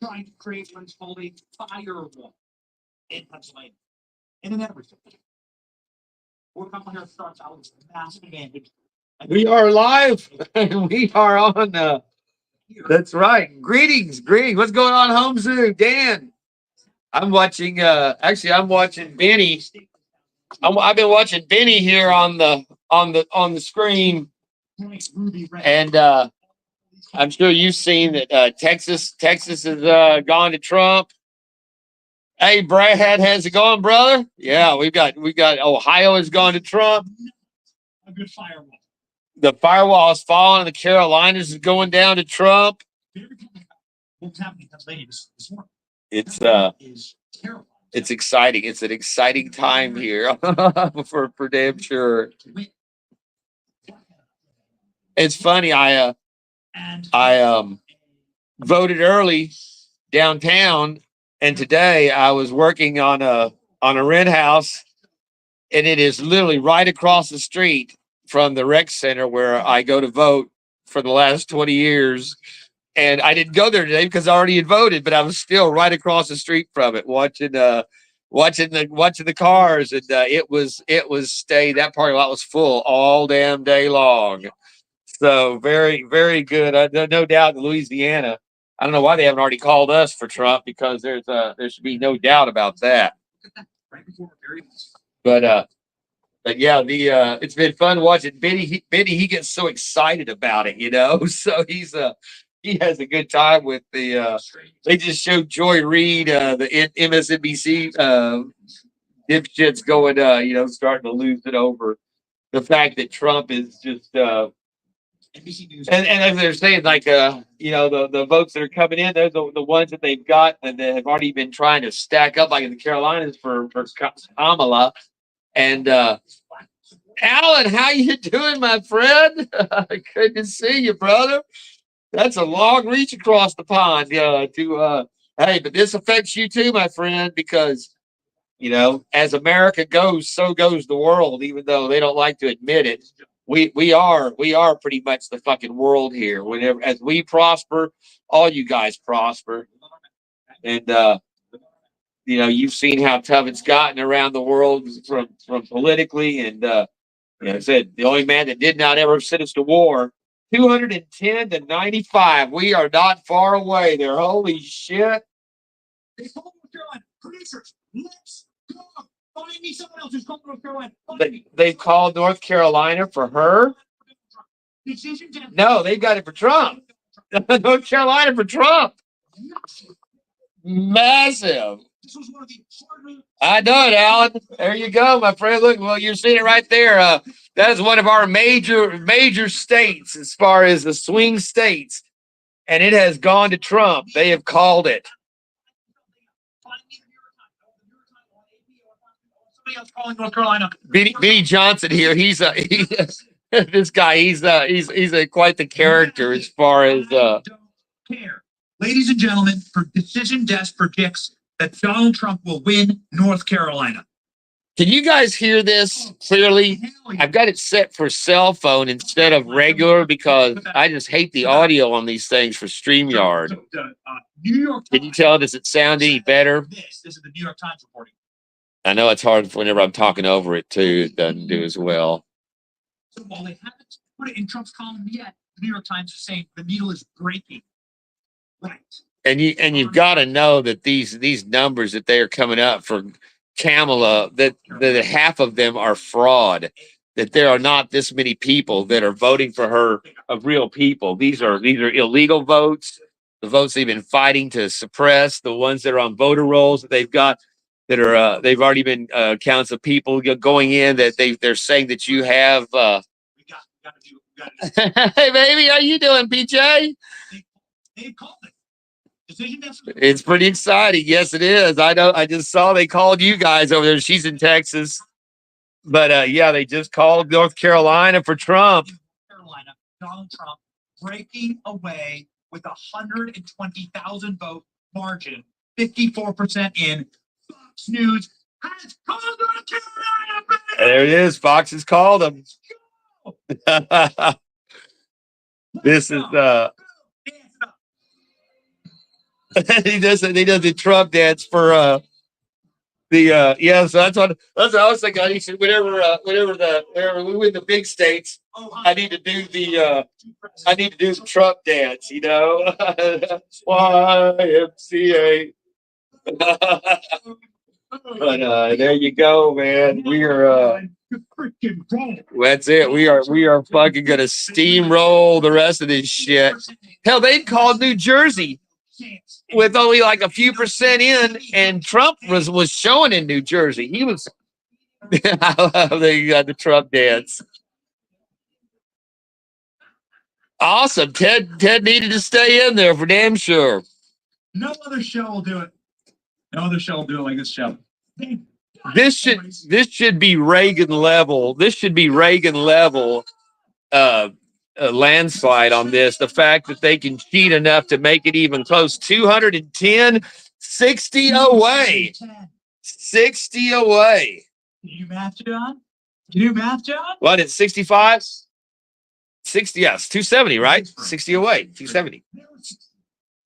trying to create what's called a firewall in Pennsylvania. And in everything. Fort Company starts out with a massive advantage. We are live. We are on. That's right. Greetings. What's going on, Home Zoo? Dan. I'm watching. Actually, I'm watching Benny. I've been watching Benny here on the screen, and I'm sure you've seen that Texas has gone to Trump. Hey, Brad, how's it going, brother? Yeah, we got Ohio has gone to Trump. A good firewall. The firewall is falling. The Carolinas is going down to Trump. What's happening in Pennsylvania this morning? It's exciting. It's an exciting time here for damn sure. It's funny. I voted early downtown, and today I was working on a rent house, and it is literally right across the street from the rec center where I go to vote for the last 20 years. And I didn't go there today because I already had voted, but I was still right across the street from it, watching the cars, and it was that parking lot was full all damn day long. So very, very good. No doubt in Louisiana. I don't know why they haven't already called us for Trump, because there should be no doubt about that. But yeah, it's been fun watching Benny. He gets so excited about it, So he has a good time with the. They just showed Joy Reid, the MSNBC dipshits going, starting to lose it over the fact that Trump is just. And as they're saying, the votes that are coming in, those are the ones that they've got and they have already been trying to stack up, like in the Carolinas for Kamala. And Alan, how you doing, my friend? Good to see you, brother. That's a long reach across the pond. Hey, but this affects you too, my friend, because as America goes, so goes the world. Even though they don't like to admit it, we are pretty much the fucking world here. Whenever as we prosper, all you guys prosper, and you've seen how tough it's gotten around the world from politically, and I said the only man that did not ever send us to war. 210 to 95. We are not far away there. Holy shit. They told North Carolina, producers, let's go. Find me someone else who's called North Carolina. They called North Carolina for her? No, they got it for Trump. North Carolina for Trump. Massive. I know it, Alan. There you go, my friend. Look, well, you're seeing it right there. That is one of our major states as far as the swing states, and it has gone to Trump. They have called it. Calling North Carolina. Benny Johnson here. This guy. He's quite the character as far as. Ladies and gentlemen, Decision Desk predicts that Donald Trump will win North Carolina. Can you guys hear this clearly? I've got it set for cell phone instead of regular because I just hate the audio on these things for StreamYard. Can you tell? Does it sound any better? This is the New York Times reporting. I know it's hard whenever I'm talking over it too. It doesn't do as well. So while they haven't put it in Trump's column yet, the New York Times is saying the needle is breaking. Right. And you've got to know that these numbers that they are coming up for Kamala, that half of them are fraud. That there are not this many people that are voting for her of real people. These are illegal votes. The votes they've been fighting to suppress. The ones that are on voter rolls that they've got. That are they've already been counts of people going in that they're saying that you have. Hey baby, how you doing, PJ? They called it. It's pretty exciting. Yes, it is. I know. I just saw they called you guys over there. She's in Texas, but yeah, they just called North Carolina for Trump. Carolina, Donald Trump breaking away with 120,000 vote margin, 54% in. Fox News has called North Carolina. There it is. Fox has called him. This is he does the Trump dance for yeah. So that's what I was thinking. He said whenever we win the big states, I need to do the Trump dance. YMCA. But there you go, man. We are that's it. We are fucking gonna steamroll the rest of this shit. Hell, they called New Jersey with only like a few percent in, and Trump was showing in New Jersey. He was. I love that you got the Trump dance. Awesome. Ted needed to stay in there for damn sure. No other show will do it. No other show will do it like this show. This should be Reagan level. This should be Reagan level a landslide on this. The fact that they can cheat enough to make it even close. 210, 60 away. 60 away. Can you math, John? Can you math, John? What, it's 65? 60, yes, 270, right? 60 away, 270.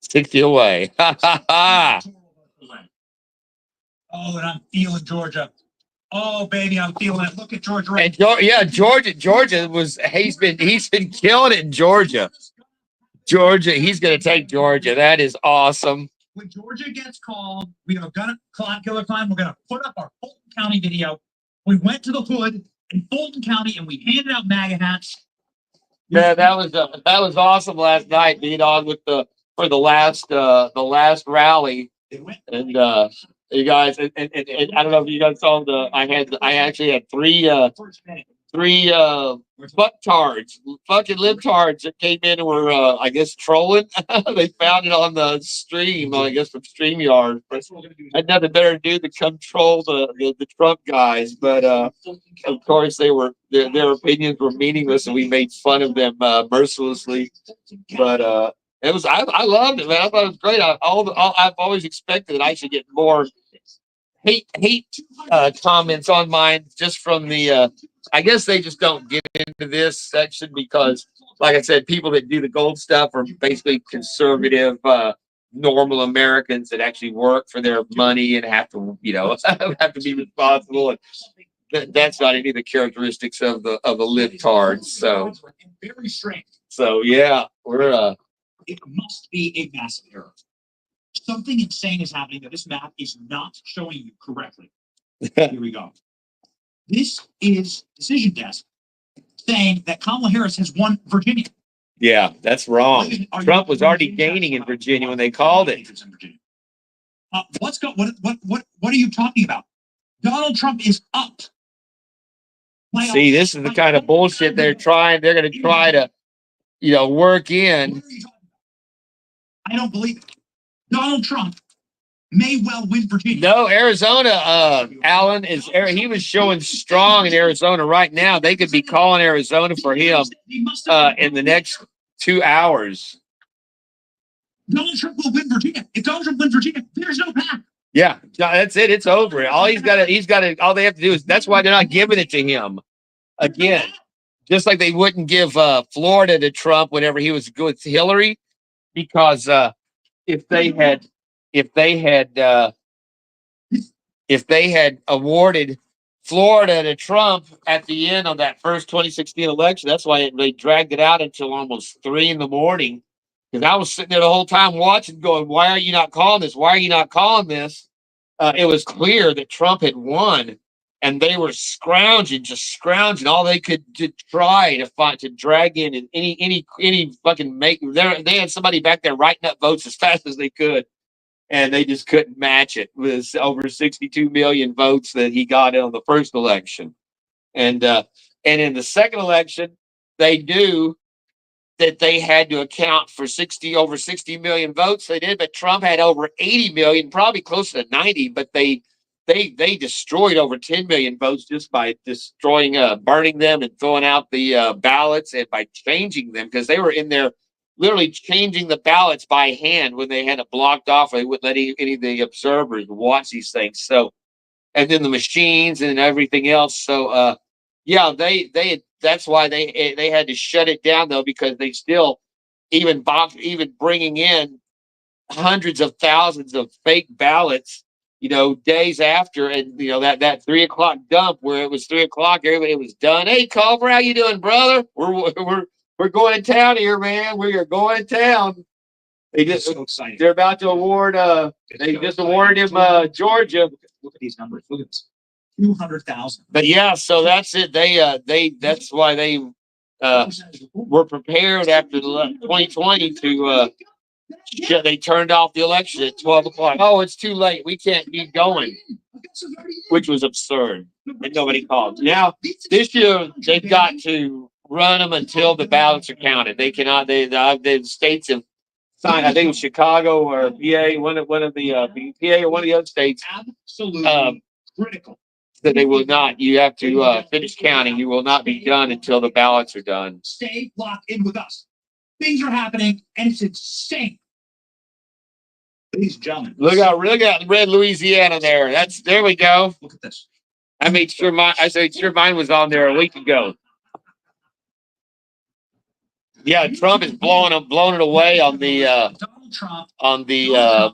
60 away. Ha ha ha. Oh, and I'm feeling Georgia. Oh, baby, I'm feeling it. Look at Georgia. And Georgia was he's been killing it in Georgia. Georgia, he's gonna take Georgia. That is awesome. When Georgia gets called, we are gonna Killer Climb. We're gonna put up our Fulton County video. We went to the hood in Fulton County and we handed out MAGA hats. Yeah, that was awesome last night, being on with for the last rally. And you guys, and I don't know if you guys saw I actually had three fucking libtards that came in and were I guess trolling. They found it on the stream, I guess from StreamYard. Had nothing better to do than come troll the Trump guys, but of course their opinions were meaningless, and we made fun of them mercilessly. But I loved it, man. I thought it was great. I've always expected that I should get more hate comments on mine, just from the I guess they just don't get into this section because, like I said, people that do the gold stuff are basically conservative normal Americans that actually work for their money and have to have to be responsible, and that's not any of the characteristics of a libtard. So yeah, we're it must be a massive error. Something insane is happening that this map is not showing you correctly. Here we go. This is Decision Desk saying that Kamala Harris has won Virginia. Yeah, that's wrong. Trump was already gaining in Virginia when they called it. What are you talking about? Donald Trump is up. See, this is the kind of bullshit they're going to try to, work in. I don't believe it. Donald Trump may well win Virginia. No, Arizona, Alan, he was showing strong in Arizona right now. They could be calling Arizona for him in the next 2 hours. Donald Trump will win Virginia. If Donald Trump wins Virginia, there's no path. Yeah, that's it. It's over. All they have to do is, that's why they're not giving it to him again. Just like they wouldn't give Florida to Trump whenever he was good with Hillary, because if they had awarded Florida to Trump at the end of that first 2016 election, that's why they dragged it out until almost 3 a.m. Because I was sitting there the whole time watching, going, "Why are you not calling this? Why are you not calling this?" It was clear that Trump had won, and they were scrounging all they could to try to drag in any fucking they had somebody back there writing up votes as fast as they could, and they just couldn't match it with over 62 million votes that he got in on the first election. And in the second election, they knew that they had to account for over 60 million votes. They did, but Trump had over 80 million, probably closer to 90, but they destroyed over 10 million votes just by destroying, burning them and throwing out the ballots, and by changing them, because they were in there literally changing the ballots by hand when they had it blocked off. They wouldn't let any of the observers watch these things. So, and then the machines and everything else. So, yeah, that's why they had to shut it down, though, because they still even bringing in hundreds of thousands of fake ballots, days after, and that 3 o'clock dump where it was 3 o'clock, everybody was done. Hey, Culver, how you doing, brother? We're going to town here, man. We are going to town. So excited. They're about to award. They just awarded him Georgia. Look at these numbers. Look at this. 200,000. But yeah, so that's it. That's why they were prepared after the 2020 to. They turned off the election at 12 o'clock. Oh, it's too late. We can't keep going, which was absurd. And nobody called. Now, this year, they've got to run them until the ballots are counted. They cannot, the states have signed, I think it was Chicago or PA, one of the PA or one of the other states. Absolutely critical. That they will not, you have to finish counting. You will not be done until the ballots are done. Stay locked in with us. Things are happening, and it's insane. Ladies and gentlemen, look out red Louisiana there. There we go. Look at this. I made sure mine was on there a week ago. Yeah, Trump is blowing it away on the Donald Trump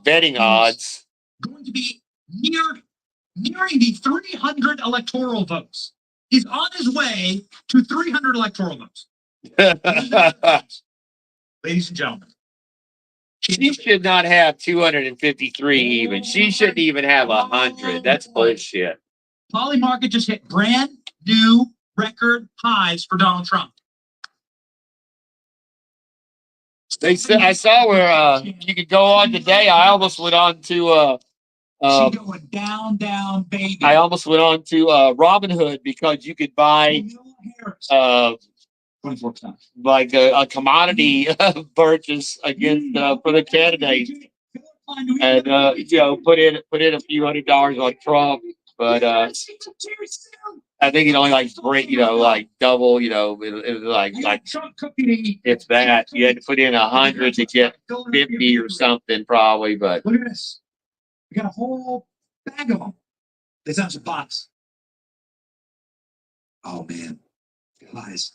betting odds. Going to be nearing the 300 electoral votes. He's on his way to 300 electoral votes. Ladies and gentlemen. She should not have 253 even. She shouldn't even have 100. That's bullshit. Polymarket just hit brand new record highs for Donald Trump. They said I saw where you could go on today. I almost went on to she going down, baby. I almost went on to Robinhood because you could buy 24%. Like a commodity purchase against for the candidate, and put in a few $100s on Trump, but I think it only break like double, it was like it's that you had to put in 100 to get 50 or something probably, but look at this, we got a whole bag of them. They sound some bots. Oh man, guys.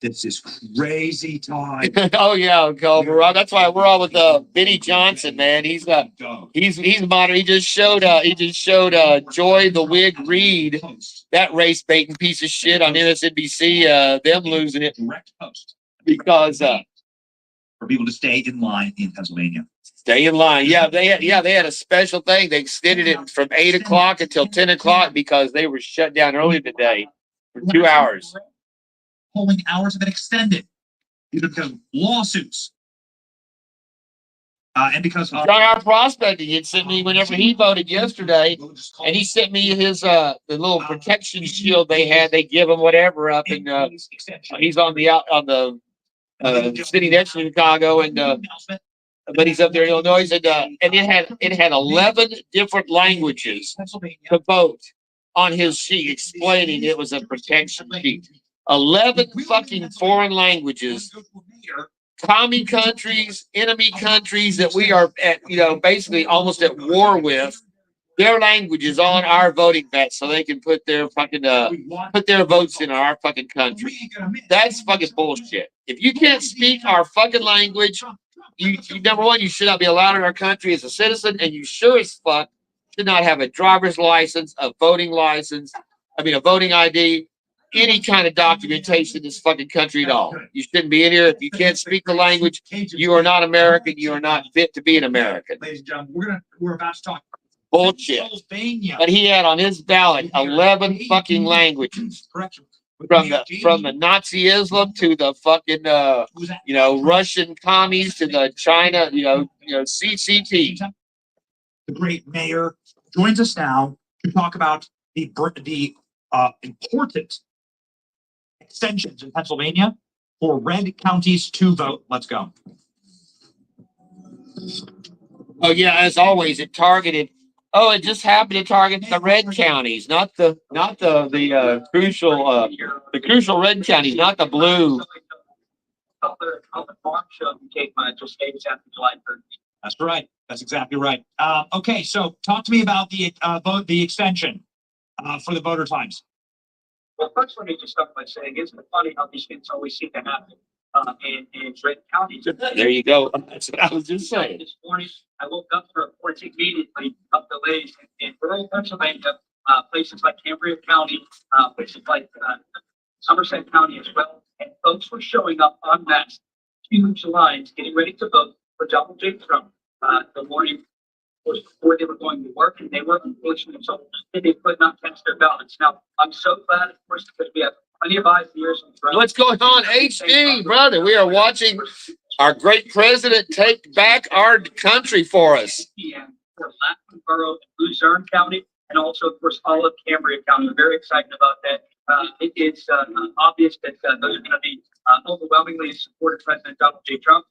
This is crazy time. Oh yeah, Culver. That's why we're all with Benny Johnson, man. He's modern. He just showed Joy the Wig Reed, that race baiting piece of shit on MSNBC. Them losing it Direct post because for people to stay in line in Pennsylvania. Stay in line. Yeah, they had a special thing. They extended it from 8 o'clock until 10 o'clock because they were shut down earlier today for 2 hours. Polling hours have been extended either because of lawsuits and because John R. Prospecting, he sent me whenever he voted yesterday, and he sent me his the little protection shield they had. They give him whatever up, and he's on the city next to Chicago, and but he's up there in Illinois, and it had 11 different languages to vote on his sheet, explaining it was a protection sheet. 11 fucking foreign languages, commie countries, enemy countries that we are at, basically almost at war with. Their languages on our voting bets so they can put their fucking put their votes in our fucking country. That's fucking bullshit. If you can't speak our fucking language, you number one, you should not be allowed in our country as a citizen, and you sure as fuck should not have a driver's license, a voting ID, any kind of documentation in this fucking country at all. You shouldn't be in here. If you can't speak the language, you are not American. You are not fit to be an American. Ladies and gentlemen, we're about to talk bullshit. But he had on his ballot 11 fucking languages. From the Nazi Islam to the fucking Russian commies to the China, CCP. The great mayor joins us now to talk about the important extensions in Pennsylvania for red counties to vote. Let's go. Oh yeah, as always, it targeted. Oh, it just happened to target the red counties, not the crucial red counties, not the blue. That's right. That's exactly right. Okay, so talk to me about the extension for the voter times. Well, first, let me just start by saying, isn't it funny how these things always seem to happen? in Drake County. There you go. That's what I was just saying. This morning, I woke up for a 14 immediately of delays in rural Pennsylvania, places like Cambria County, places like Somerset County as well. And folks were showing up en masse, huge lines, getting ready to vote for Donald J. Trump the morning was before they were going to work, and they were unfortunately so they could not cast their ballots. Now, I'm so glad, of course, because we have plenty of eyes and ears on the ground. What's going on, HD, brother? We are watching our great president take back our country for us. For Latham Borough, Luzerne County, and also, of course, all of Cambria County. I'm very excited about that. It is obvious that those are going to be overwhelmingly supported President Donald J. Trump.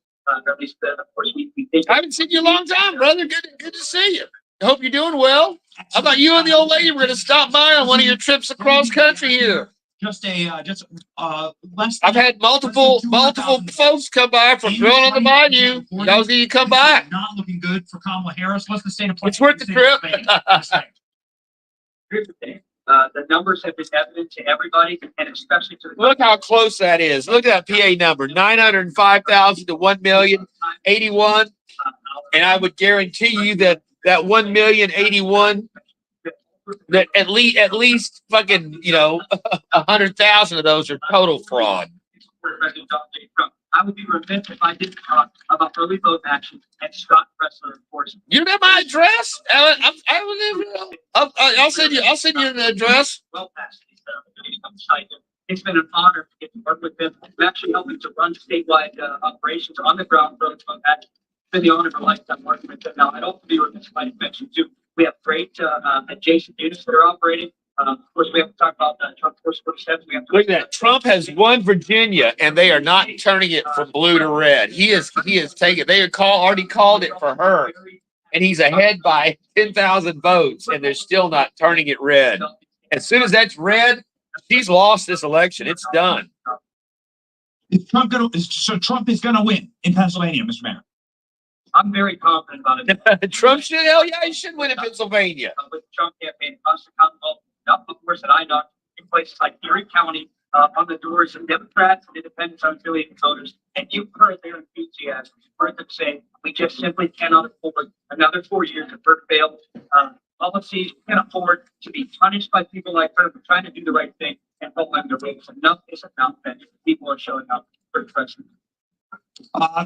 Or at least, of course, we think. I haven't seen you in a long time, brother. Good to see you. I hope you're doing well. How about you and the old lady? We're going to stop by on one of your trips across country here. Less. I've had multiple folks come by from Grilling on the Bayou. Y'all need to come by. Not looking good for Kamala Harris. What's the state of play? It's worth the trip. Here's the thing. The numbers have been evident to everybody, and especially to the. Look how close that is. Look at that PA number, 905,000 to 1,081,000. And I would guarantee you that 1,081,000, that at least fucking, 100,000 of those are total fraud. I would be remiss if I didn't talk about early vote action and Scott Pressler, of course. You know my address? I'll send you an address. Well past these site. It's been an honor to get to work with them. I'm actually helping to run statewide operations on the ground for early vote action. It's been the honor of a lifetime working with them. Now, I'd also be remiss if I didn't mention too, we have great adjacent units that are operating. Of course, we have to talk about Trump Force 47. We have to look at that. Trump has won Virginia, and they are not turning it from blue to red. He has taken. They already called it for her, and he's ahead by 10,000 votes, and they're still not turning it red. As soon as that's red, she's lost this election. It's done. Trump is gonna win in Pennsylvania, Mr. Mayor. I'm very confident about it. Trump should. Hell yeah, he should win in Pennsylvania. With the Trump campaign, constant Commonwealth. Of course, that I know in places like Erie County, on the doors of Democrats and independents, unaffiliated voters, and you've heard their enthusiasm. You've heard them say, we just simply cannot afford another 4 years of failed policies. We can't afford to be punished by people like her for trying to do the right thing and help them to raise. Enough is enough, and people are showing up for the president.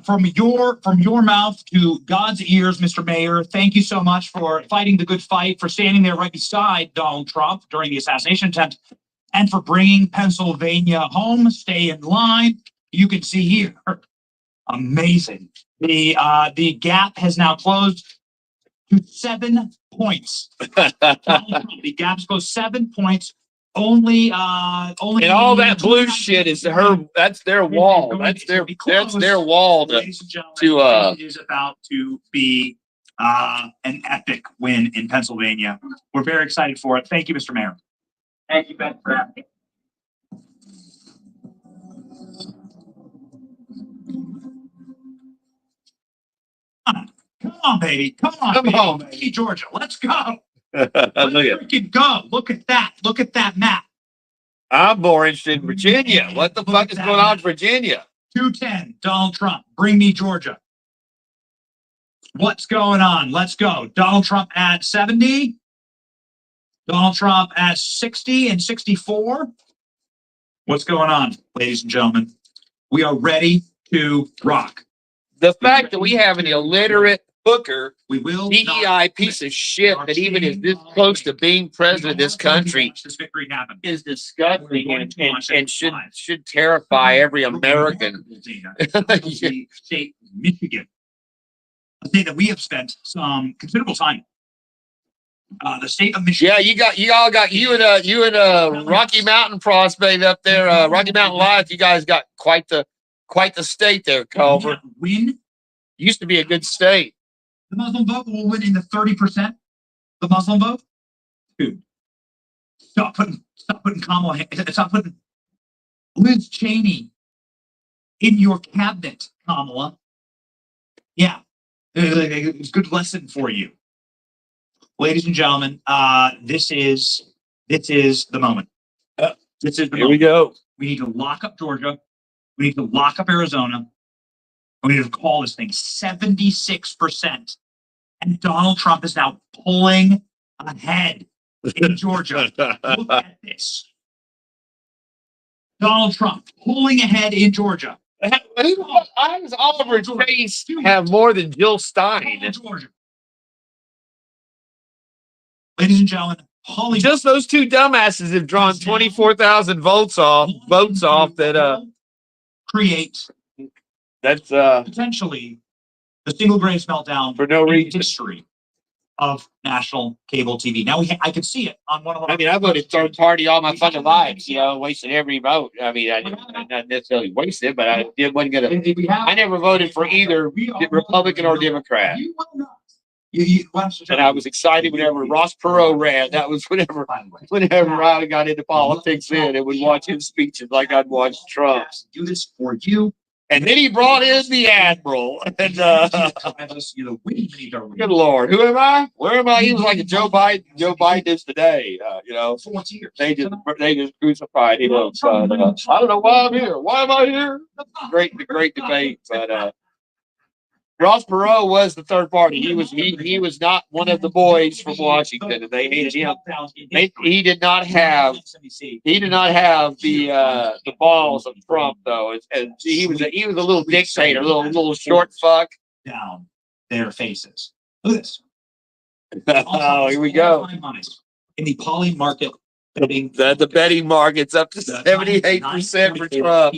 From your mouth to God's ears, Mr. Mayor, thank you so much for fighting the good fight, for standing there right beside Donald Trump during the assassination attempt, and for bringing Pennsylvania home. Stay in line. You can see here, amazing. The gap has now closed to 7 points. The gap's closed 7 points. Only and all that blue shit is that's their wall. That's their wall to it is about to be an epic win in Pennsylvania. We're very excited for it. Thank you, Mr. Mayor. Thank you, Ben, for having me. Come on, baby. Come on, baby. Georgia. Let's go. Look at that. Look at that map. I'm more interested in Virginia. What the fuck is going on in Virginia? 210, Donald Trump. Bring me Georgia. What's going on? Let's go. Donald Trump at 70. Donald Trump at 60 and 64. What's going on, ladies and gentlemen? We are ready to rock. The fact that we have an illiterate hooker, we will DEI piece of shit that even is this close to being president of this country is disgusting and should terrify every American. State Michigan, a state that we have spent some considerable time. The state of Michigan. Yeah, you and Rocky Mountain Prospect up there, Rocky Mountain Live. You guys got quite the state there, Culver. Win. Used to be a good state. The Muslim vote will win in the 30%. The Muslim vote, dude. Stop putting Kamala. Stop putting Liz Cheney in your cabinet, Kamala. Yeah, it's a good lesson for you, ladies and gentlemen. This is the moment. This is the Here we go. We need to lock up Georgia. We need to lock up Arizona. We need to call this thing 76%. And Donald Trump is now pulling ahead in Georgia. Look at this. Donald Trump pulling ahead in Georgia. I was Oliver Chase have more than Jill Stein. Georgia. Ladies and gentlemen, Holly. Just those two dumbasses have drawn 24,000 votes off that create that's potentially the single greatest meltdown for no in reason. history of national cable TV. Now I could see it on one of our. I mean, I voted third party all my fucking life, wasted every vote. I mean, I didn't not necessarily wasted, but I wasn't gonna. I never voted for either Republican or Democrat. You will not. And I was excited whenever Ross Perot ran. That was whenever I got into politics then and would watch his speeches like I'd watch Trump. Do this for you. And then he brought in the Admiral. And good Lord, who am I? Where am I? He was like a Joe Biden. Joe Biden is today. They just crucified him. I don't know why I'm here. Why am I here? Great debate. But Ross Perot was the third party. He was not one of the boys from Washington, and they hated him. He did not have the balls of Trump though. And he was a little dictator, a little short fuck. Down their faces. Look at this. Oh, here we go. In the poly market betting, the betting market's up to 78% for Trump.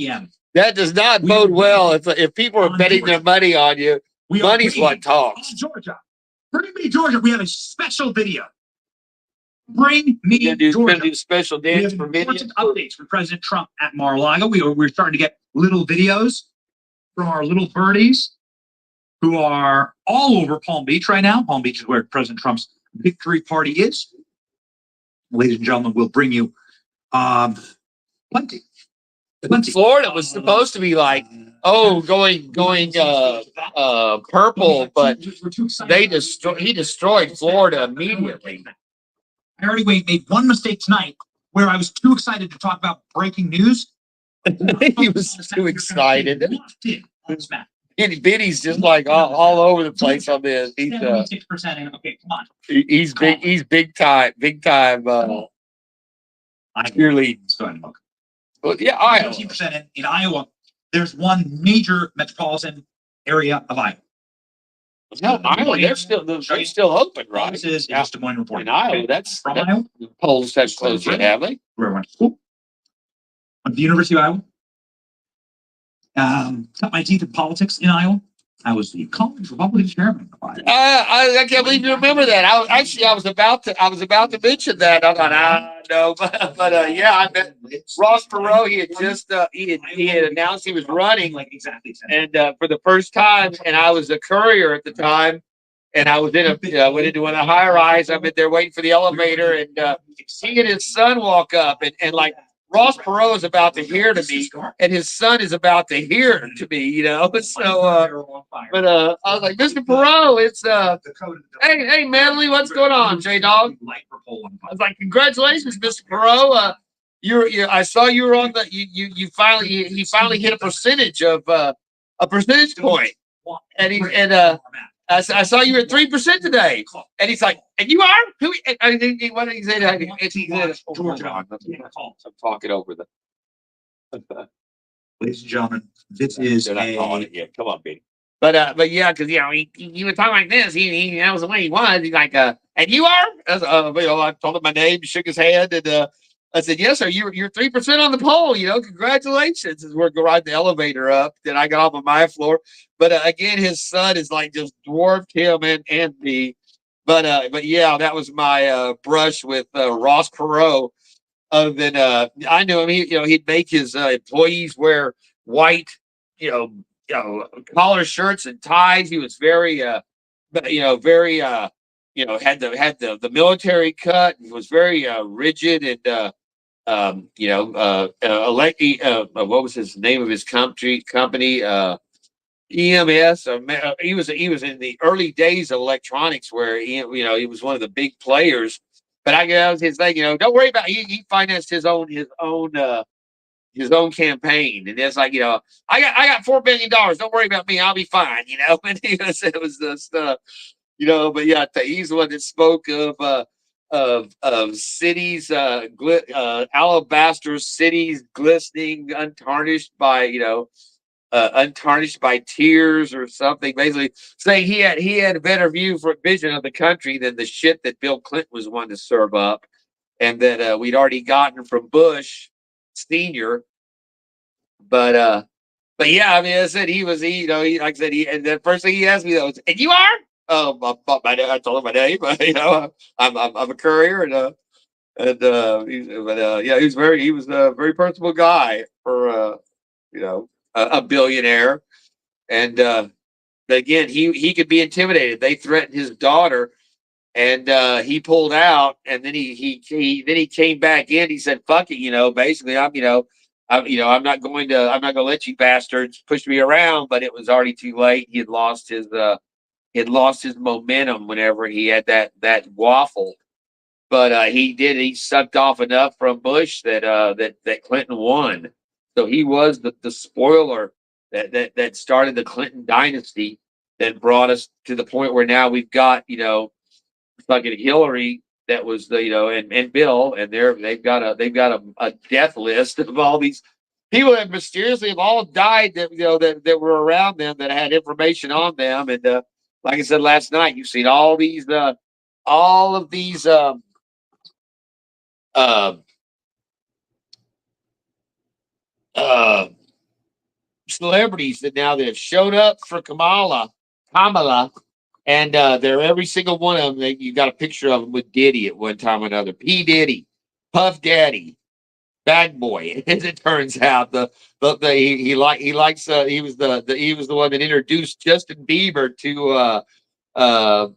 That does not bode well if people are betting their money on you. Money's what talks. Georgia. Bring me Georgia. We have a special video. Bring me Georgia. Do special dance for important updates for President Trump at Mar-a-Lago. We're starting to get little videos from our little birdies who are all over Palm Beach right now. Palm Beach is where President Trump's victory party is. Ladies and gentlemen, we'll bring you plenty. Florida was supposed to be like, going purple, but he destroyed Florida immediately. I already made one mistake tonight where I was too excited to talk about breaking news. He was too excited. Benny's just like all over the place on this. He's 76% in. Okay, come on. He's big. He's big time. Cheerleading. Go ahead and look. Well, yeah, Iowa. 17% in Iowa. There's one major metropolitan area of Iowa. No, Iowa, they're still open, right? This is Des Moines Report. In Iowa, from Iowa. The polls have closed yet, have they? Where I went to school. At the University of Iowa. Cut my teeth in politics in Iowa. I was the college Republican chairman. I can't believe you remember that. I was about to mention that. I thought, no, but yeah, I met Ross Perot. He had just he had announced he was running, and for the first time, and I was a courier at the time, and I was went into one of the high rise. I'm in there waiting for the elevator, and he and his son walk up, and like. Ross Perot is about to hear to me, and his son is about to hear to me, So, but I was like, Mr. Perot, it's hey, Medley, what's going on, J Dog? I was like, congratulations, Mr. Perot. I saw you were on the he finally hit a percentage point, and I saw you at 3% today, and he's like, "And you are who?" What did he say? I'm talking over the. Ladies and gentlemen, this is They're not calling it yet. Come on, baby. But yeah, because he was talking like this. He that was the way he was. He's like, "And you are?" I told him my name, shook his hand, and I said, "Yes, sir. You're 3% on the poll. Congratulations." As we're riding the elevator up, then I got off on my floor. But again, his son is like just dwarfed him and me. But yeah, that was my brush with Ross Perot. Other than I knew him, he'd make his employees wear white, collar shirts and ties. He was very, very, had the military cut. He was very rigid and. What was his name of his company? EMS. He was in the early days of electronics where he was one of the big players. But I guess his thing, don't worry about. He financed his own his own campaign, and it's like, I got $4 billion. Don't worry about me. I'll be fine. And it was just but yeah, he's the one that spoke of cities, alabaster cities glistening, untarnished by tears or something. Basically, saying he had a better vision of the country than the shit that Bill Clinton was wanting to serve up, and that we'd already gotten from Bush Senior. But yeah, I mean, I said like I said, and the first thing he asked me though was, "And you are?" I told him my name, but I'm a courier, yeah, he was a very personable guy for a billionaire, and again, he could be intimidated. They threatened his daughter, and he pulled out, and then he came back in. He said, "Fuck it," basically, I'm not going to let you bastards push me around. But it was already too late. He had lost his momentum whenever he had that waffle. But he sucked off enough from Bush that Clinton won. So he was the spoiler that started the Clinton dynasty, that brought us to the point where now we've got fucking Hillary, that was and Bill, and they've got a death list of all these people that mysteriously have all died, that were around them, that had information on them. And like I said last night, you've seen all of these uh, uh, celebrities that have showed up for Kamala, and they're every single one of them. You got a picture of them with Diddy at one time or another. P Diddy, Puff Daddy, Bad Boy. As it turns out, he likes he was the one that introduced Justin Bieber to uh, uh,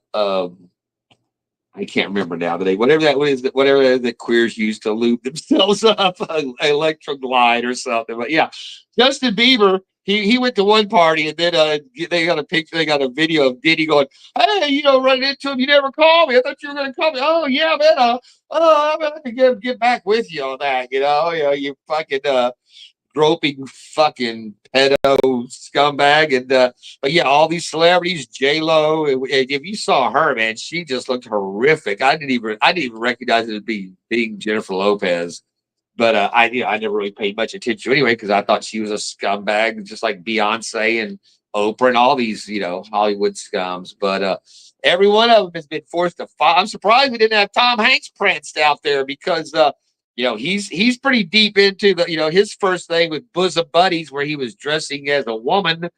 I can't remember now today. Whatever that queers use to lube themselves up, Electroglide or something. But yeah, Justin Bieber. He went to one party, and then they got a picture. They got a video of Diddy going, "Hey, running into him. You never called me. I thought you were going to call me. Oh yeah, man. I'm going to get back with you on that. You fucking groping fucking pedo scumbag." And but yeah, all these celebrities, J Lo. If you saw her, man, she just looked horrific. I didn't even recognize it as being Jennifer Lopez. But I never really paid much attention anyway, because I thought she was a scumbag, just like Beyonce and Oprah and all these Hollywood scums. But every one of them has been forced to file. I'm surprised we didn't have Tom Hanks pranced out there, because he's pretty deep into his first thing with Bosom Buddies, where he was dressing as a woman.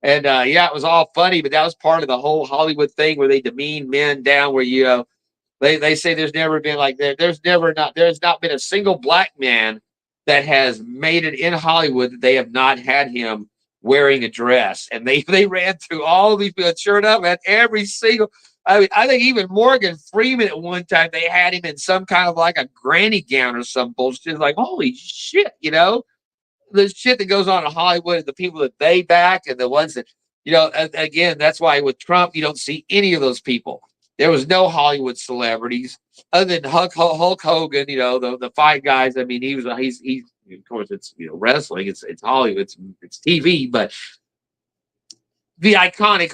And yeah, it was all funny, but that was part of the whole Hollywood thing where they demean men down, where they say there's never been there's not been a single black man that has made it in Hollywood that they have not had him wearing a dress. And they ran through all these people. Sure enough, man, every single, I mean, I think even Morgan Freeman at one time, they had him in some kind of like a granny gown or some bullshit. Like, holy shit, the shit that goes on in Hollywood, the people that they back, and the ones that, again, that's why with Trump, you don't see any of those people. There was no Hollywood celebrities other than Hulk Hogan, the fight guys. I mean, he's of course, it's wrestling, it's Hollywood, it's TV, but the iconic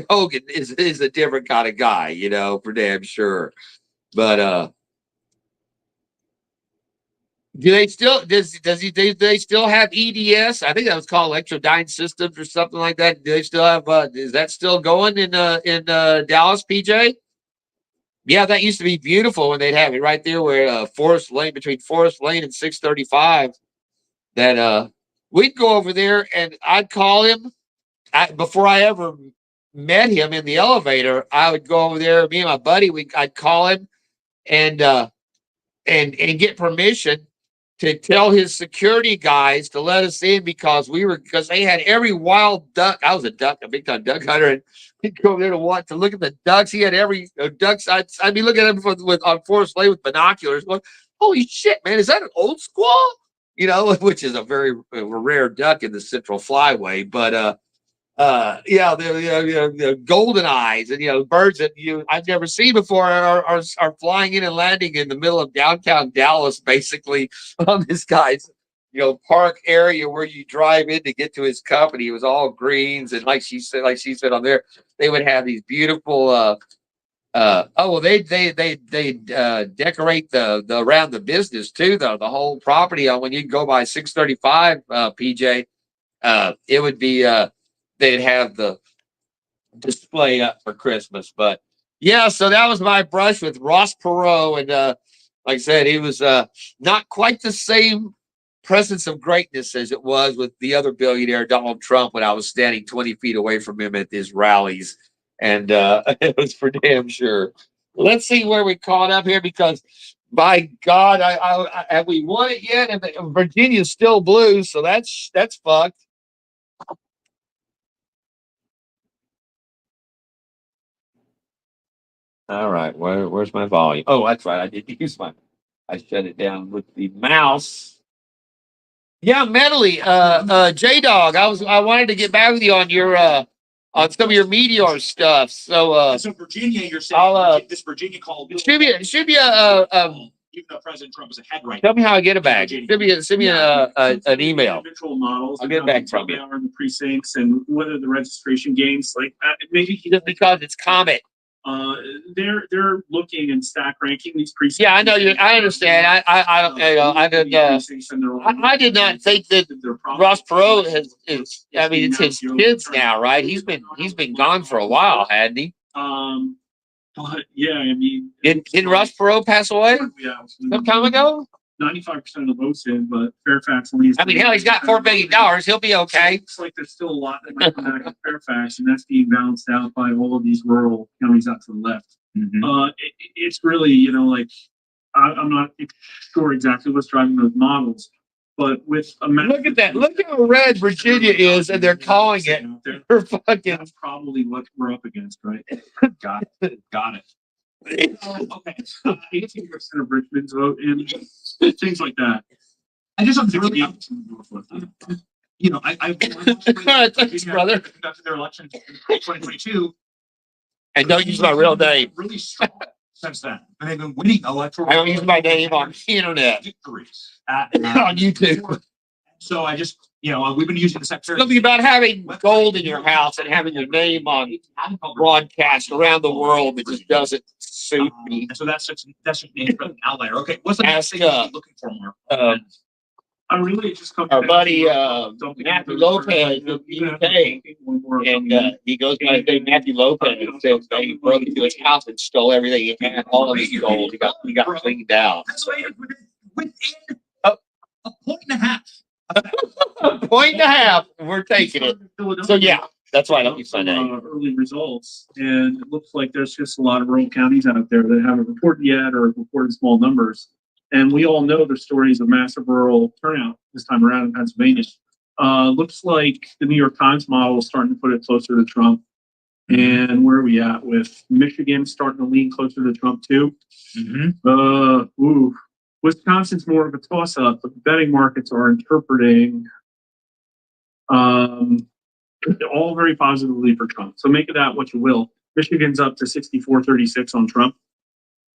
Hogan is a different kind of guy, for damn sure. But do they still have EDS? I think that was called Electrodyne Systems or something like that. Do they still have is that still going in Dallas, PJ? Yeah, that used to be beautiful when they'd have it right there where Forest Lane, between Forest Lane and 635. That we'd go over there, and I'd call him before I ever met him in the elevator. I would go over there, me and my buddy, I'd call him and and get permission to tell his security guys to let us in, because they had every wild duck. I was a big time duck hunter, and he'd go there to look at the ducks. He had every ducks. I'd be looking at him on Forest Lake with binoculars, going, "Holy shit, man! Is that an old squaw?" Which is a very rare duck in the Central Flyway. But yeah, the golden eyes, and birds that I've never seen before are flying in and landing in the middle of downtown Dallas, basically on this guy's park area where you drive in to get to his company. It was all greens, and like she said on there, they would have these beautiful oh well, they decorate the around the business too, though. The whole property on when you go by 635 PJ, it would be they'd have the display up for Christmas. But yeah, so that was my brush with Ross Perot, and like I said, he was not quite the same presence of greatness as it was with the other billionaire Donald Trump when I was standing 20 feet away from him at his rallies, and it was for damn sure. Let's see where we caught up here, because by God, I have we won it yet? And Virginia's still blue, so that's fucked. All right, where's my volume? Oh, that's right. I shut it down with the mouse. Yeah, mentally, J Dog. I wanted to get back with you on your on some of your Meteor stuff. So So Virginia, you're saying I'll this Virginia call it should be even though President Trump is ahead right tell me how I get it back. Send me an email. Individual models. I'll get it back from They you. are in the precincts and whether the registration gains like maybe Just because it's Comet. they're looking and stack ranking these precincts. Yeah, I know you. I understand. I did not think that Ross Perot is. I mean, it's his kids now, right? He's been gone for a while, hadn't he? But yeah, I mean, Didn't Ross Perot pass away Yeah, some time ago? 95% of the votes in, but Fairfax only. I mean, hell, he's got $4 billion. He'll be okay. Looks like there's still a lot that might come back in Fairfax, and that's being balanced out by all of these rural counties out to the left. It's really, like I'm not sure exactly what's driving those models, but with a Look at that. Look how red Virginia is, and they're calling it. They're fucking. That's probably what we're up against, right? Got it. Okay, 18% of Richmond's vote in things like that. I just I'm really Thanks, brother. Conducted their election in 2022. And don't use my real name. Really strong since then, and they've been winning electoral. I don't use my name on the internet. Victories On YouTube. So I just, we've been using the secretary. Something about having gold in your house and having your name on broadcast around the world that just doesn't suit me. And so that's just an outlier. Okay, what's the next thing you're looking for more? I really just come. Our buddy Matthew Lopez of the UK, and he goes by the name Matthew Lopez, and says they broke into his house and stole everything he had, all of his gold. He got cleaned out. That's why within a point and a half. A point and a half, we're taking it. So yeah, that's why I don't use my name. Early results, and it looks like there's just a lot of rural counties out there that haven't reported yet or reported small numbers. And we all know the stories of massive rural turnout this time around in Pennsylvania. Looks like the New York Times model is starting to put it closer to Trump. And where are we at with Michigan starting to lean closer to Trump too? Wisconsin's more of a toss-up, but the betting markets are interpreting all very positively for Trump. So make of that what you will. Michigan's up to 64-36 on Trump.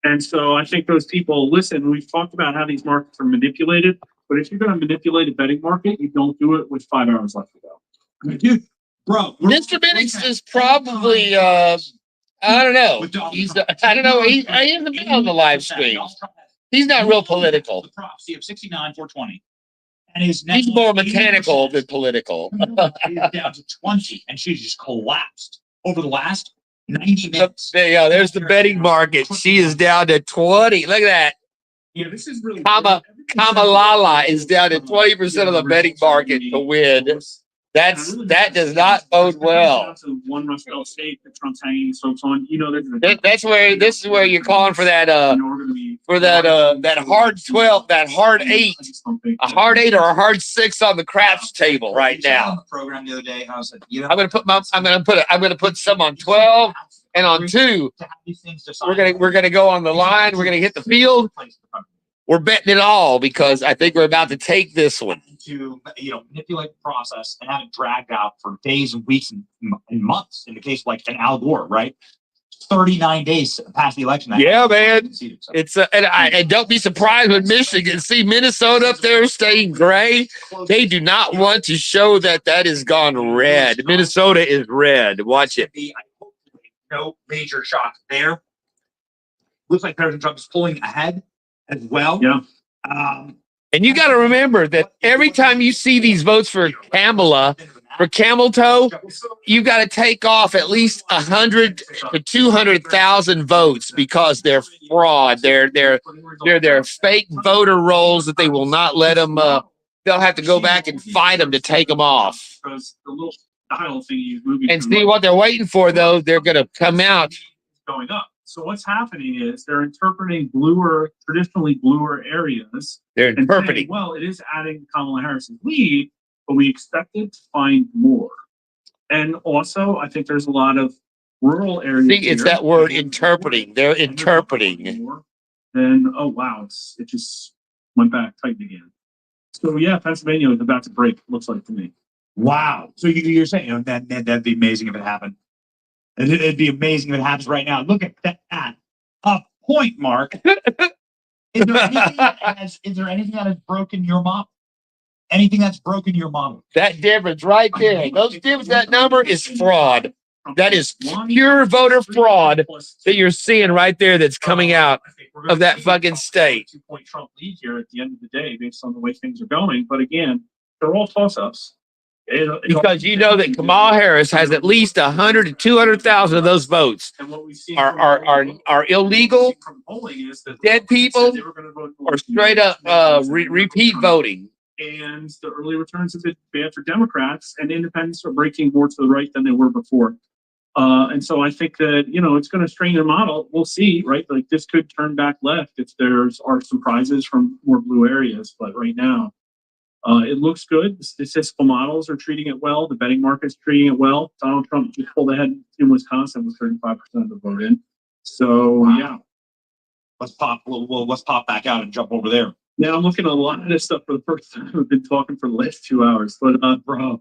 And so I think those people, listen, we've talked about how these markets are manipulated, but if you're going to manipulate a betting market, you don't do it with 5 hours left to go. Dude, bro. Mr. Bennett is probably, I don't know. I don't know. He hasn't been on the live stream. He's not real political. The prophecy of 69-420. And he's more mechanical than political. He's down to 20, and she just collapsed over the last 90 minutes. There's the betting market. She is down to 20. Look at that. Yeah, this is really Kamalala is down to 20% of the betting market to win. That does not bode well. One Rust Belt state that Trump's hanging his folks on. This is where you're calling for that that hard 12, that hard 8, a hard 8 or a hard 6 on the craps table right now. On the program the other day, I was like, I'm gonna put some on 12 and on 2. We're gonna go on the line. We're gonna hit the field. We're betting it all because I think we're about to take this one. To manipulate the process and have it dragged out for days and weeks and months in the case of like an Al Gore, right? 39 days past the election. Yeah, man. So, It's and don't be surprised when Michigan see Minnesota up there staying gray. They do not want to show that is gone red. Minnesota is red. Watch it. No major shock there. Looks like President Trump is pulling ahead as well. Yeah. And you got to remember that every time you see these votes for Kamala, for Camel Toe, you got to take off at least 100 to 200,000 votes because they're fraud. They're fake voter rolls that they will not let them. They'll have to go back and fight them to take them off. Because the little dial thing is moving. And see what they're waiting for, though. They're going to come out. Going up. So what's happening is they're interpreting traditionally bluer areas. They're and interpreting. saying, well, it is adding Kamala Harris's lead, but we expected to find more. And also, I think there's a lot of rural areas. See, it's that word interpreting. They're interpreting. Then, oh wow, it just went back tight again. So yeah, Pennsylvania is about to break. Looks like to me. Wow. So you're saying that'd be amazing if it happened. It'd be amazing if it happens right now. Look at that. A point, Mark. Is there anything that has broken your model? Anything that's broken your model? That difference right there. Those difference, that number is fraud. That is pure voter fraud that you're seeing right there that's coming out of that fucking state. 2-point Trump lead here at the end of the day based on the way things are going. But again, they're all toss-ups. Because you know that Kamala Harris has at least 100 to 200,000 of those votes are illegal, dead people, or straight up repeat voting. And the early returns have been bad for Democrats, and independents are breaking more to the right than they were before. And so I think that, it's going to strain their model. We'll see, right? Like this could turn back left if are surprises from more blue areas. But right now, it looks good. The statistical models are treating it well. The betting market's treating it well. Donald Trump just pulled ahead in Wisconsin with 35% of the vote in. So, wow. Yeah. Let's pop back out and jump over there. Yeah, I'm looking at a lot of this stuff for the first time. We've been talking for the last 2 hours. But, bro.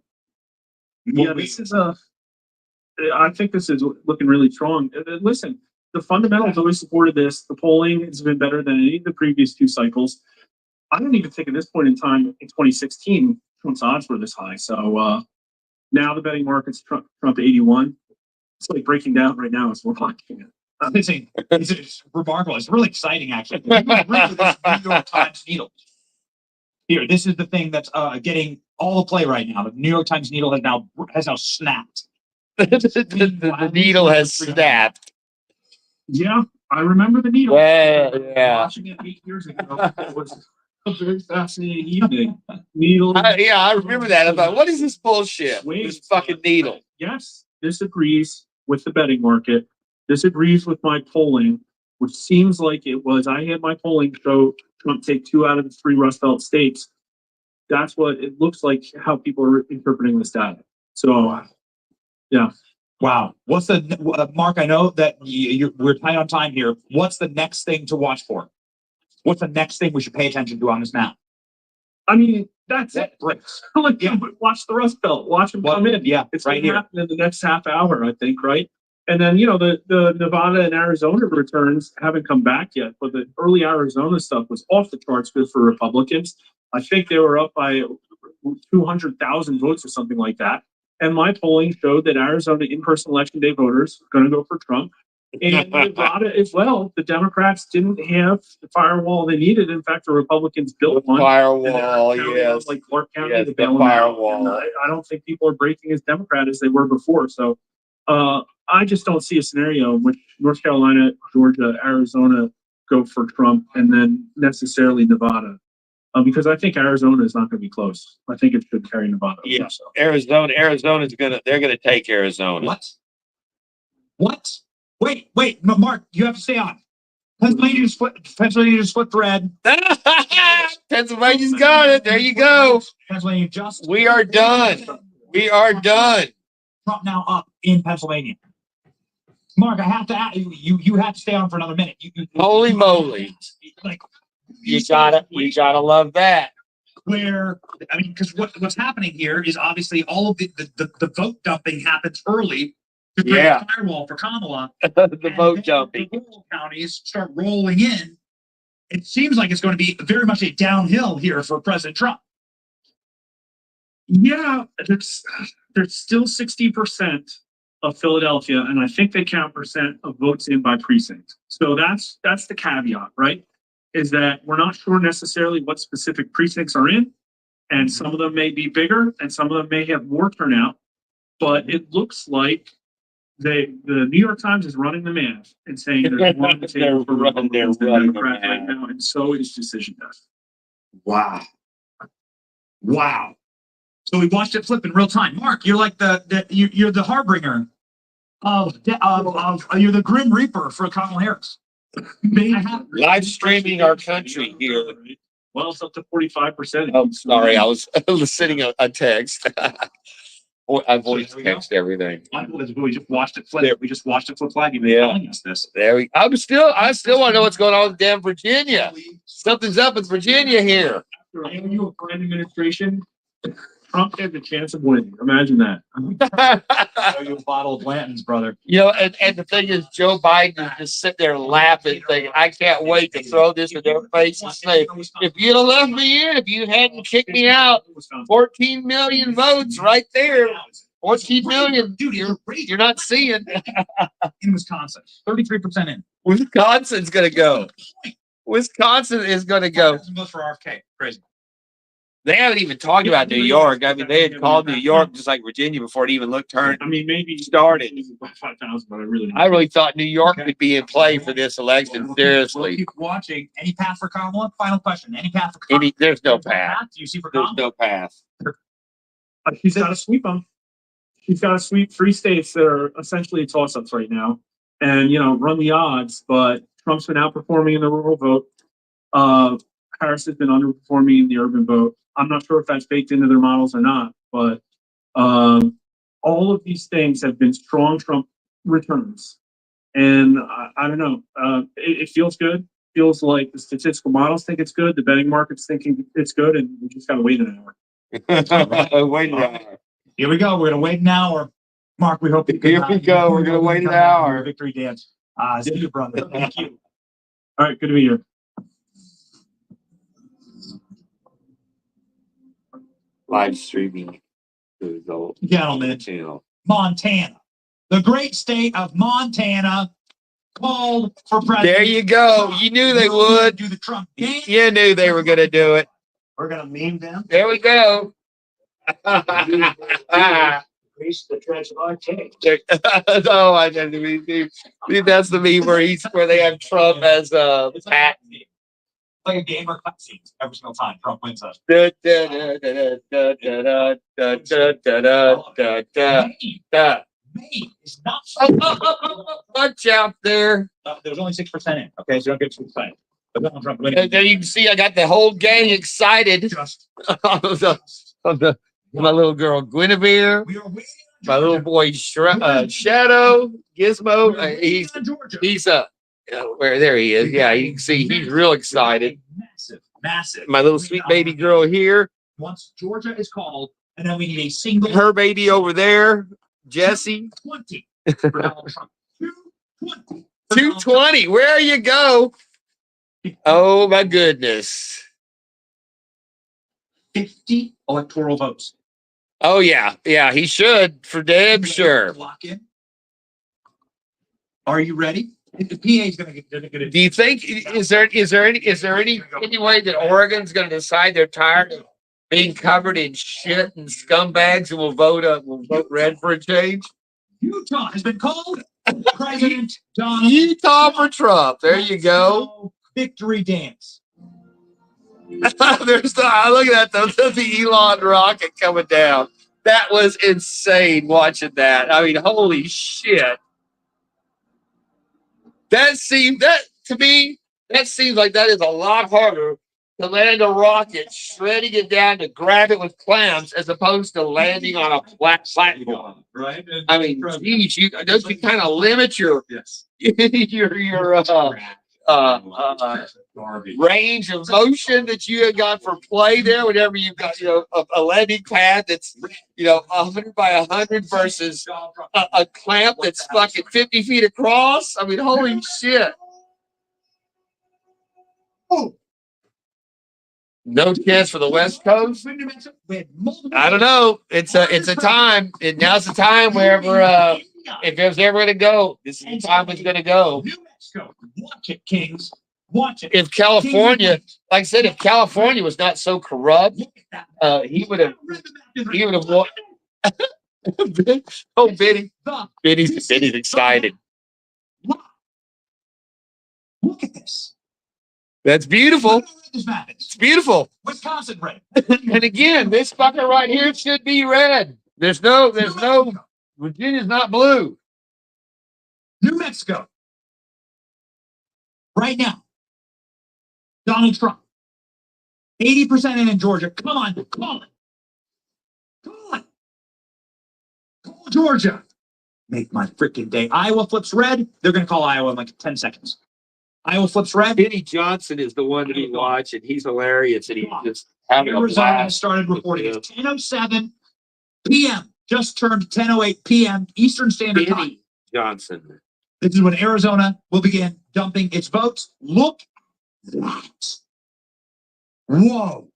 Yeah, this is I think this is looking really strong. Listen, the fundamentals always supported this. The polling has been better than any of the previous 2 cycles. I don't even think at this point in time in 2016, Trump's odds were this high. So now the betting market's Trump 81. It's like breaking down right now as we're watching it. It's remarkable. It's really exciting, actually. This New York Times needle. Here, this is the thing that's getting all the play right now. The New York Times needle has now snapped. the needle has snapped. Yeah, I remember the needle. Yeah. Watching it 8 years ago. It was a very fascinating evening. Needle. I remember that. I thought, what is this bullshit? This fucking needle. Yes, this agrees with the betting market. This agrees with my polling, which seems like it was. I had my polling show Trump take 2 out of the 3 Rust Belt states. That's what it looks like, how people are interpreting this data. So, yeah. Wow. What's the Mark? I know that we're tight on time here. What's the next thing to watch for? What's the next thing we should pay attention to on this map? I mean, that's it. Like, yeah. Watch the Rust Belt. Watch them come in. Yeah, it's right here. Happen in the next half hour, I think. Right. And then, the Nevada and Arizona returns haven't come back yet, but the early Arizona stuff was off the charts good for Republicans. I think they were up by 200,000 votes or something like that. And my polling showed that Arizona in-person election day voters are going to go for Trump. And Nevada as well. The Democrats didn't have the firewall they needed. In fact, the Republicans built one. Firewall, yes. Like Clark County, yes, the firewall. I don't think people are breaking as Democrat as they were before. So I just don't see a scenario in which North Carolina, Georgia, Arizona go for Trump, and then necessarily Nevada. Because I think Arizona is not going to be close. I think it should carry Nevada. Yeah, so. Arizona's they're gonna take Arizona. What? Wait, no, Mark, you have to stay on. Pennsylvania just flipped red. Pennsylvania's got it. There you go. Pennsylvania We are done. We are done. Trump now up in Pennsylvania. Mark, I have to ask you. You have to stay on for another minute. Holy moly! Like you gotta love that. Because what's happening here is obviously all of the vote dumping happens early to create Yeah. a firewall for Kamala. The And vote then jumping. the rural counties start rolling in. It seems like it's going to be very much a downhill here for President Trump. Yeah, there's still 60% of Philadelphia, and I think they count percent of votes in by precinct. So that's the caveat, right? Is that we're not sure necessarily what specific precincts are in, and some of them may be bigger, and some of them may have more turnout. But it looks like the New York Times is running the math and saying there's one on the They're table for running- they're Republicans than running the Democrats right math. now, and so is decision desk. Wow. Wow. So we watched it flip in real time. Mark, you're like you're the harbinger of you're the Grim Reaper for Kamala Harris. Live streaming our country here. Well, it's up to 45%. Oh, sorry, I was sending a text. I voice text everything. We just watched it flip. We just watched it flip flag. You've been Yeah. telling us this. There we. I still want to know what's going on with damn Virginia. Something's up with Virginia here. After a new Biden administration, Trump had the chance of winning. Imagine that. Show you a bottle of Blanton's, brother. You know, and the thing is, Joe Biden is just sitting there laughing, thinking, "I can't wait to throw this in their face and say, if you'd have left me in, if you hadn't kicked me out, 14 million votes right there, 14 million. Dude, You're not seeing. in Wisconsin. 33% in. Wisconsin's gonna go. Wisconsin is gonna go. Votes for RFK. Crazy. They haven't even talked about New York. I mean, they had called New York just like Virginia before it even looked turned. I mean, maybe Started. 5,000, but I really thought New York would be in play for this election. We'll Seriously, keep watching. Any path for Kamala? Final question. Any path for Kamala? there's no path. Do you see for There's Kamala? no path. She's got to sweep them. She's got to sweep 3 states that are essentially toss-ups right now, and run the odds. But Trump's been outperforming in the rural vote. Harris has been underperforming in the urban vote. I'm not sure if that's baked into their models or not, but all of these things have been strong Trump returns, and I don't know. It feels good. Feels like the statistical models think it's good. The betting market's thinking it's good, and we just got to wait an hour. Wait an hour. Here we go. We're gonna wait an hour. Mark, we hope you can. Here we go. We're gonna wait an come out hour. with a Victory dance. See you, brother. Thank you. All right, good to be here. Live streaming the result. Gentlemen, Channel. Montana, the great state of Montana, called for president. There you go. You knew they would. Do the Trump dance. You knew they were gonna do it. We're gonna meme them. There we go. Increase the threats of our take. No, I didn't mean that's the meme where they have Trump as It's Pat. like a gamer cutscenes every single time Trump wins us. Da, da, da, da, da, da, da, da, da, da, da, da. Maine is not. Watch out there. There's only 6% in. Okay, so don't get too excited. But Donald Trump And winning. there you can see I got the whole gang excited. Just My little girl Guinevere, we are waiting. on my little Georgia. boy Shadow, Gizmo. We're waiting on Georgia. He's where there he is. Yeah, you can see he's real excited. Massive. My little sweet baby girl here, Once Georgia is called, and then we need a single her baby over there, Jesse. 20 for Donald Trump. 220. for Donald Trump. 220. Where you go? Oh my goodness. 50 electoral votes. Oh yeah, he should for damn sure. Lock in. Are you ready? The PA is going to get. Do you think is there any way that Oregon's going to decide they're tired of being covered in shit and scumbags and will vote red for a change? Utah has been called. President Donald Utah for Trump. There you go. Victory dance. Look at that though. The Elon rocket coming down. That was insane watching that. I mean, holy shit. That seems like that is a lot harder to land a rocket, shredding it down to grab it with clams, as opposed to landing on a flat platform. Right. I mean, geez, don't you kind of limit your Yes. your range of motion that you have got for play there. Whenever you've got, a landing pad that's, 100 by 100 versus a clamp that's fucking 50 feet across. I mean, holy shit. No chance for the West Coast. I don't know. It's a time. Now's the time wherever if there's ever going to go, this is the time it's going to go. New Mexico, watch it, Kings. Watch it. If California, like I said, if California was not so corrupt, he would have won. Oh, Benny's excited. Look at this. That's beautiful. It's beautiful. Wisconsin red. And again, this fucker right here should be red. There's no, Virginia's not blue. New Mexico. Right now. Donald Trump. 80% in Georgia. Come on, call it. Call it. Call Georgia. Make my freaking day. Iowa flips red. They're going to call Iowa in like 10 seconds. Iowa flips red. Benny Johnson is the one to be watching. He's hilarious, and he's just having a Arizona blast. started reporting at 10:07 p.m. Just turned 10:08 p.m. Eastern Standard Time. Benny Johnson. This is when Arizona will begin dumping its votes. Look at that. Whoa.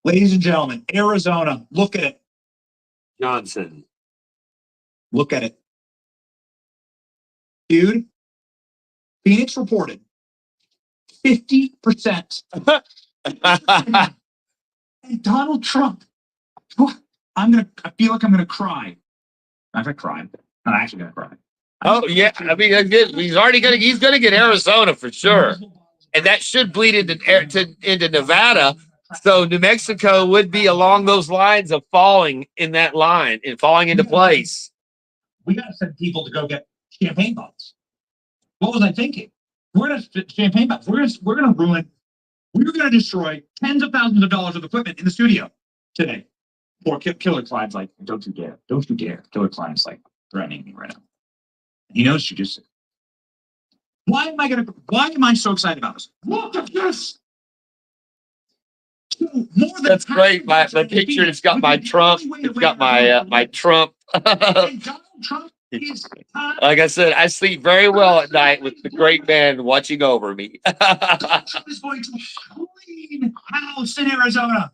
Ladies and gentlemen, Arizona, look at it. Johnson. Look at it. Dude, Phoenix reported 50%. And Donald Trump, I feel like I'm gonna cry. I'm gonna cry. I'm actually gonna cry. Oh yeah, I mean, he's gonna get Arizona for sure, and that should bleed into Nevada. So New Mexico would be along those lines of falling in that line and falling into place. We gotta send people to go get champagne bottles. What was I thinking? We're gonna champagne bottles. We're gonna destroy tens of thousands of dollars of equipment in the studio today. Or Killer Klein's like, don't you dare. Don't you dare. Killer Klein's like threatening me right now. He knows she just said. Why am I so excited about this? Look at this. More than That's great. My picture has got my Trump. It's got my Trump. And Donald Trump is Like I said, I sleep very well at night with the great man watching over me. Donald Trump is going to clean house in Arizona.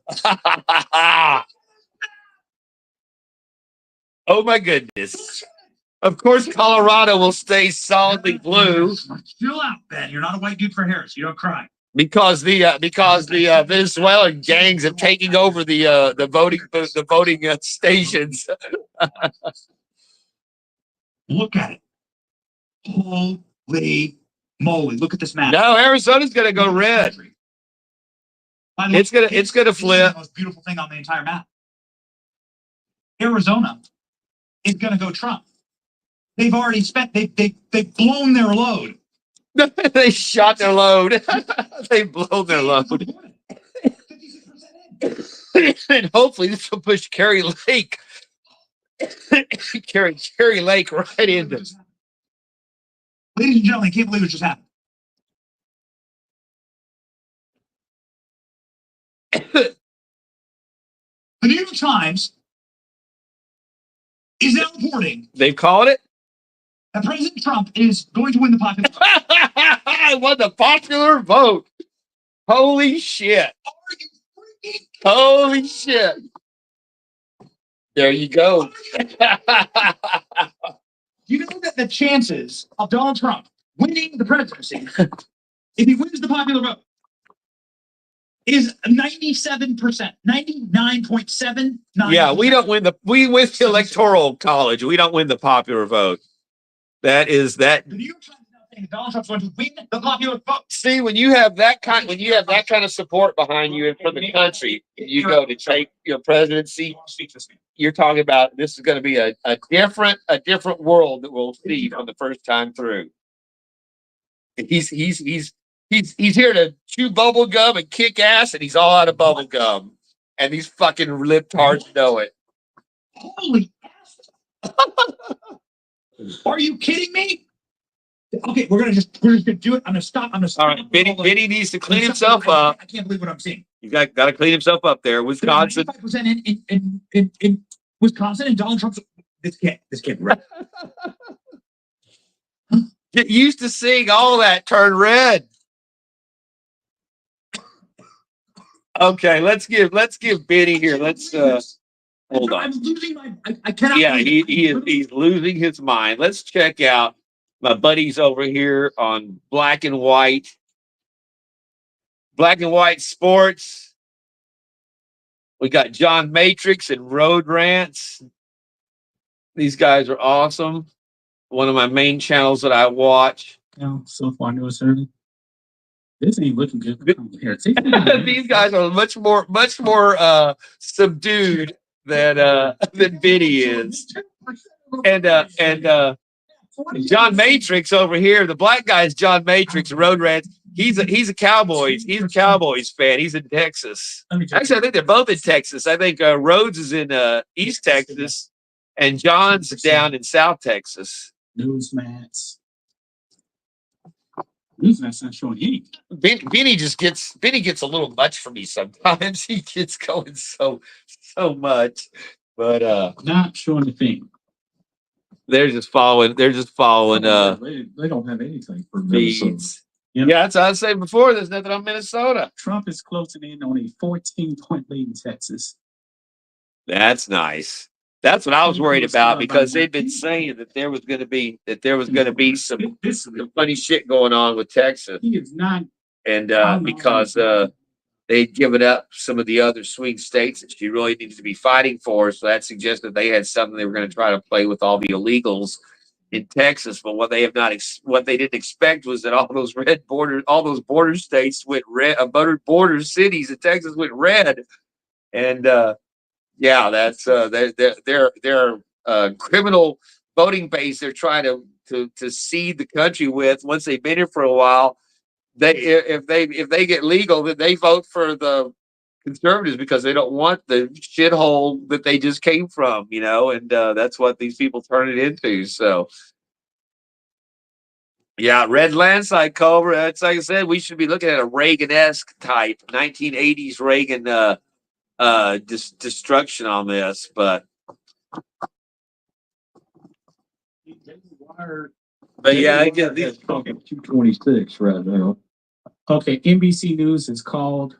Oh my goodness. Of course, Colorado will stay solidly blue Chill out, Ben. You're not a white dude for Harris. You don't cry. because the Venezuelan gangs are taking over the voting stations. Look at it. Holy moly. Look at this map. No, Arizona's gonna go red. By the way, It's gonna this is flip. the most beautiful thing on the entire map. Arizona is going to go Trump. They've already spent. They've blown their load. They shot their load. They blown their load. 56% in. And hopefully this will push Kerry Lake. Kerry Lake right into. Ladies and gentlemen, I can't believe it just happened. The New York Times is now reporting They've called it. that President Trump is going to win the popular vote. I won the popular vote. Holy shit. Are you freaking Holy shit. There you go. You know that the chances of Donald Trump winning the presidency, if he wins the popular vote, is 97%, 99.79%. Yeah, we win the electoral college. We don't win the popular vote. That is that. The New York Times is now saying that Donald Trump's going to win the popular vote. See, when you have that kind of support behind you and from the country, you go to take your presidency. You're talking about this is going to be a different world that we'll see for the first time through. He's here to chew bubble gum and kick ass, and he's all out of bubble gum. And these fucking libtards know it. Holy ass. Are you kidding me? Okay, we're just gonna do it. I'm gonna stop. All right, Benny needs to clean himself up. I can't believe what I'm seeing. You got to clean himself up there. Wisconsin. 95% in Wisconsin and Donald Trump's. This can't be right. Get used to seeing all that turn red. Okay, let's give Benny here. Let's hold on. I'm losing I cannot. Yeah, he's losing his mind. Let's check out my buddies over here on Black and White Sports. We got John Matrix and Road Rants. These guys are awesome. One of my main channels that I watch. No, so far no early. This ain't looking good. Here, These guys are much more subdued than Benny is. And John Matrix over here, the black guy's John Matrix, Road Rants. He's a Cowboys fan. He's in Texas. Actually, I think they're both in Texas. I think Rhodes is in East Texas, and John's down in South Texas. Newsmats. Newsmats not showing anything. Benny gets a little much for me sometimes. He gets going so much, but Not showing a thing. they're just following. They don't have anything for Minnesota. feeds. Yeah, that's what I was saying before. There's nothing on Minnesota. Trump is closing in on a 14-point lead in Texas. That's nice. That's what I was worried about because they've been saying that there was going to be some funny shit going on with Texas, He is not. and because they'd given up some of the other swing states that she really needed to be fighting for, so that suggested they had something they were going to try to play with all the illegals in Texas. But what they have not, what they didn't expect was that all those border states went red, border cities in Texas went red, and yeah, that's their criminal voting base. They're trying to seed the country with. Once they've been here for a while, if they get legal, then they vote for the conservatives because they don't want the shithole that they just came from, and that's what these people turn it into. So, yeah, red landslide cover. That's like I said, we should be looking at a Reagan-esque type 1980s Reagan destruction on this, but yeah, I get these. 226 right now. Okay, NBC News is called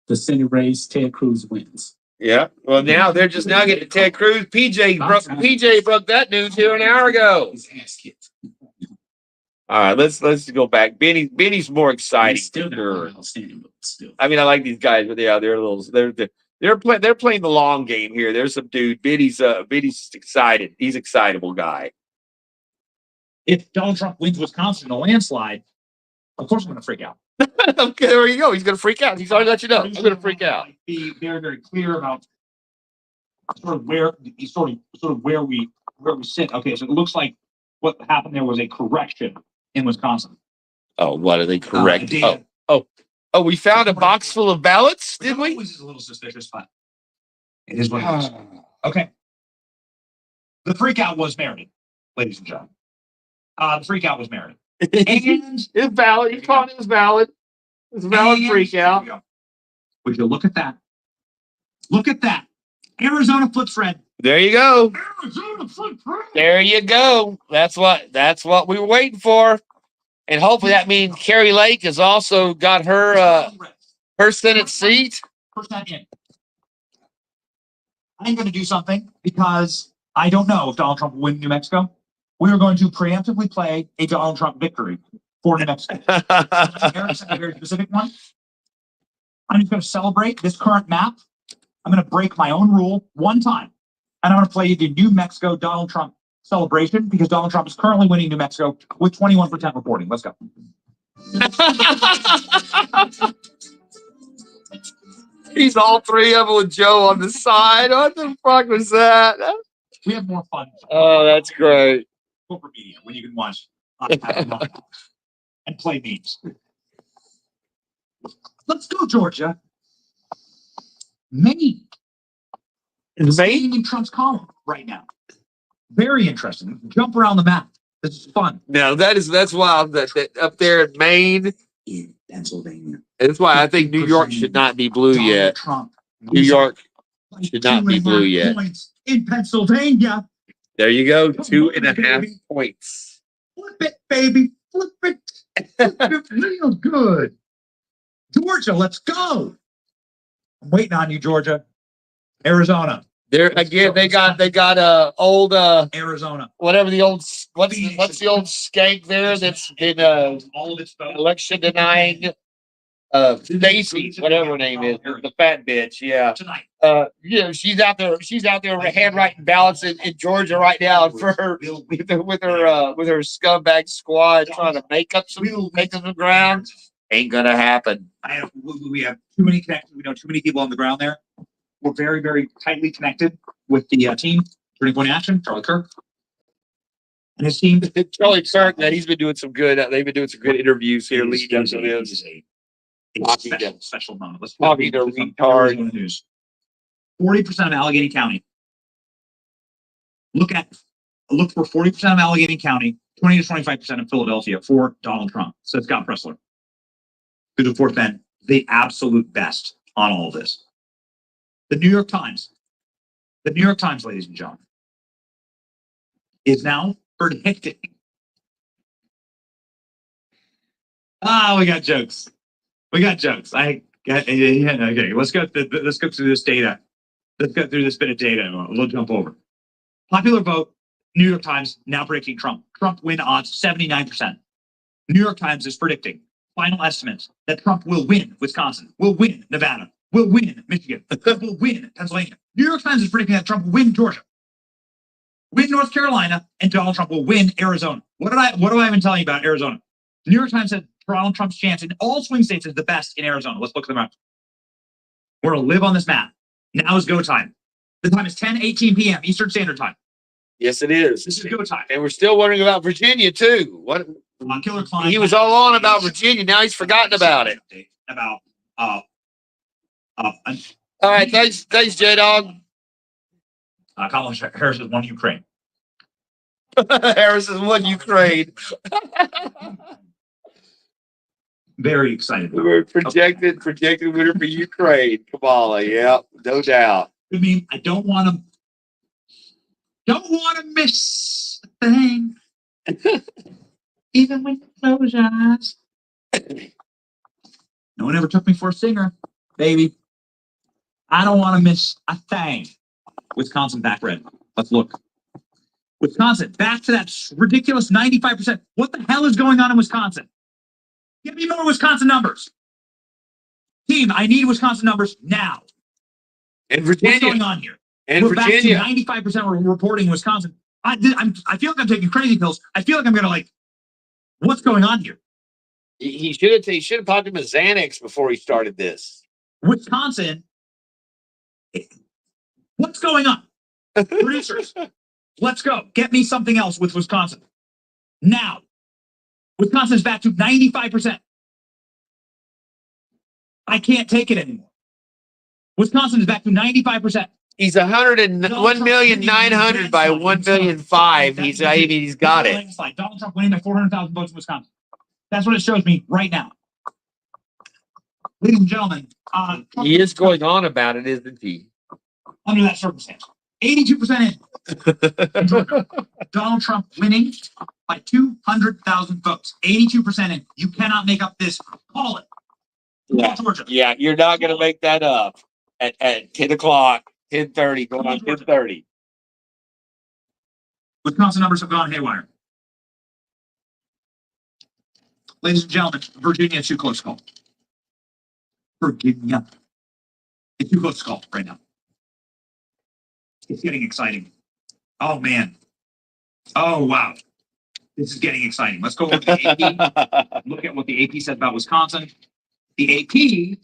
the Senate race. Ted Cruz wins. Yeah. Well, now they're just now getting Ted Cruz. PJ broke that news here an hour ago. His ass kicked. All right, let's go back. Benny's more exciting. He's still Sure. not outstanding, but still. I mean, I like these guys, but yeah, they're playing the long game here. There's some dude. Benny's excited. He's an excitable guy. If Donald Trump wins Wisconsin in a landslide, of course I'm going to freak out. Okay, there you go. He's gonna freak out. He's already let you know. I'm gonna freak out. Be very, very clear about sort of where we sit. Okay, so it looks like what happened there was a correction in Wisconsin. Oh, what are they correct? Dan, Oh, we found a box full of ballots, did we? It was a little suspicious, but it is what it is. Okay. The freak out was merited, ladies and gentlemen. The freak out was merited. And It's valid. You called it was valid. It's a valid freak out. Would you look at that? Look at that. Arizona flips red. There you go. Arizona flips red. There you go. That's what we were waiting for. And hopefully that means Carrie Lake has also got her Senate seat. Percent in. I'm going to do something because I don't know if Donald Trump will win New Mexico. We are going to preemptively play a Donald Trump victory for New Mexico. Eric's a very specific one. I'm just going to celebrate this current map. I'm going to break my own rule one time, and I'm going to play the New Mexico Donald Trump celebration because Donald Trump is currently winning New Mexico with 21% reporting. Let's go. He's all three of them with Joe on the side. What the fuck was that? We have more fun. Oh, that's great. Corporate media when you can watch and play memes. Let's go, Georgia. Maine is staying in Trump's column right now. Very interesting. Jump around the map. This is fun. No, that's wild. That up there in Maine, In Pennsylvania. that's why I think New York should not be blue Donald yet. Trump. New York by should not be 2.5 blue yet. points in Pennsylvania. There you go, 2.5 points. Flip it, baby. Flip it. Flip it real good. Georgia, let's go. I'm waiting on you, Georgia. Arizona. There again, they got old Arizona. whatever the old what's the old skank there that's been All of its votes. election denying Stacy, whatever her name is, the fat bitch, yeah. Tonight. You know, she's out there handwriting ballots in Georgia right now for her with her scumbag squad trying to make up some ground. Ain't gonna happen. We have too many connections. We know too many people on the ground there. We're very, very tightly connected with the team. Turning Point Action, Charlie Kirk, and his team. Charlie Kirk, man, he's been doing some good. They've been doing some good interviews here leading up to this. Special moment. Let's Talking to retard. News. 40% of Allegheny County. Look for 40% of Allegheny County, 20 to 25% of Philadelphia for Donald Trump. Said Scott Pressler. Who's of course been the absolute best on all of this. The New York Times, ladies and gentlemen, is now predicting. We got jokes. Okay, let's go through this data. Let's go through this bit of data. We'll jump over. Popular vote, New York Times now predicting Trump. Trump win odds 79%. New York Times is predicting final estimates that Trump will win Wisconsin, will win Nevada, will win Michigan, will win Pennsylvania. New York Times is predicting that Trump will win Georgia, win North Carolina, and Donald Trump will win Arizona. What have I been telling you about Arizona? The New York Times said Donald Trump's chance in all swing states is the best in Arizona. Let's look at the map. We're going to live on this map. Now is go time. The time is 10:18 p.m. Eastern Standard Time. Yes, it is. This is go time. And we're still wondering about Virginia too. What Killer Klein. he was all on about Virginia. Now he's forgotten about it. About All right, thanks, J Dog. Kamala Harris has won Ukraine. Harris has won Ukraine. Very excited. We're projected winner for Ukraine. Kamala, yeah, no doubt. I mean, I don't want to miss a thing. Even when you close your eyes. No one ever took me for a singer, baby. I don't want to miss a thing. Wisconsin back red. Let's look. Wisconsin, back to that ridiculous 95%. What the hell is going on in Wisconsin? Give me more Wisconsin numbers. Team, I need Wisconsin numbers now. And What's Virginia. going on here? And We're Virginia. back to 95% reporting Wisconsin. I feel like I'm taking crazy pills. I feel like I'm gonna what's going on here? He should have popped him a Xanax before he started this. Wisconsin. What's going on? Producers, let's go. Get me something else with Wisconsin. Now. Wisconsin is back to 95%. I can't take it anymore. Wisconsin is back to 95%. He's 1,900,000 by 1,000,005. He's got it. Donald Trump winning by 400,000 votes in Wisconsin. That's what it shows me right now. Ladies and gentlemen, He is going on about it, isn't he? under that circumstance, 82% in Georgia. Donald Trump winning by 200,000 votes. 82% in. You cannot make up this. Call it. Yeah. Georgia. Yeah, you're not going to make that up at 10 o'clock, 10:30, going on 10:30. Wisconsin numbers have gone haywire. Ladies and gentlemen, Virginia is too close to call. Virginia. It's too close to call right now. It's getting exciting. Oh, man. Oh, wow. This is getting exciting. Let's go with the AP. Look at what the AP said about Wisconsin. The AP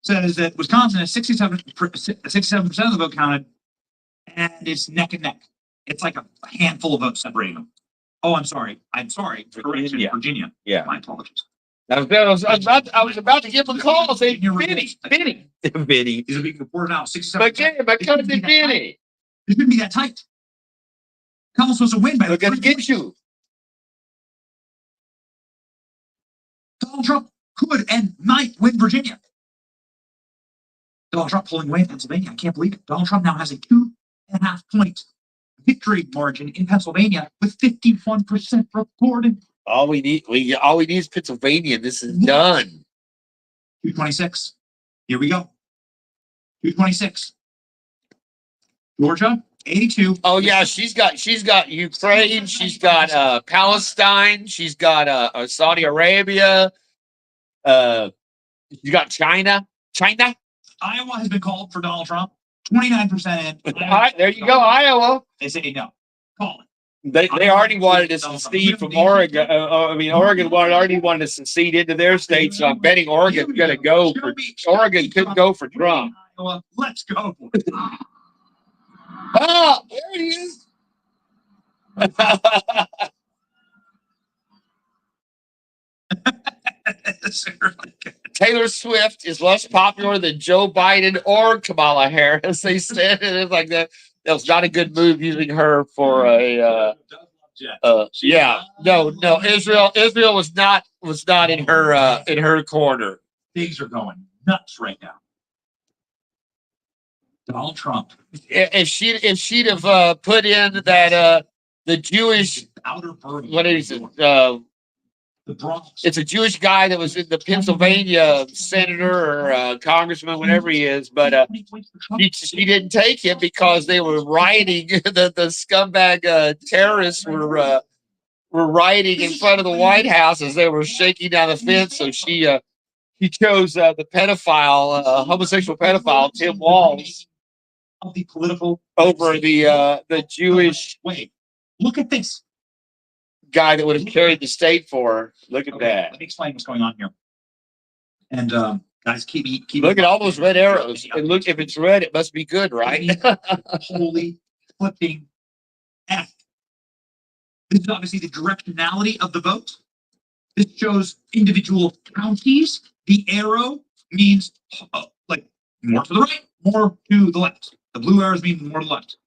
says that Wisconsin has 67% of the vote counted, and it's neck and neck. It's like a handful of votes separating them. Oh, I'm sorry. Correction, Virginia. Yeah. My apologies. I was about to give him a call. Say, Vinny. These are being reported out. 67%. My cousin Vinny. It shouldn't be that tight. Kamala's supposed to win by Look at get you. Donald Trump could and might win Virginia. Donald Trump pulling away in Pennsylvania. I can't believe it. Donald Trump now has a 2.5-point victory margin in Pennsylvania with 51% reported. All we need is Pennsylvania. This is done. 226. Here we go. 226. Georgia, 82. Oh yeah, she's got Ukraine, she's got Palestine, she's got Saudi Arabia, she's got China. Iowa has been called for Donald Trump. 29% in. There you go, Iowa. They say no. Call it. They already wanted to secede from Oregon. Oregon already wanted to secede into their state, so I'm betting Oregon's going to go for Oregon could go for Trump. Iowa, let's go. Ah, there he is. Taylor Swift is less popular than Joe Biden or Kamala Harris. They said it's like that. That was not a good move using her for a. Yeah, no. Israel was not in her corner. Things are going nuts right now. Donald Trump. If she'd have put in that the Jewish Outer Bernie. what is it? The Bronx. It's a Jewish guy that was in the Pennsylvania senator or congressman, whatever he is, but she didn't take him because they were rioting. The scumbag terrorists were rioting in front of the White House as they were shaking down the fence. So she chose the pedophile, homosexual pedophile Tim Walz Of the political over the Jewish wait. Look at this. guy that would have carried the state for her. Look at Okay, that. let me explain what's going on here. And guys, keep Look at all those red arrows. And look, if it's red, it must be good, right? Holy flipping F. This is obviously the directionality of the vote. This shows individual counties. The arrow means like more to the right, more to the left. The blue arrows mean more to the left.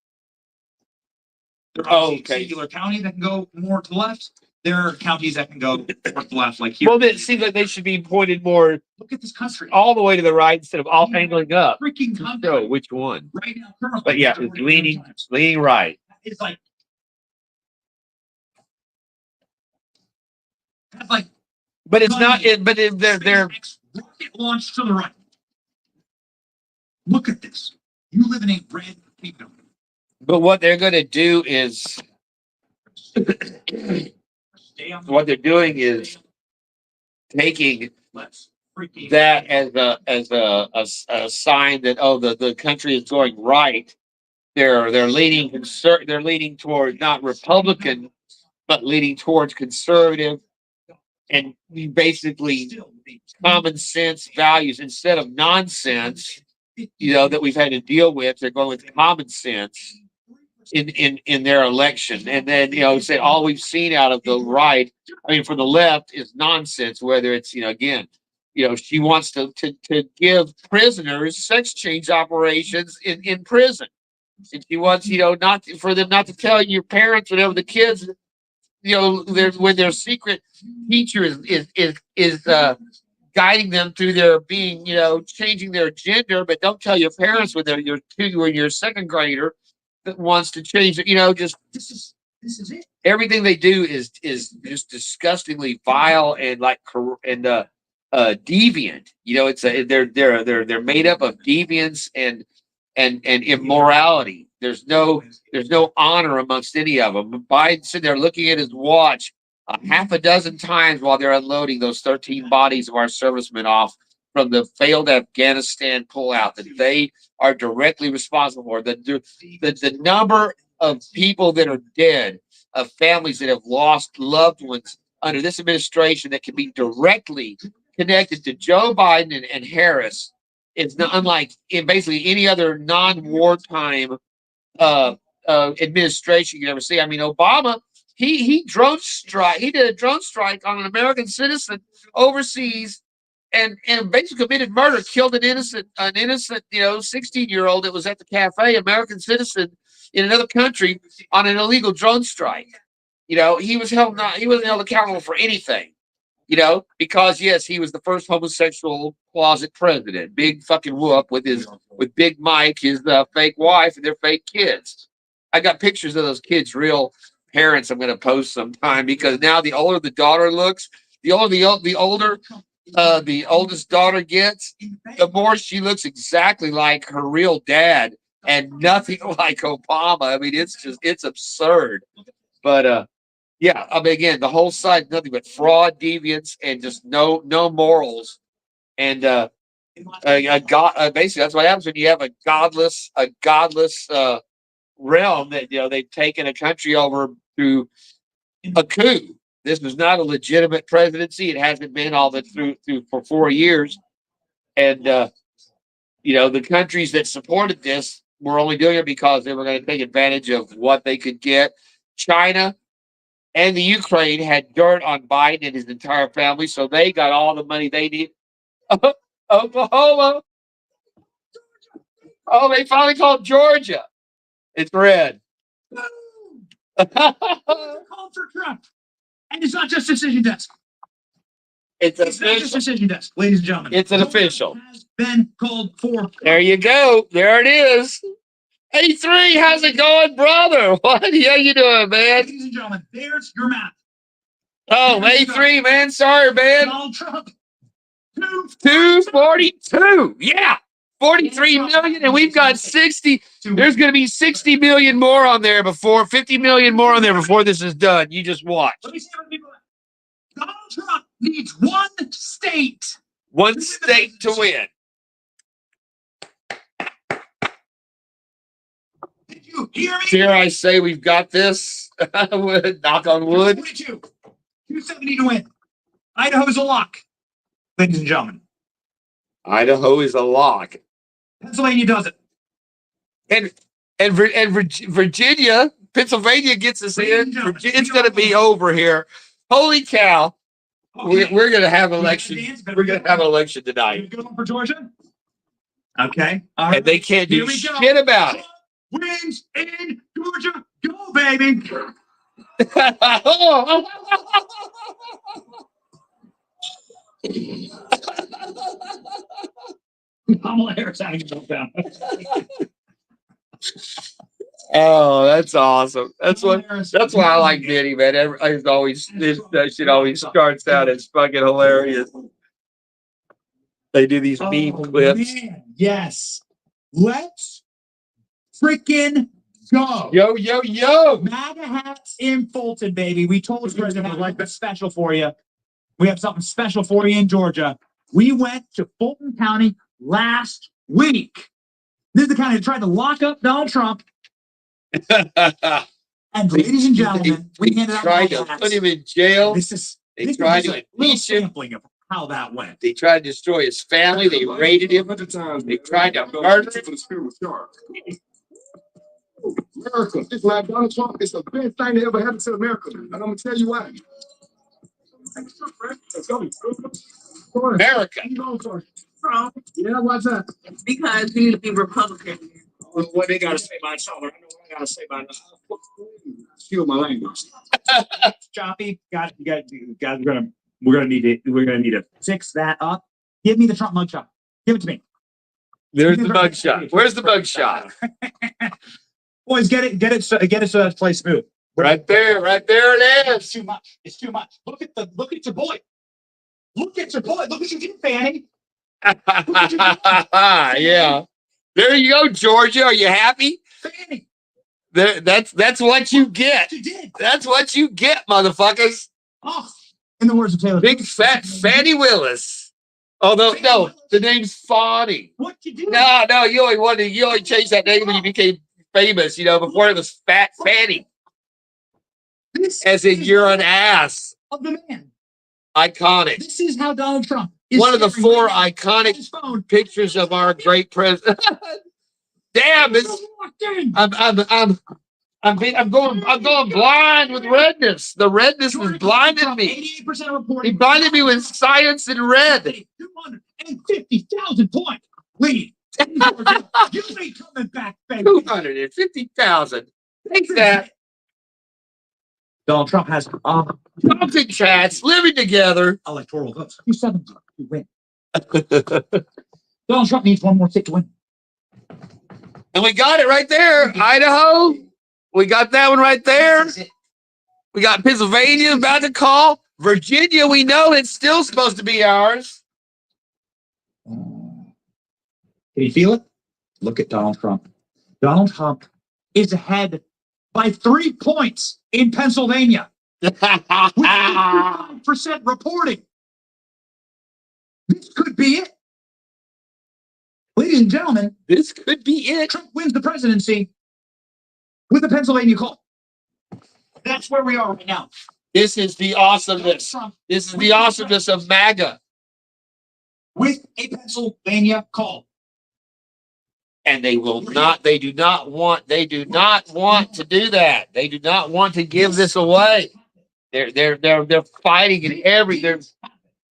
There are singular counties that can go more to the left. There are counties that can go more to the left, like here. Well, it seems like they should be pointed more Look at this country. all the way to the right instead of all angling up. Freaking country. So which one? Right now, currently. But yeah, it's leaning right. It's like. That's like. But it's not. They're rocket launch to the right. Look at this. You live in a red kingdom. But what they're going to do is what they're doing is taking that as a sign that the country is going right. They're leaning toward not Republican, but leaning towards conservative, and basically common sense values instead of nonsense. That we've had to deal with. They're going with common sense in their election, and then say all we've seen out of the right, from the left, is nonsense. Whether it's again, she wants to give prisoners sex change operations in prison, and she wants not for them not to tell your parents whenever the kids when their secret teacher is guiding them through their being changing their gender, but don't tell your parents when you're a second grader that wants to change it. Just this is it. Everything they do is just disgustingly vile and deviant. It's they're made up of deviance and immorality. There's no honor amongst any of them. Biden's sitting there looking at his watch half a dozen times while they're unloading those 13 bodies of our servicemen off from the failed Afghanistan pullout that they are directly responsible for. The number of people that are dead, of families that have lost loved ones under this administration that can be directly connected to Joe Biden and Harris is not unlike in basically any other non-wartime administration you ever see. Obama, he drone strike. He did a drone strike on an American citizen overseas, and basically committed murder, killed an innocent 16-year-old that was at the cafe, American citizen in another country on an illegal drone strike. He wasn't held accountable for anything. You know, because yes, he was the first homosexual closet president. Big fucking whoop with Big Mike, his fake wife, and their fake kids. I got pictures of those kids, real parents. I'm going to post sometime because now the older the daughter looks, the older the oldest daughter gets, the more she looks exactly like her real dad and nothing like Obama. I mean, it's absurd. But yeah, I mean, again, the whole side nothing but fraud, deviance, and just no morals. And basically that's what happens when you have a godless realm that they've taken a country over through a coup. This was not a legitimate presidency. It hasn't been all the through for 4 years. And the countries that supported this were only doing it because they were going to take advantage of what they could get. China and the Ukraine had dirt on Biden and his entire family, so they got all the money they need. Oklahoma. Oh, they finally called Georgia. It's red. Called for Trump. And it's not just Decision Desk. It's It's not just official. Decision Desk, ladies and gentlemen. It's an Georgia official. Has been called for. There you go. There it is. Hey, 3, how's it going, brother? What? How you doing, man? Ladies and gentlemen, there's your map. Oh, A3, man. Sorry, man. Donald Trump. 242. Yeah. 43 million, and we've got 60. There's going to be 60 million more on there 50 million more on there before this is done. You just watch. Let me see how many people. Donald Trump needs one state. One state to win. Did you hear me? Dare I say we've got this? Knock on wood. 22. 270 to win. Idaho's a lock. Ladies and gentlemen. Idaho is a lock. Pennsylvania does it. And Virginia, Pennsylvania gets us in. It's going to be over here. Holy cow. Okay. We're going to have an election. We're going to have an election You tonight. good one for Georgia? Okay. All And right. they can't do Here we go. shit about it. Wins in Georgia. Go, baby. Kamala Harris having a meltdown. Oh, that's awesome. That's why I like it. Diddy, man. That shit always starts out as fucking hilarious. They do these meme clips. Man, yes. Let's freaking go. Yo. MAGA hats in Fulton, baby. We told you guys we have something special for you. We have something special for you in Georgia. We went to Fulton County last week. This is the county that tried to lock up Donald Trump. And ladies and gentlemen, we handed out tried MAGA to hats. put him in jail. They tried just to a little impeach him. sampling of how that went. They tried to destroy his family. They raided him. They tried to murder him. America. It's like Donald Trump. It's the best thing that ever happened to America. And I'm gonna tell you why. Let's go. America. Trump. Yeah, what's that? Because we need to be Republican. What they gotta say about Trump? I know what I gotta say about Excuse my language. Choppy. We're gonna need to fix that up. Give me the Trump mugshot. Give it to me. There's the mugshot. Where's the mugshot? Boys, get it so that play smooth. Right there it It's is. too much. It's too much. Look at your boy. Look at your boy. Look what you did, Fanny. Yeah. There you go, Georgia. Are you happy? Fanny. That's what you get. What you did. That's what you get, motherfuckers. Oh, in the words of Taylor. Big fat Fannie Willis. Although no, the name's Fonnie. What you do? No, you only changed that name when you became famous, before it was Fat Fanny. This As in is you're an ass. of the man. Iconic. This is how Donald Trump is One of the staring 4 right now on iconic his phone. pictures of our great president. Damn, I'm going blind with redness. The redness was blinding me. 88% reporting. He blinded me with science and red. 250,000 point lead. You ain't coming back, baby. 250,000. Take that. Donald Trump has Dogs and cats living together. electoral votes. 270 to win. Donald Trump needs one more state to win. And we got it right there. Idaho. We got that one right there. This is it. We got Pennsylvania about to call. Virginia, we know it's still supposed to be ours. Can you feel it? Look at Donald Trump. Donald Trump is ahead by 3 points in Pennsylvania. With 55% reporting. This could be it. Ladies and gentlemen, This could be it. Trump wins the presidency with a Pennsylvania call. That's where we are right now. This is the awesomeness. Trump This is the awesomeness of MAGA. with a Pennsylvania call. And they will not, they do not want to do that. They do not want to give this away. They're fighting in every, they're,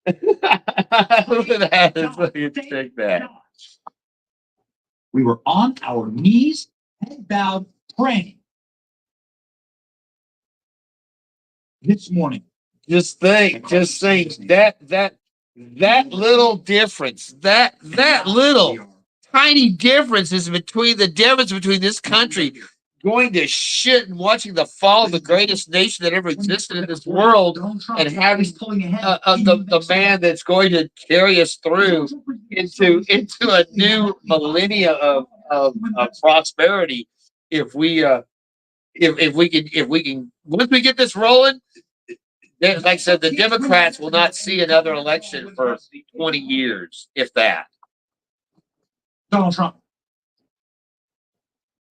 look at that. Look at take that. We were on our knees, head bowed, praying. This morning. Just think that little difference, that little tiny difference is between the difference between this country going to shit and watching the fall of the greatest nation that ever existed in this world and having the man that's going to carry us through into a new millennia of prosperity. If we can once we get this rolling, then, like I said, the Democrats will not see another election for 20 years, if that. Donald Trump.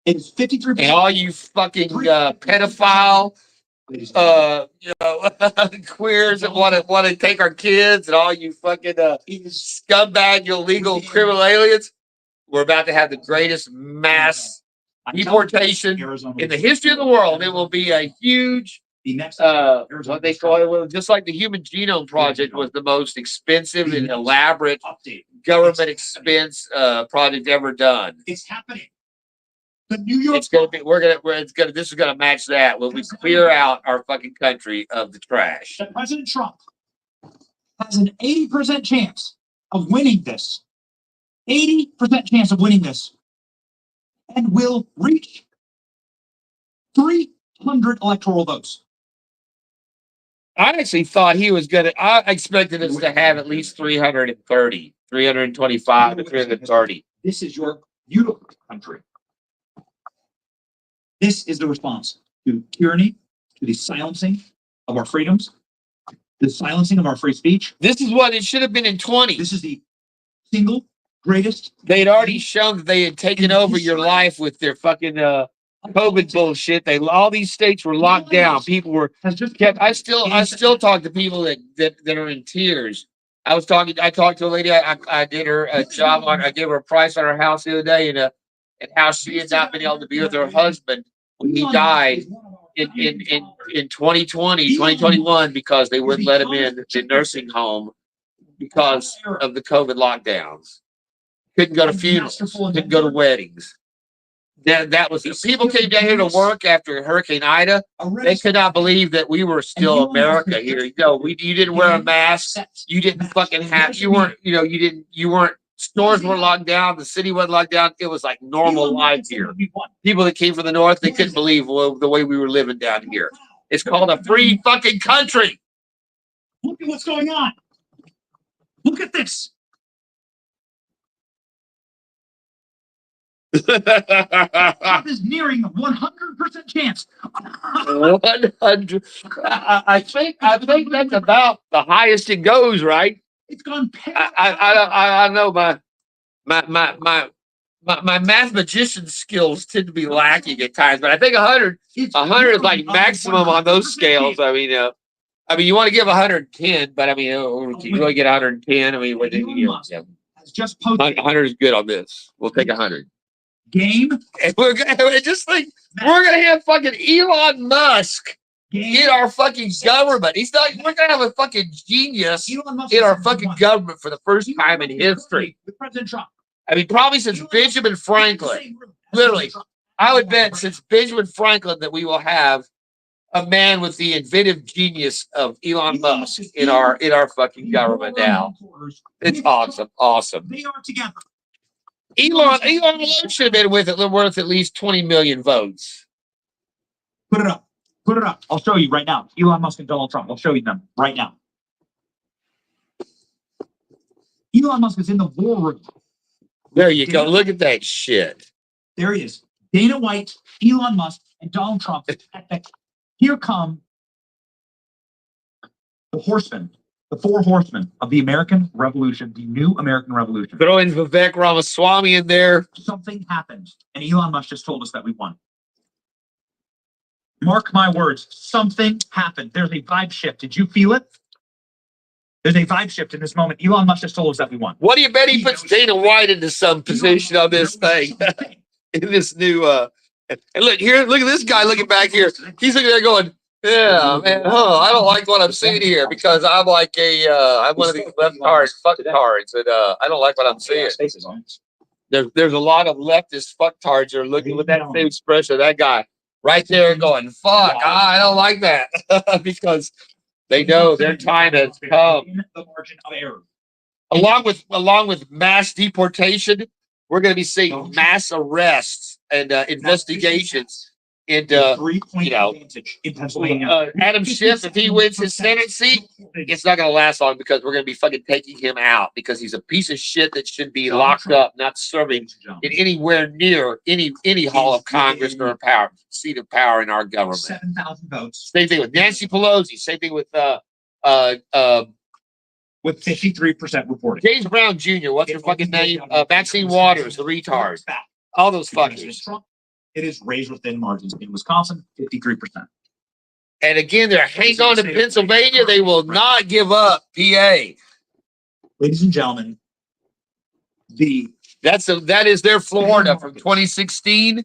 It is 53%. And all you fucking pedophile, queers that want to take our kids, and all you fucking scumbag illegal criminal aliens, we're about to have the greatest mass deportation in the history of the world. It will be a huge, The next what they call it, just like the Human Genome Project was the most expensive and elaborate update. government expense project ever done. It's happening. The New York It's gonna be. This is gonna match that when we clear out our fucking country of the trash. that President Trump has an 80% chance of winning this. 80% chance of winning this. And will reach 300 electoral votes. I actually thought he was gonna. I expected us to have at least 330, 325 to 330. This is your beautiful country. This is the response to tyranny, to the silencing of our freedoms, the silencing of our free speech. This is what it should have been in 20. This is the single greatest. They'd already shown that they had taken over your life with their fucking COVID bullshit. All these states were locked down. People were Has just kept. I still talk to people that are in tears. I talked to a lady. I did her a job on. I gave her a price on her house the other day, and how she had not been able to be with her husband when he died in 2020, 2021, because they wouldn't let him in the nursing home because of the COVID lockdowns. Couldn't go to funerals, couldn't go to weddings. That was people came down here to work after Hurricane Ida. They could not believe that we were still America here. You didn't wear a mask. You didn't fucking have. You weren't. You weren't. Stores were locked down. The city wasn't locked down. It was like normal life here. People that came from the north, they couldn't believe the way we were living down here. It's called a free fucking country. Look at what's going on. Look at this. Trump is nearing the 100% chance. 100. I think that's about the highest it goes, right? It's gone past. I know my mathematician skills tend to be lacking at times, but I think 100 is like maximum on those scales. I mean, you want to give 110, but I mean, you really get 110. I mean, what did you get? Has just posted 100 is good on this. We'll take 100. game. And we're gonna have fucking Elon Musk in our fucking government. We're gonna have a fucking genius in our fucking government for the first time in history. With President Trump. I mean, probably since Benjamin Franklin. Literally, I would bet since Benjamin Franklin that we will have a man with the inventive genius of Elon Musk in our fucking government now. It's awesome, awesome. They are together. Elon alone should have been worth at least 20 million votes. Put it up. Put it up. I'll show you right now. Elon Musk and Donald Trump. I'll show you them right now. Elon Musk is in the war room. There you go. Look at that shit. There he is. Dana White, Elon Musk, and Donald Trump. Here come the horsemen, the four horsemen of the American Revolution, the new American Revolution. Throw in Vivek Ramaswamy in there. Something happened, and Elon Musk just told us that we won. Mark my words, something happened. There's a vibe shift. Did you feel it? There's a vibe shift in this moment. Elon Musk just told us that we won. What do you bet he puts Dana White into some position on this thing? In this new and look here, look at this guy looking back here. He's looking there going, yeah, man, I don't like what I'm seeing here because I'm like I'm one of these left-hard fucktards, and I don't like what I'm seeing. There's a lot of leftist fucktards that are looking with that same expression. That guy right there going, fuck, I don't like that because they know their time has come. In the margin of error. Along with mass deportation, we're going to be seeing mass arrests and investigations into 3-point advantage in Pennsylvania. Adam Schiff. If he wins his Senate seat, it's not going to last long because we're going to be fucking taking him out because he's a piece of shit that should be locked up, not serving in anywhere near any hall of Congress or a seat of power in our government. 7,000 votes. Same thing with Nancy Pelosi. Same thing with With 53% reporting. James Brown Jr. What's her fucking name? Maxine Waters, the retard. All those fuckers. It is raised within margins. In Wisconsin, 53%. And again, they're hanging on to Pennsylvania. They will not give up PA. Ladies and gentlemen, that is their Florida from 2016.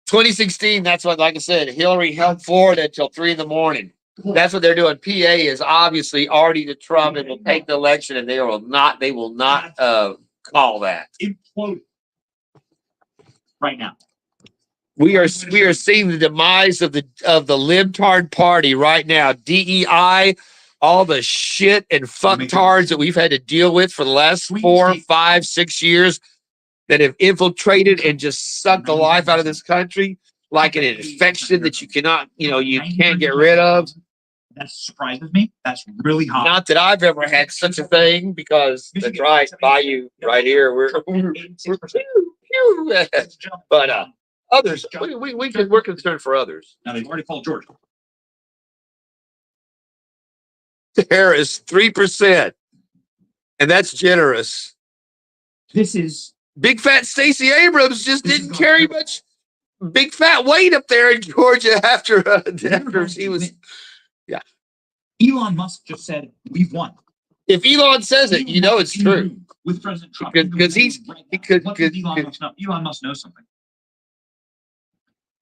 2016, that's what, like I said, Hillary held Florida until 3 a.m. That's what they're doing. PA is obviously already to Trump and will take the election, and they will not call that. Imploded right now. We are seeing the demise of the libtard party right now. DEI, all the shit and fucktards that we've had to deal with for the last 4, 5, 6 years that have infiltrated and just sucked the life out of this country like an infection that you cannot, you can't get rid of. That surprises me. That's really hot. Not that I've ever had such a thing because that's right by you right here. We're but others, we're concerned for others. Now they've already called Georgia. There is 3%, and that's generous. This is Big fat Stacey Abrams just didn't carry much big fat weight up there in Georgia after she was. Yeah. Elon Musk just said we've won. If Elon says it, it's true. With President Trump, Because Elon Musk knows something.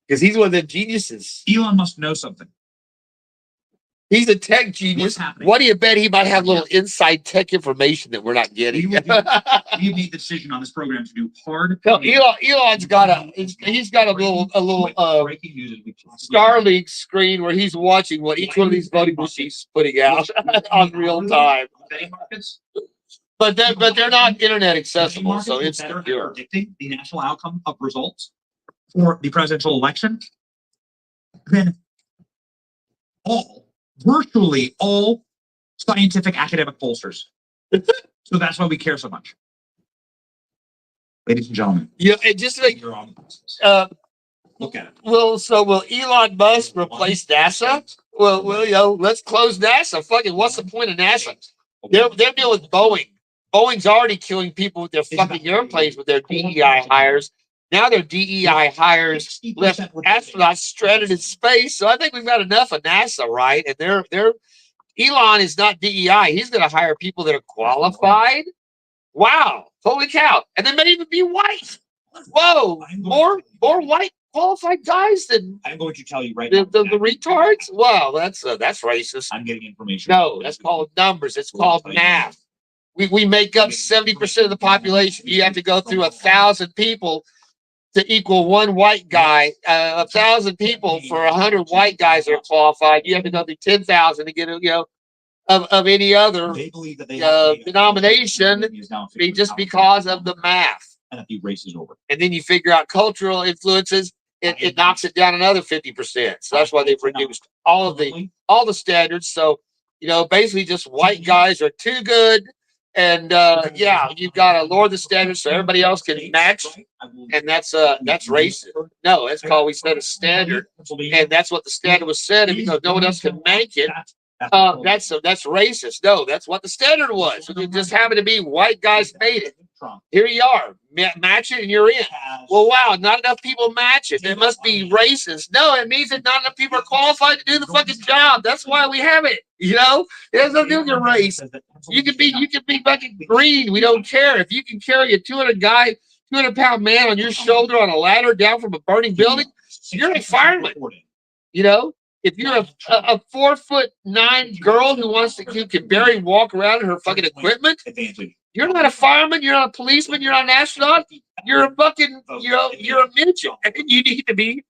Because he's one of the geniuses. Elon Musk knows something. He's a tech genius. What do you bet he might have little inside tech information that we're not getting? We made the decision on this program to do hard. No, Elon's got a little breaking news Starlink screen where he's watching what each one of these voting machines is putting out on real time. But they're not internet accessible, so it's secure. Predicting the national outcome of results for the presidential election, then virtually all scientific academic pollsters. So that's why we care so much. Ladies and gentlemen. Yeah, and just like you're on look at it. Will Elon Musk replace NASA? Well, let's close NASA. Fucking what's the point of NASA? They're dealing with Boeing. Boeing's already killing people with their fucking airplanes with their DEI hires. Now their DEI hires left astronauts stranded in space. So I think we've got enough of NASA, right? And they're Elon is not DEI. He's going to hire people that are qualified. Wow, holy cow! And they may even be white. Whoa, more white qualified guys than I'm going to tell you right the now. retards. Wow, that's racist. I'm getting information. No, that's called numbers. It's called math. We make up 70% of the population. You have to go through 1,000 people to equal one white guy. 1,000 people for 100 white guys that are qualified. You have to go through 10,000 to get of any other They believe that they denomination just because of the math. And that the race is over. And then you figure out cultural influences, it knocks it down another 50%. So that's why they've reduced all the standards. So, basically just white guys are too good. And you've got to lower the standards so everybody else can match. And that's racist. No, it's called we set a standard. And that's what the standard was set, and because no one else can make it. That's racist. No, that's what the standard was. It just happened to be white guys made it. Here you are, match it and you're in. Well, wow, not enough people match it. It must be racist. No, it means that not enough people are qualified to do the fucking job. That's why we have it. It has nothing to do with your race. You can be fucking green. We don't care. If you can carry a 200-pound man on your shoulder on a ladder down from a burning building, you're a fireman. If you're a 4'9" girl who can barely walk around in her fucking equipment, you're not a fireman, you're not a policeman, you're not an astronaut, you're a fucking, you're a midget. And you need to be,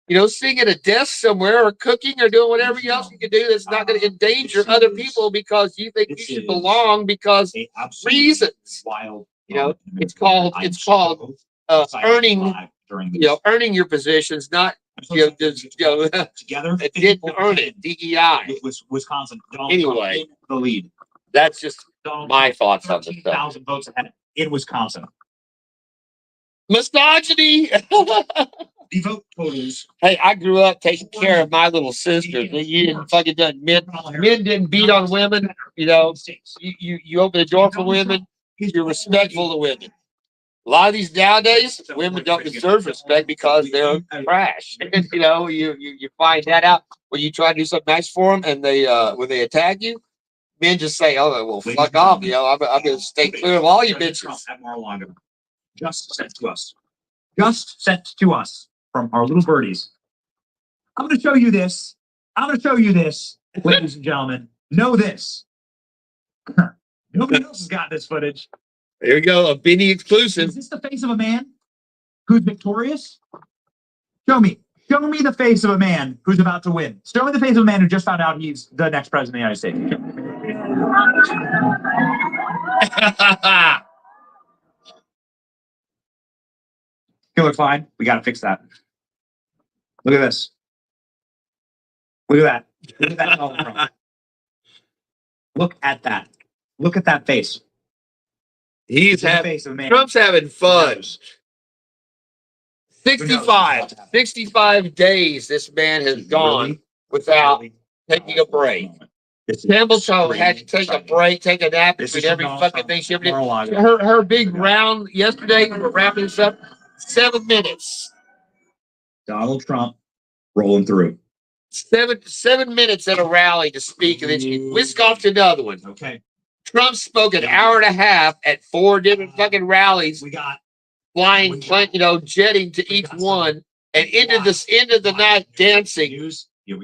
sitting at a desk somewhere or cooking or doing whatever else you can do that's not going to endanger other people because you think you should belong because reasons. It's called earning, earning your positions, not together. It didn't earn it. DEI. It was Wisconsin. Anyway, the lead. That's just my thoughts on this stuff. 13,000 votes ahead in Wisconsin. Misogyny. The vote totals. Hey, I grew up taking care of my little sisters. You didn't fucking done. Men didn't beat on women. You open the door for women. You're respectful to women. A lot of these nowadays, women don't deserve respect because they're trash. And, you find that out when you try to do something nice for them, and they when they attack you, men just say, "Oh, well, fuck off." I'm going to stay clear of all you bitches. Just sent to us from our little birdies. I'm going to show you this. Ladies and gentlemen. Know this. Nobody else has got this footage. Here we go, a Benny exclusive. Is this the face of a man who's victorious? Show me the face of a man who's about to win. Show me the face of a man who just found out he's the next president of the United States. Killer Klein, we got to fix that. Look at this. Look at that. Look at that. Look at that face. Trump's having fun. 65 days this man has gone without taking a break. Campbell had to take a break, take a nap between every fucking thing she ever did. Her big round yesterday, we're wrapping this up, 7 minutes. Donald Trump rolling through. 7 minutes at a rally to speak, and then she whisked off to another one. Okay. Trump spoke an hour and a half at 4 different fucking rallies. We got flying, jetting to each one, and into the night dancing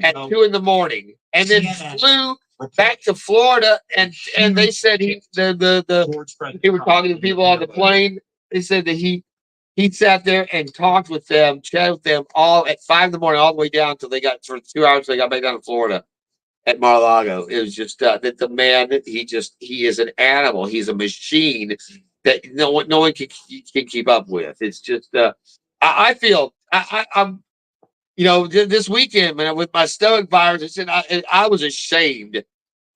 at 2 a.m, and then flew back to Florida. And they said he were talking to people on the plane. They said that he sat there and talked with them, chatted with them all at 5 a.m, all the way down until they got for 2 hours. They got back down to Florida. At Mar-a-Lago, it was just that the man, he is an animal. He's a machine that no one can keep up with. It's just I feel I'm this weekend, man, with my stomach virus, I was ashamed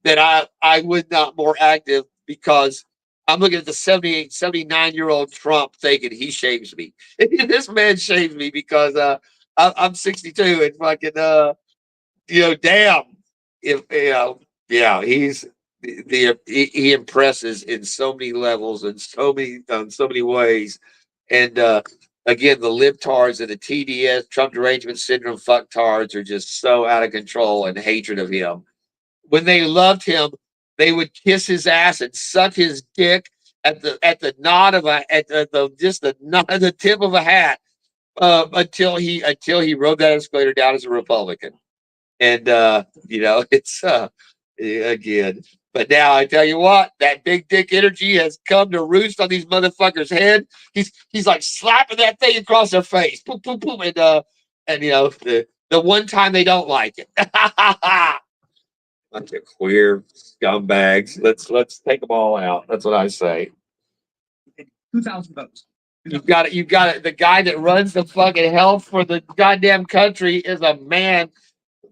that I was not more active because I'm looking at the 78, 79-year-old Trump thinking he shames me. This man shames me because I'm 62 and fucking damn. He impresses in so many levels and so many ways. And again, the libtards and the TDS, Trump derangement syndrome fucktards, are just so out of control and hatred of him. When they loved him, they would kiss his ass and suck his dick at the nod of the tip of a hat until he rode that escalator down as a Republican. And it's again, But now I tell you what, that big dick energy has come to roost on these motherfuckers' head. He's like slapping that thing across their face. Boom, boom, boom. And you know, the one time they don't like it. Bunch of queer scumbags. Let's take them all out. That's what I say. 2,000 votes. You've got it. You've got it. The guy that runs the fucking hell for the goddamn country is a man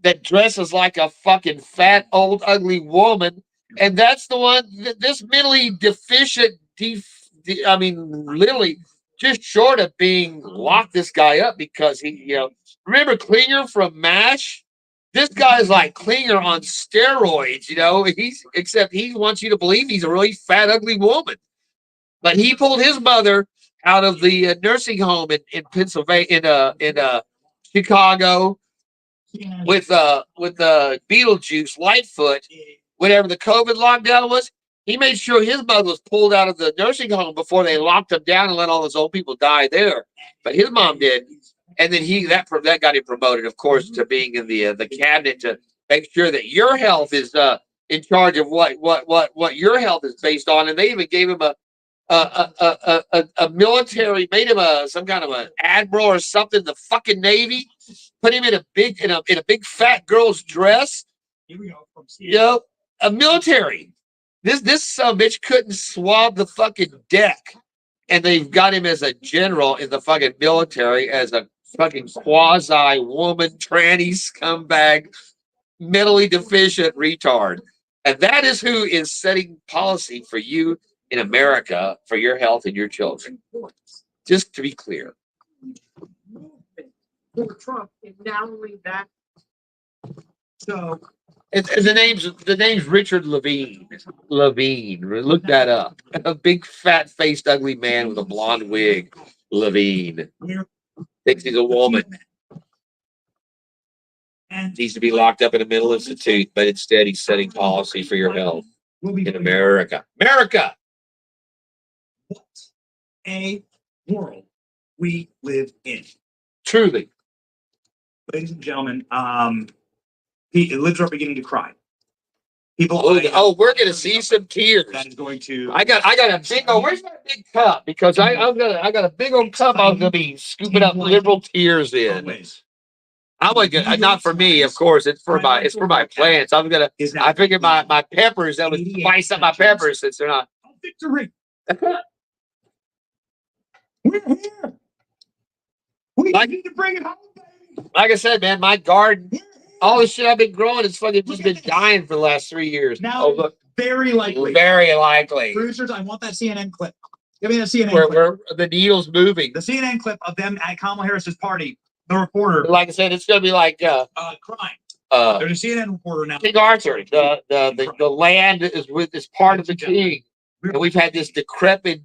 that dresses like a fucking fat, old, ugly woman. And that's the one, this mentally deficient, I mean, literally just short of being locked this guy up because he, you know, remember Klinger from MASH? This guy's like Klinger on steroids, you know, except he wants you to believe he's a really fat, ugly woman. But he pulled his mother out of the nursing home in Pennsylvania, in Chicago, with Beetlejuice, Lightfoot, whatever the COVID lockdown was. He made sure his mother was pulled out of the nursing home before they locked him down and let all those old people die there. But his mom did, and then that got him promoted, of course, to being in the cabinet to make sure that your health is in charge of what your health is based on. And they even gave him a military, made him some kind of an admiral or something, the fucking Navy, put him in a big fat girl's dress. Here we go. You know, a military. This son of a bitch couldn't swab the fucking deck. And they've got him as a general in the fucking military as a fucking quasi woman, tranny scumbag, mentally deficient retard. And that is who is setting policy for you in America for your health and your children. Just to be clear. For Trump is now only that. So The name's Richard Levine. Levine. Look that up. A big fat faced ugly man with a blonde wig. Levine. Thinks he's a woman. and Needs to be locked up in a mental institute, but instead he's setting policy for your health we'll be in America. America! What a world we live in. Truly. Ladies and gentlemen, lids are beginning to cry. People, We're gonna see some tears. that is going to. I got a big old, where's my big cup? Because I got a big old cup I'm gonna be scooping up liberal tears in. Always. I'm gonna not for me, of course, it's for my plants. I figured my peppers, that would spice up my peppers since they're not. Victory. We're here. We need to bring it home, baby. Like I said, man, my garden, all the shit I've been growing has fucking just been dying for the last 3 years. Now, look, very likely. very likely. Producers, I want that CNN clip. Give me that CNN clip. Where the needle's moving. The CNN clip of them at Kamala Harris's party. The reporter Like I said, it's gonna be like crying. There's a CNN reporter now. King Arthur. The land is part of the king, and we've had this decrepit,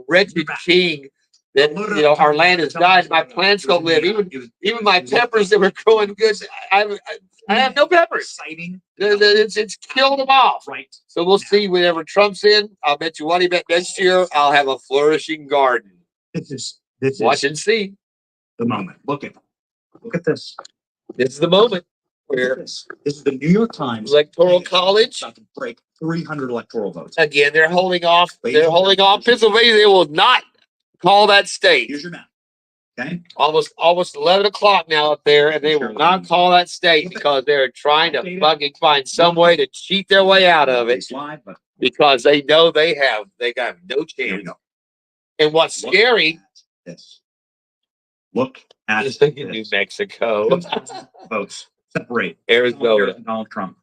wretched king that our land has died. My plants don't live. Even my peppers that were growing good, I have no peppers. Exciting. It's killed them off. Right. So we'll see whenever Trump's in. I'll bet you what he bet next year I'll have a flourishing garden. This is Watch and see. the moment. Look at this. This is the moment Look at where this. This is the New York Times. Electoral College. About to break 300 electoral votes. Again, they're holding off. They're holding off Pennsylvania. They will not call that state. Here's your map. Okay. Almost 11 o'clock now up there, and they will not call that state because they're trying to fucking find some way to cheat their way out of it It's live, but because they know they got no here we chance. go. And what's scary This. Look at is New Mexico, votes separate Arizona, Donald Trump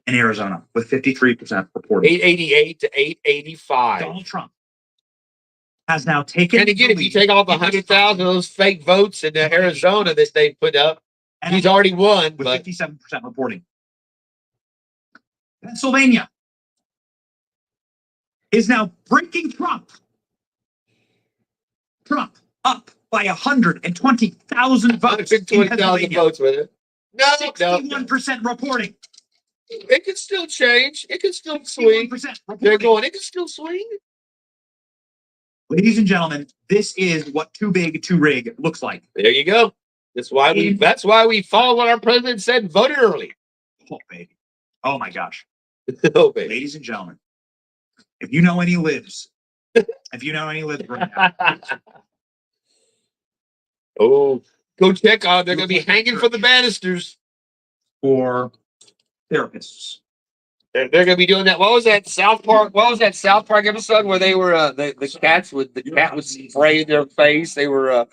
in Arizona with 53% reported. 888 to 885. Donald Trump has now taken. And again, if you take off 100,000 of those fake votes in Arizona that they put up, and he's already won. with But 57% reporting. Pennsylvania is now breaking Trump. Trump up by 120,000 votes. in 120,000 Pennsylvania. votes with it. No. 61% reporting. It could still change. It could still swing. 61% They're reporting. going, it could still swing. Ladies and gentlemen, this is what too big to rig looks like. There you go. That's why we followed what our president said and voted early. Oh, baby. Oh, my gosh. Oh, baby. Ladies and gentlemen, if you know any lives, right now, Oh, go check on. They're gonna be hanging from the banisters. for therapists, They're gonna be doing that. What was that South Park? What was that South Park episode where they were the cat would spray in their face? They were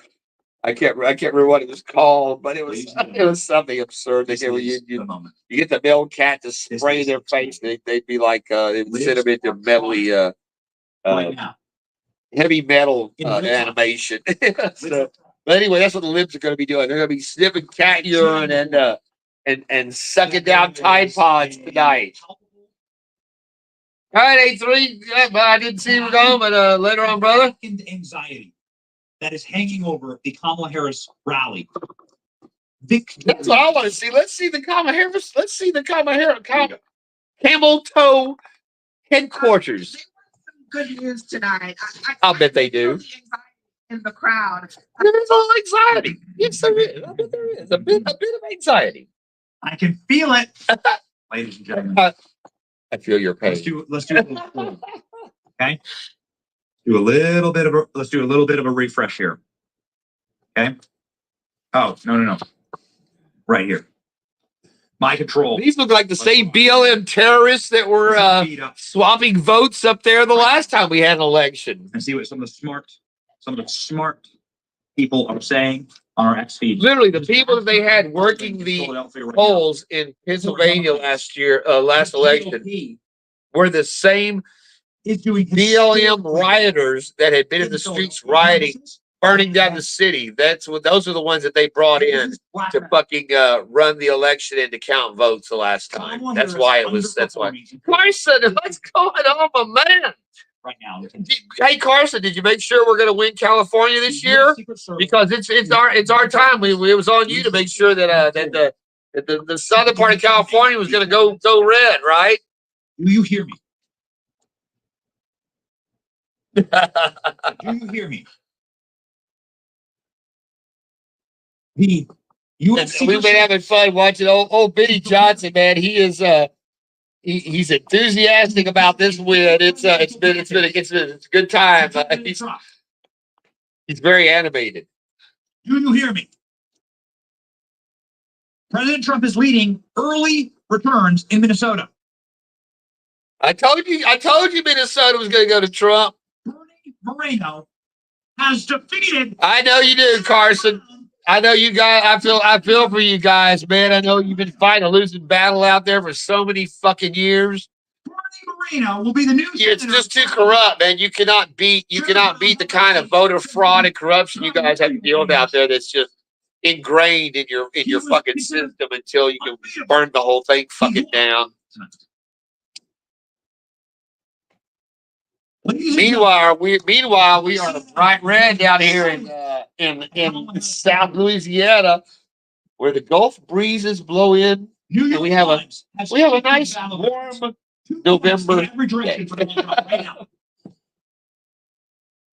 I can't remember what it was called, but it was something absurd. They this say well, is you the moment. you get the male cat to spray in their face, they'd be like they'd sit them into medley Right uh now. heavy metal In real time. animation. So, but anyway, that's what the libs are going to be doing. They're going to be sniffing cat urine and sucking down Tide Pods tonight. All right, A3. Yeah, but I didn't see you go, but later on, brother. And anxiety that is hanging over the Kamala Harris rally. That's what I want to see. Let's see the Kamala Harris. Let's see the Kamala Harris camel toe headquarters. Good news tonight. I'll bet they do. feel the anxiety in the crowd. There's a little anxiety. Yes, there is. I bet there is a bit of anxiety. I can feel it, ladies and gentlemen. I feel your pain. Let's do a little poll, okay? Do a little bit of let's do a little bit of a refresh here. Okay. Oh, no. Right here. My control. These look like the same BLM terrorists that were Beat up swapping votes up there the last time we had an election. and see what some of the smart people are saying on our X feed. Literally, the people that they had working the Philadelphia right polls in Pennsylvania last election were the same is doing BLM rioters that had been in the streets rioting, burning down the city. Those are the ones that they brought in to fucking run the election and to count votes the last time. That's why. Carson, what's going on, my man? right now. Hey Carson, did you make sure we're going to win California this year? Because it's our time. It was on you to make sure that the southern part of California was going to go red, right? Do you hear me? Do you hear me? The U.S. We've been having fun watching old Benny Johnson, man. He is he's enthusiastic about this win. It's been a good time. He's very animated. Do you hear me? President Trump is leading early returns in Minnesota. I told you Minnesota was going to go to Trump. Bernie Moreno has defeated. I know you do, Carson. I know you guys. I feel for you guys, man. I know you've been fighting a losing battle out there for so many fucking years. Bernie Moreno will be the new. It's just too corrupt, man. You cannot beat the kind of voter fraud and corruption you guys have to deal with out there. That's just ingrained in your fucking system until you can burn the whole thing fucking down. Meanwhile, we are bright red down here in South Louisiana, where the Gulf breezes blow in. And we have a nice warm November day.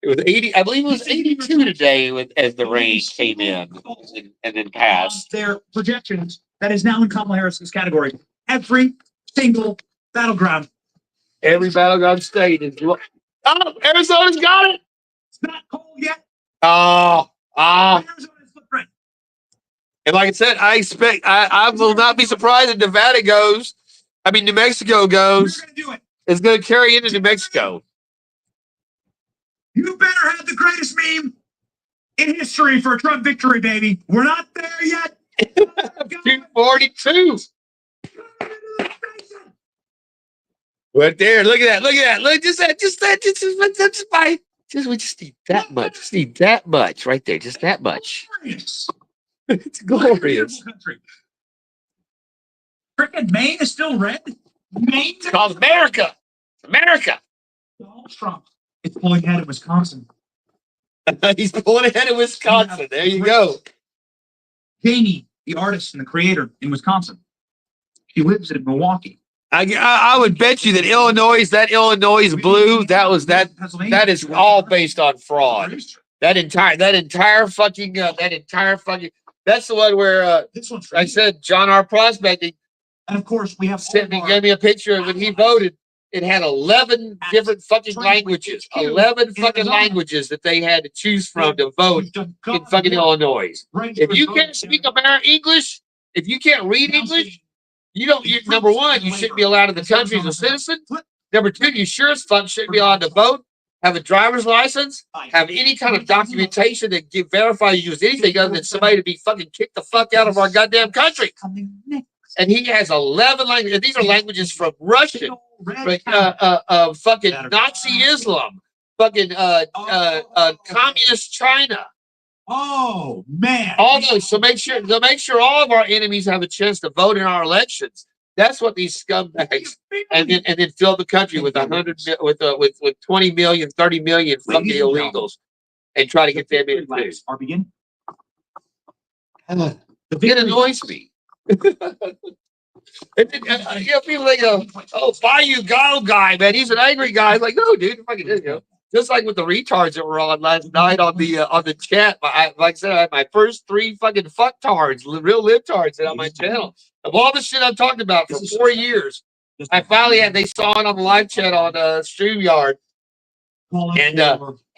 It was 80. I believe it was 82 today as the rain came in and then passed. Their projections that is now in Kamala Harris's category. Every single battleground. Every battleground state is. Oh, Arizona's got it. It's not cold yet. Arizona's footprint. And like I said, I will not be surprised if Nevada goes. I mean, New Mexico goes. We're gonna do it. It's going to carry into New Mexico. You better have the greatest meme in history for a Trump victory, baby. We're not there yet. 242. Right there. Look at that. Look, just we just need that much. Just need that much right there. Just that much. It's glorious. Frickin' Maine is still red. Maine. It's called America. America. Donald Trump is pulling ahead of Wisconsin. He's pulling ahead of Wisconsin. There you go. Janie, the artist and the creator in Wisconsin. She lives in Milwaukee. I would bet you that Illinois blue, that is all based on fraud. That entire fucking, that's the one where, This one's I said, John R. Prospecting, And of course, we have. Sent me, gave me a picture of when he voted. It had 11 different fucking languages, 11 fucking languages that they had to choose from to vote in fucking Illinois. If you can't speak English, if you can't read English, you don't, number one, you shouldn't be allowed in the country as a citizen. Number two, you sure as fuck shouldn't be allowed to vote, have a driver's license, have any kind of documentation that verifies you as anything other than somebody to be fucking kicked the fuck out of our goddamn country. And he has 11 languages. These are languages from Russian, fucking Nazi Islam, fucking communist China. Oh man! All those. So make sure all of our enemies have a chance to vote in our elections. That's what these scumbags and then fill the country with 20 million, 30 million fucking illegals and try to get them in too. Are beginning. It annoys me. And then, people like, oh, Bayou Gao guy, man, he's an angry guy. Like, no, dude, fucking, just like with the retards that were on last night on the chat. Like I said, I had my first 3 fucking fucktards, real libtards on my channel. Of all the shit I've talked about for 4 years, I finally they saw it on the live chat on StreamYard. And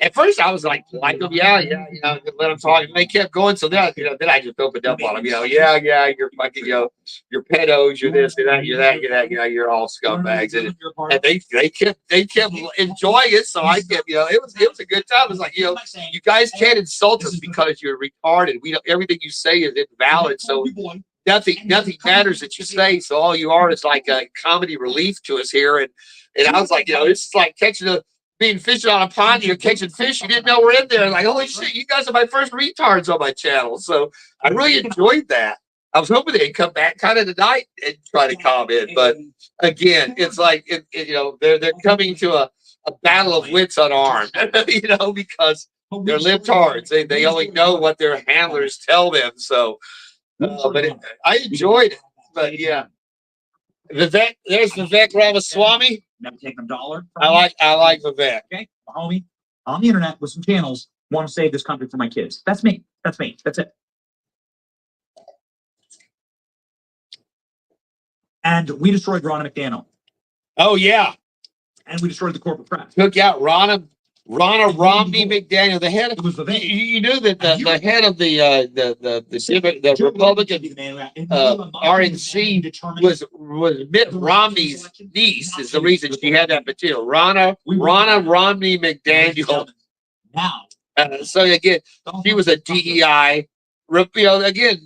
at first I was like them, yeah, let them talk. And they kept going. So then, then I just opened up on them, yeah, you're fucking, you're pedos, you're this, you're that, you're all scumbags. And they kept enjoying it. So I kept, it was a good time. It was like, you guys can't insult us because you're retarded. Everything you say is invalid. So nothing matters that you say. So all you are is like a comedy relief to us here. And I was like, this is like being fishing on a pond, you're catching fish, you didn't know we're in there. Like, holy shit, you guys are my first retards on my channel. So I really enjoyed that. I was hoping they'd come back kind of tonight and try to comment. But again, it's like, they're coming to a battle of wits unarmed, because they're libtards. They only know what their handlers tell them. So, I enjoyed it. But yeah. Vivek, there's Vivek Ramaswamy. Never take a dollar. I like Vivek. Okay, my homie on the internet with some channels want to save this country for my kids. That's me. That's it. And we destroyed Ronna McDaniel. Oh yeah, and we destroyed the corporate press. Took out Ronna Romney McDaniel, the head of. It was Vivek. You knew that the head of the Republican RNC was Mitt Romney's niece. Is the reason she had that material. Ronna Romney McDaniel. Now, so again, she was a DEI. Again,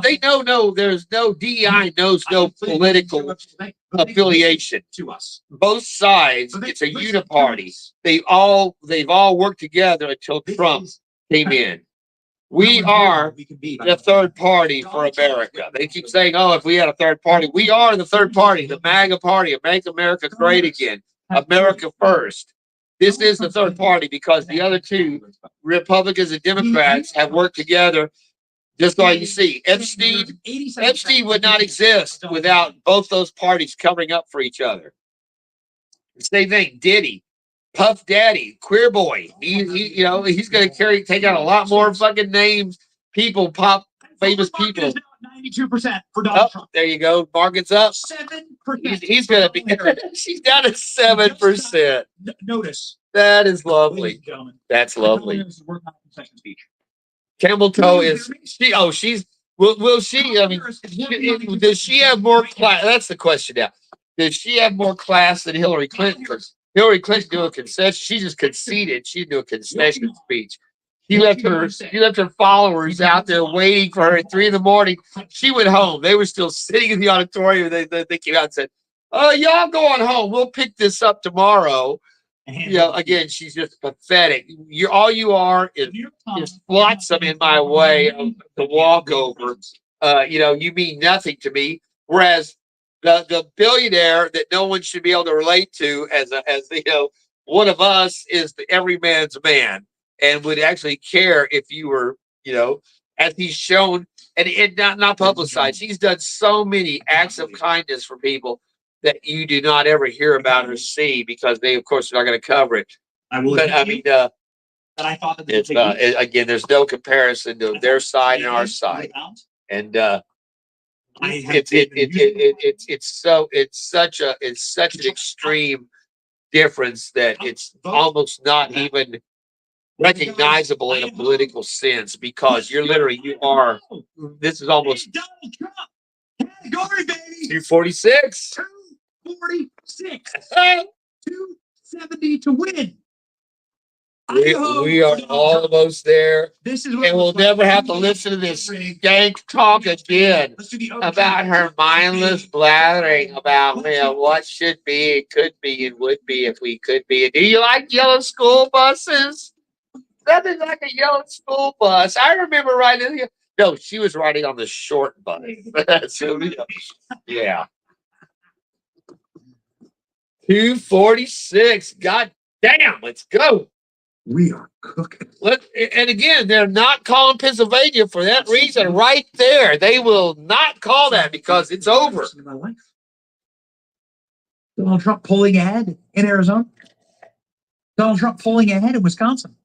they know there's no DEI knows no political affiliation to us. Both sides, it's a uniparty. They've all worked together until Trump came in. We are the third party for America. They keep saying, oh, if we had a third party, we are the third party, the MAGA party, Make America Great Again, America First. This is the third party because the other two, Republicans and Democrats, have worked together. Just like you see, Epstein would not exist without both those parties covering up for each other. Same thing, Diddy, Puff Daddy, Queer Boy. He's going to take out a lot more fucking names, people, famous people. 92% for Donald Trump. There you go. Market's up. 7%. He's going to be. She's down at 7%. Notice. That is lovely. That's lovely. Campbell Toe is she? Oh, will she? I mean, does she have more class? That's the question now. Does she have more class than Hillary Clinton? Because Hillary Clinton do a concession. She just conceded. She do a concession speech. She left her followers out there waiting for her at 3 a.m. She went home. They were still sitting in the auditorium. They came out and said, "Oh, y'all going home. We'll pick this up tomorrow." Again, she's just pathetic. All you are is flotsam in my way of the walkover. You mean nothing to me. Whereas the billionaire that no one should be able to relate to as one of us is the everyman's man and would actually care if you were, as he's shown and not publicized. He's done so many acts of kindness for people that you do not ever hear about or see because they, of course, are not going to cover it. I thought that it's again, there's no comparison to their side and our side. And it's such an extreme difference that it's almost not even recognizable in a political sense because you're literally this is almost Donald Trump. Category, baby. 246. 246. 270 to win. Idaho We are for Donald Trump. almost there. This is what And we'll never have to listen to this skank talk again Let's do the about her mindless blathering about what should be, it could be, and would be if we could be. And do you like yellow school buses? Nothing like a yellow school bus. I remember riding. No, she was riding on the short bus. So, yeah. 246. God damn, let's go. We are cooking. And again, they're not calling Pennsylvania for that reason right there. They will not call that because it's over. In my life. Donald Trump pulling ahead in Arizona. Donald Trump pulling ahead in Wisconsin.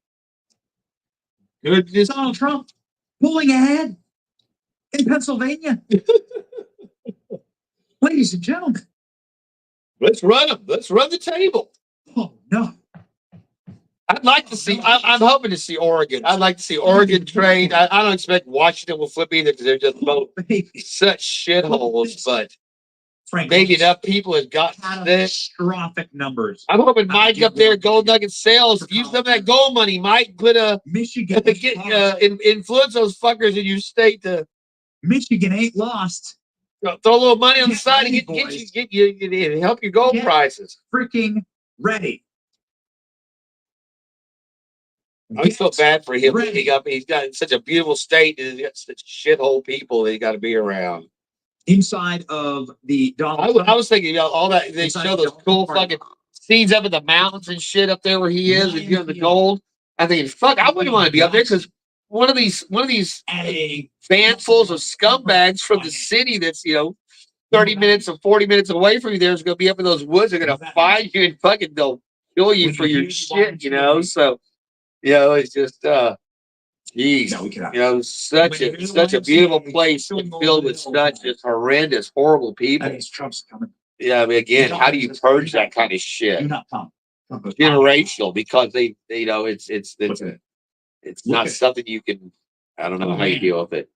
Goodness. Donald Trump pulling ahead in Pennsylvania. Ladies and gentlemen. Let's run them. Let's run the table. Oh, no. I'd like to see, I'm hoping to see Oregon. I'd like to see Oregon trade. I don't expect Washington will flip either because they're just both such shitholes, but Frank, maybe enough people have gotten this. catastrophic numbers. I'm hoping Mike up there, Gold Nugget Sales, use some of that gold money, Mike. Put Michigan influence those fuckers in your state to Michigan ain't lost. throw a little money on the side and get you help your gold prices. Freaking ready. I feel bad for him. He's got such a beautiful state and he's got such shithole people that he got to be around. Inside of the Donald I was thinking, all that they show those cool fucking scenes up in the mountains and shit up there where he is and doing the gold. I think, fuck, I wouldn't want to be up there because one of these fanfuls of scumbags from the city that's 30 minutes or 40 minutes away from you there is going to be up in those woods. They're going to find you and fucking they'll kill you for your shit. So. It's just, geez, such a beautiful place filled with such just horrendous, horrible people. Trump's coming. Yeah, I mean, again, how do you purge that kind of shit? Generational, because it's not something you can. I don't know how you deal with it.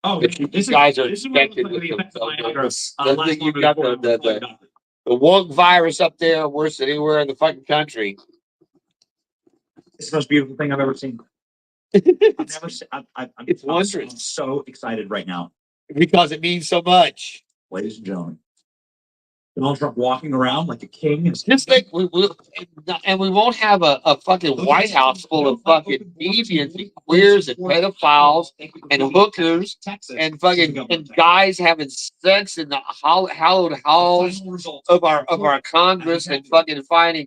Oh, these guys are infected with you've got the woke virus up there worse than anywhere in the fucking country. It's the most beautiful thing I've ever seen. It's wondrous. I'm so excited right now. Because it means so much. Ladies and gentlemen. Donald Trump walking around like a king. Just think, we won't have a fucking White House full of fucking deviants and queers and pedophiles and hookers and fucking and guys having sex in the hallowed halls of our Congress and fucking finding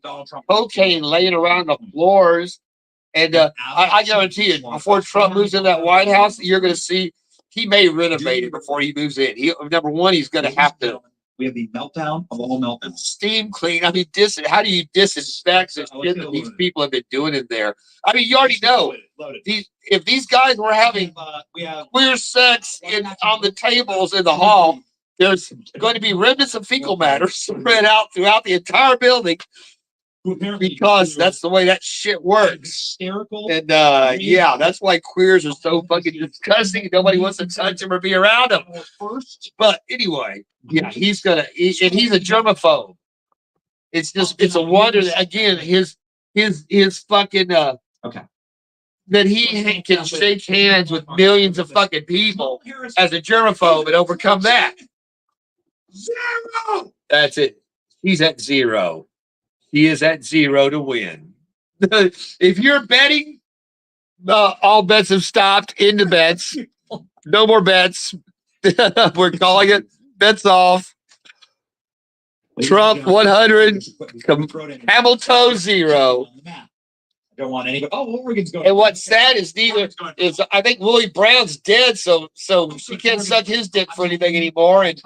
cocaine laying around the floors. And I guarantee you, before Trump moves in that White House, you're going to see he may renovate it before he moves in. Number one, he's going to have to. We have the meltdown of all meltdowns. Steam clean. I mean, how do you disinfect the shit that these people have been doing in there? I mean, you already know. If these guys were having queer sex on the tables in the hall, there's going to be remnants of fecal matter spread out throughout the entire building. Because that's the way that shit works. And that's why queers are so fucking disgusting. Nobody wants to touch them or be around them. But anyway, he's a germaphobe. It's a wonder that, again, his fucking that he can shake hands with millions of fucking people as a germaphobe and overcome that. Zero. That's it. He's at zero. He is at zero to win. If you're betting, all bets have stopped. Into bets. No more bets. We're calling it bets off. Trump 100. Hamilton 0. Don't want anybody. Oh, Oregon's going. And what's sad is I think Willie Brown's dead, so she can't suck his dick for anything anymore. And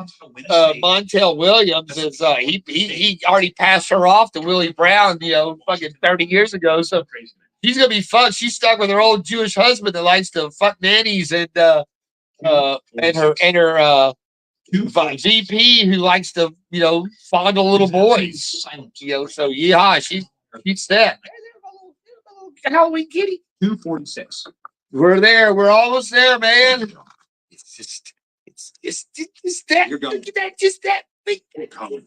Montel Williams is he already passed her off to Willie Brown, fucking 30 years ago. So she's gonna be fucked. She's stuck with her old Jewish husband that likes to fuck nannies and her GP who likes to, fondle little boys. Silent. So yeah, she's set. Halloween kitty. 246. We're there. We're almost there, man. It's that. You're going. Look at that. Just that big. We're going.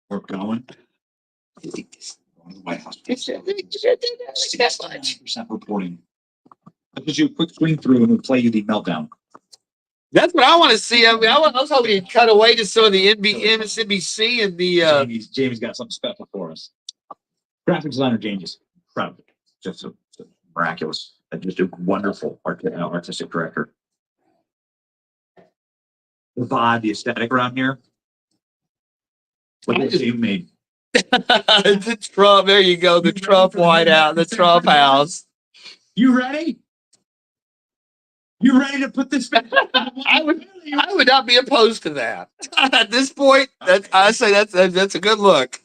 We're going. Going to the White House. It's that much. 69% reporting. I'll just do a quick swing through and we'll play you the meltdown. That's what I want to see. I mean, I was hoping you'd cut away to some of the MSNBC and the. Jamie's got something special for us. Graphic designer James, incredible, just a miraculous, just a wonderful artistic director. The vibe, the aesthetic around here. What they say made. The Trump. There you go. The Trump White House. The Trump House. You ready? You ready to put this back? I would not be opposed to that. At this point, I say that's a good look.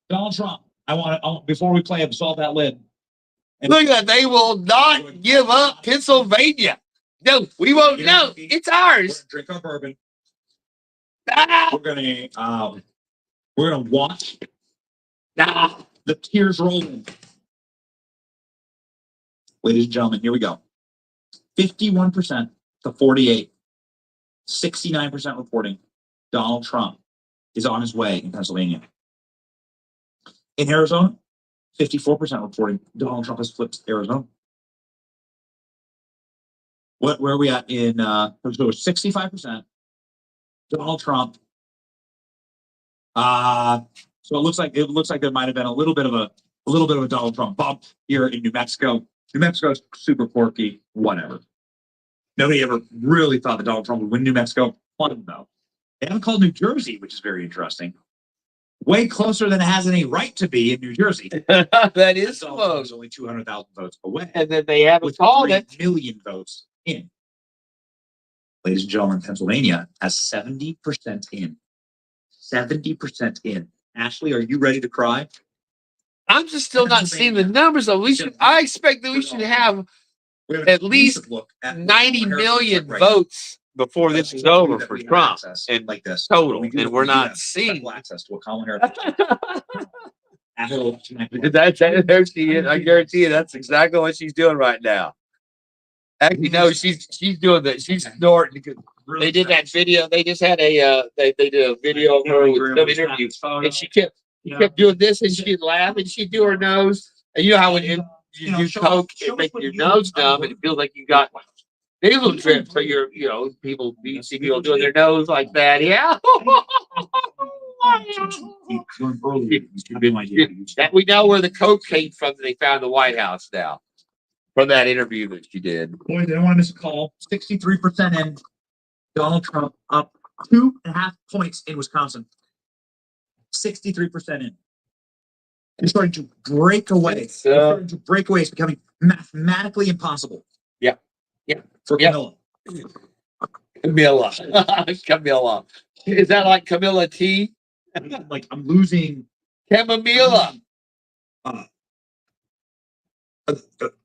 Donald Trump. I want to before we play, solve that lid. Look at that. They will not give up Pennsylvania. No, we won't. No, it's ours. Drink our bourbon. Ah, We're gonna watch nah. the tears rolling. Ladies and gentlemen, here we go. 51% to 48. 69% reporting Donald Trump is on his way in Pennsylvania. In Arizona, 54% reporting Donald Trump has flipped Arizona. Where are we at in so 65%? Donald Trump. So it looks like there might have been a little bit of a Donald Trump bump here in New Mexico. New Mexico's super quirky, whatever. Nobody ever really thought that Donald Trump would win New Mexico. Fun though. They haven't called New Jersey, which is very interesting. Way closer than it has any right to be in New Jersey. That is Donald Trump close. is only 200,000 votes away. And then they haven't With called 3 it. million votes in. Ladies and gentlemen, Pennsylvania has 70% in. 70% in. Ashley, are you ready to cry? I'm just still not seeing the numbers though. I expect that we should have We have At an least exclusive look at 90 what million right now. votes before this is over That for we have Trump. access and like this total, We do- and we we're do not have seeing. special access to a Kamala Harris. There's I guarantee you that's exactly what she's doing right now. Actually, no, she's doing that. She's snorting because they did that video. They just had they did a video of her with some interview, and she kept doing this, and she'd laugh, and she'd do her nose. And you know how when you do coke, it makes your nose numb, and it feels like you got nasal drip. So people, you see people doing their nose like that. Yeah. That we know where the coke came from that they found in the White House now. From that interview that she did. Boy, they don't want to miss a call. 63% in. Donald Trump up 2.5 points in Wisconsin. 63% in. It's starting to break away. It's starting to break away. It's becoming mathematically impossible. Yeah. Yeah. For Yeah. Camilla. Camilla. Is that like Camilla T? Like I'm losing. Camilla. I'm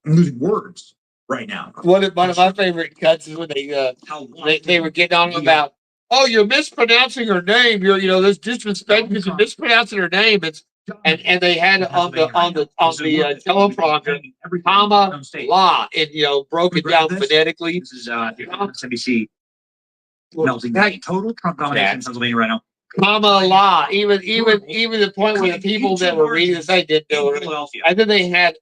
losing words right now. One of my favorite cuts is when they were getting on about, oh, you're mispronouncing her name. This disrespect because you're mispronouncing her name. And they had on the teleprompter comma la, and broke it down phonetically. This is MSNBC melting the total Trump domination in Pennsylvania right now. Comma la, even the point where the people that were reading this, they didn't know it. Philadelphia. And then they had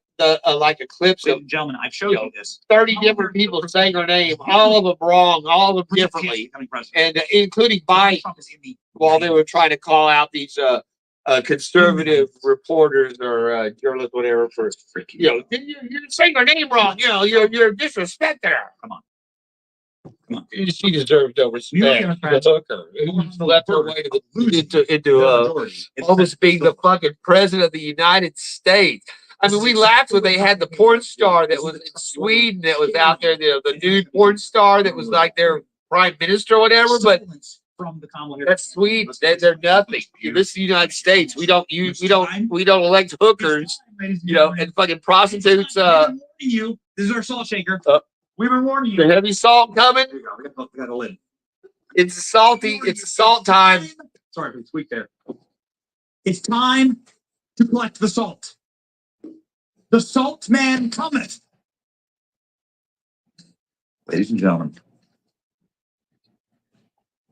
like a clips Ladies of and gentlemen, I've showed you this. 30 different people saying her name, all of them wrong, all of them differently, and including Biden, while they were trying to call out these conservative reporters or journalists, whatever, for you're saying her name wrong. You're a disrespect there. Come on. She deserves no respect. The hooker who left her way into almost being the fucking president of the United States. I mean, we laughed when they had the porn star that was in Sweden that was out there, the nude porn star that was like their prime minister or whatever. But from the Kamala that's Sweden. They're nothing. This is the United States. We don't elect hookers, and fucking prostitutes. You. This is our salt shaker. We've been warning The you. heavy salt coming. There you go. We got a lid. It's salty. It's salt time. Sorry for the squeak there. It's time to collect the salt. The salt man cometh. Ladies and gentlemen.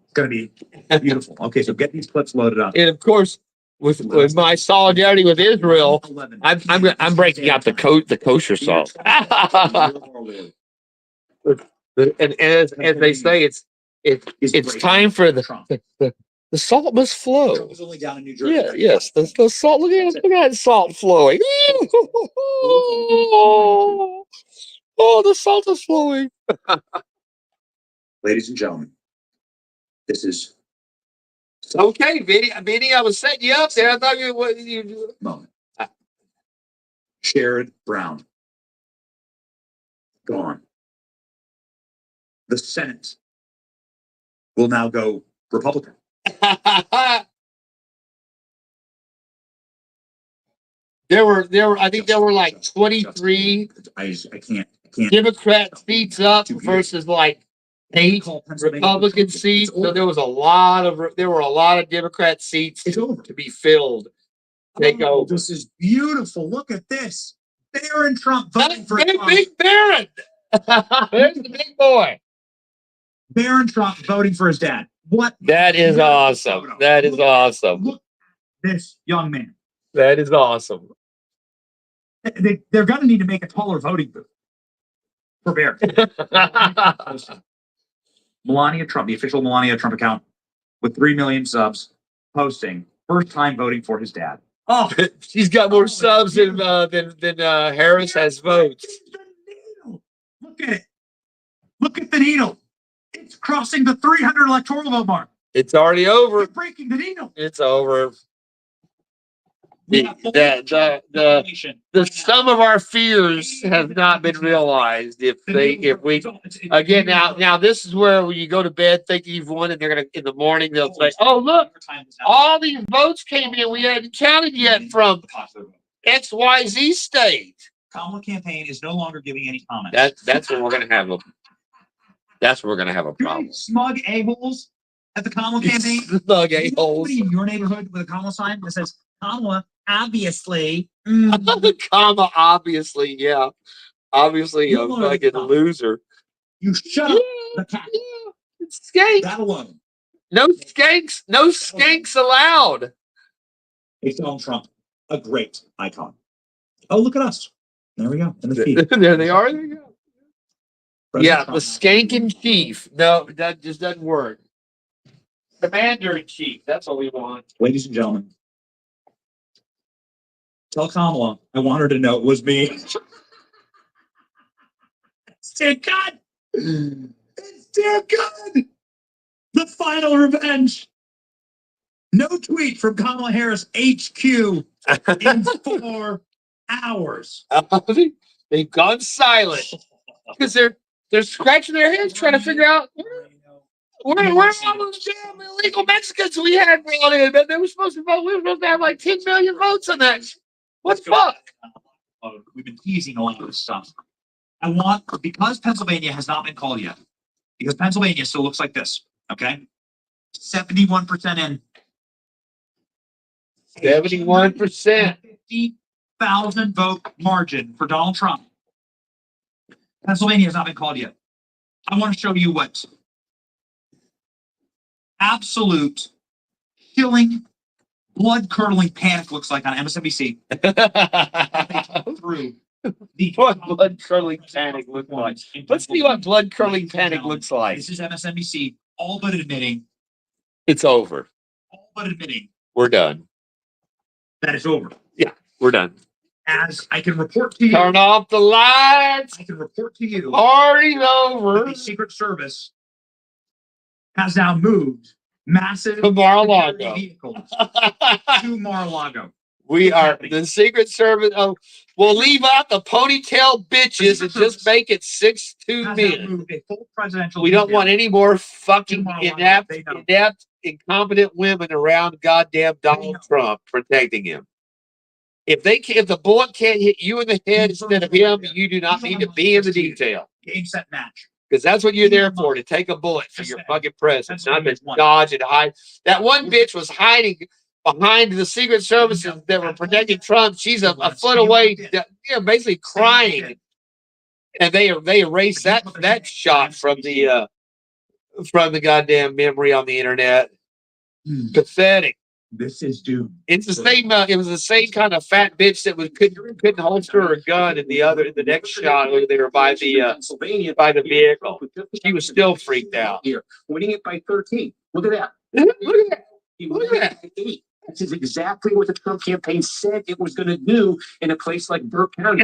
It's gonna be beautiful. Okay, so get these clips loaded up. And of course, with my solidarity with Israel, I'm breaking out the kosher salt. and as they say, it's time for the salt must flow. Trump was only down in New Jersey. Yeah, yes, the salt. Look at that salt flowing. Oh, the salt is flowing. Ladies and gentlemen, this is Okay, Vinny, I was setting you up there. I thought you. moment. Sherrod Brown. Gone. The Senate will now go Republican. There were. I think there were like 23 I can't. Democrat seats up versus like 8 Republican seats. So there were a lot of Democrat seats It's over. to be filled. Take Oh, over. this is beautiful. Look at this. Barron Trump voting for Trump. Big Barron. There's the big boy. Barron Trump voting for his dad. What? That is awesome. That is awesome. Look at this young man. That is awesome. They're going to need to make a taller voting booth for Barron. Melania Trump, the official Melania Trump account with 3 million subs, posting first time voting for his dad. Oh, She's got more subs than Harris has votes. Look at it. Look at the needle. It's crossing the 300 electoral vote mark. It's already over. It's breaking the needle. It's over. We The have full the information the right now. some of our fears have not been realized. If we again now this is where when you go to bed thinking you've won and they're gonna in the morning they'll say, oh look, all these votes came in we hadn't counted yet from XYZ state. Kamala campaign is no longer giving any comments. That's where we're gonna have a problem. Smug a-holes at the Kamala campaign. Thug You know a-holes. anybody in your neighborhood with a Kamala sign that says Kamala, obviously. Comma, obviously, yeah. Obviously, You a wanna fucking come. loser. You shut up the cat. It's skank. That alone. No skanks. No skanks allowed. Makes Donald Trump a great icon. Oh, look at us. There we go. In the feed. There they are. There you go. President Yeah, the Trump. skank in chief. No, that just doesn't work. Commander in chief. That's what we want. Ladies and gentlemen, tell Kamala I want her to know it was me. It's too good. It's too good. The final revenge. No tweet from Kamala Harris HQ in 4 hours. They've gone silent because they're scratching their heads trying to figure out where all those damn illegal Mexicans we had brought in. They were supposed to vote. We were supposed to have like 10 million votes on that. What the fuck? We've been teasing a lot of this stuff. I want, because Pennsylvania has not been called yet, because Pennsylvania still looks like this, okay? 71% in. 71%. 50,000 vote margin for Donald Trump. Pennsylvania has not been called yet. I want to show you what absolute chilling, blood-curdling panic looks like on MSNBC through the What blood curdling panic looks like? Let's see what blood curdling panic looks like. This is MSNBC, all but admitting It's over. We're done. that it's over. We're done. As I can report to you, Turn off the lights. I can report to you, Party's that over. the Secret Service has now moved massive To Mar-a-Lago. security vehicles to Mar-a-Lago. We are the Secret Service. Oh, we'll leave out the ponytail bitches and just make it 6'2" Has now men. moved a full presidential. We don't detail. want any more fucking Mar-a-Lago. inept, They know. incompetent women around goddamn They know. Donald Trump protecting him. If the bullet can't hit you in the head instead of him, you do not need to be in the detail. Game, set, match. Because that's what you're there for, to take a bullet for your fucking president, not to dodge and hide. That one bitch was hiding behind the Secret Services that were protecting Trump. She's a foot away, basically crying. And they erased that shot from the goddamn memory on the internet. Pathetic. This is doom. It's the same. It was the same kind of fat bitch that couldn't holster her gun in the next shot where they were by the vehicle. She was still freaked out. Here, winning it by 13. Look at that. Look at that. He Look won at it by 8. This is exactly what the Trump campaign said it was going to do in a place like Burke County.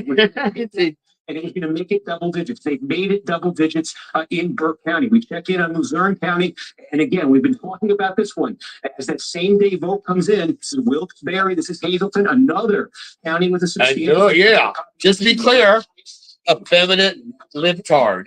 And it was going to make it double digits. They've made it double digits in Burke County. We check in on Luzerne County. And again, we've been talking about this one. As that same day vote comes in, this is Wilkes-Barre, this is Hazleton, another county with a substantial. Yeah. Just to be clear, effeminate libtard.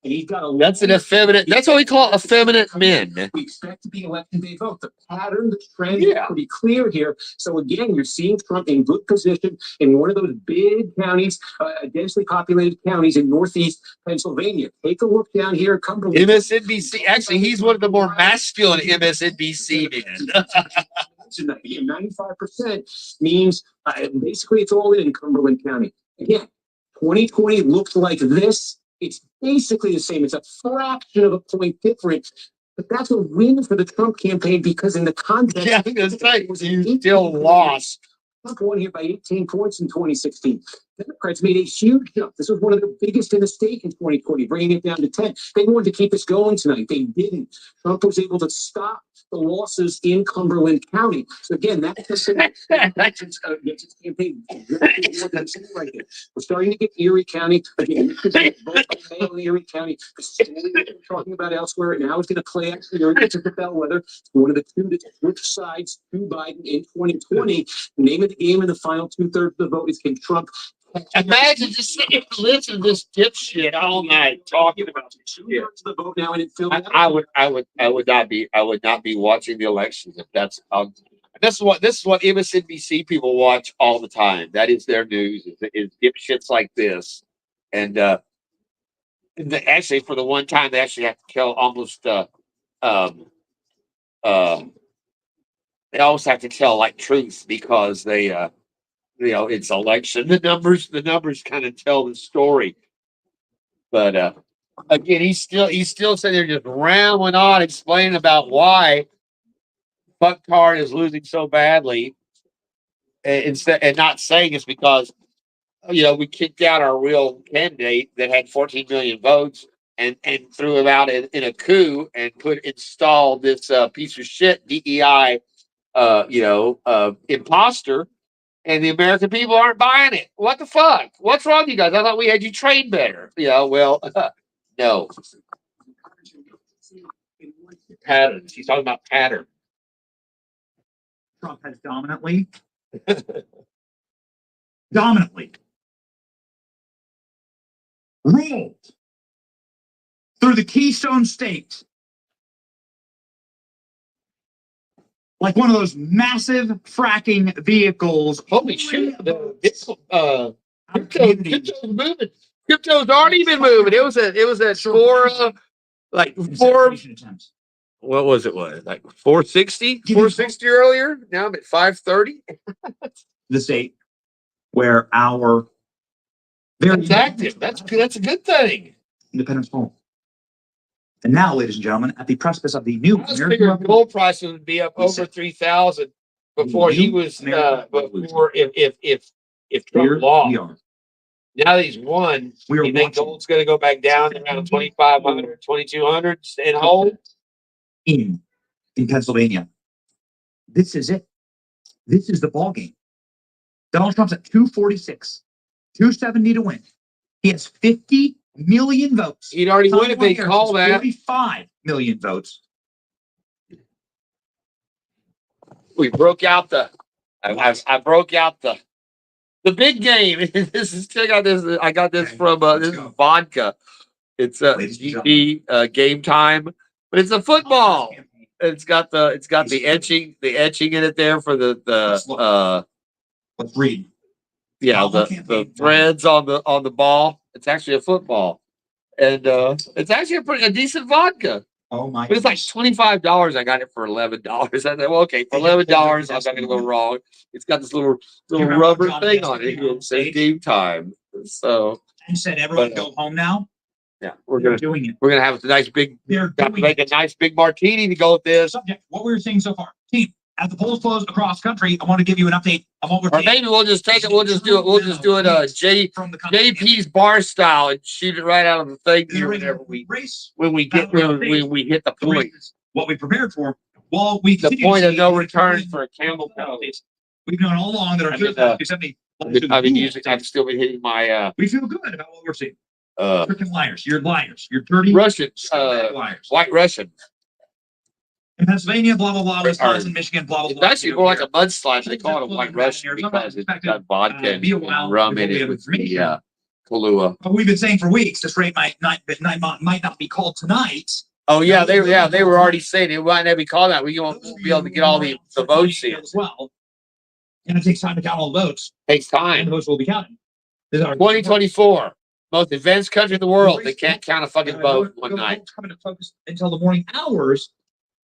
And he's got That's an effeminate. That's what we call effeminate men. We expect to be election day vote. The pattern, the trend Yeah. is pretty clear here. So again, you're seeing Trump in good position in one of those big counties, densely populated counties in northeast Pennsylvania. Take a look down here at Cumberland. MSNBC. Actually, he's one of the more masculine MSNBC men. Tonight, 95% means basically it's all in Cumberland County. Again, 2020 looks like this. It's basically the same. It's a fraction of a point difference, but that's a win for the Trump campaign because in the context, Yeah, that's right. You still lost. Trump won here by 18 points in 2016. Democrats made a huge jump. This was one of the biggest in the state in 2020, bringing it down to 10. They wanted to keep us going tonight. They didn't. Trump was able to stop the losses in Cumberland County. So again, that's the campaign. We're starting to get Erie County. Again, in Erie County. The story that we're talking about elsewhere now is going to play out here. It's the bellwether. It's one of the two that switch sides to Biden in 2020. The name of the game in the final 2/3 of the vote is can Trump. Imagine just sitting and listening to this dipshit all night talking about this shit. 2/3 of the vote now, and it feels I would not be watching the elections if that's this is what MSNBC people watch all the time. That is their news. Is dipshits like this, and actually for the one time they actually have to kill almost they always have to tell like truth because they it's election. The numbers kind of tell the story. But again, he's still sitting there just rambling on, explaining about why Buckhart is losing so badly, and not saying it's because we kicked out our real candidate that had 14 million votes and threw him out in a coup and installed this piece of shit DEI imposter. And the American people aren't buying it. What the fuck? What's wrong with you guys? I thought we had you trained better. No. Patterns. He's talking about pattern. Trump has dominantly ruled through the Keystone State like one of those massive fracking vehicles. Holy shit! Crypto's moving. Crypto's already been moving. It was at 4 attempts. What was it? Like 460? 460 earlier. Now I'm at 530. The state where our That's active. That's a good thing. independence home. And now, ladies and gentlemen, at the precipice of the new I was figuring gold prices would be up over 3,000 before he was before if Trump lost. Now that he's won, you think gold's going to go back down around 2,500, 2,200 and hold? in Pennsylvania. This is it. This is the ball game. Donald Trump's at 246, 270 to win. He has 50 million votes. He'd already won if they call that. 45 million votes. We broke out I broke out the big game. This is check out this. I got this from this is vodka. It's GP Game Time, but it's a football. It's got the etching in it there for the Let's read. the threads on the ball. It's actually a football, and it's actually a decent vodka. Oh my. But it's like $25. I got it for $11. I said, well, okay, for $11, I'm not gonna go wrong. It's got this little remember rubber John thing Heston on it. came on It says stage? game time. So And said, everyone But, go home now. yeah, They're doing it. we're gonna have a nice big They're got to doing make a it. nice big martini to go with this. Subject, what we were seeing so far. Team, as the polls close across country, I want to give you an update on what we're Or seeing maybe we'll just take it. We'll just do it. from the country. JP's bar style and shoot it right out of the thing The here race- whenever we race, when we hit the the point. race is what we prepared for. Well, we The continue to point of see- no return for a camel toe. We've known all along that our I mean, 270 I've still been hitting my we feel good about what we're seeing. uh Freaking liars. You're liars. You're dirty Russian liars. white Russian. In Pennsylvania, blah, blah, blah, Or- Wisconsin, Michigan, blah, blah, It's blah. actually more like a mudslide. They call it a white Russian because it's got vodka Be a and while rum before in we it have with the information. Kahlua. But we've been saying for weeks, this rate might not be called tonight. Oh yeah, they were already saying it might not be called that. We won't be able to get all the votes in. As well. And it takes time to count all the votes. Takes And time. the votes will be counted. This is our- 2024, most advanced country in the world. They can't count a fucking vote in one night. Votes come into focus until the morning hours.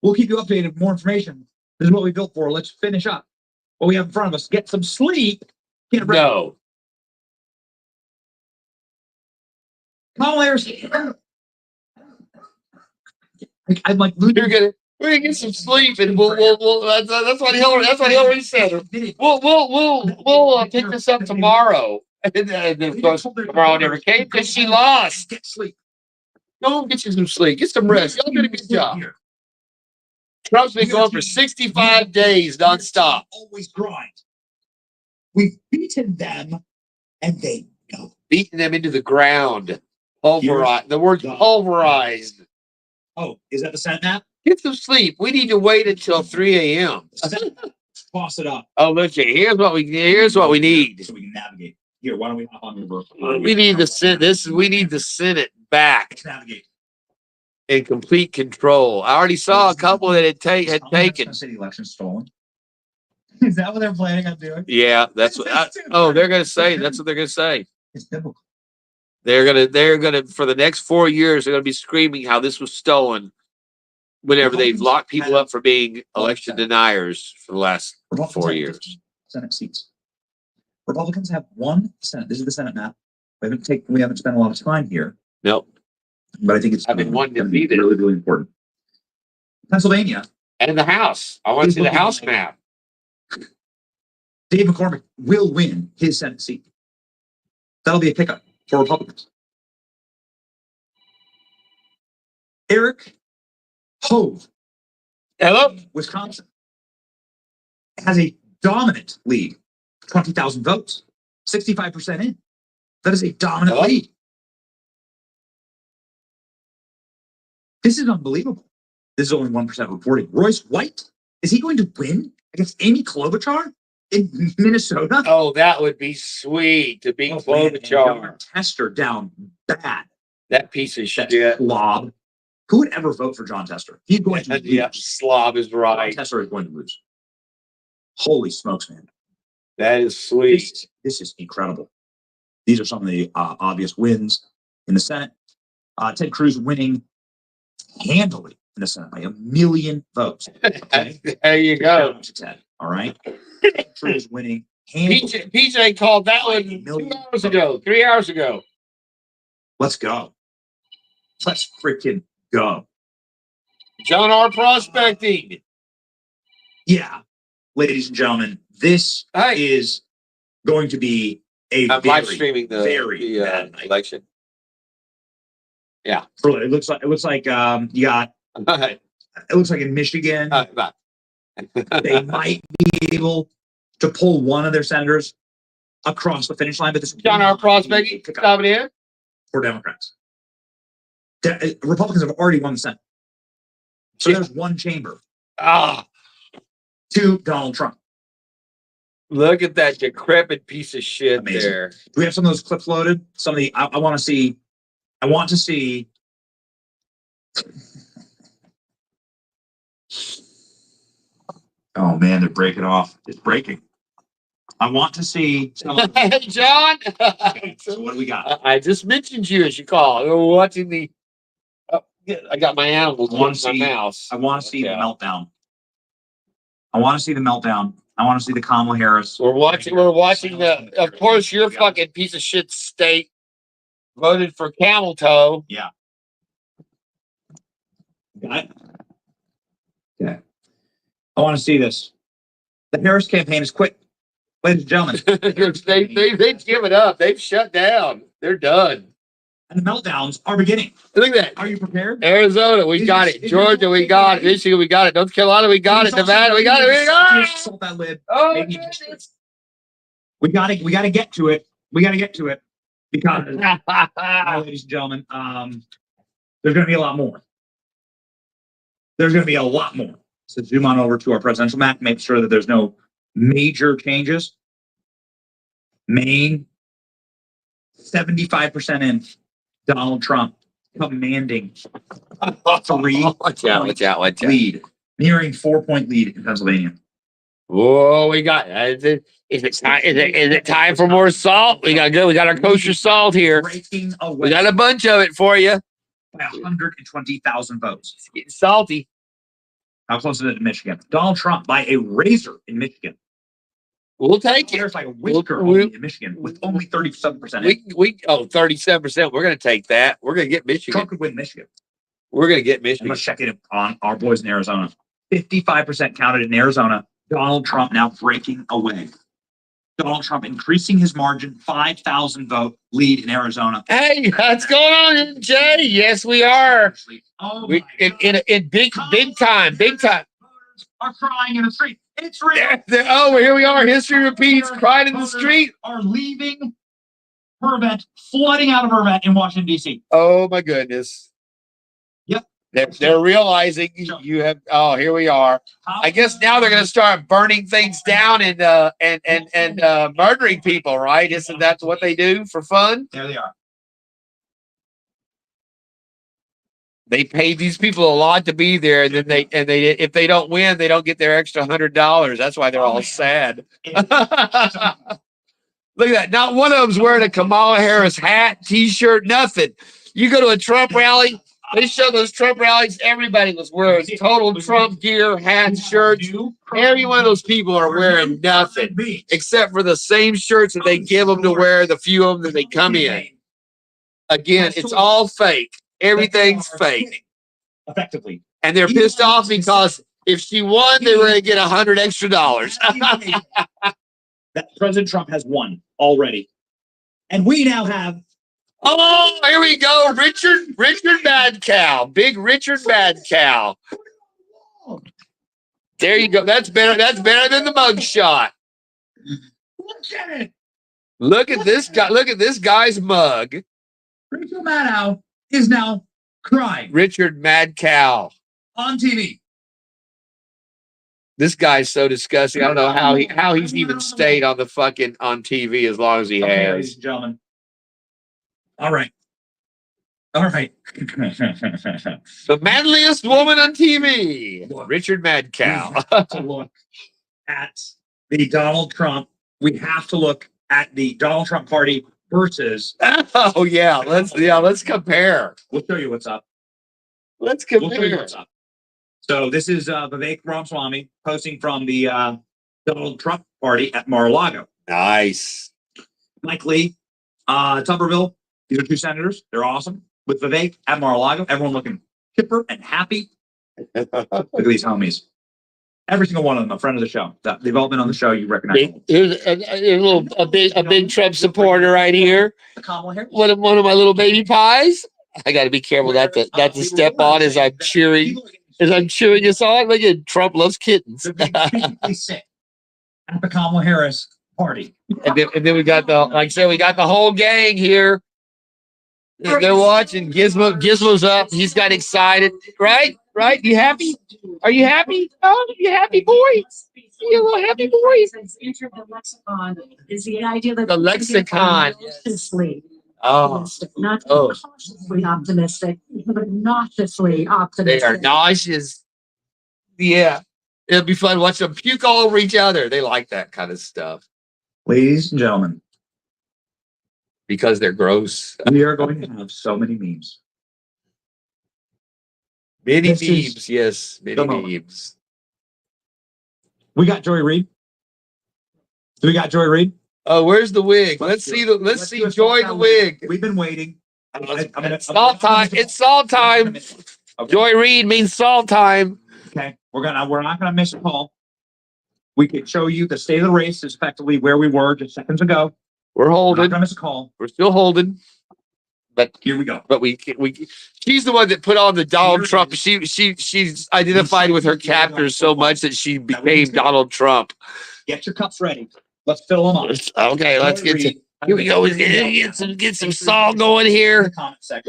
We'll keep you updated with more information. This is what we built for. Let's finish up what we have in front of us. Get some sleep. Get ready. No. Kamala Harris. I'm like losing. We're gonna get some sleep and we'll that's what Hillary said. We'll pick this up tomorrow. And then of course tomorrow never came because she lost. Get sleep. Go get you some sleep. Get some rest. Y'all did a good job. Trump's been going for 65 days nonstop. Always grind. We've beaten them, and they know. Beating them into the ground. Pulverized. The word pulverized. Oh, is that the Senate map? Get some sleep. We need to wait until 3 a.m. Toss it up Oh, look, here's what we need. so we can navigate. Here, why don't we hop on Uber? We need the Senate. We need the Senate back Let's navigate. in complete control. I already saw a couple that had taken. City election stolen. Is that what they're planning on doing? Yeah, that's what. They're gonna say. That's what they're gonna say. It's biblical. They're gonna for the next 4 years. They're gonna be screaming how this was stolen. Whenever they've locked people up for being election deniers for the last 4 years. Senate seats. Republicans have one Senate. This is the Senate map. We haven't spent a lot of time here, Nope. but I think it's I've been wanting to gonna be see this. really, really important. Pennsylvania, And the House. I want to see the House map. Dave McCormick will win his Senate seat. That'll be a pickup for Republicans. Eric Hove, Hello. Wisconsin, has a dominant lead, 20,000 votes, 65% in. That is a dominant Hello? lead. This is unbelievable. This is only 1% reporting. Royce White, is he going to win against Amy Klobuchar in Minnesota? Oh, that would be sweet to beat Klobuchar. John Tester down bad. That piece of That shit. slob. Who would ever vote for John Tester? He's going to lose. Yeah, slob is John right. Tester is going to lose. Holy smokes, man. That is sweet. This is incredible. These are some of the obvious wins in the Senate. Ted Cruz winning handily in the Senate by 1 million votes. Okay? There you go. Shout out to Ted. All right. Ted Cruz winning handily. PJ called that one 2 hours ago, 3 hours ago. Let's go. Let's freaking go. John R. Prospecting. Yeah. Ladies and gentlemen, this Hey, is going to be a I'm live streaming very bad night. election. It looks like you got it looks like in Michigan they might be able to pull one of their senators across the finish line, but this John R. Prospecting coming in. for Democrats. Republicans have already won the Senate. So Yeah. there's one chamber Ah, to Donald Trump. look at that decrepit piece of shit Amazing. there. Do we have some of those clips loaded? Some of the I want to see. I want to see. Oh man, they're breaking off. It's breaking. I want to see some of Hey, John. so what do we got? I just mentioned you as you call. We're watching the. Yeah, I got my animals. I wanna watching my see- mouse. I want to see the Yeah. meltdown. I want to see the meltdown. I want to see the Kamala Harris. We're watching the. Of course, your fucking piece of shit state voted for Camel Toe. Got it? Okay. I want to see this. The Harris campaign is quit. Ladies and gentlemen, They've given up. They've shut down. They're done. and the meltdowns are beginning. Look at that. Are you prepared? Arizona, we got it. Georgia, we got it. Michigan, we got it. North Carolina, we got it. Nevada, we got it. We got it. Salt that lid. Oh, Maybe just- We gotta get to it. We gotta get to it because, ladies and gentlemen, there's gonna be a lot more. There's gonna be a lot more. So zoom on over to our presidential map, make sure that there's no major changes. Maine, 75% in. Donald Trump commanding watch out, watch out. lead, nearing 4-point lead in Pennsylvania. Whoa, we got is it time for more salt? We got our kosher salt here. Breaking away We got a bunch of it for you. by 120,000 votes. It's getting salty. How close is it to Michigan? Donald Trump by a razor in Michigan. We'll take it. There's by a whisker We- only in Michigan with only 37%. We 37%. We're gonna take that. We're gonna get Michigan. Trump could win Michigan. We're gonna get And Michigan. let's check it on our boys in Arizona. 55% counted in Arizona. Donald Trump now breaking away. Donald Trump increasing his margin, 5,000 vote lead in Arizona. Hey, what's going on, Jay? Yes, we are. Oh We my God. in big time. Are crying in the street. It's real. Oh, here we are. History repeats. Crying in the street. Are leaving Burbank, flooding out of Burbank in Washington, D.C. Oh my goodness. Yep. They're realizing you have. Oh, here we are. I guess now they're going to start burning things down and murdering people, right? Isn't that what they do for fun? There they are. They pay these people a lot to be there, and then they if they don't win, they don't get their extra $100. That's why they're all sad. Look at that. Not one of them's wearing a Kamala Harris hat, T-shirt, nothing. You go to a Trump rally, they show those Trump rallies, everybody was wearing total Trump gear, hats, shirts. Every one of those people are wearing nothing except for the same shirts that they give them to wear, the few of them that they come in. Again, it's all fake. Everything's fake. Effectively. And they're pissed off because if she won, they were going to get $100 extra. That President Trump has won already. And we now have Oh, here we go. Richard Bad Cow. Big Richard Bad Cow. There you go. That's better than the mug shot. look at it. Look at this guy. Look at this guy's mug. Rachel Maddow is now crying Richard Mad Cow. on TV. This guy's so disgusting. I don't know how he's even stayed on the fucking on TV as long as he Okay, has. ladies and gentlemen. All right. The manliest woman on TV. Richard Mad Cow. to look at the Donald Trump. We have to look at the Donald Trump party versus. Oh yeah, let's compare. We'll show you what's up. Let's We'll show you compare. what's up. So this is Vivek Ramaswamy posting from the Donald Trump party at Mar-a-Lago. Nice. Mike Lee, Tuberville. These are two senators. They're awesome. With Vivek at Mar-a-Lago, everyone looking chipper and happy. Look at these homies. Every single one of them, a friend of the show. They've all been on the show. You recognize them. Here's a big Trump supporter right here. Kamala Harris. One of my little baby pies. I got to be careful not to step on as I'm cheering this on. Look at Trump loves kittens. They're being physically sick at the Kamala Harris party. And then we got like I said, we got the whole gang here. They're watching. Gizmo's up. He's got excited. Right? You happy? Are you happy? Oh, you happy boy? You a little happy boy? Entered the lexicon is the idea that The lexicon. Cautiously Oh, optimistic, not Oh. cautiously optimistic, but nauseously they optimistic. are nauseous. Yeah. It'll be fun watching them puke all over each other. They like that kind of stuff. Ladies and gentlemen, Because they're gross. we are going to have so many memes. Many This is memes, yes, many the moment. memes. We got Joy Reid. Do we got Joy Reid? Oh, where's the wig? Let's Let's do let's Let's see do a Joy salt the town wig. We've been waiting. It's salt time. It's salt time. Okay. Joy Reid means salt time. Okay, we're not gonna miss a call. We could show you the state of the race is effectively where we were just seconds ago. We're We're not holding. gonna miss a call. We're still holding. Here we go. But she's the one that put on the Donald Trump. She's identified with her captors so much that she became Donald Trump. Get your cups ready. Let's fill them up. Okay, let's get to. Here we go. Let's get some salt going here.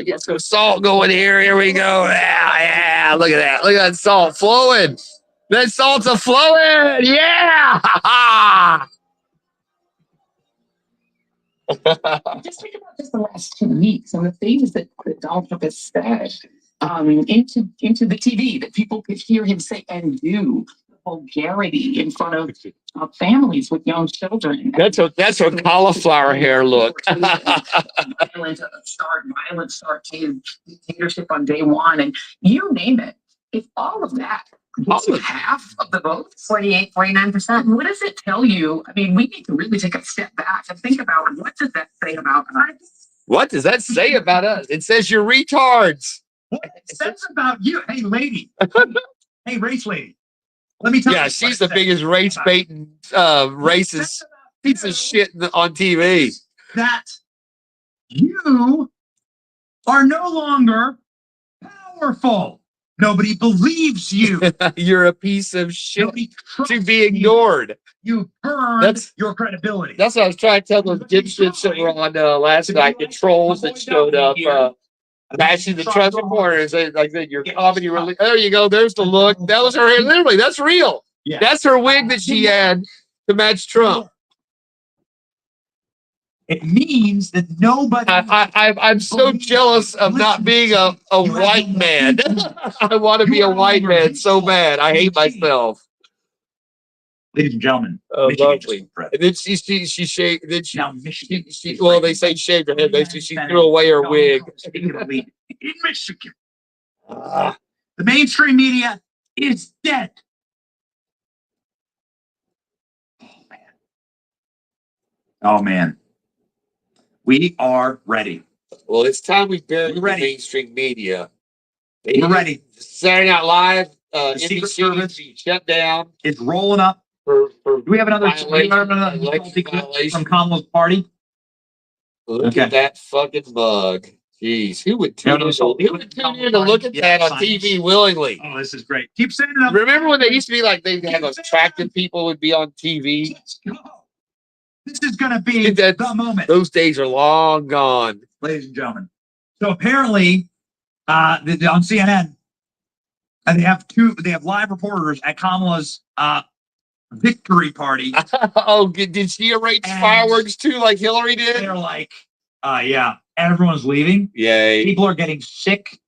Get some salt going here. Here we go. Yeah. Look at that. Look at that salt flowing. That salt's a flowing. Yeah. Just think about just the last 2 weeks and the things that Donald Trump has said into the TV that people could hear him say and do. Vulgarity in front of families with young children. That's a cauliflower hair look. Violent start to dictatorship on day one, and you name it. If all of that gets you half of the votes, 49%, what does it tell you? I mean, we need to really take a step back and think about what does that say about us? What does that say about us? It says you're retards. What it says about you? Hey, lady. Hey, race lady. Let me tell you. Yeah, she's the biggest race baiting racist piece of shit on TV. That you are no longer powerful. Nobody believes you. You're a piece of shit Nobody to trusts be you. ignored. You burned That's- your credibility. That's what I was trying to tell those dipshits that were on last night, the trolls that showed up bashing the Trump supporters. Like your comedy relief. There you go. There's the look. That was her hair. Literally, that's real. Yeah. That's her wig that she had to match Trump. It means that nobody. I'm so jealous of not being a white man. I want to be a white man so bad. I hate myself. Ladies and gentlemen, Oh, Michigan lovely. just went And then she shaved. Then Now Michigan. well, they say shaved her head. Basically, she threw away her wig. In Michigan, Ah, the mainstream media is dead. Oh man, we are ready. well, it's time we bury We're the ready. mainstream media. We're ready. Saturday Night Live, Secret NBC Service be shut down It's rolling up. for Do we have another? Violation. Salty clip Violation. from Kamala's party? look Okay. at that fucking mug. Jeez, who would Yeah, tune no, in? so- Who would tune in to look at Yeah, that on science. TV willingly? Oh, this is great. Keep saying it. Remember when they used to be like they have attractive people would be on TV? Let's go. This is going to be That's- the moment, Those days are long gone. ladies and gentlemen. So apparently, on CNN, and they have live reporters at Kamala's victory party. Oh, did she arrange And- fireworks too, like Hillary did? They're like, yeah, everyone's leaving. Yay! People are getting sick.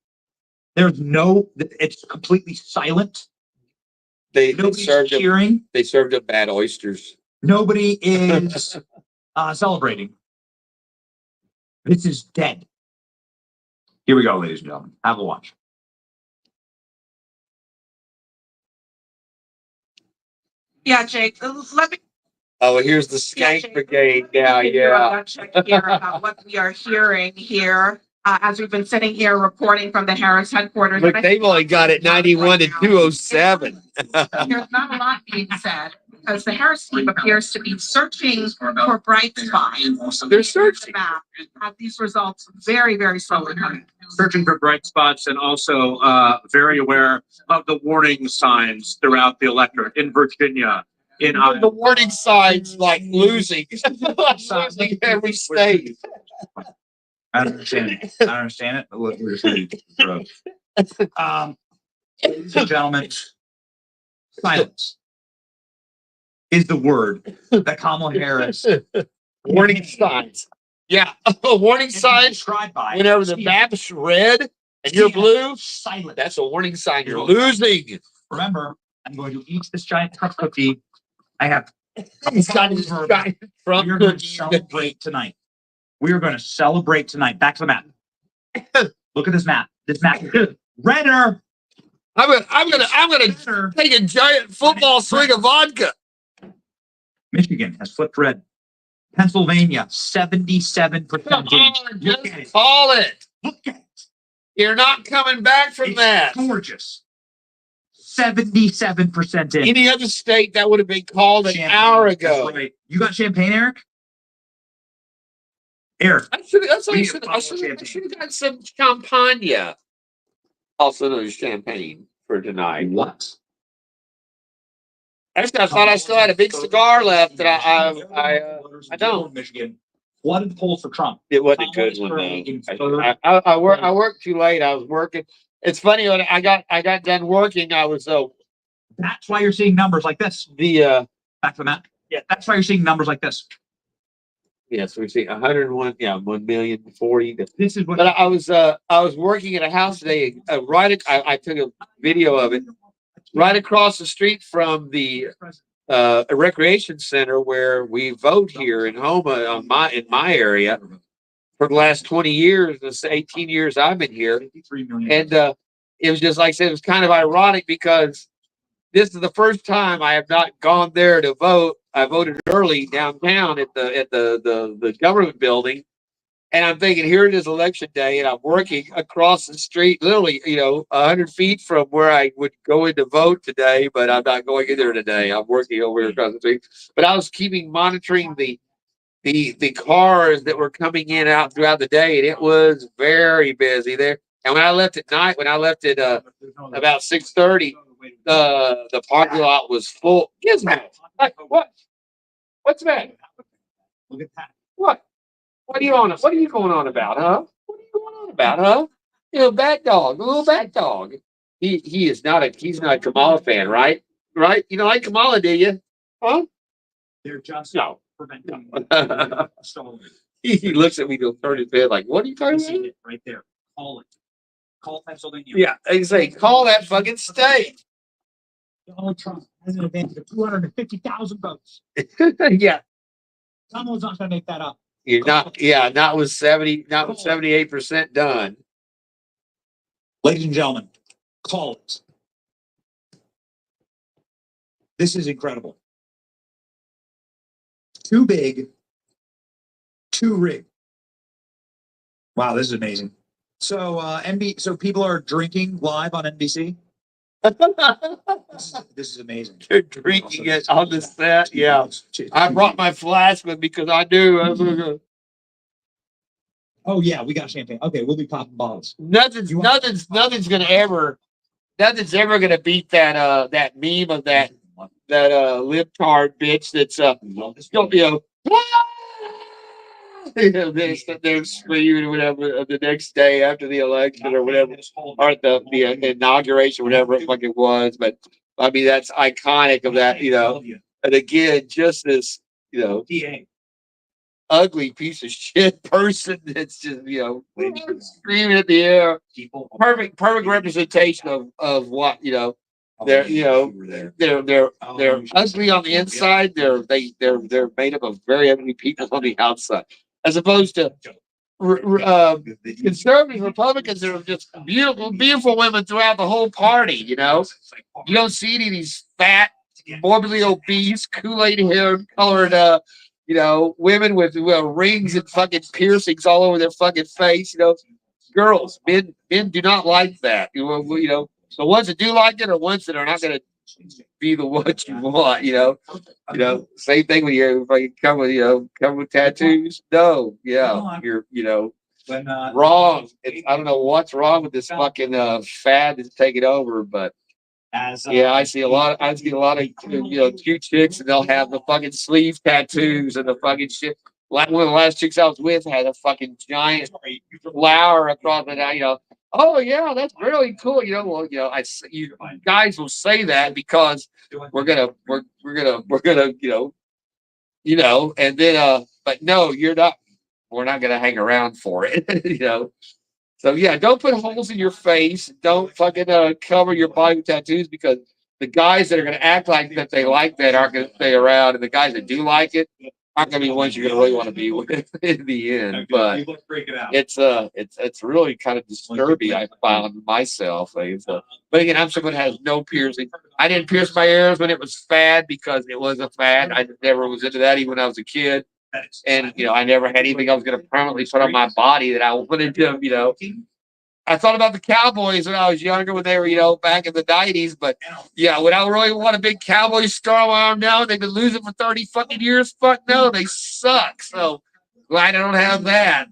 It's completely silent. They Nobody's served them. cheering. They served up bad oysters. Nobody is celebrating. This is dead. Here we go, ladies and gentlemen. Have a watch. Yeah, Jake, let me. Oh, here's the Yeah, skank Jake, brigade. let me Yeah, give you a yeah. gut check here about what we are hearing here, as we've been sitting here reporting from the Harris headquarters. Look, And I they've think only got it 91 to 207. There's not a lot being said, because the Harris team appears to be searching for bright spots. They're searching. Map, these results very, very slowly coming. Searching for bright spots and also very aware of the warning signs throughout the electorate in Virginia, in The Iowa. warning signs like losing. Losing every state. I don't understand it. I don't understand it, but we're just ready to throw. Ladies and gentlemen, silence is the word that Kamala Harris Warning signs. Yeah, warning signs. described by. Whenever the map's red and you're blue, Silent. that's a warning sign you're losing. Remember, I'm going to eat this giant cup cookie. I have He's got his giant Trump We are going to cookies. celebrate tonight. We are going to celebrate tonight. Back to the map. Look at this map. This map. Redder. I'm gonna take a giant football swing of vodka. Michigan has flipped red. Pennsylvania, 77%. Come on, Look at it. just call it. Look at it. You're not coming back from It's that. gorgeous. 77% in. Any other state that would have been called an Champaign. hour That's ago. right. You got champagne, Eric? Eric. I should have We need a bottle of got some champagne. Also known as champagne for tonight. What? Actually, I thought I still had a big cigar left that I don't. Michigan. Flooded polls for Trump. It wasn't a good one though. I worked too late. I was working. It's funny when I got done working. I was That's why you're seeing numbers like this. Back to the map. Yeah, that's why you're seeing numbers like this. yes, we see 101. Yeah, 1,040,000. This is what. But I was working at a house today. I took a video of it right across the street from the a recreation center where we vote here in Homa in my area for the last 20 years. This 18 years I've been here, 53 million. and it was just like I said. It was kind of ironic because this is the first time I have not gone there to vote. I voted early downtown at the government building. And I'm thinking, here it is election day, and I'm working across the street, literally, 100 feet from where I would go in to vote today, but I'm not going in there today. I'm working over here across the street. But I was monitoring the cars that were coming in out throughout the day, and it was very busy there. And when I left at night, when I left at about 6:30, the parking lot was full. Gizmo, what? What's that? Look at that. What? What are you going on about, huh? What are you going on about, huh? You know, bat dog, little bat dog. He's not a Kamala fan, right? Right? You don't like Kamala, do you? Huh? They're just No. preventing. So He looks at me, he'll turn his head like, what are you talking this is about? it right there. Call it. Call Pennsylvania. Yeah, they say, call that fucking state. Donald Trump has an advantage of 250,000 votes. Yeah. Someone's not going to make that up. You're not with 78% done. Ladies and gentlemen, call it. This is incredible. Too big, too rigged. Wow, this is amazing. So so people are drinking live on NBC. This is amazing. They're drinking it on the set. Yeah. I brought my flask with me because I knew I was gonna. Oh yeah, we got champagne. Okay, we'll be popping bottles. Nothing's ever gonna beat that meme of that libtard bitch that's they're screaming or whatever the next day after the election or whatever, or the inauguration, whatever it fucking was. But I mean, that's iconic of that, and again, just this, ugly piece of shit person that's just, screaming at the air. Perfect representation of what, they're ugly on the inside. They're made up of very ugly people on the outside, as opposed to conservative Republicans that are just beautiful women throughout the whole party. You don't see any of these fat, morbidly obese, Kool-Aid hair colored, women with rings and fucking piercings all over their fucking face. Girls, men do not like that. The ones that do like it are ones that are not going to be the ones you want. Same thing when you come with tattoos. No, yeah, you're wrong. I don't know what's wrong with this fucking fad that's taking over, but yeah, I see a lot of cute chicks, and they'll have the fucking sleeve tattoos and the fucking shit. Like one of the last chicks I was with had a fucking giant flower across it. Oh yeah, that's really cool. You guys will say that because we're gonna, and then but no, you're not. We're not gonna hang around for it, So yeah, don't put holes in your face. Don't fucking cover your body with tattoos because the guys that are going to act like that they like that aren't going to stay around, and the guys that do like it aren't going to be ones you're going to really want to be with in the end. But it's really kind of disturbing. I found myself. But again, I'm someone who has no piercing. I didn't pierce my ears when it was fad because it was a fad. I never was into that even when I was a kid. And, I never had anything I was going to permanently put on my body that I wanted to, I thought about the Cowboys when I was younger, when they were, back in the 90s. But, would I really want a big Cowboy star on my arm now? They've been losing for 30 fucking years. Fuck no, they suck. So glad I don't have that.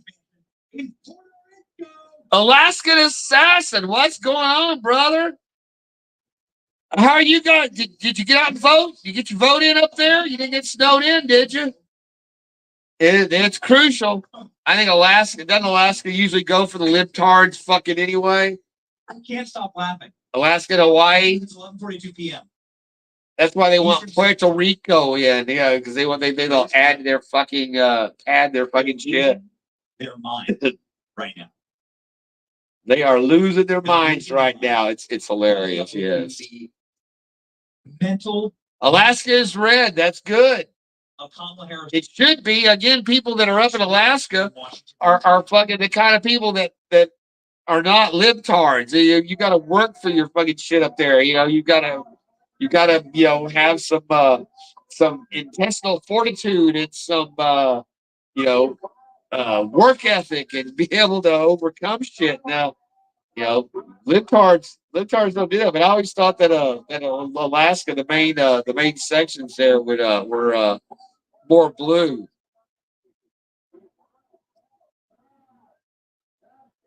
Alaskan Assassin, what's going on, brother? How are you guys? Did you get out and vote? You get your vote in up there? You didn't get snowed in, did you? It's crucial. I think doesn't Alaska usually go for the libtards fucking anyway? I can't stop laughing. Alaska and Hawaii. It's 11:42 p.m. That's why they want Puerto Rico in, because they'll add their fucking shit. Their mind right now. They are losing their minds right now. It's hilarious, yes. Mental Alaska is red. That's good. of Kamala Harris. It should be. Again, people that are up in Alaska are fucking the kind of people that are not libtards. You got to work for your fucking shit up there. You gotta have some intestinal fortitude and some work ethic and be able to overcome shit. Now, libtards don't do that. But I always thought that Alaska, the main sections there were more blue.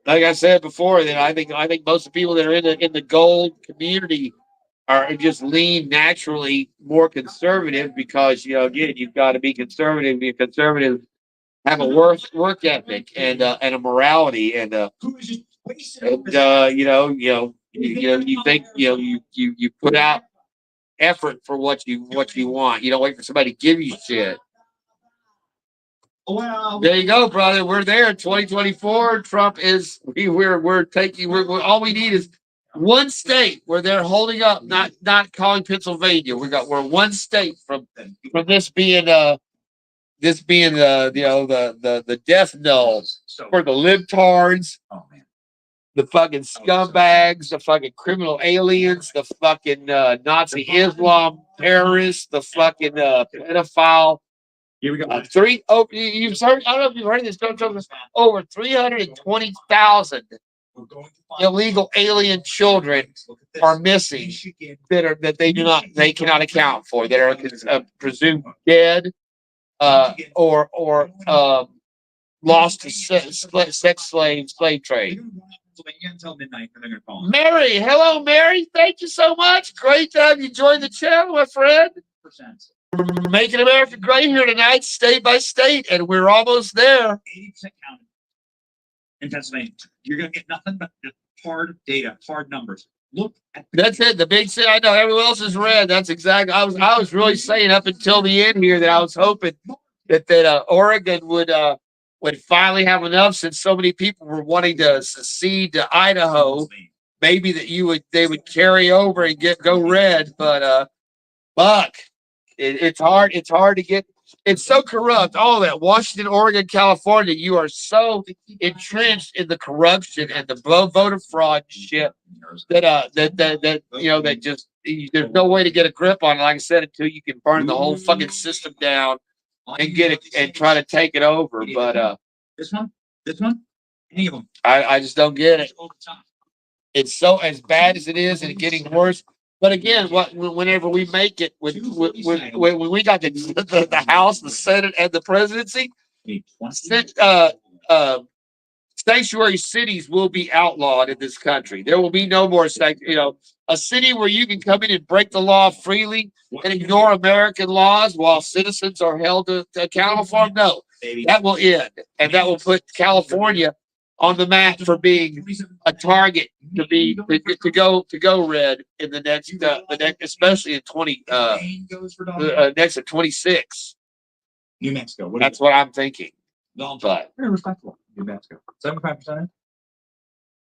Like I said before, that I think most of the people that are in the gold community are just lean naturally more conservative because again, you've got to be conservative. Be conservative, have a work ethic and a morality and you think you put out effort for what you want. You don't wait for somebody to give you shit. Well, There you go, brother. We're there. 2024. Trump is. We're taking. All we need is one state where they're holding up, not calling Pennsylvania. We're one state from this being the death knell for the libtards, oh man, the fucking scumbags, the fucking criminal aliens, the fucking Nazi Islam terrorists, the fucking pedophile. here we go. You've heard? I don't know if you've heard this. Over 320,000 illegal alien children are missing that they cannot account for, that are presumed dead or lost to sex slave trade. Until midnight, and they're gonna call. Mary, hello, Mary. Thank you so much. Great to have you join the channel, my friend. We're making America great here tonight, state by state, and we're almost there. 80% counted in Pennsylvania. You're gonna get nothing but just hard data, hard numbers. Look at That's it. The big city. I know everyone else is red. That's exactly. I was really saying up until the end here that I was hoping that Oregon would finally have enough, since so many people were wanting to secede to Idaho. Maybe that they would carry over and go red, but fuck, it's hard. It's hard to get. It's so corrupt. All that Washington, Oregon, California. You are so entrenched in the corruption and the voter fraud shit that just there's no way to get a grip on it. Like I said, until you can burn the whole fucking system down and get it and try to take it over. But this one, any of them. I just don't get it. It's so as bad as it is and getting worse. But again, whenever we make it, when we got the House, the Senate, and the presidency, sanctuary cities will be outlawed in this country. There will be no more a city where you can come in and break the law freely and ignore American laws while citizens are held to accountable for them. No, that will end, and that will put California on the map for being a target to go red in the next especially in 26. New Mexico. That's what I'm thinking. But very respectable. New Mexico. 75%.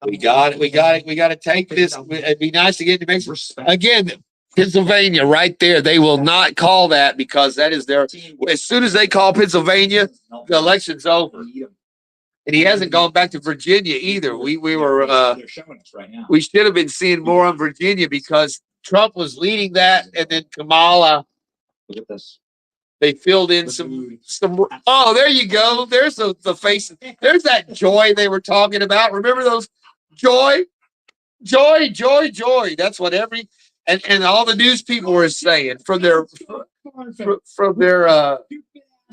We got to take this. It'd be nice to get to Mexico again. Pennsylvania, right there. They will not call that because that is their. As soon as they call Pennsylvania, the election's over. And he hasn't gone back to Virginia either. We were They're showing us right now. we should have been seeing more on Virginia because Trump was leading that, and then Kamala. Look at this. They filled in some. Oh, there you go. There's the face. There's that Joy they were talking about. Remember those Joy? That's what every and all the news people were saying from their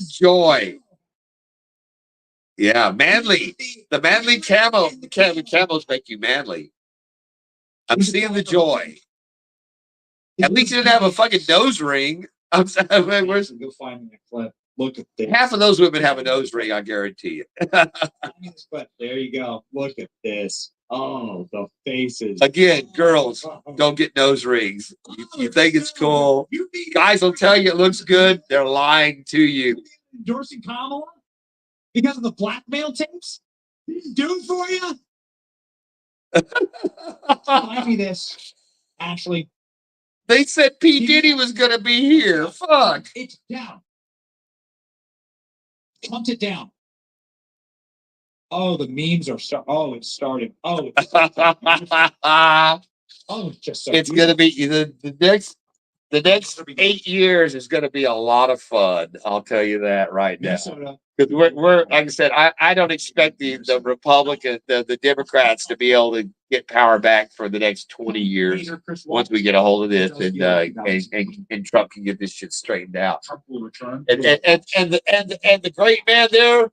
Joy. Yeah, manly. The manly camos make you manly. I'm seeing the Joy. At least he didn't have a fucking nose ring. I'm saying, where's Go find that clip. Look at this. half of those women have a nose ring, I guarantee you. But there you go. Look at this. Oh, the faces. Again, girls, don't get nose rings. You think it's cool. Guys will tell you it looks good. They're lying to you. Endorsing Kamala because of the blackmail tapes? He's doing for you. Buy me this. Ashley, They said P. Diddy was gonna be here. Fuck. it's down. Pumped it down. Oh, the memes are oh, it started. Oh, it's just so It's gonna be the next 8 years is gonna be a lot of fun. I'll tell you that right now. Minnesota. Because we're like I said, I don't expect the Republican, the Democrats to be able to get power back for the next 20 years once we get a hold of this and Trump can get this shit straightened out. Trump will return. And the great man there,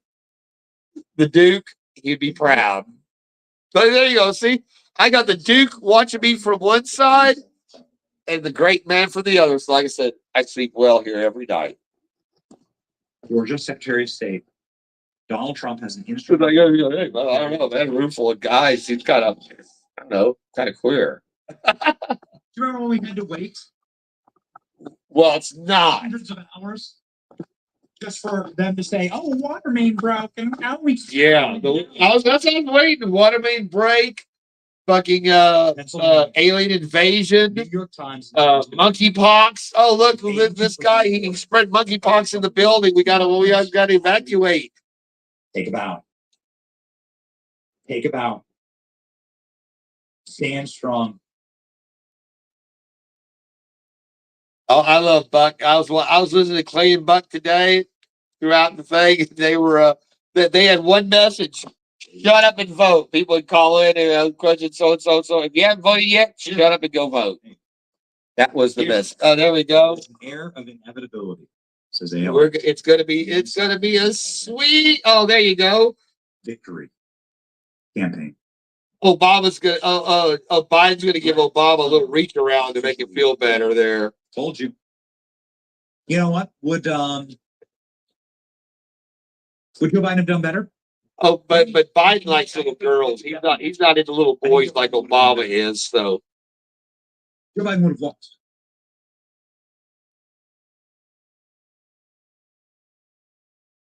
the Duke, he'd be proud. So there you go. See, I got the Duke watching me from one side and the great man from the other. So like I said, I sleep well here every night. Georgia Secretary of State Donald Trump has an Well, instrument. I don't know, man. A room full of guys. He's kind of, I don't know, kind of queer. Do you remember when we had to wait Well, it's not. hundreds of hours just for them to say, "Oh, water main broken"? How we? Yeah, that's what I was waiting. Water main break, fucking alien invasion, New York Times. monkeypox. Oh, look, this guy, he spread monkeypox in the building. We gotta evacuate. Take a bow. Take a bow. Stand strong. Oh, I love Buck. I was listening to Clay and Buck today throughout the thing. They were they had one message: shut up and vote. People would call in and question so and so. So if you haven't voted yet, shut up and go vote. That was the best. Oh, there we go. There's an air of inevitability, says It's gonna be a sweet. Oh, there you go. victory campaign. Obama's gonna. Biden's gonna give Obama a little reach around to make him feel better there. Told you. You know what? Would Joe Biden have done better? Oh, but Biden likes little girls. He's not into little boys like Obama is. So Joe Biden would have lost.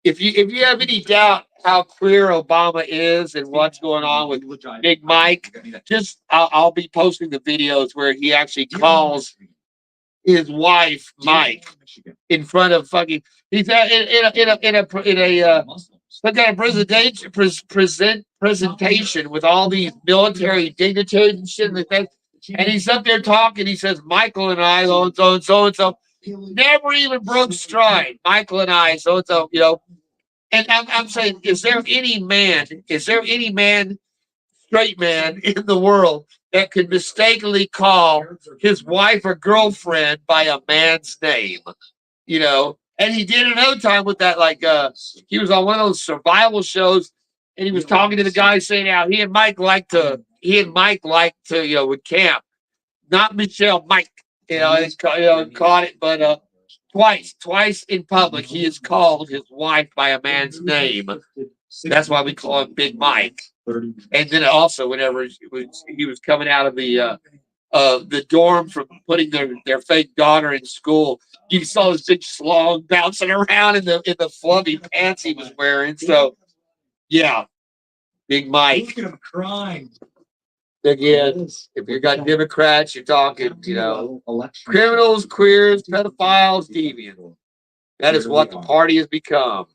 if you have any doubt how queer Obama is and what's going on with Big Mike, just I'll be posting the videos where he actually calls his wife Mike in front of fucking. He's in a some kind of presentation with all these military dignitaries and shit like that. And he's up there talking. He says, Michael and I, so and so and so and so, never even broke stride. Michael and I, so and so, you know. And I'm saying, is there any man, straight man in the world that could mistakenly call his wife or girlfriend by a man's name? You know, and he did another time with that, like he was on one of those survival shows and he was talking to the guy saying how he and Mike like to, you know, would camp. Not Michelle, Mike, you know, caught it, but twice in public, he has called his wife by a man's name. That's why we call him Big Mike. And then also, whenever he was coming out of the dorm from putting their fake daughter in school, you saw his big schlong bouncing around in the fluffy pants he was wearing. So, yeah, Big Mike. Look at him crying. again, if you got Democrats, you're talking, criminals, queers, pedophiles, deviants. That is what the party has become.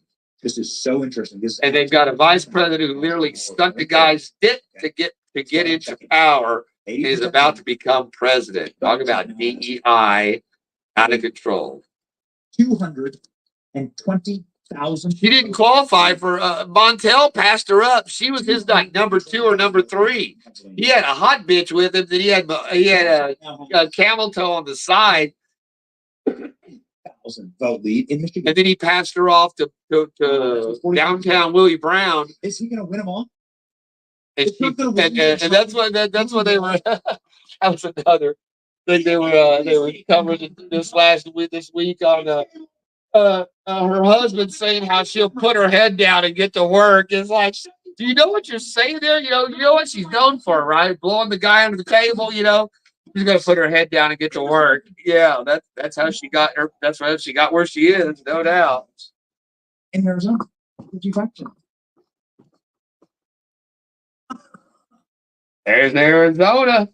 This is so interesting. And they've got a vice president who literally stuck the guy's dick to get into power and is about to become president. Talk about DEI out of control. 220,000. She didn't qualify for Montel passed her up. She was his like number 2 or number 3. He had a hot bitch with him. That he had a camel toe on the side, Vote lead in Michigan. and then he passed her off to downtown Willie Brown. Is he going to win them all? And, and that's what they were. That was another thing they were covering this week on her husband saying how she'll put her head down and get to work. It's like, do you know what you're saying there? You know what she's known for, right? Blowing the guy under the table. She's gonna put her head down and get to work. Yeah, that's how she got her. That's how she got where she is, no doubt. In Arizona. Did you question? There's Arizona.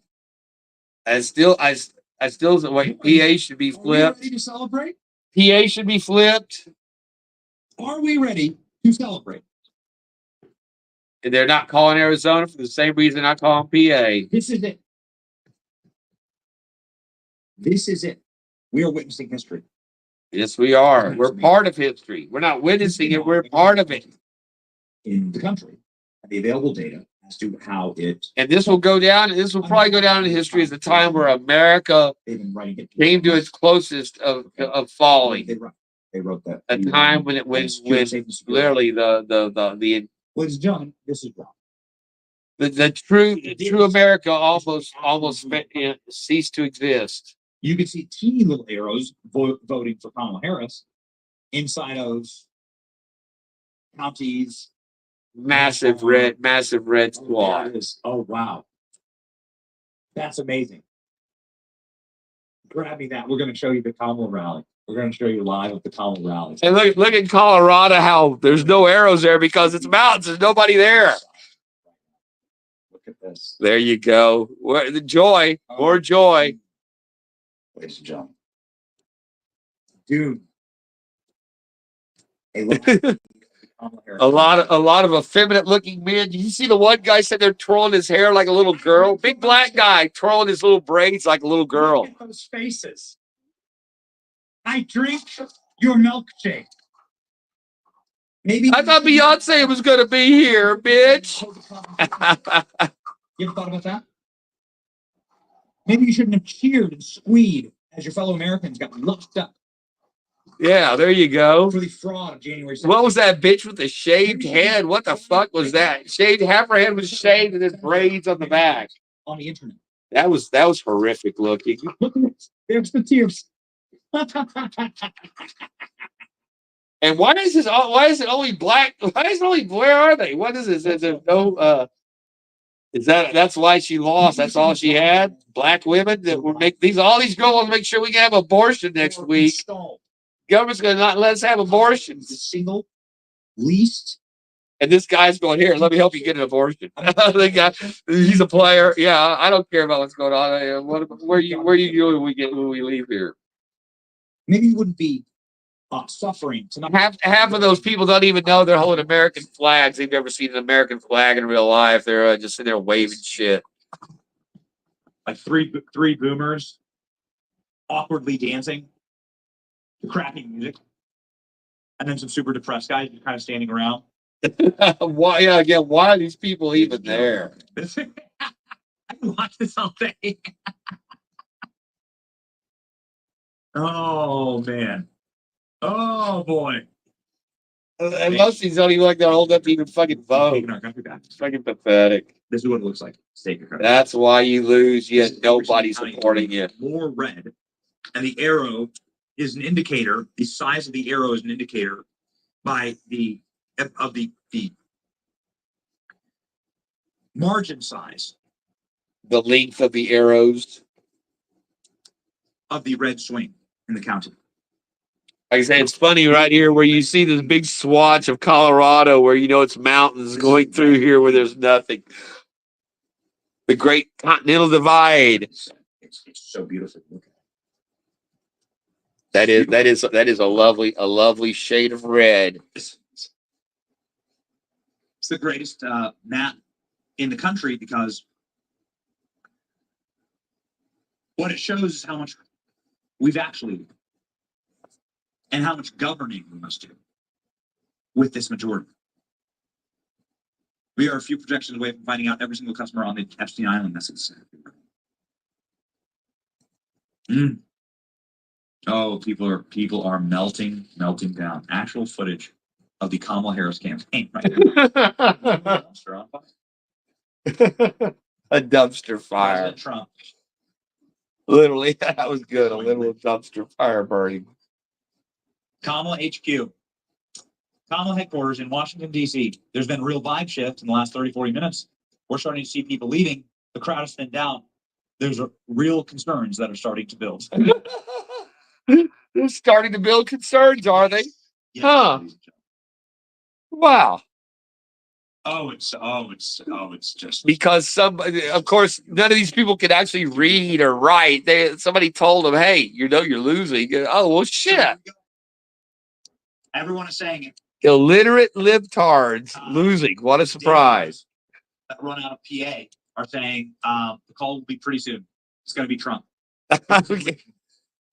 I still wait. PA should be Are we flipped. ready to celebrate? PA should be flipped. Are we ready to celebrate? And they're not calling Arizona for the same reason they're not calling PA. This is it. This is it. We are witnessing history. Yes, we are. We're part of history. We're not witnessing it. We're part of it. In the country, and the available data as to how it. And this will go down. This will probably go down in history as the time where America They've been writing it. came to its closest of falling. They wrote that. A time when literally the Ladies and gentlemen, this is wrong. the true America almost ceased to exist. You can see teeny little arrows voting for Kamala Harris inside of counties. Massive red squad. Oh, wow. That's amazing. Grab me that. We're going to show you the Kamala rally. We're going to show you live at the Kamala rally. And look in Colorado how there's no arrows there because it's mountains. There's nobody there. Look at this. There you go. The joy, more joy. Ladies and gentlemen. Dude. Hey, look. A lot of effeminate looking men. You see the one guy sitting there twirling his hair like a little girl. Big black guy twirling his little braids like a little girl. Look at those faces. I drink your milkshake. Maybe I thought Beyonce was gonna be here, bitch. You ever thought about that? Maybe you shouldn't have cheered and squeed as your fellow Americans got locked up Yeah, there you go. for the fraud of January 6th. What was that bitch with the shaved head? What the fuck was that? Shaved, half her head was shaved and then braids on the back. On the internet. That was horrific looking. Look at this. There's the tears. And why is it only black? Why is it only, where are they? What is this? Is there no that's why she lost? That's all she had? Black women that will make all these girls make sure we can have abortion next week. Government's gonna not let us have abortions. The single least. And this guy's going, here, let me help you get an abortion. The guy, he's a player. Yeah, I don't care about what's going on. Where you going when we leave here? Maybe you wouldn't be suffering tonight. Half of those people don't even know they're holding American flags. They've never seen an American flag in real life. They're just sitting there waving shit. Like three boomers awkwardly dancing to crappy music, and then some super depressed guys just kind of standing around. Why? Yeah, again, why are these people even there? I can watch this all day. Oh man. Oh boy. And most of these don't even like they're old enough to even fucking vote. Taking our country back. It's fucking pathetic. This is what it looks like. Take your country. That's why you lose. Yet nobody's supporting you. More red, and the arrow is an indicator. The size of the arrow is an indicator by the margin size The length of the arrows. of the red swing in the county. Like I say, it's funny right here where you see this big swatch of Colorado where you know it's mountains going through here where there's nothing. The Great Continental Divide. It's so beautiful. Look at That is a lovely shade of red. this. It's the greatest map in the country because what it shows is how much we've actually and how much governing we must do with this majority. We are a few projections away from finding out every single customer on the Epstein Island message. Oh, people are melting down. Actual footage of the Kamala Harris campaign right now. A dumpster fire. President Trump. Literally, that was good. A little dumpster fire burning. Kamala HQ. Kamala headquarters in Washington, D.C. There's been a real vibe shift in the last 30, 40 minutes. We're starting to see people leaving. The crowd has thinned down. There's real concerns that are starting to build. They're starting to build concerns, are they? Yes, Huh. ladies and gentlemen. Wow. It's just Because of course, none of these people can actually read or write. Somebody told them, "Hey, you know you're losing." Oh well, shit. Everyone is saying it. Illiterate libtards losing. What a surprise. That run out of PA are saying the call will be pretty soon. It's going to be Trump. Well,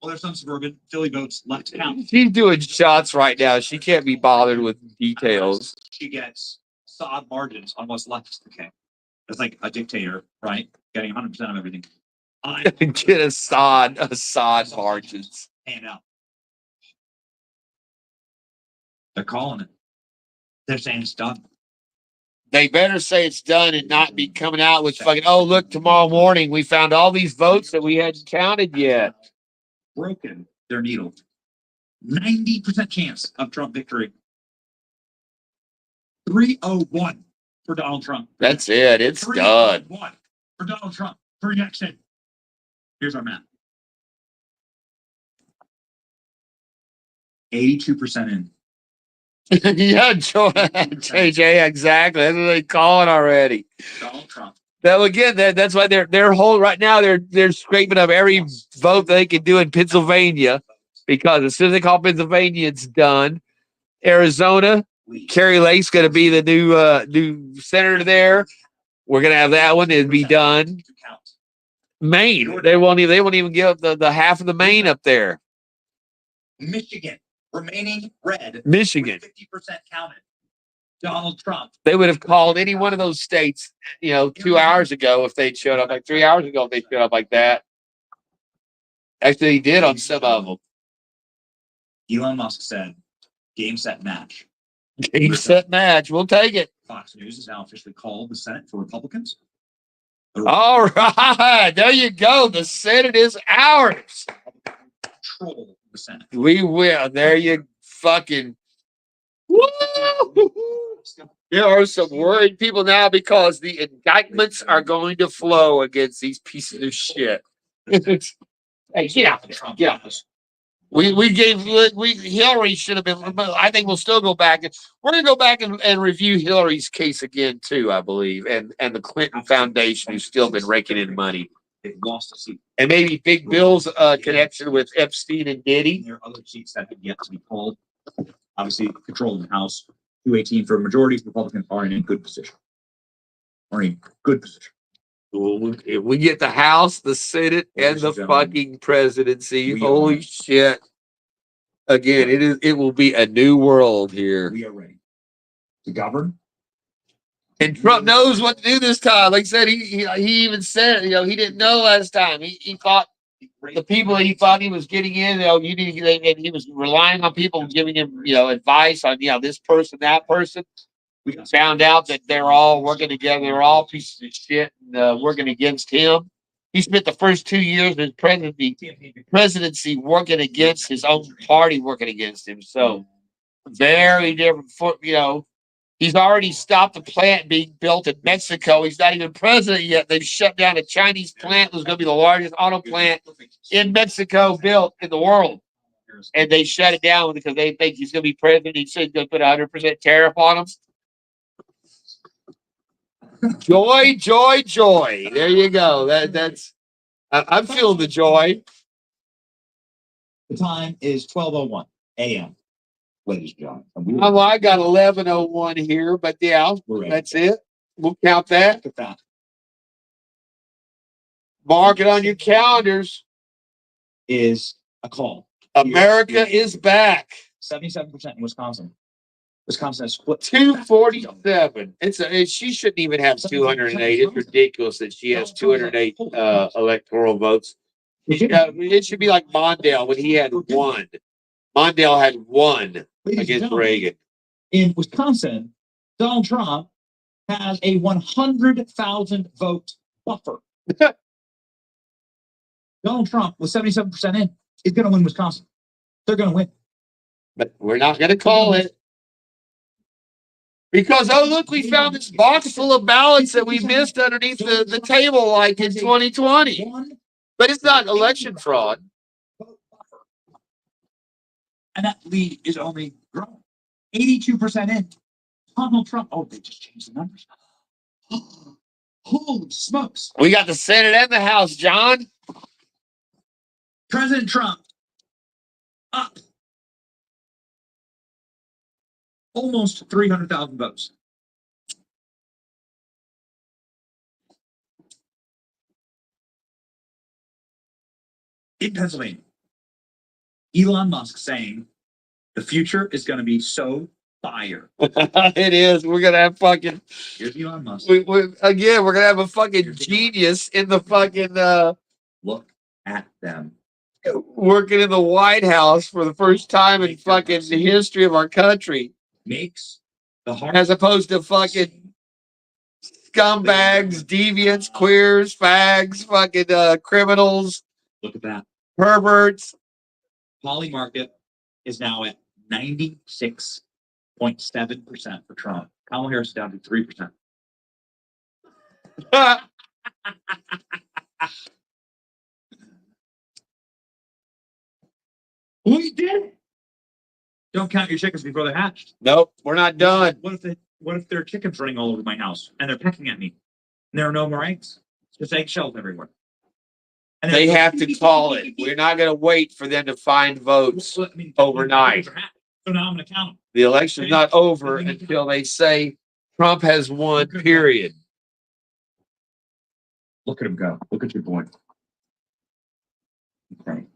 there's some suburban Philly votes left to count. She's doing shots right now. She can't be bothered with details. She gets sod margins on what's left. Okay. It's like a dictator, right? Getting 100% of everything. Get a sod margins. Hand out. They're calling it. They're saying it's done. They better say it's done and not be coming out with fucking, oh, look, tomorrow morning we found all these votes that we hadn't counted yet. Broken their needle. 90% chance of Trump victory. 301 for Donald Trump. That's it. It's done. 301 for Donald Trump. Projection. Here's our map. 82% in. Yeah, JJ, exactly. That's what they call it already. Donald Trump. Now again, that's why they're whole right now. They're scraping up every vote they can do in Pennsylvania, because as soon as they call Pennsylvania, it's done. Arizona, Carrie Lake's going to be the new senator there. We're going to have that one. It'd be done. Maine, they won't even give up the half of the Maine up there. Michigan remaining red. Michigan, 50% counted. Donald Trump. they would have called any one of those states, 2 hours ago if they'd showed up, like 3 hours ago if they showed up like that. Actually, he did on some of them. Elon Musk said, game, set, match. Game, set, match. We'll take it. Fox News has now officially called the Senate for Republicans. All right. There you go. The Senate is ours. Control the Senate. We will. There you fucking. Woo! There are some worried people now because the indictments are going to flow against these pieces of shit. Hey, get out. Get out. Hillary should have been. I think we'll still go back and we're going to go back and review Hillary's case again too. I believe, and the Clinton Foundation, who's still been raking in money, They've lost a seat. and maybe Big Bill's connection with Epstein and Diddy. There are other seats that have yet to be called. Obviously, control in the House. 218 for majorities. Republicans are in a good position. If we get the House, the Senate, and the fucking presidency, We holy are. shit! Again, it will be a new world here. We are ready to govern. And Trump knows what to do this time. Like I said, he even said, he didn't know last time. He thought the people that he thought he was getting in, you need to get, and he was relying on people giving him, advice on, this person, that person. We found out that they're all working together. They're all pieces of shit and working against him. He spent the first 2 years of his presidency working against his own party, working against him. So very different. He's already stopped the plant being built in Mexico. He's not even president yet. They've shut down a Chinese plant that was going to be the largest auto plant in Mexico built in the world. And they shut it down because they think he's going to be president. He said he's going to put 100% tariff on them. Joy, joy, joy. There you go. I'm feeling the joy. The time is 12:01 a.m. Ladies and gentlemen. And Well, I got 11:01 here, but yeah, we're ready. that's it. We'll count that. Look at that. Mark it on your calendars. Is a call. America is back. 77% in Wisconsin. Wisconsin has split. 247. She shouldn't even have 208. It's ridiculous that she has 208 electoral votes. It should be like Mondale when he had one. Mondale had one against Reagan. In Wisconsin, Donald Trump has a 100,000 vote buffer. Donald Trump with 77% in is going to win Wisconsin. They're going to win. But we're not going to call it. Because, oh, look, we found this box full of ballots that we missed underneath the table like in 2020. But it's not election fraud. And that lead is only growing. 82% in. Donald Trump. Oh, they just changed the numbers. Holy smokes. We got the Senate and the House, John. President Trump up almost 300,000 votes. In Pennsylvania, Elon Musk saying the future is going to be so fire. It is. We're going to have fucking. Here's Elon Musk. We're going to have a fucking genius in the fucking. Look at them. Working in the White House for the first time in fucking the history of our country. Makes the heart. As opposed to fucking scumbags, deviants, queers, fags, fucking criminals. Look at that. Perverts. Poly market is now at 96.7% for Trump. Kamala Harris is down to 3%. We did it. Don't count your chickens before they're hatched. Nope, we're not done. What if there are chickens running all over my house and they're pecking at me? And there are no more eggs. It's just eggshells everywhere. And They have to call it. We're not going to wait for them to find votes overnight. So now I'm going to count them. The election's not over until they say Trump has won, period. Look at him go. Look at your boy. Incredible.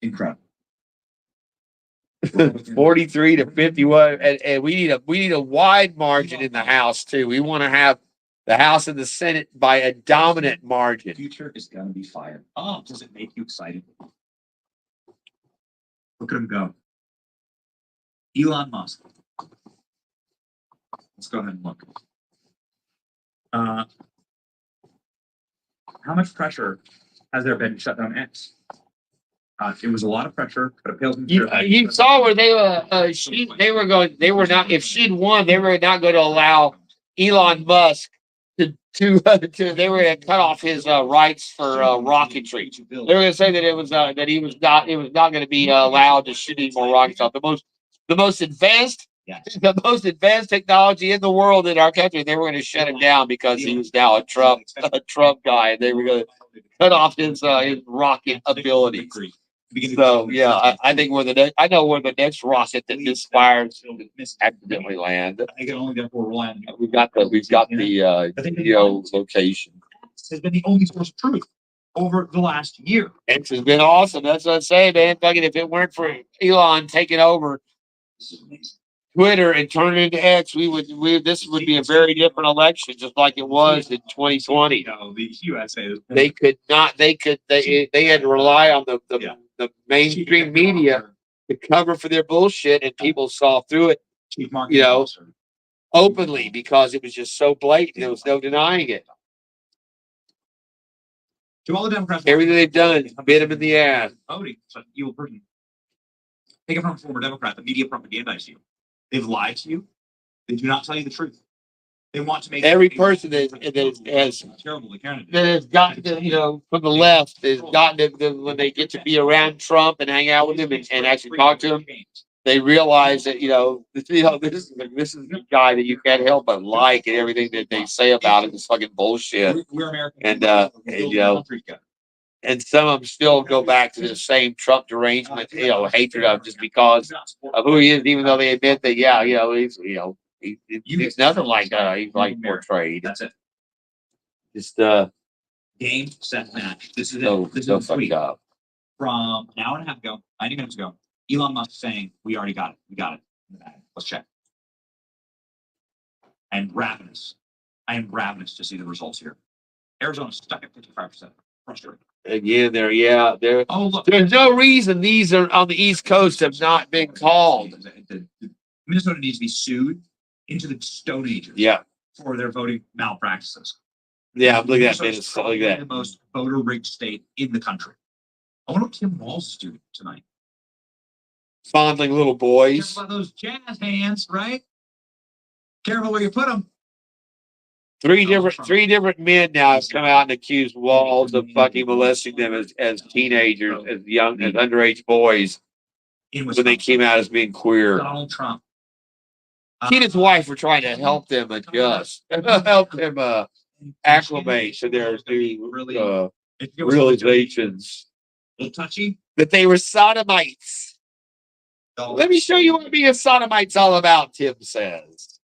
Incredible. 43 to 51. And we need a wide margin in the House, too. We want to have the House and the Senate by a dominant The margin. future is going to be fire. Oh, does it make you excited? Look at him go. Elon Musk. Let's go ahead and look. How much pressure has there been to shut down X? It was a lot of pressure, but it pales in You saw where they were not, if she'd won, they were not going to allow Elon Musk to they were going to cut off his rights for rocketry. They were going to say that it was not going to be allowed to shoot any more rockets off. The most advanced technology in the world in our country. They were going to shut him down because he was now a Trump guy, and they were going to cut off his rocket abilities. So yeah, I think I know where the next rocket that misfires accidentally land. I can only get four land. We've got the location. Has been the only source of truth over the last year. X has been awesome. That's what I'm saying, man. Fucking if it weren't for Elon taking over Twitter and turning it into X, this would be a very different election, just like it was in 2020. No, the USA. They had to rely on the mainstream media to cover for their bullshit, and people saw through it, openly, because it was just so blatant. There was no denying it. To all the Democrats, Everything they've done bit them in the ass. voting, such an evil person. Take it from a former Democrat. The media propagandized you. They've lied to you. They do not tell you the truth. They want to make Every person that has terrible. that has gotten to, from the left, has gotten to when they get to be around Trump and hang out with him and actually talk to him, they realize that, this is the guy that you can't help but like, and everything that they say about him is fucking bullshit. We're American. And, We're and, building a country together. And some of them still go back to the same Trump derangement, hatred of just because of who he is, even though they admit that, he's nothing like he's like portrayed. That's it. Just Game, set, match. This is so it. This so is the tweet fucked up. from an hour and a half ago, 90 minutes ago. Elon Musk saying, "We already got it. We got it in the bag. Let's check." I am ravenous to see the results here. Arizona's stuck at 55%. Frustrating. Again, there. Oh, look. There's no reason these are on the East Coast have not been called. Minnesota needs to be sued into the Stone Ages Yeah, for their voting malpractices. yeah. Look at that, Minnesota's Minnesota. probably Look at the that. most voter rigged state in the country. I wonder what Tim Walz is doing tonight. Fondling little boys. Careful about those jazz hands, right? Careful where you put them. Three different men now have come out and accused Walls of fucking molesting them as teenagers, as underage boys In when they came out as being queer. Donald Trump. He and his wife were trying to help them adjust, help them acclimate to their new realizations A little touchy. that they were sodomites. Let me show you what being a sodomite's all about, Tim says.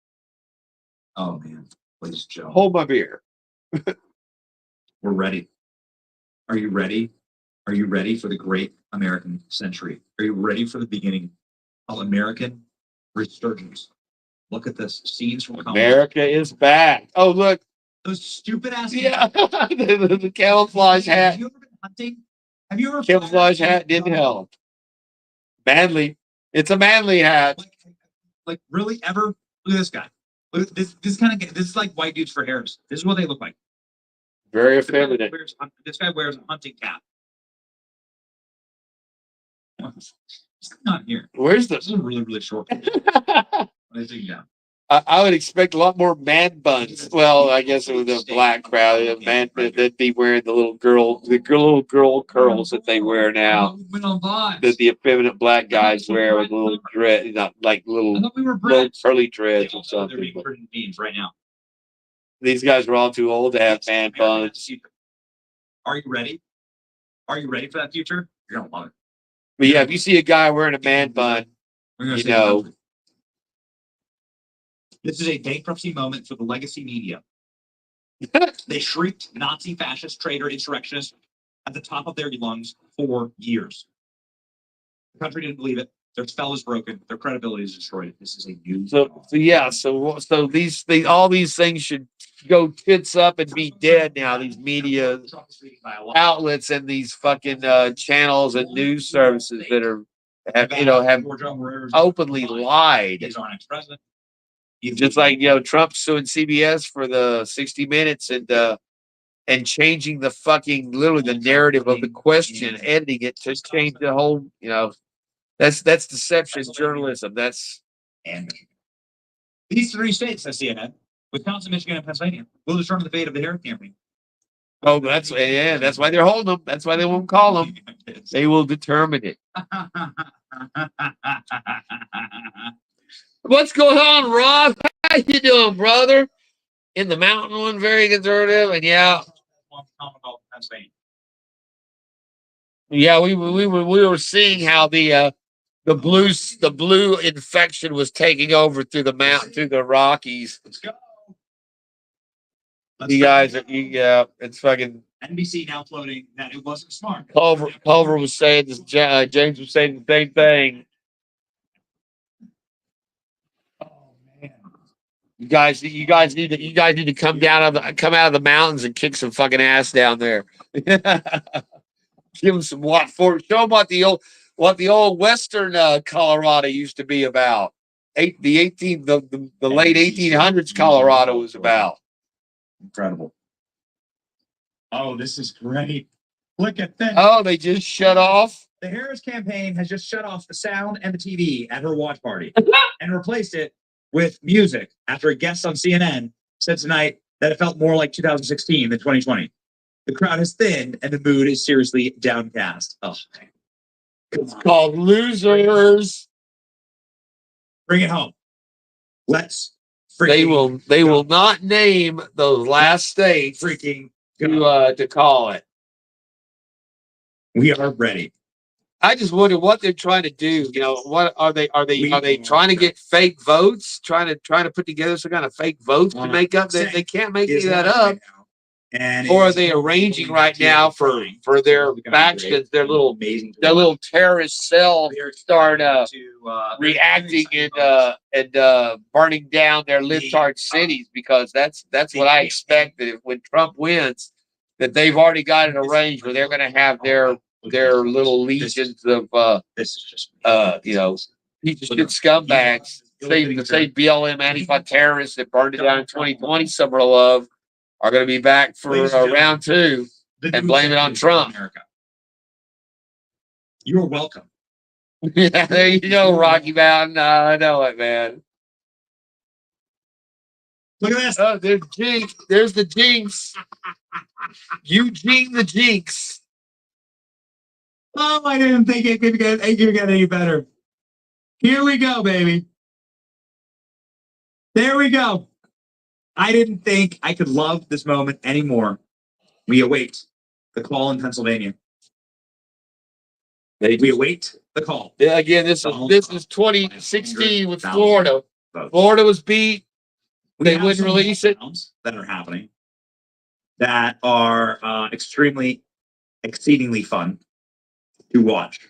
Oh man, please, Joe. Hold my beer. We're ready. Are you ready? Are you ready for the great American century? Are you ready for the beginning of American resurgence? Look at this. Scenes from Colorado. America is back. Oh, look. Those stupid ass. Yeah. the camouflage hat. Have you ever been hunting? Have you ever Camouflage hat didn't help. Manly. It's a manly hat. Like really ever? Look at this guy. Look at this. This is like white dudes for Harris. This is what they look like. Very This guy effeminate. This guy wears a hunting cap. It's not here. Where's This the? is a really, really short. What is it down? I would expect a lot more man buns. Well, I guess with the black crowd, they'd be wearing the little girl curls that they wear now. That the effeminate black guys wear with little dread, not like I little thought we were little Brits. curly dreads or They're being something. put in beans right now. These guys are all too old to have man buns. Are you ready? Are you ready for that future? You're gonna love it. But yeah, if you see a guy wearing a man bun, We're gonna you save the know. country. This is a bankruptcy moment for the legacy media. They shrieked Nazi, fascist, traitor, insurrectionist at the top of their lungs for years. The country didn't believe it. Their spell is broken. Their credibility is destroyed. This is a new. So these all these things should go tits up and be dead now. These media outlets and these fucking channels and news services that have openly lied. He's our next president. Just like Trump's suing CBS for the 60 Minutes and changing the fucking literally the narrative of the question, editing it to change the whole. That's deception journalism. That's And these three states, says CNN, Wisconsin, Michigan, and Pennsylvania, will determine the fate of the Harris campaign. that's why they're holding them. That's why they won't call them. They will determine it. What's going on, Rob? How you doing, brother? In the mountain one, very conservative, and we were seeing how the blue infection was taking over through the mountain, through the Rockies. Let's go. You guys are, it's fucking. NBC now floating that it wasn't smart. Culver was saying this. James was saying the same thing. You guys need to come out of the mountains and kick some fucking ass down there. Give them some show them what the old Western Colorado used to be about. The late 1800s Colorado was about. Incredible. Oh, this is great. Look at that. Oh, they just shut off. The Harris campaign has just shut off the sound and the TV at her watch party and replaced it with music after a guest on CNN said tonight that it felt more like 2016 than 2020. The crowd has thinned and the mood is seriously downcast. Oh, it's called Losers. Bring it home. Let's They freaking will not name those last states freaking go. to call it. We are ready. I just wonder what they're trying to do. You know, what are they trying to get fake votes? Trying to put together some kind of fake votes to make up that they can't make any of that up. And Or are they arranging right now for their factions, their little terrorist cell start reacting and burning down their libtard cities, because that's what I expect, that when Trump wins, that they've already got it arranged where they're going to have their little legions of this is just piece of shit scumbags, say BLM Antifa terrorists that burned it down in 2020, some of love, are going to be back for round two and blame it on Trump. America. You're welcome. Yeah, there you go, Rocky Mountain. I know it, man. Look at this. Oh, there's Jinx. There's the Jinx. Eugene the Jinx. Oh, I didn't think it could get any better. Here we go, baby. There we go. I didn't think I could love this moment anymore. We await the call in Pennsylvania. We await the call. Yeah, again, this is 2016 with Florida. Florida was beat. They wouldn't release it. That are happening that are exceedingly fun to watch.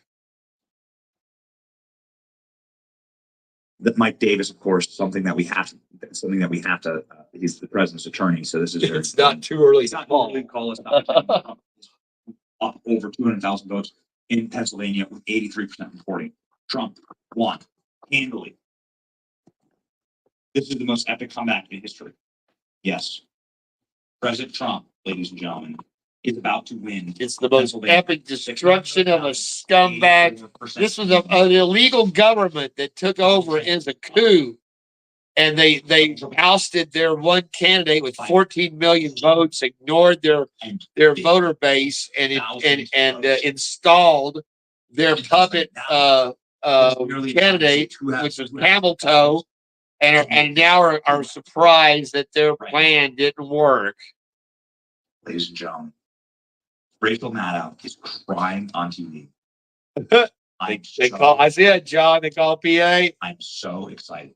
That Mike Davis, of course, something that we have to. He's the president's attorney, so this is. It's not too early. It's not too early to call us up over 200,000 votes in Pennsylvania with 83% reporting. Trump won handily. This is the most epic comeback in history. Yes, President Trump, ladies and gentlemen, is about to win. It's the most epic destruction of a scumbag. This was an illegal government that took over as a coup, and they ousted their one candidate with 14 million votes, ignored their voter base, and installed their puppet candidate, which was Camel Toe, and now are surprised that their plan didn't work. Ladies and gentlemen, Rachel Maddow is crying on TV. I see it, John. They call PA. I'm so excited.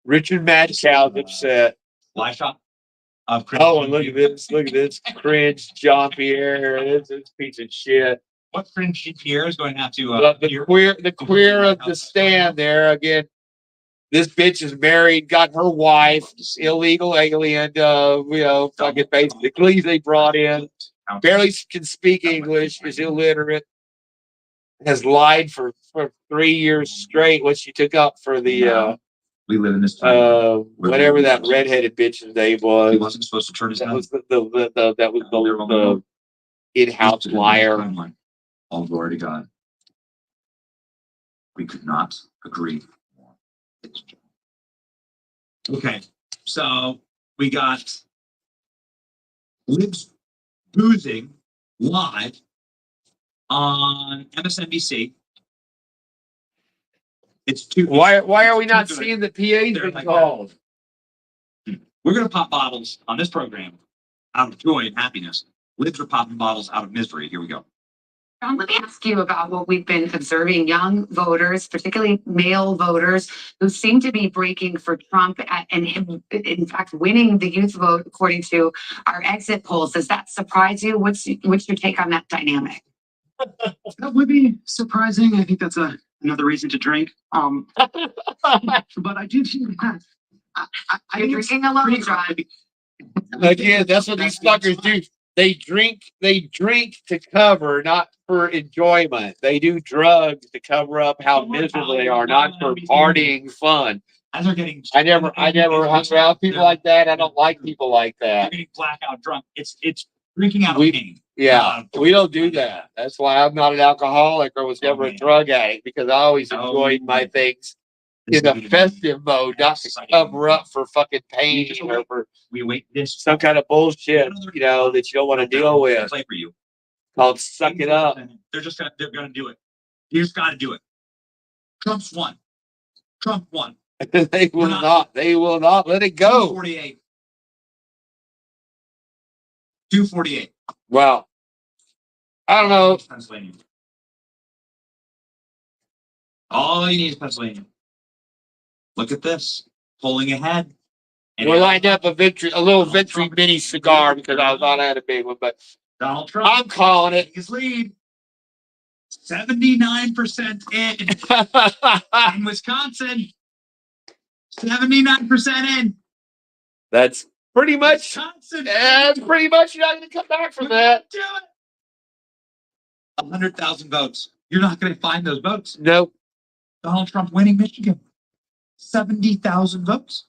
Richard Madcow's upset. Live shot. And look at this. Look at this cringe John Pierre. This is piece of shit. What cringe Pierre is going to have to the queer of the stand there again. This bitch is married, got her wife, illegal alien, fucking basically they brought in, barely can speak English, is illiterate, has lied for 3 years straight, what she took up for the we live in this time. Whatever that redheaded bitch's name was. He wasn't supposed to turn his head. That was the in-house liar. All glory to God. We could not agree more. Okay, so we got Libs boozing live on MSNBC. It's too. Why are we not seeing the PA's been called? We're gonna pop bottles on this program out of joy and happiness. Libs are popping bottles out of misery. Here we go. John, let me ask you about what we've been observing. Young voters, particularly male voters, who seem to be breaking for Trump and him, in fact, winning the youth vote according to our exit polls. Does that surprise you? What's your take on that dynamic? That would be surprising. I think that's another reason to drink. But I do think that You're drinking alone, John. Again, that's what these fuckers do. They drink to cover, not for enjoyment. They do drugs to cover up how miserable they are, not for partying fun. As they're getting, I never hung around people like that. I don't like people like they're that. getting blackout drunk. It's drinking out of pain. Yeah, we don't do that. That's why I'm not an alcoholic or was never a drug addict, because I always enjoyed my things in a festive mode, not to cover up for fucking pain or for We wait this some kind of bullshit, that you don't want to deal with. play for you. Called suck it up. They're gonna do it. You just gotta do it. Trump's won. Trump won. They will not. They will not let it go. 248. 248. Well, I don't know. Pennsylvania. All you need is Pennsylvania. Look at this. Pulling ahead. And We're lining up a little victory mini cigar because I thought I had a big one, but Donald Trump. I'm calling it. His lead. 79% in Wisconsin. 79% in. That's pretty much. Wisconsin. That's pretty much. You're not going to come back from that. Do it. 100,000 votes. You're not going to find those votes. Nope. Donald Trump winning Michigan. 70,000 votes.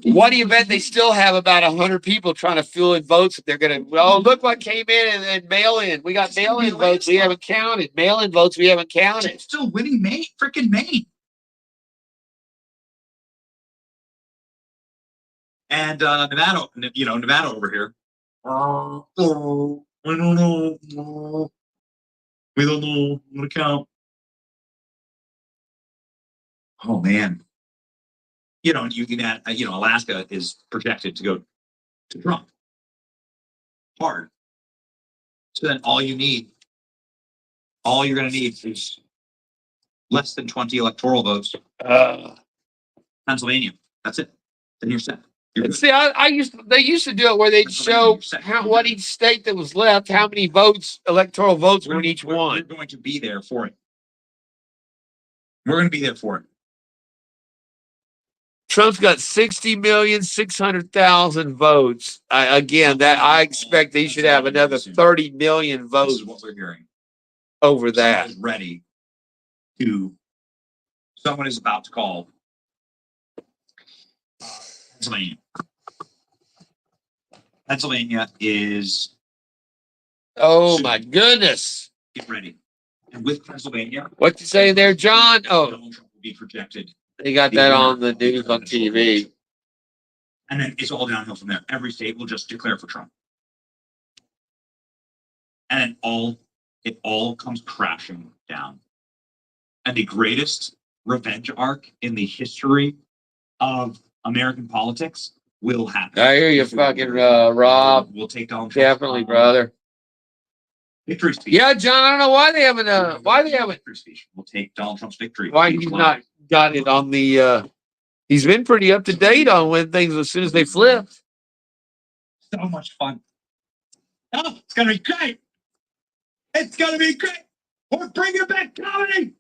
What do you bet they still have about 100 people trying to fill in votes if they're going to, oh, look what came in and mail in. We got mail in votes we haven't counted. Mail in votes we haven't counted. Still winning Maine, freaking Maine. And Nevada, Nevada over here. I don't know. We don't know. I'm gonna count. Oh man. You can add, Alaska is projected to go to Trump. Hard. So then all you're gonna need is less than 20 electoral votes. Pennsylvania. That's it. Then you're set. You're good. See, they used to do it where they'd show what each state that was left, how many votes, electoral votes were in each one. We're going to be there for it. We're going to be there for it. Trump's got 60,600,000 votes. I expect they should have another 30 million This votes is what we're hearing. over that. Someone is ready to. Someone is about to call Pennsylvania. Pennsylvania is Oh my goodness. get ready. And with Pennsylvania, What you saying there, John? Oh, Donald Trump will be projected. they got that on the news on TV. And then it's all downhill from there. Every state will just declare for Trump. And it all comes crashing down. And the greatest revenge arc in the history of American politics will happen. I hear you, fucking Rob. We'll take Donald Trump. Definitely, brother. Victory speech. Yeah, John. I don't know why they haven't. Victory speech. We'll take Donald Trump's victory. Why he's not got it on the. He's been pretty up to date on when things as soon as they flip. So much fun. Oh, it's gonna be great. It's gonna be great. We're bringing back comedy.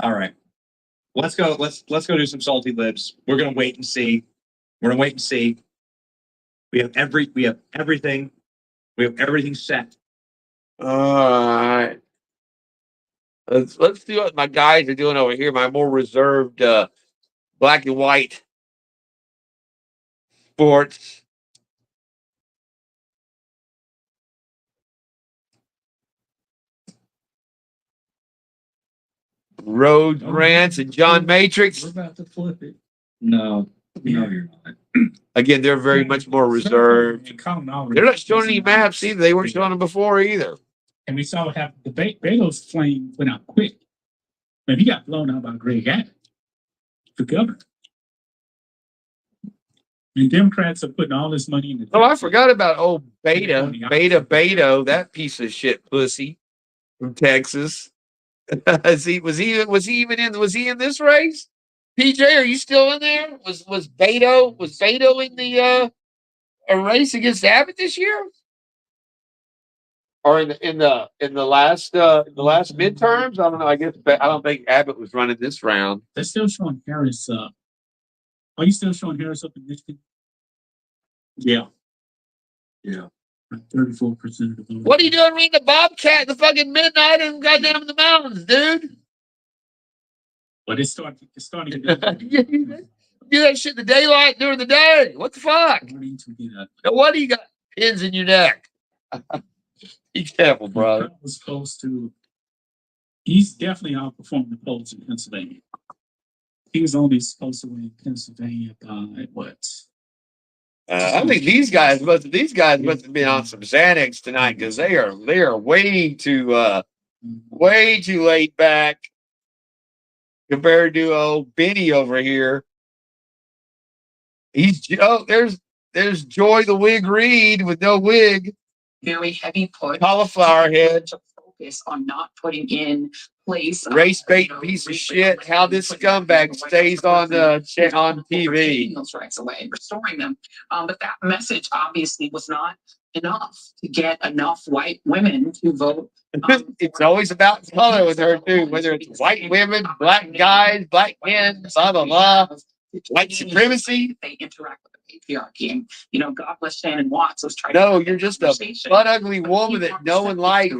All right, let's go. Let's go do some salty libs. We're gonna wait and see. We have everything. We have everything set. All right. Let's see what my guys are doing over here. My more reserved black and white sports. Rhodes Rants and John Matrix. We're about to flip it. No, you're not. Again, they're very much more reserved. They're not showing any maps either. They weren't showing them before either. And we saw what happened. The Beto's flame went out quick. Man, he got blown out by Greg Abbott, the governor. And Democrats are putting all this money in the. Oh, I forgot about old Beto, that piece of shit pussy from Texas. Was he in this race? PJ, are you still in there? Was Beto in the a race against Abbott this year? Or in the last midterms? I don't know. I don't think Abbott was running this round. They're still showing Harris up. Are you still showing Harris up in Michigan? Yeah. 34% of the vote. What are you doing reading the Bobcat, the fucking midnight and goddamn in the mountains, dude? But it's starting You do that shit in the daylight during the day. What the fuck? Now, what do you got? Pins in your neck. Be careful, brother. Was supposed to. He's definitely outperformed the polls in Pennsylvania. He was only supposed to win Pennsylvania by what? I think these guys must have been on some Xanax tonight because they are way too laid back. compared to old Benny over here. There's Joy the Wig Reed with no wig, Very heavy push. cauliflower head, To focus on not putting in place. race bait piece of shit. How this scumbag stays on on TV. Taking those rights away, restoring them. But that message obviously was not enough to get enough white women to vote. It's always about color with her too, whether it's white women, black guys, black men, blah blah blah. White supremacy. They interact with the patriarchy, and God bless Shannon Watts was trying. No, to you're just a butt ugly woman that no one likes.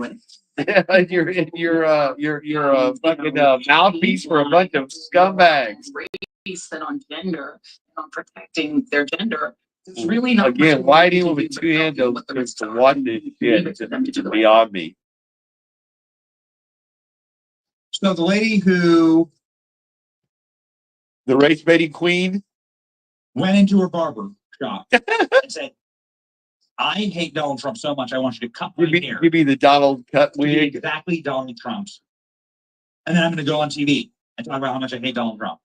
you're a fucking mouthpiece for a bunch of scumbags. Race than on gender and on protecting their gender. There's really not Again, much why we do you can want do me but two help hands you with the just to restart. watch this Leave it shit? to them to do the right Beyond me. So the lady who The race baiting queen. went into her barber shop and said, I hate Donald Trump so much, I want you to cut my hair. Give me the Donald cut To be wig. exactly Donald Trump's. And then I'm going to go on TV and talk about how much I hate Donald Trump.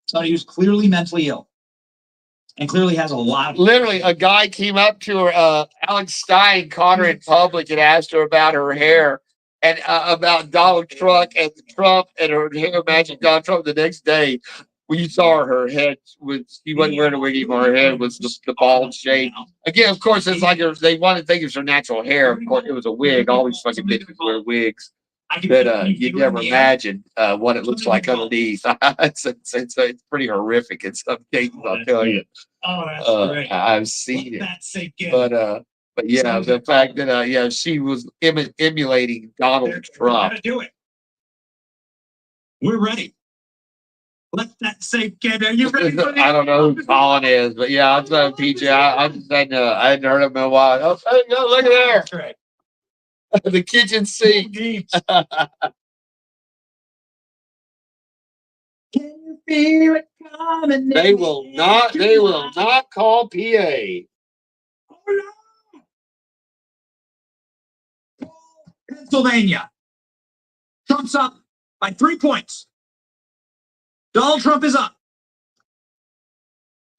Somebody who's clearly mentally ill and clearly has a lot of. Literally, a guy came up to her, Alex Stein, caught her in public and asked her about her hair and about Donald Trump and her hair matching Donald Trump. The next day, when you saw her head she wasn't wearing a wig anymore. Her head was the bald shape. Again, of course, it's like they wanted to think it was her natural hair. Of course, it was a wig. All these fucking bitches wear wigs. But you'd never imagine what it looks like underneath. It's pretty horrific in some cases, I'll tell you. Oh, that's great. I've seen it. That's so good. But yeah, the fact that she was emulating Donald We're Trump. gonna do it. We're ready. Let that sink in. Are you ready for this? I don't know who Colin is, but yeah, I'm sorry, PJ. I hadn't heard of him in a while. Oh, there you go, look at there. That's right. The kitchen sink. Can you feel it coming? They will not call PA. Oh, no. Pennsylvania. Trump's up by 3 points. Donald Trump is up.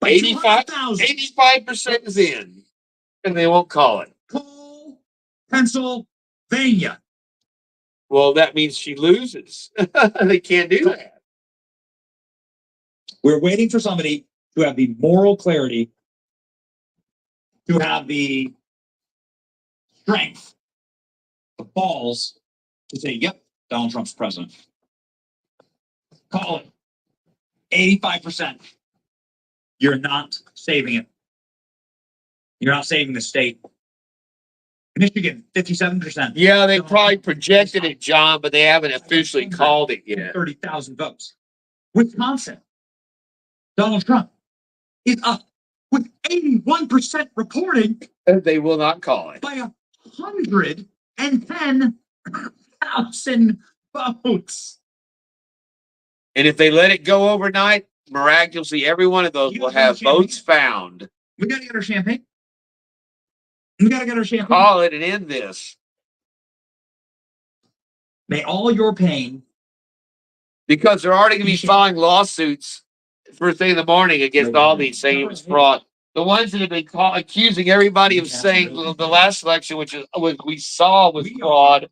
By 200,000. 85% is in. And they won't call it. Cole, Pennsylvania. Well, that means she loses. They can't do that. We're waiting for somebody to have the moral clarity, to have the strength, the balls to say, yep, Donald Trump's president. Call it. 85%. You're not saving it. You're not saving the state. Michigan, 57%. Yeah, they probably projected it, John, but they haven't officially called it yet. 30,000 votes. Wisconsin, Donald Trump is up with 81% reporting They will not call it. by 110,000 votes. And if they let it go overnight, miraculously, every one of those will have votes found. We got to get our champagne. We got to get our champagne. Call it and end this. May all your pain. Because they're already going to be filing lawsuits first thing in the morning against all these, saying it was fraud. The ones that have been accusing everybody of saying the last election, which we saw was fraud,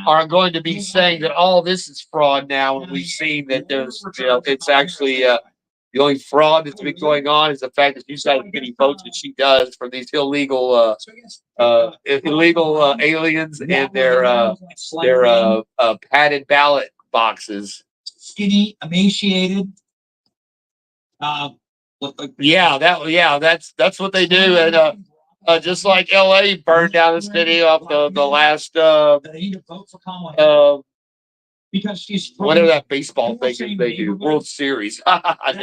are going to be saying that all this is fraud now. And we've seen that there's, it's actually the only fraud that's been going on is the fact that she's got as many votes as she does from these illegal aliens and their padded ballot boxes. Skinny, emaciated. That's what they do. And just like LA burned down the city off the last because she's whatever that baseball thing is they do, World Series. I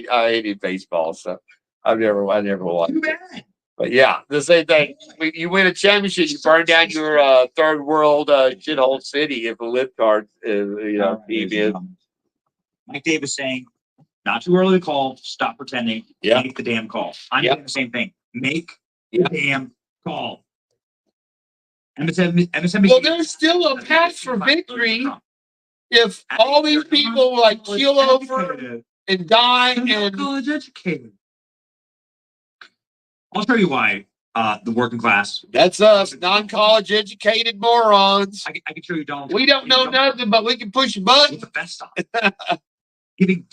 hated baseball, so I never watched it. But yeah, the same thing. You win a championship, you burn down your third world shithole city if a libtard team is. Mike Davis saying, not too early to call, stop pretending, make the damn call. I'm doing the same thing. Make the damn call. MSNBC. Well, there's still a path for victory. if all these people like keel over Educated. and die I'm not and college educated. I'll show you why, the working class. that's us, non-college educated morons. I can show you Donald. We Trump. don't know nothing, but we can push a button. With the best on. Giving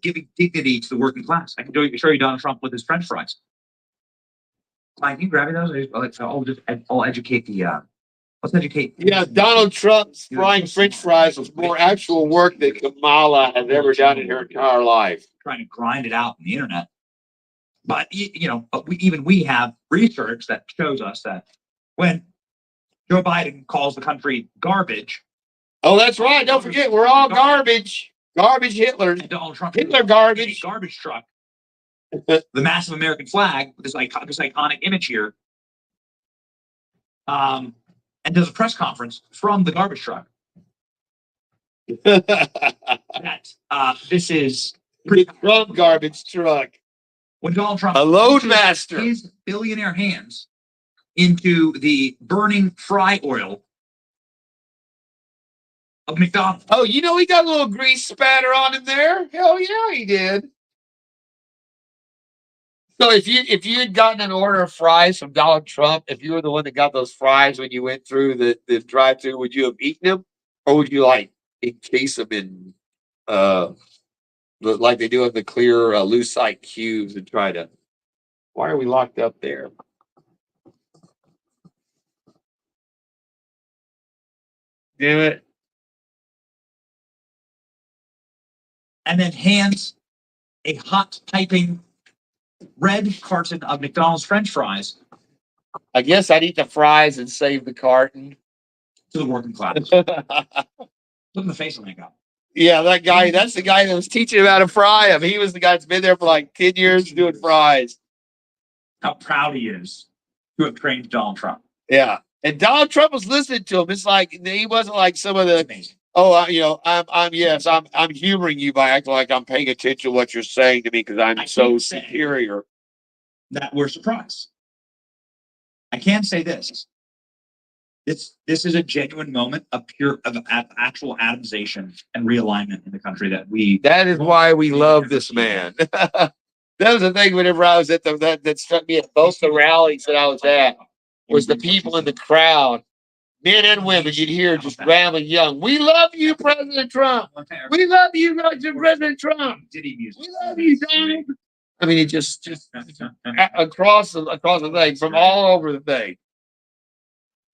giving dignity to the working class. I can show you Donald Trump with his French fries. Mike, can you grab me those? I'll educate the, let's educate. Yeah, Donald Trump's frying French fries was more actual work than Kamala has ever done in her entire life. Trying to grind it out on the internet. But but we have research that shows us that when Joe Biden calls the country garbage, Oh, that's right. Don't forget, we're all garbage. Garbage Hitler. and Donald Trump Hitler a garbage. garbage truck, the massive American flag with this iconic image here, and does a press conference from the garbage truck. That this is Big Trump garbage truck. when Donald Trump A pushes loadmaster. his billionaire hands into the burning fry oil of McDonald's. Oh, he got a little grease spatter on him there. Hell yeah, he did. So if you had gotten an order of fries from Donald Trump, if you were the one that got those fries when you went through the drive-thru, would you have eaten them, or would you encase them in like they do in the clear lucite cubes and try to? Why are we locked up there? Damn it. And then hands a hot piping red carton of McDonald's French fries I guess I'd eat the fries and save the carton. to the working class. Look in the face on that guy. Yeah, that guy, that's the guy that was teaching him how to fry them. He was the guy that's been there for like 10 years doing fries. How proud he is to have trained Donald Trump. Yeah. And Donald Trump was listening to him. It's like he wasn't like some of the Amazing. I'm humoring you by acting like I'm paying attention to what you're saying to me because I'm I so can't say. superior. That we're surprised. I can say this. This is a genuine moment of actual atomization and realignment in the country That is why we love this man. That was the thing whenever I was at that struck me at both the rallies that I was at was the people in the crowd, men and women, you'd hear just rambling young. We love you, President Trump. We love you, President Trump. Diddy music. We love you, Donald. I mean, it just across the thing, from all over the thing.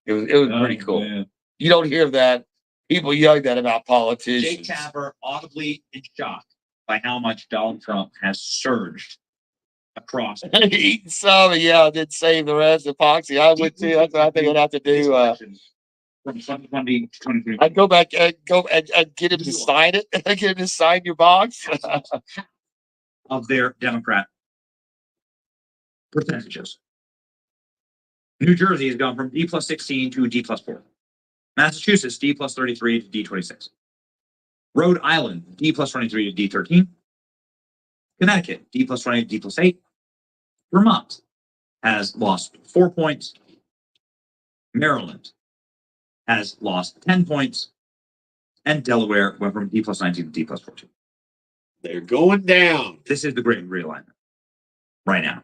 It was pretty cool. Man. You don't hear that. People yell that about Jake politicians. Tapper audibly in shock by how much Donald Trump has surged across. Eating some, yeah, did save the rest of Epoxy. I would too. That's what I think I'd have to do. From 2020 to 2023. I'd go back and get him to sign it. Get him to sign your box. Of their Democrat percentages. New Jersey has gone from D plus 16 to D plus 4. Massachusetts, D plus 33 to D 26. Rhode Island, D plus 23 to D 13. Connecticut, D plus 20 to D plus 8. Vermont has lost 4 points. Maryland has lost 10 points. And Delaware went from D plus 19 to D plus 14. They're going down. This is the great realignment right now.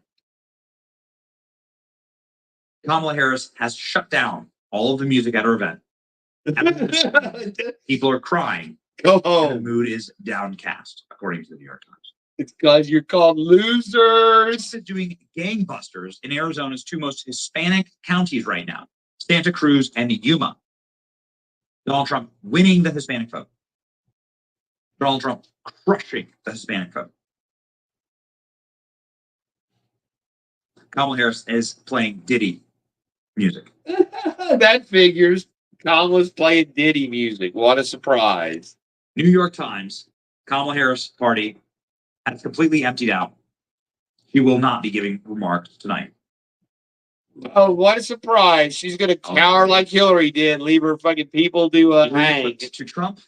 Kamala Harris has shut down all of the music at her event. People are crying. Go The home. mood is downcast, according to the New York Times. It's because you're called losers. It's doing gangbusters in Arizona's two most Hispanic counties right now, Santa Cruz and Yuma. Donald Trump winning the Hispanic vote. Donald Trump crushing the Hispanic vote. Kamala Harris is playing Diddy music. That figures. Kamala's playing Diddy music. What a surprise. New York Times, Kamala Harris party has completely emptied out. She will not be giving remarks tonight. Oh, what a surprise. She's going to cower like Hillary did. Leave her fucking people to hang. To Trump.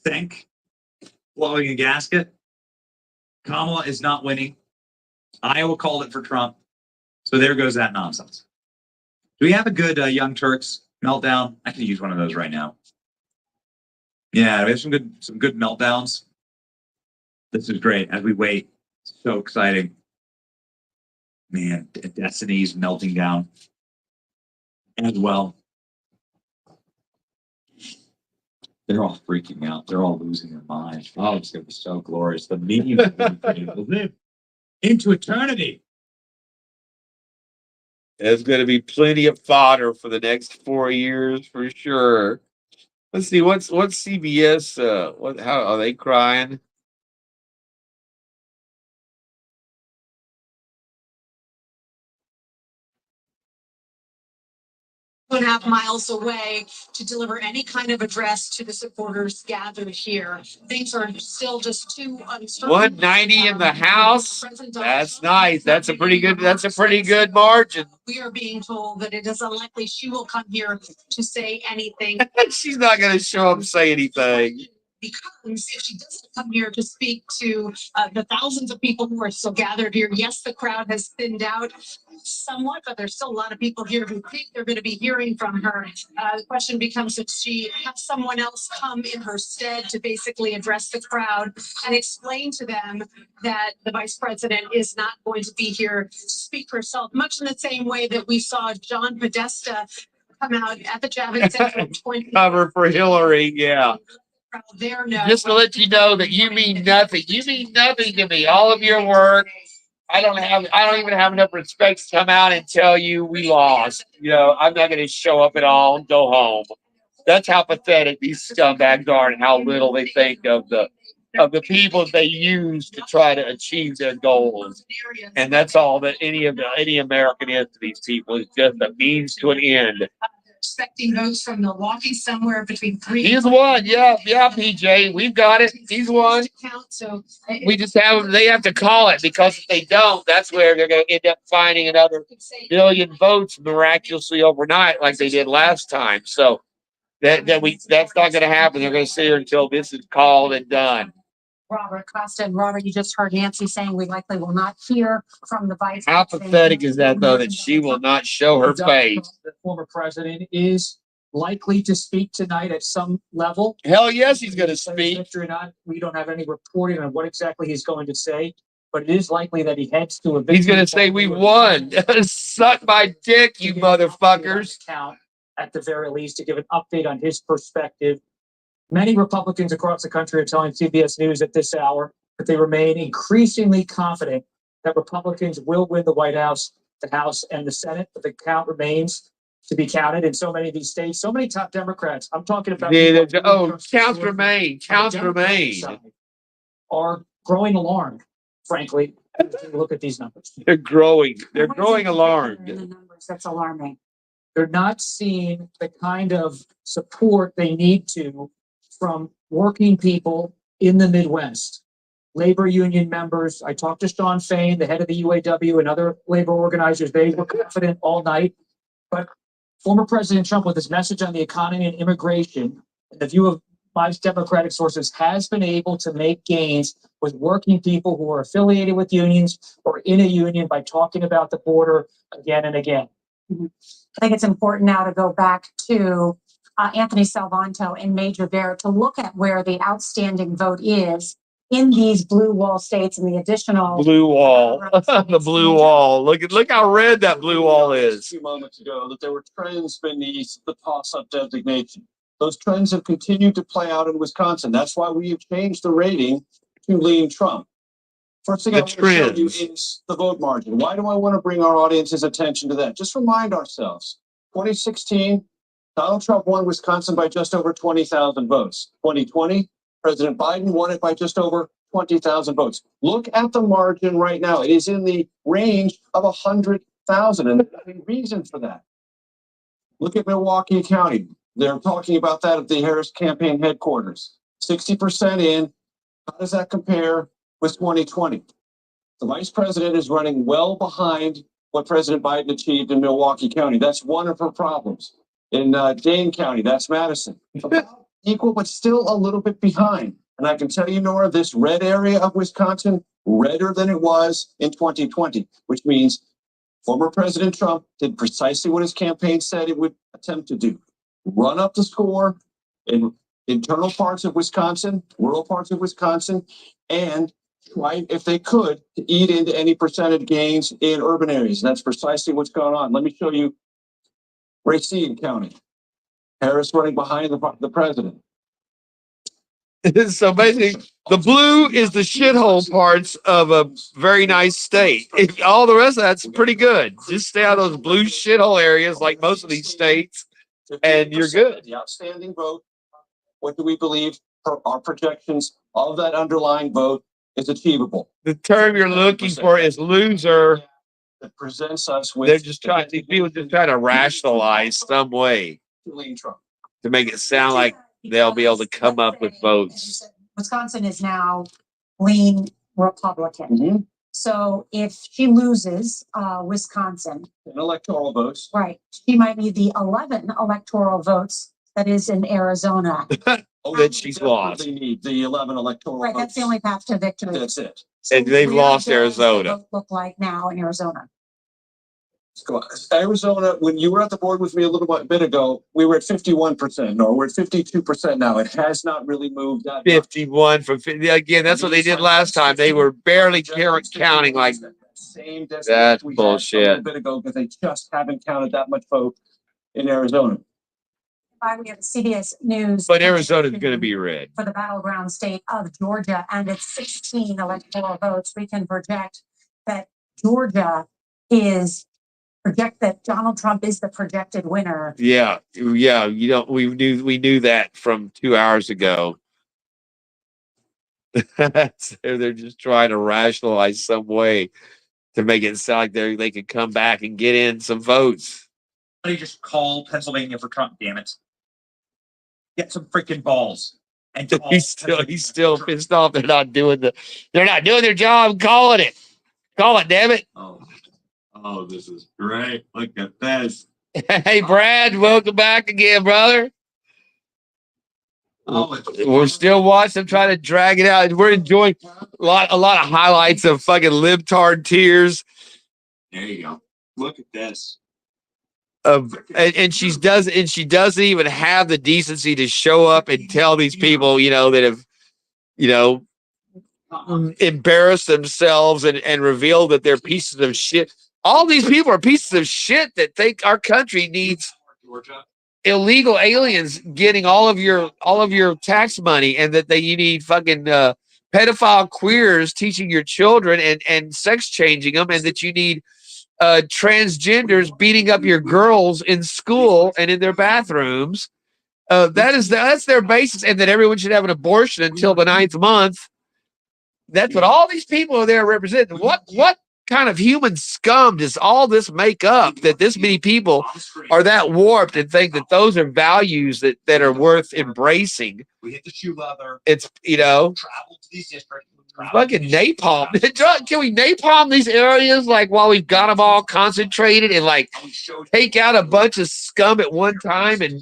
Think. Blowing a gasket. Kamala is not winning. Iowa called it for Trump. So there goes that nonsense. Do we have a good Young Turks meltdown? I could use one of those right now. Yeah, we have some good meltdowns. This is great as we wait. So exciting. Man, Destiny's melting down as well. They're all freaking out. They're all losing their minds. Oh, it's going to be so glorious. The memes will live into eternity. There's going to be plenty of fodder for the next 4 years for sure. Let's see what's CBS. How are they crying? 2.5 miles away to deliver any kind of address to the supporters gathered here. Things are still just too uncertain. 190 in the House. President Donald That's Trump nice. is not That's a pretty making good. That's a remarks. pretty good margin. We are being told that it is unlikely she will come here to say anything. She's not going to show up and say anything. Because if she doesn't come here to speak to the thousands of people who are still gathered here, yes, the crowd has thinned out somewhat, but there's still a lot of people here who think they're going to be hearing from her. The question becomes if she has someone else come in her stead to basically address the crowd and explain to them that the vice president is not going to be here to speak for herself, much in the same way that we saw John Podesta come out at the Javits Center 20 Cover for Hillary. Yeah. there. No. Just to let you know that you mean nothing. You mean nothing to me. All of your work. I don't even have enough respect to come out and tell you we lost. You know, I'm not going to show up at all and go home. That's how pathetic these scumbags are and how little they think of the people they use to try to achieve their goals. And that's all that any American is to these people, is just a means to an end. Expecting votes from Milwaukee somewhere between 3. He's one. Yeah, PJ. We've got it. He's one. So We just they have to call it, because if they don't, that's where they're going to end up finding another billion votes miraculously overnight, like they did last time. So that's not going to happen. They're going to sit here until this is called and done. Robert Costa and Robert, you just heard Nancy saying we likely will not hear from the vice. How pathetic is that, though, that she will not show her face? The former president is likely to speak tonight at some level. Hell yes, he's going to speak. Or not, we don't have any reporting on what exactly he's going to say, but it is likely that he heads to a. He's going to say we won. Suck my dick, you motherfuckers. Count at the very least to give an update on his perspective. Many Republicans across the country are telling CBS News at this hour that they remain increasingly confident that Republicans will win the White House, the House, and the Senate, but the count remains to be counted in so many of these states. So many top Democrats, I'm talking about. Counts remain. Are growing alarmed, frankly, as you look at these numbers. They're growing. They're growing alarmed. The numbers, that's alarming. They're not seeing the kind of support they need to from working people in the Midwest. Labor union members. I talked to Sean Fain, the head of the UAW, and other labor organizers. They were confident all night. But former President Trump, with his message on the economy and immigration, in the view of my Democratic sources, has been able to make gains with working people who are affiliated with unions or in a union by talking about the border again and again. I think it's important now to go back to Anthony Salvanto and Major Bear to look at where the outstanding vote is in these blue wall states and the additional blue wall. The blue wall. Look how red that blue wall is. A few moments ago that there were trends beneath the toss-up designation. Those trends have continued to play out in Wisconsin. That's why we have changed the rating to lean Trump. First thing I want to show you is the vote margin. Why do I want to bring our audience's attention to that? Just remind ourselves, 2016, Donald Trump won Wisconsin by just over 20,000 votes. 2020, President Biden won it by just over 20,000 votes. Look at the margin right now. It is in the range of 100,000, and there's a reason for that. Look at Milwaukee County. They're talking about that at the Harris campaign headquarters. 60% in. How does that compare with 2020? The vice president is running well behind what President Biden achieved in Milwaukee County. That's one of her problems. In Dane County, that's Madison. About equal, but still a little bit behind. And I can tell you, Nora, this red area of Wisconsin, redder than it was in 2020, which means Former President Trump did precisely what his campaign said it would attempt to do. Run up the score in internal parts of Wisconsin, rural parts of Wisconsin, and try, if they could, to eat into any percentage gains in urban areas. That's precisely what's going on. Let me show you Racine County. Harris running behind the president. So basically, the blue is the shithole parts of a very nice state. All the rest of that's pretty good. Just stay out of those blue shithole areas like most of these states, and you're good. The outstanding vote. What do we believe our projections of that underlying vote is achievable? The term you're looking for is loser. That presents us with. They're just trying. These people just trying to rationalize some way Lean Trump. to make it sound like they'll be able to come up with votes. Wisconsin is now lean Republican. Mhm. So if she loses Wisconsin, And electoral votes. right, she might need the 11 electoral votes that is in Arizona. Oh, that she's lost. They need the 11 electoral Right, that's the votes. only path to victory. That's it. So And they've where lost does the Arizona. vote look like now in Arizona? Let's go. Arizona, when you were at the board with me a little bit ago, we were at 51%. No, we're at 52% now. It has not really moved that much. 51 from 50. Again, that's what they did last time. They were barely counting like Same that's destination we had a bullshit. little bit ago, because they just haven't counted that much vote in Arizona. We have CBS News. But Arizona's going to be red. For the battleground state of Georgia and its 16 electoral votes, we can project that Georgia is that Donald Trump is the projected winner. Yeah, yeah. You don't. We knew that from 2 hours ago. So they're just trying to rationalize some way to make it sound like they could come back and get in some votes. Somebody just call Pennsylvania for Trump, damn it. Get some freaking balls. And call He's Pennsylvania still for Trump. pissed off. They're not doing their job. Calling it. Call it, damn it. Oh, this is great. Look at this. Hey, Brad, welcome back again, brother. Oh, it's We're still watching them try to drag it out. We're enjoying a lot of highlights of fucking libtard tears. There you go. Look at this. And she doesn't even have the decency to show up and tell these people, that have, embarrassed themselves and revealed that they're pieces of shit. All these people are pieces of shit that think our country needs illegal aliens getting all of your tax money, and that you need fucking pedophile queers teaching your children and sex changing them, and that you need transgenders beating up your girls in school and in their bathrooms. That's their basis, and that everyone should have an abortion until the 9th month. That's what all these people are there representing. What kind of human scum does all this make up, that this many people are that warped and think that those are values that are worth embracing? We hit the shoe leather. It's, Travel to these districts. fucking napalm. Can we napalm these areas like while we've got them all concentrated, and like take out a bunch of scum at one time and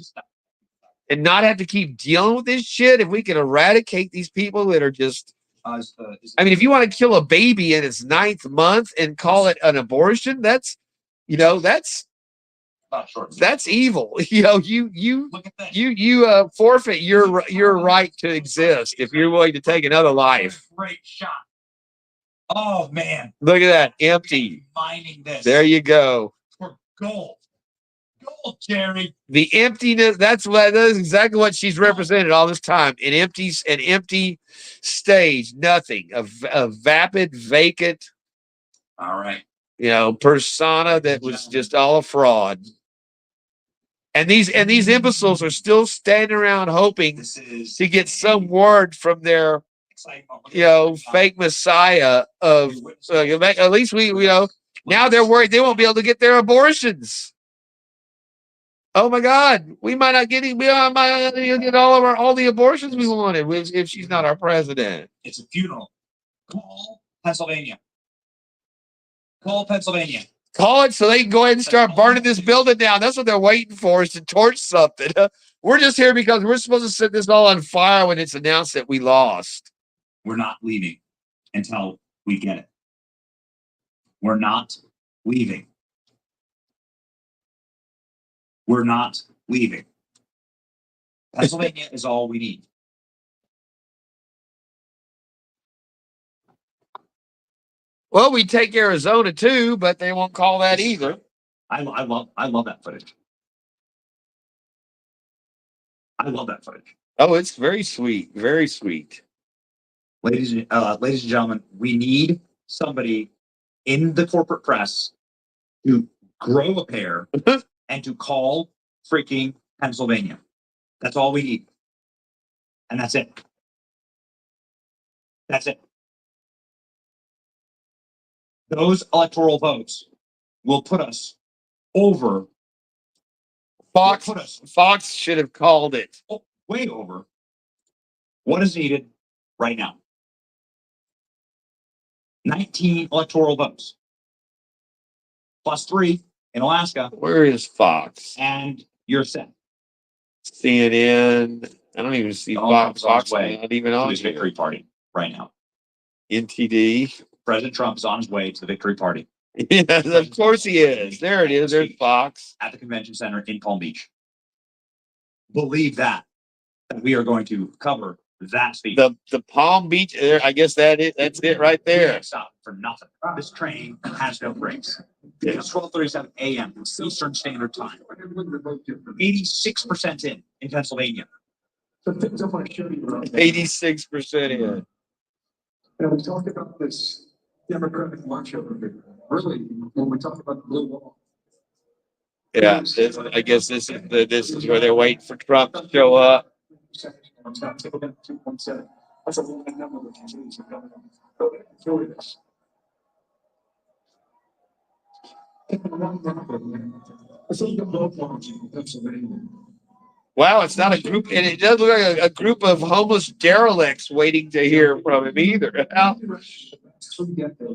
not have to keep dealing with this shit? If we can eradicate these people that are just, I mean, if you want to kill a baby in its 9th month and call it an abortion, that's evil. You forfeit your right to exist if you're willing to take another life. Great shot. Oh man. Look at that, empty. Mining this. There you go. For gold. Gold, Jerry. The emptiness. That's exactly what she's represented all this time. An empty stage. Nothing. A vapid, vacant. All right. Persona that was just all a fraud. And these imbeciles are still standing around hoping to get some word from their, fake messiah of, at least now they're worried they won't be able to get their abortions. Oh my God, we might not get all the abortions we wanted if she's not our president. It's a funeral. Call Pennsylvania. Call Pennsylvania. Call it so they can go ahead and start burning this building down. That's what they're waiting for, is to torch something. We're just here because we're supposed to set this all on fire when it's announced that we lost. We're not leaving until we get it. We're not leaving We're not leaving. Pennsylvania is all we need. Well, we take Arizona too, but they won't call that either. I love that footage. I love that footage. Oh, it's very sweet. Very sweet. Ladies and gentlemen, we need somebody in the corporate press to grow a pair and to call freaking Pennsylvania. That's all we need. And that's it. That's it. Those electoral votes will put us over. Fox, Will put us Fox should have called it. way over what is needed right now. 19 electoral votes. Plus 3 in Alaska. Where is Fox? And you're set. CNN. I don't even see Donald Fox. Trump's Fox on his way not even to on his here. victory party right now. NTD. President Trump is on his way to the victory party Yes, of course he is. There it is. There's Fox. at the convention center in Palm Beach. Believe that we are going to cover that speech. The Palm Beach. There, I guess that's it right We there. can't stop for nothing. This train has no brakes. It's 12:37 a.m. Eastern Standard Time. 86% in Pennsylvania. 86% in. And we talked about this Democratic march over here. Really, when we talk about the blue wall. Yeah, I guess this is where they're waiting for Trump to show up. That's a long number of disease. I think the low march in Pennsylvania. Wow, it's not a group, and it does look like a group of homeless derelicts waiting to hear from him either.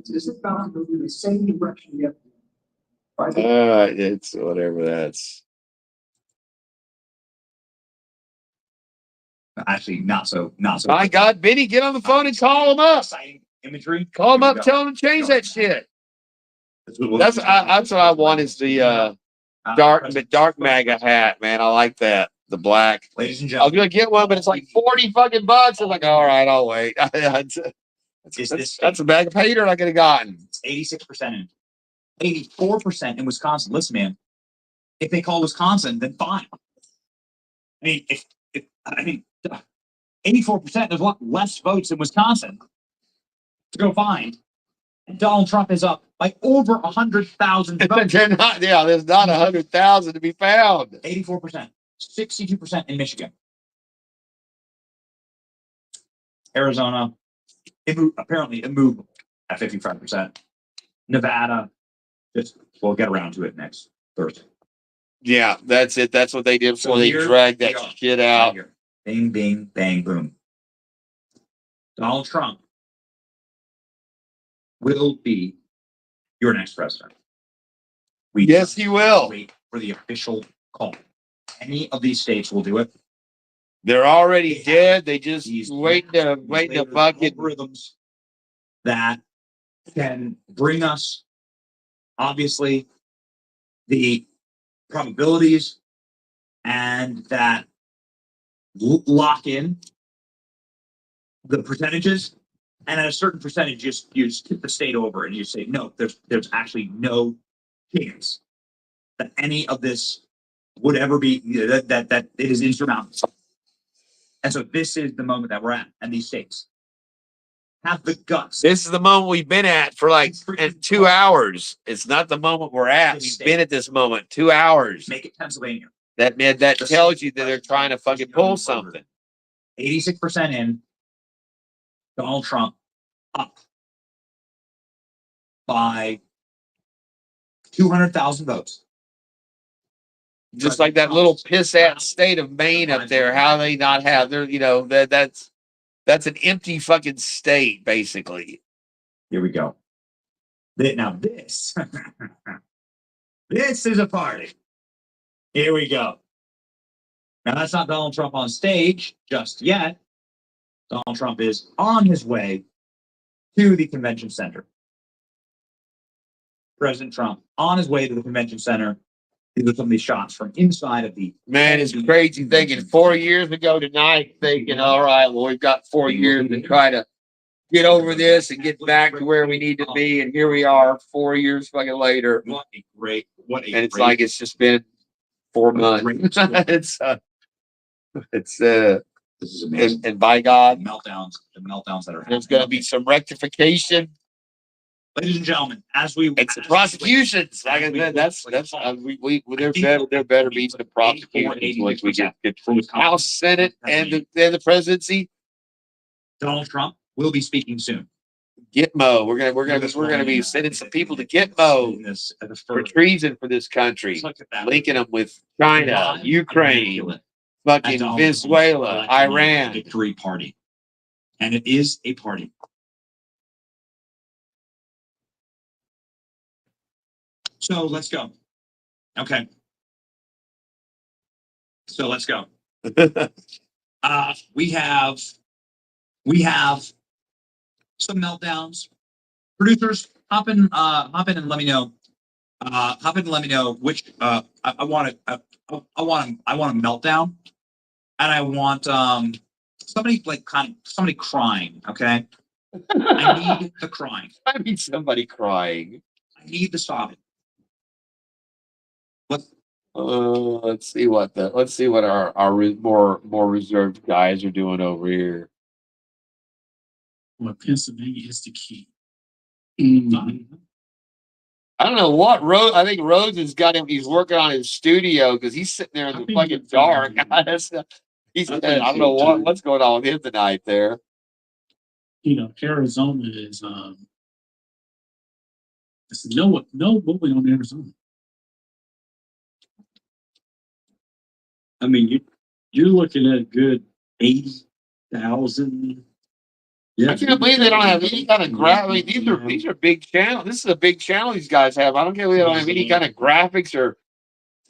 Is it bound to be the same direction yet? It's whatever that's. Actually, not so. My God, Benny, get on the phone and call him up. Exciting imagery. Call him up, tell him to change that shit. That's what I want is the dark MAGA hat, man. I like that. The black. Ladies and I was gentlemen, gonna get one, but it's like $40 fucking bucks. I'm like, all right, I'll wait. That's a bag of hater I could have gotten. it's 86% in. 84% in Wisconsin. Listen, man, if they call Wisconsin, then fine. I mean, if 84%, there's a lot less votes in Wisconsin to go find. And Donald Trump is up by over 100,000 votes. There's not 100,000 to be found. 84%, 62% in Michigan. Arizona, apparently immovable at 55%. Nevada, we'll get around to it next Thursday. Yeah, that's it. That's what they did before So they here dragged we that are. shit out. Right here. Bing, bing, bang, boom. Donald Trump will be your next president. We Yes, just he will. wait for the official call. Any of these states will do it. They're already dead. They just These waiting to fucking. algorithms that can bring us, obviously, the probabilities and that lock in the percentages, and at a certain percentage, you just tip the state over and you say, no, there's actually no chance that any of this would ever be that it is insurmountable. And so this is the moment that we're at, and these states have the guts. This is the moment we've been at for like 2 hours. It's not the moment we're at. We've been at this moment 2 hours. Make it Pennsylvania. That tells you that they're trying to fucking pull something. 86% in. Donald Trump up by 200,000 votes. Just like that little piss ass state of Maine up there. How they not have their, that's an empty fucking state, basically. Here we go. Now this, this is a party. Here we go. Now that's not Donald Trump on stage just yet. Donald Trump is on his way to the convention center. President Trump on his way to the convention center These are some of these shots from inside of the. Man, it's crazy thinking 4 years ago tonight, thinking, all right, well, we've got 4 years to try to get over this and get back to where we need to be. And here we are 4 years fucking later. What a great, And it's like, it's just been 4 months. It's this is amazing. and by God, The meltdowns that are happening. there's going to be some rectification. Ladies and gentlemen, as we. It's the prosecutions. Like I said, that's there better be some prosecutions once we get through House, Senate, and the presidency. Donald Trump will be speaking soon. Gitmo. We're gonna be sending some people to Gitmo for treason for this country, linking them with China, Ukraine, fucking Venezuela, Iran. Victory party, and it is a party. So let's go. Okay. So let's go. We have some meltdowns. Producers, hop in and let me know. Hop in and let me know which I want a meltdown, and I want somebody somebody crying. Okay, I need the crying. I need somebody crying. I need the sobbing. Let's see what our more reserved guys are doing over here. Well, Pennsylvania is the key. I don't know what Rose. I think Rose has got him. He's working on his studio because he's sitting there in the fucking dark. He's. I don't know what's going on with him tonight. There. You know, Arizona is no moving on Arizona. I mean, you're looking at a good 80,000. I can't believe they don't have any kind of I mean, these are big channels. This is a big channel these guys have. I don't care if they don't have any kind of graphics or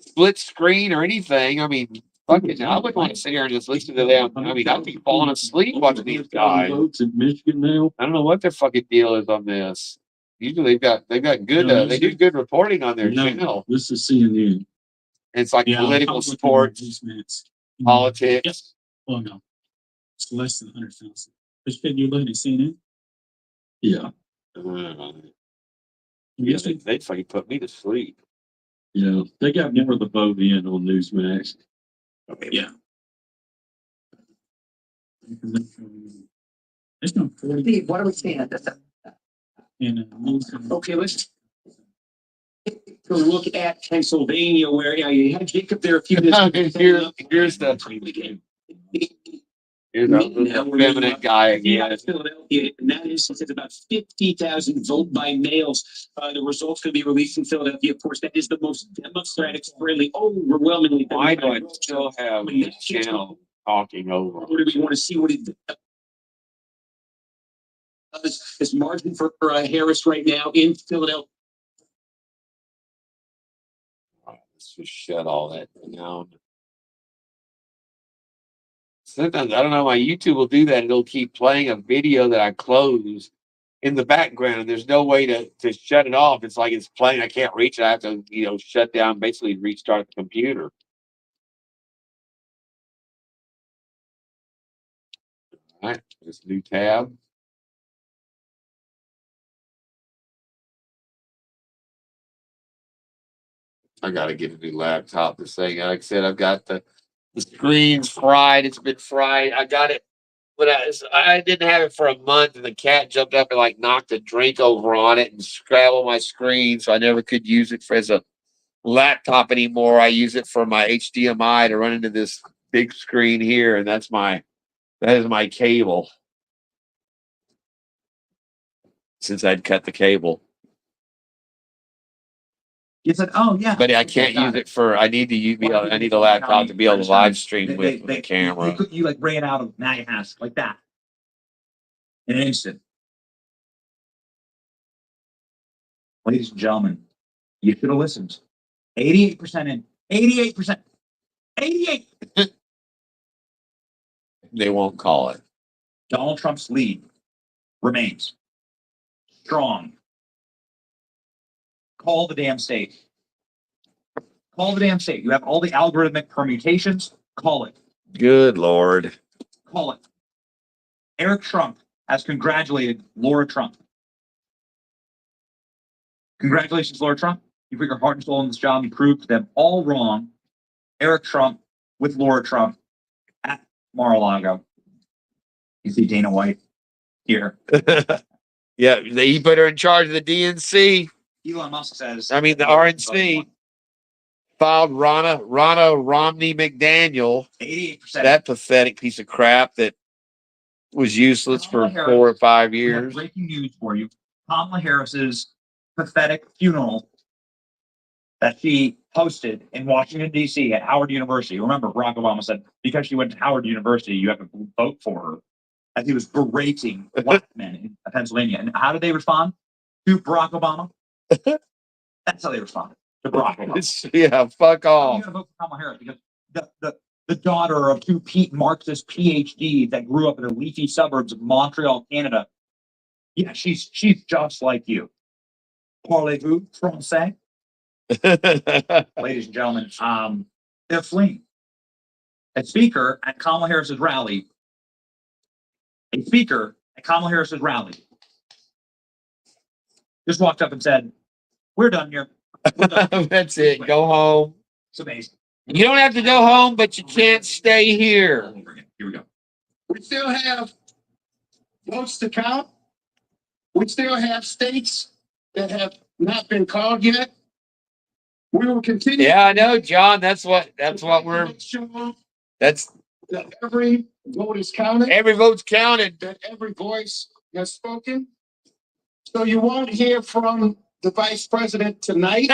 split screen or anything. I mean, fucking, I wouldn't want to sit here and just listen to them. I mean, I'd be falling asleep watching these guys. In Michigan now. I don't know what their fucking deal is on this. Usually they've got good they do good reporting on their channel. This is CNN. It's like political, sports, politics. Yep. Oh no, it's less than 100,000. Which thing you're looking at CNN? Yeah. Yes, they fucking put me to sleep. Yeah, they got more of the boat in on Newsmax. Okay. Yeah. It's not 40. Steve, what are we seeing at this? Okay, let's take a look at Pennsylvania, where you had Jacob there a few minutes ago. Here's our feminine guy again. Philadelphia, and that is, it's about 50,000 vote by mails. The results going to be released in Philadelphia. Of course, that is the most Democratic friendly, overwhelmingly. Why do I still have this channel talking over? Or do we want to see what it does? This margin for Harris right now in Philadelphia. Let's just shut all that down. Sometimes I don't know, my YouTube will do that. It'll keep playing a video that I close in the background, and there's no way to shut it off. It's like it's playing. I can't reach it. I have to, shut down, basically restart the computer. All right, this new tab. I gotta get a new laptop. This thing, like I said, I've got the screen's fried. It's been fried. I got it, but I didn't have it for a month, and the cat jumped up and knocked a drink over on it and scrambled my screen, so I never could use it as a laptop anymore. I use it for my HDMI to run into this big screen here, and that is my cable. Since I'd cut the cable. You said, "Oh yeah," but I can't use it for. I need a laptop to be able to live stream with the camera. You bring it out of now your house like that in an instant. Ladies and gentlemen, you should have listened. 88% in. 88%. 88. They won't call it. Donald Trump's lead remains strong. Call the damn state. Call the damn state. You have all the algorithmic permutations. Call it. Good Lord. Call it. Eric Trump has congratulated Laura Trump. Congratulations, Laura Trump. You put your heart and soul in this job. You proved them all wrong. Eric Trump with Laura Trump at Mar-a-Lago. You see Dana White here. Yeah, he put her in charge of the DNC. Elon Musk says. I mean, the RNC filed Ronna Romney McDaniel, 88%. that pathetic piece of crap that was useless for Kamala Harris, 4 or 5 we have years. breaking news for you. Kamala Harris's pathetic funeral that she hosted in Washington, D.C. at Howard University. Remember, Barack Obama said, because she went to Howard University, you have to vote for her. As he was berating black men in Pennsylvania. And how did they respond to Barack Obama? That's how they responded to Barack Obama. Yeah, fuck You off. gotta vote for Kamala Harris because the daughter of two Marxist PhDs that grew up in the leafy suburbs of Montreal, Canada. Yeah, she's just like you. Parlez-vous français? Ladies and gentlemen, they're fleeing. A speaker at Kamala Harris's rally just walked up and said, "We're done here. We're done." That's it. Go home. It's amazing. You don't have to go home, but you can't stay here. All over again. Here we go. We still have votes to count. We still have states that have not been called yet. We will continue. Yeah, I know, John. That's what we're. That's That every vote is counted, every vote's counted. that every voice has spoken. So you won't hear from the vice president tonight.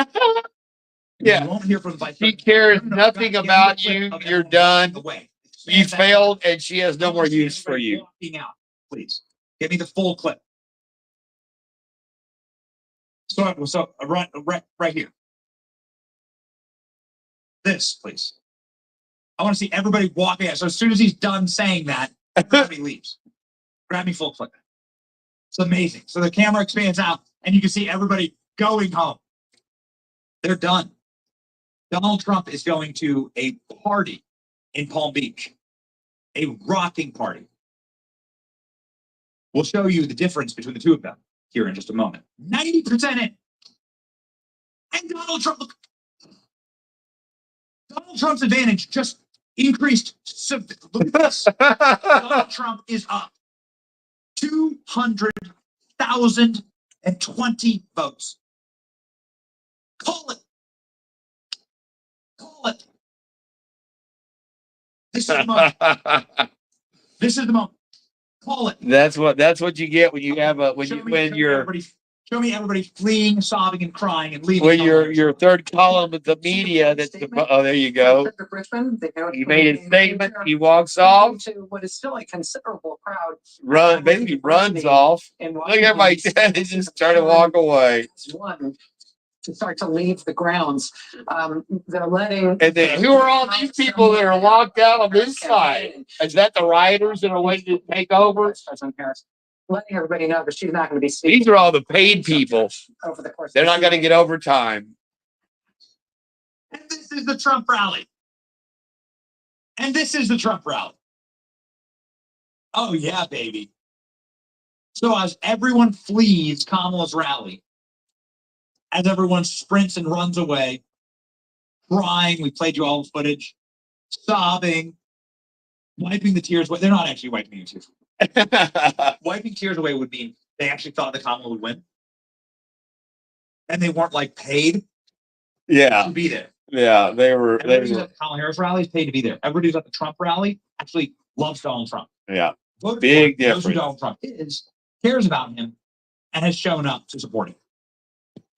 Yeah. You won't hear from the vice She president. cares No, nothing God, about get you. the clip of You're everyone done. walking away. You Stand back. failed, and she has no I more wanna see use for everybody you. walking out, please. Give me the full clip. So right here. This, please. I want to see everybody walking out. So as soon as he's done saying that, everybody leaves. Grab me full clip. It's amazing. So the camera expands out, and you can see everybody going home. They're done. Donald Trump is going to a party in Palm Beach, a rocking party. We'll show you the difference between the two of them here in just a moment. 90% in. And Donald Trump's advantage just increased. Look at this. Donald Trump is up 200,020 votes. Call it. Call it. This is the moment. This is the moment. Call it. That's what you get when you have a when Show me everybody fleeing, sobbing, and crying and leaving. when your third column of the media. That's there you go. He made his statement. He walks off. To what is still a considerable crowd. Basically runs off. And Look at everybody. They just try to walk away. One to start to leave the grounds. They're letting. And then who are all these people that are locked out on this side? Is that the rioters that are waiting to take over? President Harris, letting everybody know that she's not going to be speaking. These are all the paid people. Over the course. They're not going to get overtime. And this is the Trump rally. And this is the Trump rally. Oh, yeah, baby. So as everyone flees Kamala's rally, as everyone sprints and runs away, crying, we played you all the footage, sobbing, wiping the tears away. They're not actually wiping the tears away. Wiping tears away would mean they actually thought that Kamala would win. And they weren't like paid Yeah, to be there. yeah, they were. Everybody who's at the Kamala Harris rally is paid to be there. Everybody who's at the Trump rally actually loves Donald Trump. Yeah, Voted Big for him, knows who difference. Donald Trump is, cares about him, and has shown up to support him.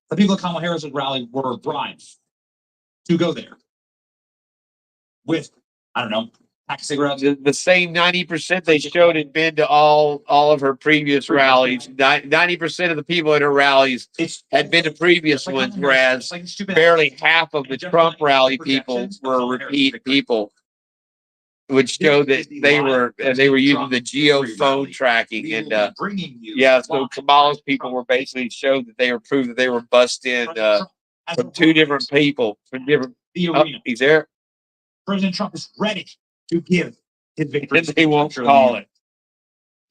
The people at Kamala Harris's rally were bribed to go there with, I don't know, pack of cigarettes. The same 90% they showed had been to all of her previous rallies. 90% of the people at her rallies had been to previous ones, whereas barely half of the Trump rally people were repeat people, which showed that they were using the geo phone tracking. And yeah, so Kamala's people were basically showed that they were proved that they were bussed in from two different people, from different the Oh, arena. he's there. President Trump is ready to give his victory. And they won't Shirley call Mann. it.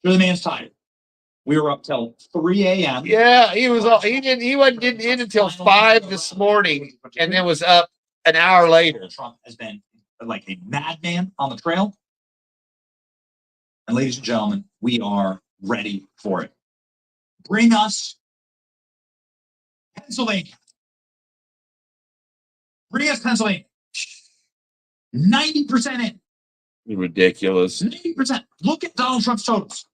Shirley Mann's tired. We were up till 3 a.m. Yeah, he was all, he wasn't getting in until 5 this morning and then was up an hour later. Donald Trump has been like a madman on the trail. And ladies and gentlemen, we are ready for it. Bring us Pennsylvania. Bring us Pennsylvania. 90% in. Ridiculous. 90%. Look at Donald Trump's totals.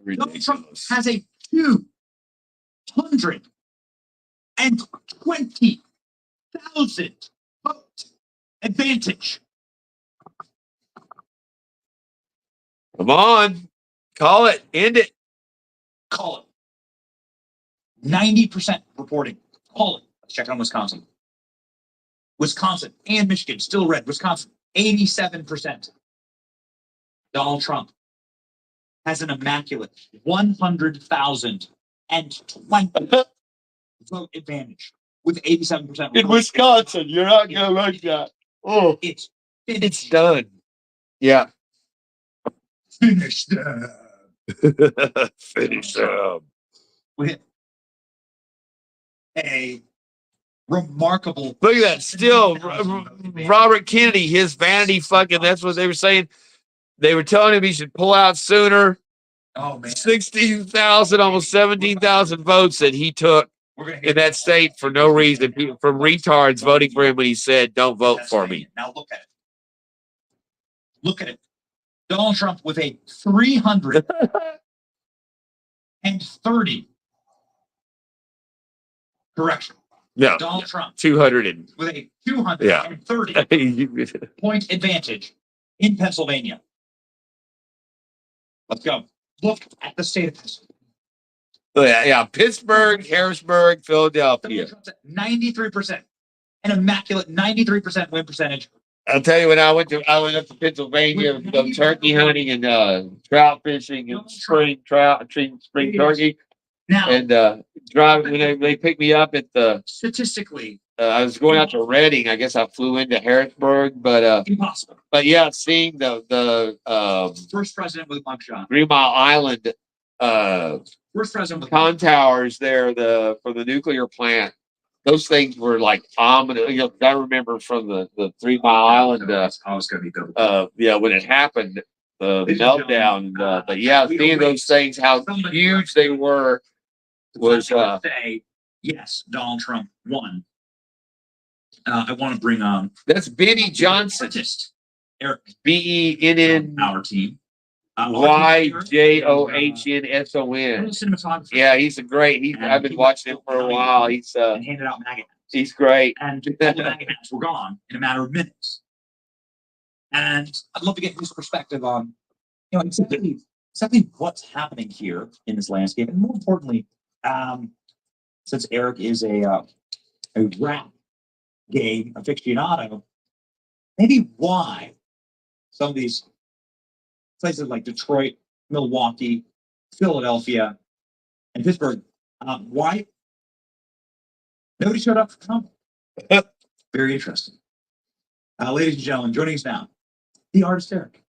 Donald Trump Ridiculous. has a 220,000 vote advantage. Come on. Call it. End it. Call it. 90% reporting. Call it. Let's check on Wisconsin. Wisconsin and Michigan still red. Wisconsin, 87%. Donald Trump has an immaculate 100,020 vote advantage with 87%. In Wisconsin, you're not gonna like that. Oh, It's it's done. Yeah. finished. Finish them. With a remarkable. Look at that. Still, Robert Kennedy, his vanity fucking, that's what they were saying. They were telling him he should pull out sooner. Oh man, 16,000, almost 17,000 votes that he took we're gonna in that state for no reason. People from retards voting for him when he said, "Don't vote for me." Now look at it. Look at it. Donald Trump with a 330. Correction. No, Donald Trump 200 and with a 230 point advantage in Pennsylvania. Let's go. Look at the state of Pennsylvania. yeah, Pittsburgh, Harrisburg, Philadelphia. Donald Trump's at 93%. An immaculate 93% win percentage. I'll tell you, when I went up to Pennsylvania to go turkey hunting and trout fishing and spring turkey. Now, And driving when they picked me up at the statistically, I was going out to Reading. I guess I flew into Harrisburg, but impossible. yeah, seeing the First president with a mugshot. 3 Mile Island First president with con towers there for the nuclear plant. Those things were like ominous. You know, I remember from the 3 Mile Island always going to be good. yeah, when it happened, the meltdown. But yeah, seeing those things, how huge they were, was say yes, Donald Trump won. I want to bring on that's Benny Johnson, artist Eric BENNYJOHNSON. our team. Cinematographer. Yeah, he's a great. I've been watching him for a while. And handed out maggot hats. He's great. And all the maggot hats were gone in a matter of minutes. And I'd love to get his perspective on, exactly what's happening here in this landscape, and more importantly, since Eric is a rap game aficionado, maybe why some of these places like Detroit, Milwaukee, Philadelphia, and Pittsburgh, why nobody showed up for Trump? Very interesting. Ladies and gentlemen, joining us now, the artist Eric.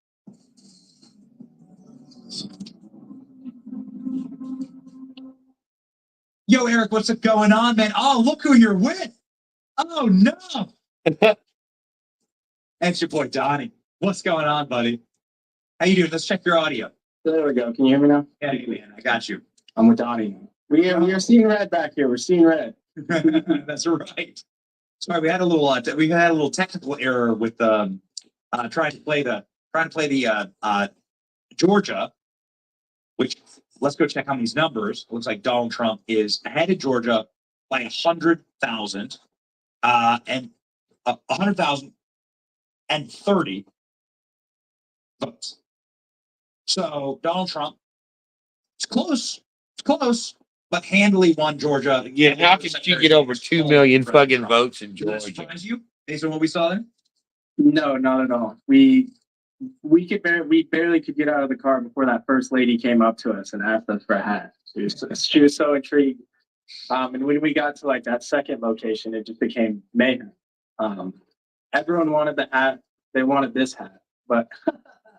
Yo, Eric, what's going on, man? Oh, look who you're with. Oh, no. That's your boy, Donnie. What's going on, buddy? How you doing? Let's check your audio. There we go. Can you hear me now? Yeah, man, I got you. I'm with Donnie. We are seeing red back here. We're seeing red. That's right. Sorry, we had a little technical error with trying to play the Georgia, which let's go check on these numbers. It looks like Donald Trump is ahead of Georgia by 100,000, and 100,030 votes. So Donald Trump, it's close, but handily won Georgia. Yeah, how could you get over 2 million fucking votes in Did that Georgia? surprise you based on what we saw there? No, not at all. We barely could get out of the car before that first lady came up to us and asked us for a hat. She was so intrigued. And when we got to like that second location, it just became mayhem. everyone wanted the hat. They wanted this hat, but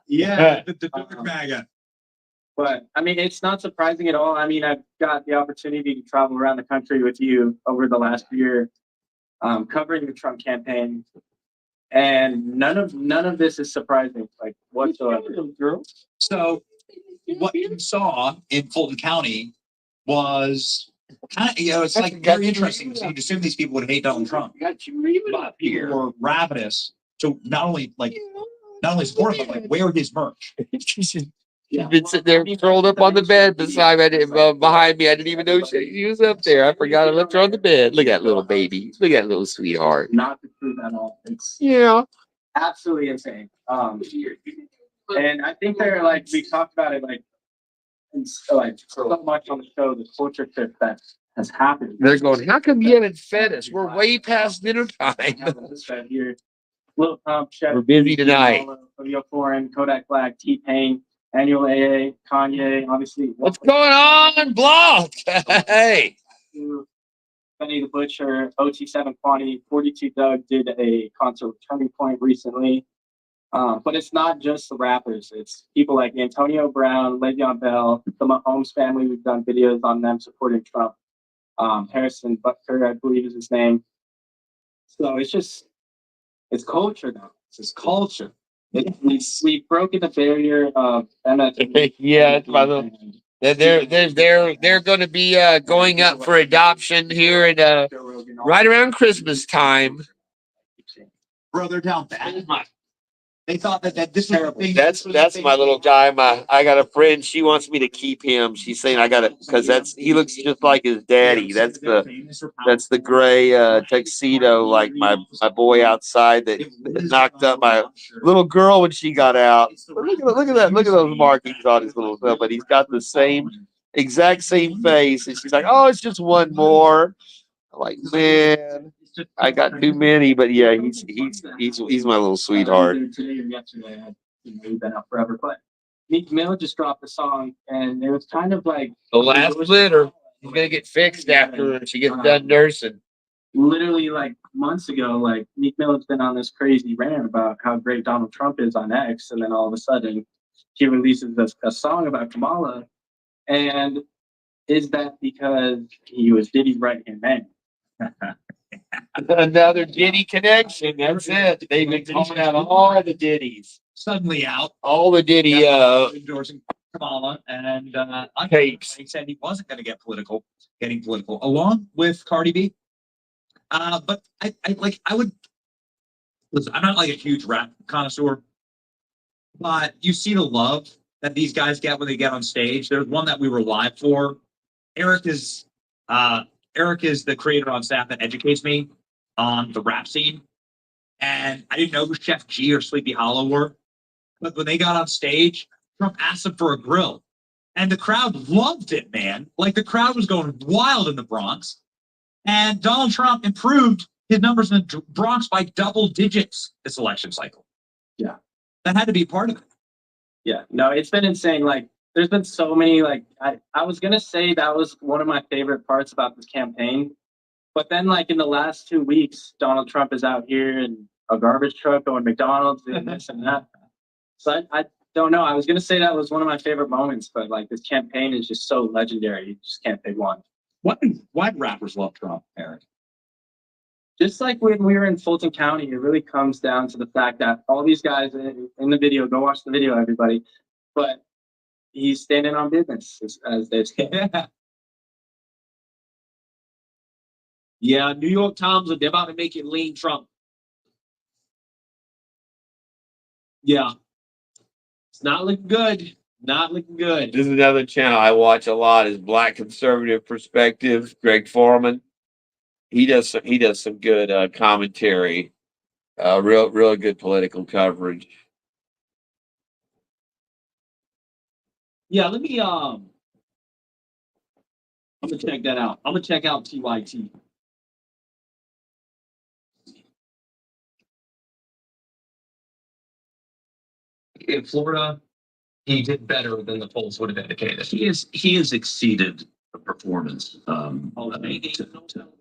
Yeah, the dark MAGA. but I mean, it's not surprising at all. I mean, I've got the opportunity to travel around the country with you over the last year, covering the Trump campaign, and none of this is surprising, like whatsoever. So what you saw in Fulton County was kind of, it's like very interesting. So you'd assume these people would hate Donald Trump. But people were ravenous to not only support him, but like wear his merch. She's been sitting there curled up on the bed beside me, behind me. I didn't even know she was up there. I forgot I left her on the bed. Look at that little baby. Look at that little sweetheart. Not the truth at all. It's Yeah. absolutely insane. And I think they're like, we talked about it like, so much on the show, the culture shift that has happened. They're going, how come you haven't fed us? We're way past dinner time. Here, Lil Pump, Chef, We're busy tonight. Leo Foreign, Kodak Black, T-Pain, Annual AA, Kanye, obviously. What's going on, Block? Hey. Benny the Butcher, OT7 Quantity, 42 Doug did a concert with Turning Point recently. But it's not just the rappers. It's people like Antonio Brown, Le'Veon Bell, the Mahomes family. We've done videos on them supporting Trump. Harrison Butker, I believe is his name. So it's culture now. It's culture. We've broken the barrier of MF. Yeah, it's my little. They're going to be going up for adoption here in right around Christmas time. Bro, they're down bad. They thought that this was the thing. That's my little guy. I got a friend. She wants me to keep him. She's saying I got it because he looks just like his daddy. That's the gray tuxedo, like my boy outside that knocked up my little girl when she got out. Look at that! Look at those markings on his little stuff. But he's got the exact same face, and she's like, "Oh, it's just one more." I'm like, man, I got too many, but yeah, he's my little sweetheart. Today or yesterday, we've been out forever. But Meek Mill just dropped a song, and it was kind of like The last litter. He's gonna get fixed after she gets done nursing. Literally, like months ago, like Meek Mill has been on this crazy rant about how great Donald Trump is on X, and then all of a sudden, he releases a song about Kamala, and is that because he was Diddy's right-hand man? Another Diddy connection. That's it. They've been calling out all the Diddies. Suddenly out. All the Diddy Endorsing Kamala and tapes. He said he wasn't going to getting political, along with Cardi B. But I would listen. I'm not like a huge rap connoisseur, but you see the love that these guys get when they get on stage. There's one that we were live for. Eric is the creator on staff that educates me on the rap scene. And I didn't know who Chef G or Sleepy Hollow were. But when they got on stage, Trump asked them for a grill. And the crowd loved it, man. Like the crowd was going wild in the Bronx. And Donald Trump improved his numbers in the Bronx by double digits this election cycle. Yeah. That had to be part of it. Yeah. No, it's been insane. Like, there's been so many, like, I was going to say that was one of my favorite parts about this campaign. But then, like, in the last 2 weeks, Donald Trump is out here in a garbage truck going to McDonald's and this and that. So I don't know. I was going to say that was one of my favorite moments, but, like, this campaign is just so legendary. You just can't pick one. Why do rappers love Trump, Eric? Just like when we were in Fulton County, it really comes down to the fact that all these guys in the video, go watch the video, everybody. But he's standing on business, as they say. Yeah, New York Times, they're about to make it lean Trump. Yeah. It's not looking good. Not looking good. This is another channel I watch a lot is Black Conservative Perspective, Greg Foreman. He does some good commentary, real good political coverage. Yeah, let me I'm gonna check that out. I'm gonna check out TYT. In Florida, he did better than the polls would have indicated. He has exceeded performance,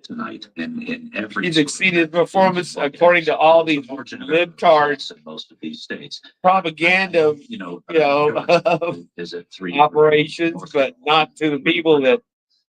tonight in every. He's exceeded performance according to all these libtards In most of these states, propaganda, is it three operations, but not to the people that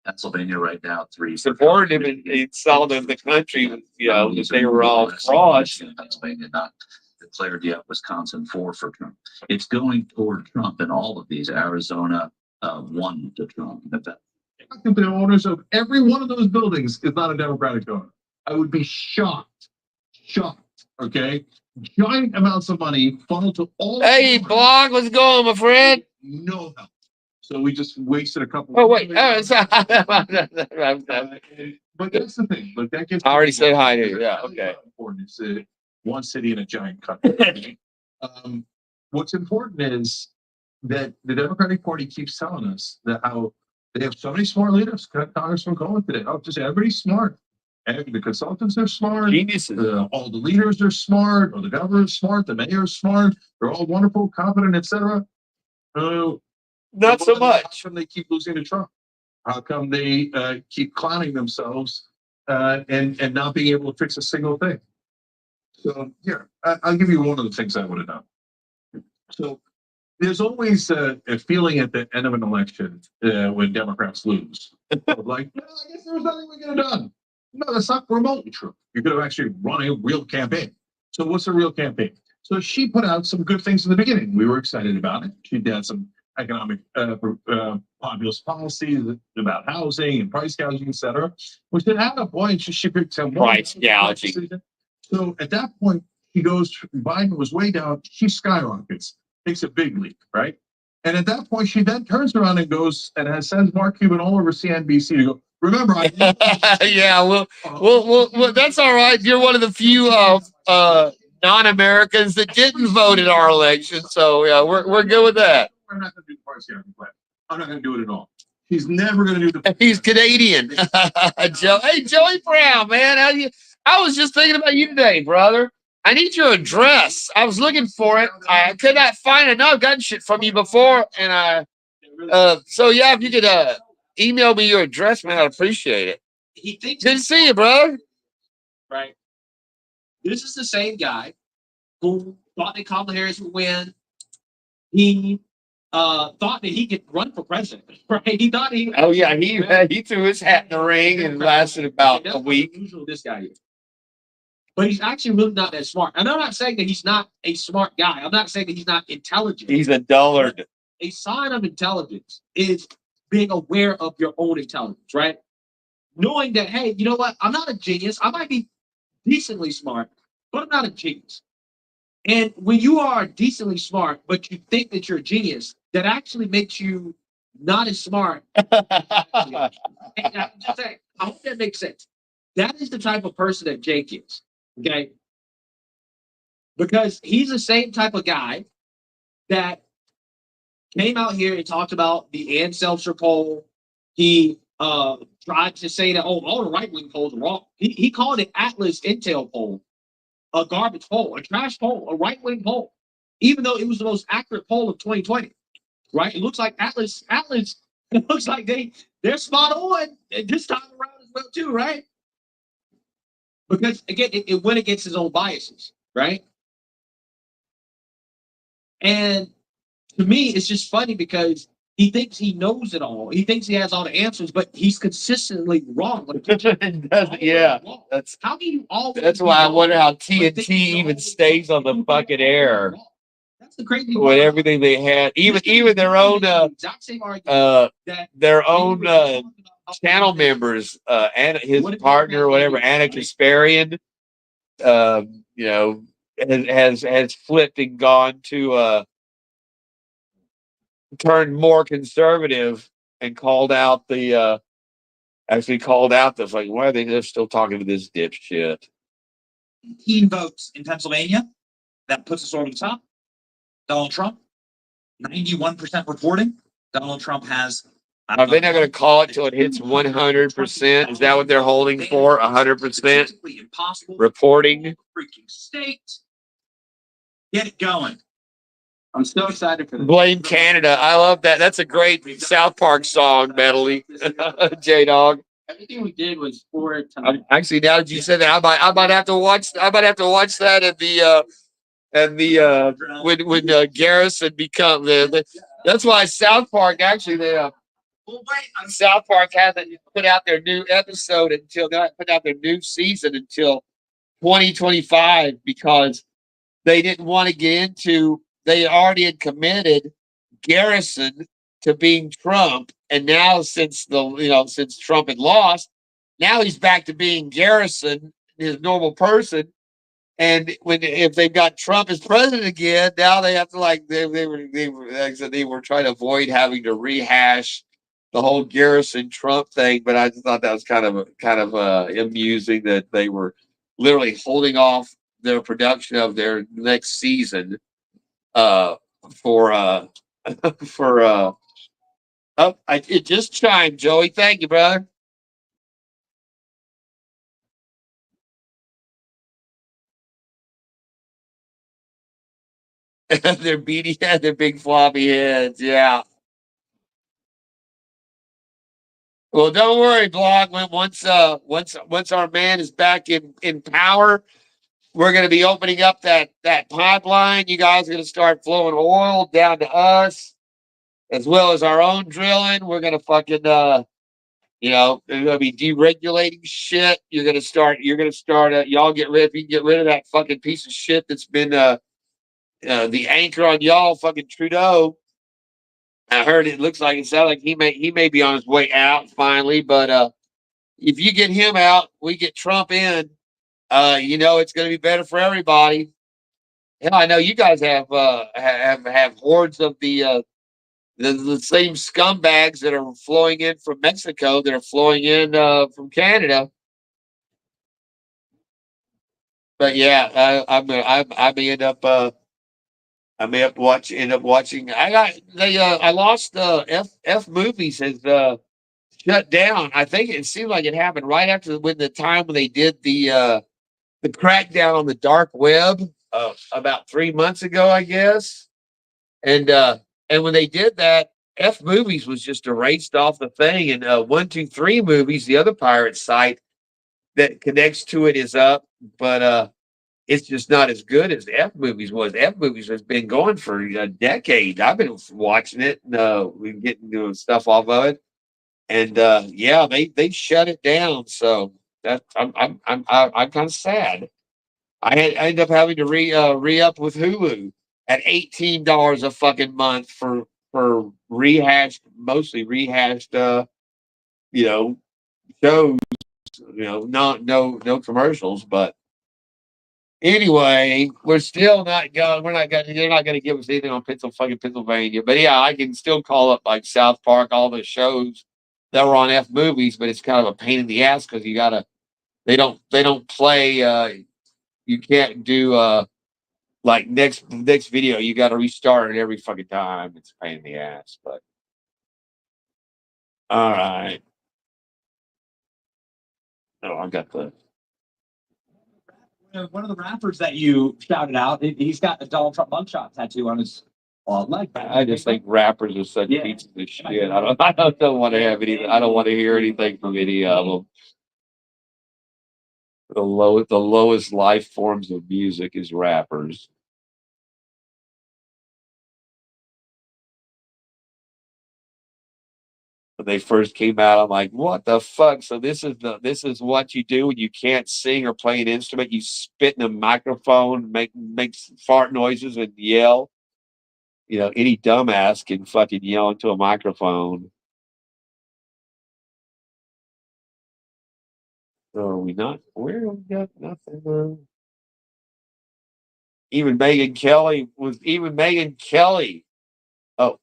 Pennsylvania right now, three supported him and sold him the country, that they were all frauds. Pennsylvania not declared yet. Wisconsin 4 for Trump. It's going toward Trump in all of these. Arizona 1 to Trump. I think the owners of every one of those buildings is not a Democratic owner. I would be shocked. Okay, giant amounts of money funneled to all. Hey, Blog, what's going, my friend? No help. So we just wasted a couple. Oh wait, but that's the thing. Look, that gets. I already said hi to you. Yeah, okay. Important. It's one city in a giant country. What's important is that the Democratic Party keeps telling us that how they have so many smart leaders. Congressman Cohen today. Oh, just everybody's smart. And the consultants are smart. Geniuses. All the leaders are smart. Or the governor's smart. The mayor's smart. They're all wonderful, competent, etc. Not so much. How come they keep losing to Trump? How come they keep clowning themselves and not being able to fix a single thing? So here, I'll give you one of the things I would have done. So there's always a feeling at the end of an election when Democrats lose. Like, no, I guess there was nothing we could have done. No, that's not remotely true. You could have actually run a real campaign. So what's a real campaign? So she put out some good things in the beginning. We were excited about it. She did some economic populist policies about housing and price gouging, etc. We said, at a point, she picked some Price gouging. So at that point, he goes, Biden was way down, she skyrockets, takes a big leap, right? And at that point, she then turns around and goes and sends Mark Cuban all over CNBC to go, remember, yeah, well, that's all right. You're one of the few non-Americans that didn't vote in our election, so yeah, we're good with that. I'm not going to do the price gouging plan. I'm not going to do it at all. He's never going to do the. He's Canadian. Joe, hey, Joey Brown, man, how you? I was just thinking about you today, brother. I need your address. I was looking for it. I could not find it. No, I've gotten shit from you before, and so yeah, if you could email me your address, man, I'd appreciate it. He thinks Good to see you, brother. right. This is the same guy who thought that Kamala Harris would win. He thought that he could run for president, right? He thought he. Oh yeah, he threw his hat in the ring and lasted about a week. Usually, this guy is. But he's actually really not that smart. And I'm not saying that he's not a smart guy. I'm not saying that he's not intelligent. He's a dullard. A sign of intelligence is being aware of your own intelligence, right? Knowing that, hey, you know what? I'm not a genius. I might be decently smart, but I'm not a genius. And when you are decently smart, but you think that you're a genius, that actually makes you not as smart. I hope that makes sense. That is the type of person that Jake is. Okay. Because he's the same type of guy that came out here and talked about the Ann Seltzer poll. He tried to say that, all the right-wing polls are wrong. He called it Atlas Intel poll a garbage poll, a trash poll, a right-wing poll, even though it was the most accurate poll of 2020. Right? It looks like Atlas, it looks like they're spot on this time around as well, too, right? Because again, it went against his own biases, right? And to me, it's just funny because he thinks he knows it all. He thinks he has all the answers, but he's consistently wrong. Yeah, that's how can you always? That's why I wonder how TNT even stays on the fucking air. That's the crazy with everything they had, even their own channel members, and his partner or whatever, Anna Kasparian, has flipped and gone to turned more conservative and called out the like, why are they still talking to this dipshit? 18 votes in Pennsylvania. That puts us over the top. Donald Trump, 91% reporting. Donald Trump has. Are they not going to call it till it hits 100%? Is that what they're holding for? 100% reporting? Freaking state. Get it going. I'm so excited for Blame Canada. I love that. That's a great South Park song, Medley. J Dog. Everything we did was for it tonight. Actually, now that you said that, I might have to watch. I might have to watch that at the when Garrison become the. That's why South Park actually South Park hasn't put out their new episode until they put out their new season until 2025 because they didn't want to get into. They already had committed Garrison to being Trump, and now since since Trump had lost, now he's back to being Garrison, his normal person. And if they've got Trump as president again, now they have to they were trying to avoid having to rehash the whole Garrison Trump thing. But I just thought that was kind of amusing that they were literally holding off their production of their next season for it just chimed, Joey. Thank you, brother. Their beady head, their big floppy heads. Yeah. Well, don't worry, Blog. Once our man is back in power, we're going to be opening up that pipeline. You guys are going to start flowing oil down to us, as well as our own drilling. We're going to fucking they're going to be deregulating shit. You're going to start. Y'all get rid. If you can get rid of that fucking piece of shit that's been the anchor on y'all, fucking Trudeau. I heard it looks like it sounds like he may be on his way out finally, but if you get him out, we get Trump in. It's going to be better for everybody. Hell, I know you guys have hordes of the same scumbags that are flowing in from Mexico that are flowing in from Canada. But yeah, I may end up watching. I lost F movies has shut down. I think it seemed like it happened right after when they did the crackdown on the dark web about 3 months ago, I guess. And when they did that, F movies was just erased off the thing, and 123 movies, the other pirate site that connects to it, is up, but it's just not as good as F movies was. F movies has been going for a decade. I've been watching it, and we getting stuff off of it, and yeah, they shut it down. So that I'm kind of sad. I ended up having to re up with Hulu at $18 a fucking month for mostly rehashed shows. Not no commercials, but anyway, we're still not going. They're not going to give us anything on Pennsylvania. But yeah, I can still call up like South Park, all the shows that were on F movies. But it's kind of a pain in the ass because they don't play. You can't do like next video. You got to restart it every fucking time. It's a pain in the ass. But all right. Oh, I got the. One of the rappers that you shouted out, he's got the Donald Trump mugshot tattoo on his leg. I just think rappers are such pieces of shit. I don't want to have any. I don't want to hear anything from any of them. The lowest life forms of music is rappers. When they first came out, I'm like, what the fuck? So this is what you do when you can't sing or play an instrument. You spit in a microphone, make fart noises and yell. Any dumbass can fucking yell into a microphone. So are we not? Where we got nothing? Even Megyn Kelly. Oh.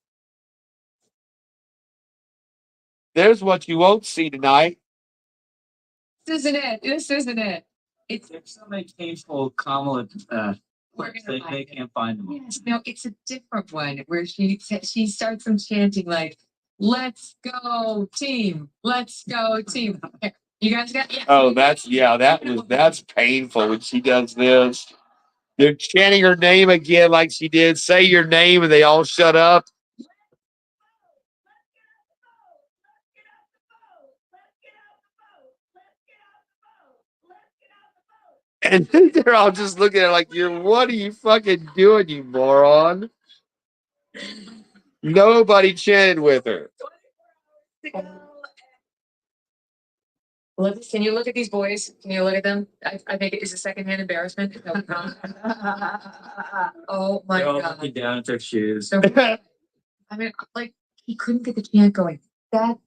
There's what you won't see tonight. This isn't it. There's so many painful Kamala clips that they can't find them. Yes, no, it's a different one where she starts them chanting like, "Let's go team, let's go team." You guys got? Yeah. Oh, that's painful when she does this. They're chanting her name again like she did. Say your name, and they all shut up. And they're all just looking at her like, what are you fucking doing, you moron? Nobody chanted with her. Look, can you look at these boys? Can you look at them? I think it is a secondhand embarrassment. Oh my They're all God. looking down at their shoes. So, I mean, like, he couldn't get the chant going. That,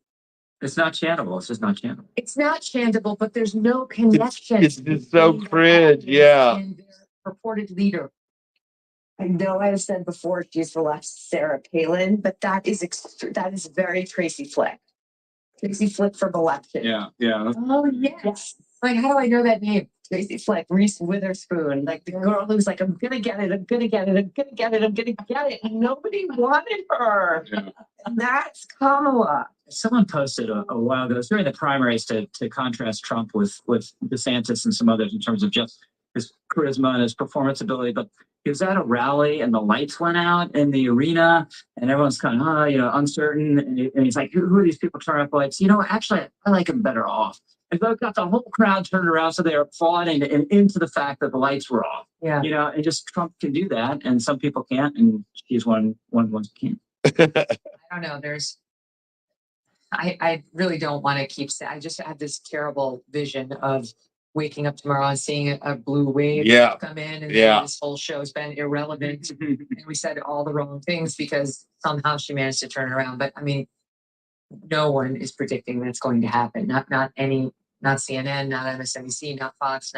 It's not chantable. It's just not chantable. it's not chantable, but there's no connection. It's just so between cringe, the yeah. and their purported leader. I know I've said before she's the last Sarah Palin, but that is very Tracy Flick. Tracy Flick from election. Yeah. Oh, yes. Like, how do I know that name? Tracy Flick, Reese Witherspoon, like the girl who's like, I'm gonna get it, I'm gonna get it, I'm gonna get it, I'm gonna get it. And nobody wanted her. Yeah. And that's Kamala. Someone posted a while ago, it was during the primaries to contrast Trump with DeSantis and some others in terms of just his charisma and his performance ability. But he was at a rally and the lights went out in the arena and everyone's kind of, uncertain. And he's like, who are these people turning off lights? Actually, I like him better off. And so got the whole crowd turned around. So they were applauding into the fact that the lights were off. Yeah. And just Trump can do that. And some people can't. And she's one of the ones who can't. I don't know. I really don't want to keep saying, I just had this terrible vision of waking up tomorrow and seeing a blue wave come in and then this whole show's been irrelevant and we said all the wrong things because somehow she managed to turn it around. But I mean, no one is predicting that's going to happen. Not CNN, not MSNBC, not Fox,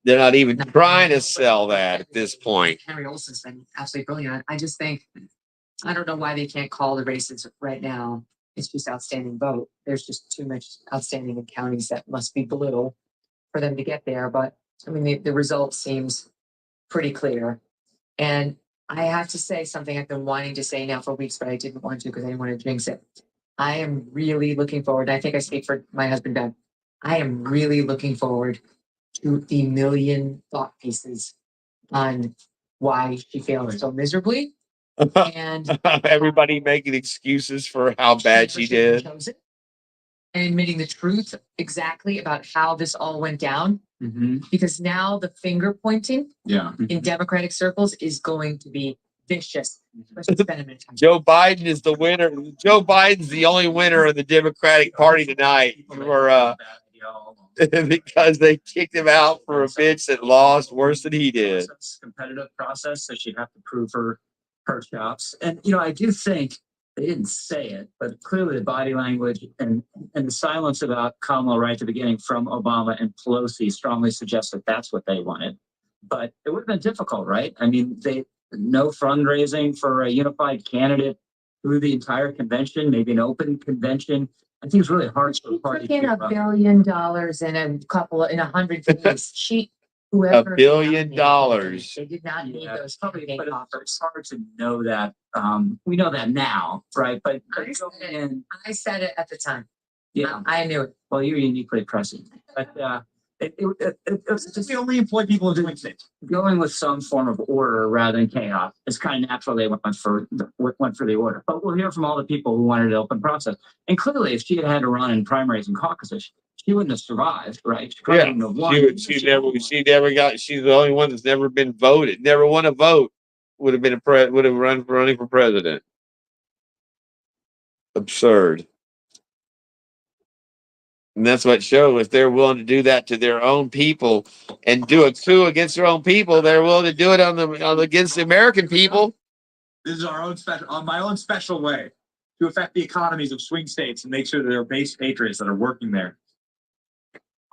They're not even trying to sell that at this point. Henry Olsen's been absolutely brilliant. I just think, I don't know why they can't call the races right now. It's just outstanding vote. There's just too much outstanding in counties that must be blue for them to get there. But I mean, the result seems pretty clear. And I have to say something I've been wanting to say now for weeks, but I didn't want to because I didn't want to jinx it. I am really looking forward. I think I speak for my husband, Ben. I am really looking forward to the million thought pieces on why she failed so miserably. And Everybody making excuses for how bad she did. chosen and admitting the truth exactly about how this all went down. Because now the finger pointing in Democratic circles is going to be vicious. Joe Biden is the winner. Joe Biden's the only winner of the Democratic Party tonight because they kicked him out for a bitch that lost worse than he did. It's a competitive process, so she'd have to prove her chops. And I do think they didn't say it, but clearly the body language and the silence about Kamala right at the beginning from Obama and Pelosi strongly suggests that that's what they wanted. But it would have been difficult, right? I mean, no fundraising for a unified candidate through the entire convention, maybe an open convention. I think it's really hard for the party. Took in $1 billion in 100 days. Whoever $1 billion. They did not need those But campaign offers. it's hard to know that. We know that now, right? But I said it at the time. Yeah, I knew it. well, you're uniquely present. But it was just We only employ people who do things. going with some form of order rather than chaos. It's kind of natural they went for the order. But we'll hear from all the people who wanted an open process. And clearly, if she had had to run in primaries and caucuses, she wouldn't have survived, right? She probably wouldn't have won. She never got. She's the only one that's never been voted. Never won a vote. Would have been running for president. Absurd. And that's what shows. If they're willing to do that to their own people and do a coup against their own people, they're willing to do it against the American people. This is my own special way to affect the economies of swing states and make sure that there are base patriots that are working there.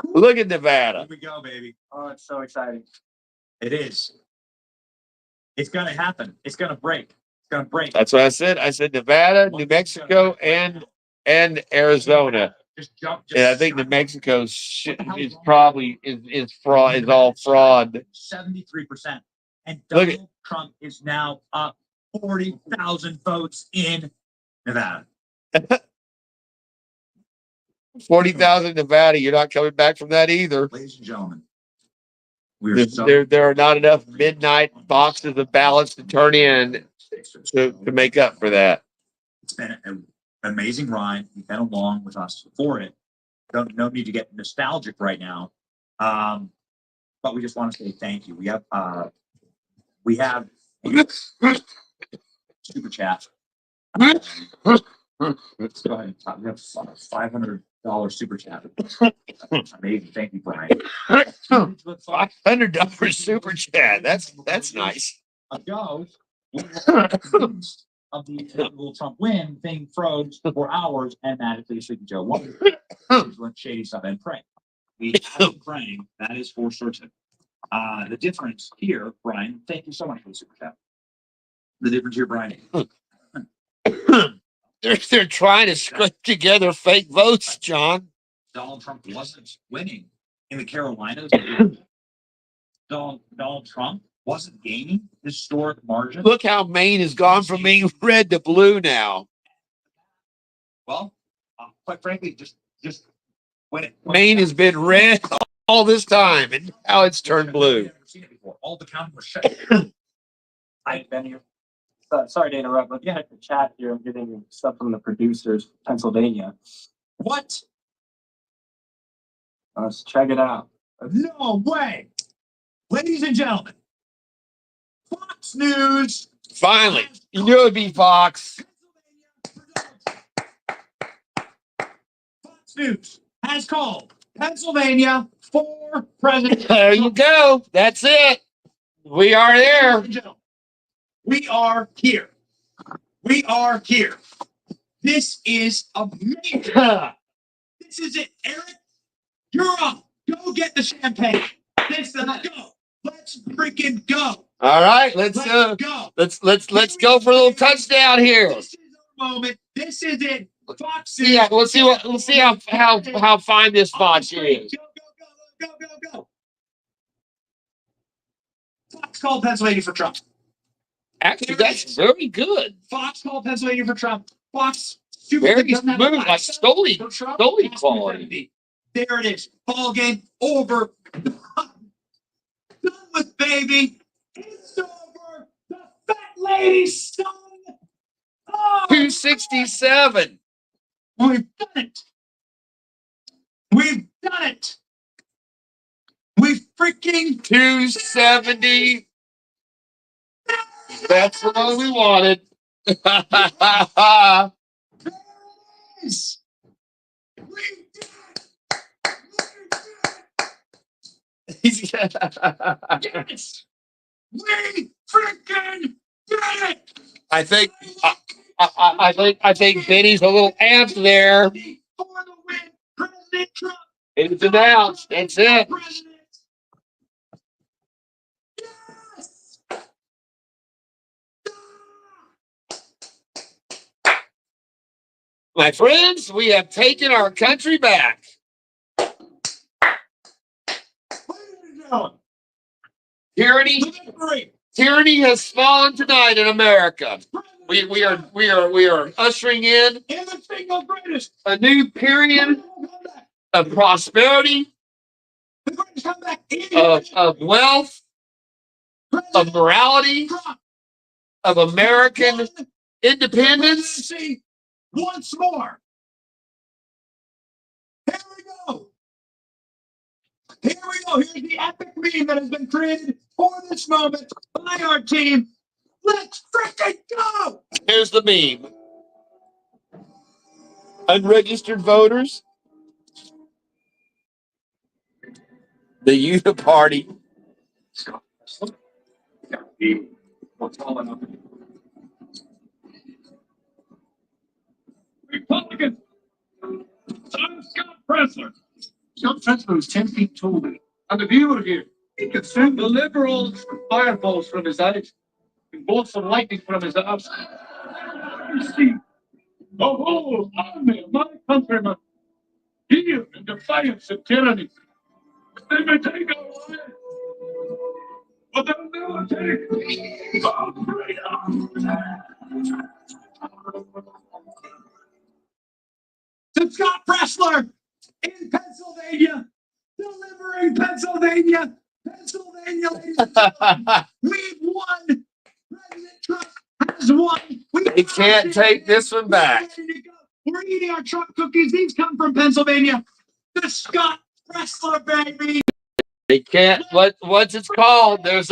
Look at Nevada. Here we go, baby. Oh, it's so exciting. It is. It's gonna happen. It's gonna break. It's gonna break. That's what I said. I said Nevada, New Mexico, and Arizona. Just jump. And I think New Mexico is probably is fraud. Is all fraud. 73%. And Look Donald Trump is now up 40,000 votes in Nevada. 40,000 Nevada. You're not coming back from that either. Ladies and gentlemen, There are not enough midnight boxes of ballots to turn in to make up for that. It's been an amazing ride. You've been along with us for it. No need to get nostalgic right now. But we just want to say thank you. We have super chat. Let's go ahead. We have $500 super chat. Amazing. Thank you, Brian. $500 super chat. That's nice. Ago, of the will Trump win thing froze for hours and magically Sleepy Joe won. Went shady stuff and praying. We have been praying. That is for certain. The difference here, Brian, thank you so much for the super chat. The difference here, Brian. They're trying to scrape together fake votes, John. Donald Trump wasn't winning in the Carolinas. Donald Trump wasn't gaining historic margin. Look how Maine has gone from being red to blue now. Well, quite frankly, just when Maine has been red all this time, and now it's turned blue. I've never seen it before. All the county was shut. I've been here. Sorry to interrupt, but yeah, the chat here, I'm getting stuff from the producers, Pennsylvania. What? Let's check it out. No way. Ladies and gentlemen, Fox News. Finally, you knew it'd be Fox. Fox News has called Pennsylvania for president. There you go. That's it. We are there. We are here. We are here. This is amazing. This is it, Eric. You're up. Go get the champagne. Let's go. Let's freaking go. All right, let's go. Let's go for a little touchdown here. This is our moment. This is it. Fox. Yeah, let's see how fine this Fox is. Go. Fox called Pennsylvania for Trump. Actually, that's very good. Fox called Pennsylvania for Trump. Fox. Very smooth, like Stoli quality. There it is. Ball game over. Done with, baby. It's over. The fat lady stung. Oh, 267. We've done it. We've done it. We've freaking 270. That's the one we wanted. there it is. We did it. Yes. We freaking did it. I think Benny's a little amped there. For the win, President Trump. It's announced. That's it. President. Yes. My friends, we have taken our country back. Tyranny has fallen tonight in America. We are ushering in a new period of prosperity, of wealth, of morality, of American independence. Once more. Here we go. Here's the epic meme that has been created for this moment by our team. Let's freaking go. Here's the meme. Unregistered voters. The Uniparty. Republican. I'm Scott Presler. Scott Presler is 10 feet tall. And the viewer here, he can send the liberals fireballs from his eyes and bolts of lightning from his arms. You see, the whole army of my countrymen here in defiance of tyranny. They may take our lives, but they'll never take our freedom. To Scott Presler in Pennsylvania, delivering Pennsylvania, Pennsylvania, ladies and gentlemen, we've won. President Trump has won. They can't take this one back. We're eating our Trump cookies. These come from Pennsylvania. The Scott Pressler, baby. They can't. Once it's called, there's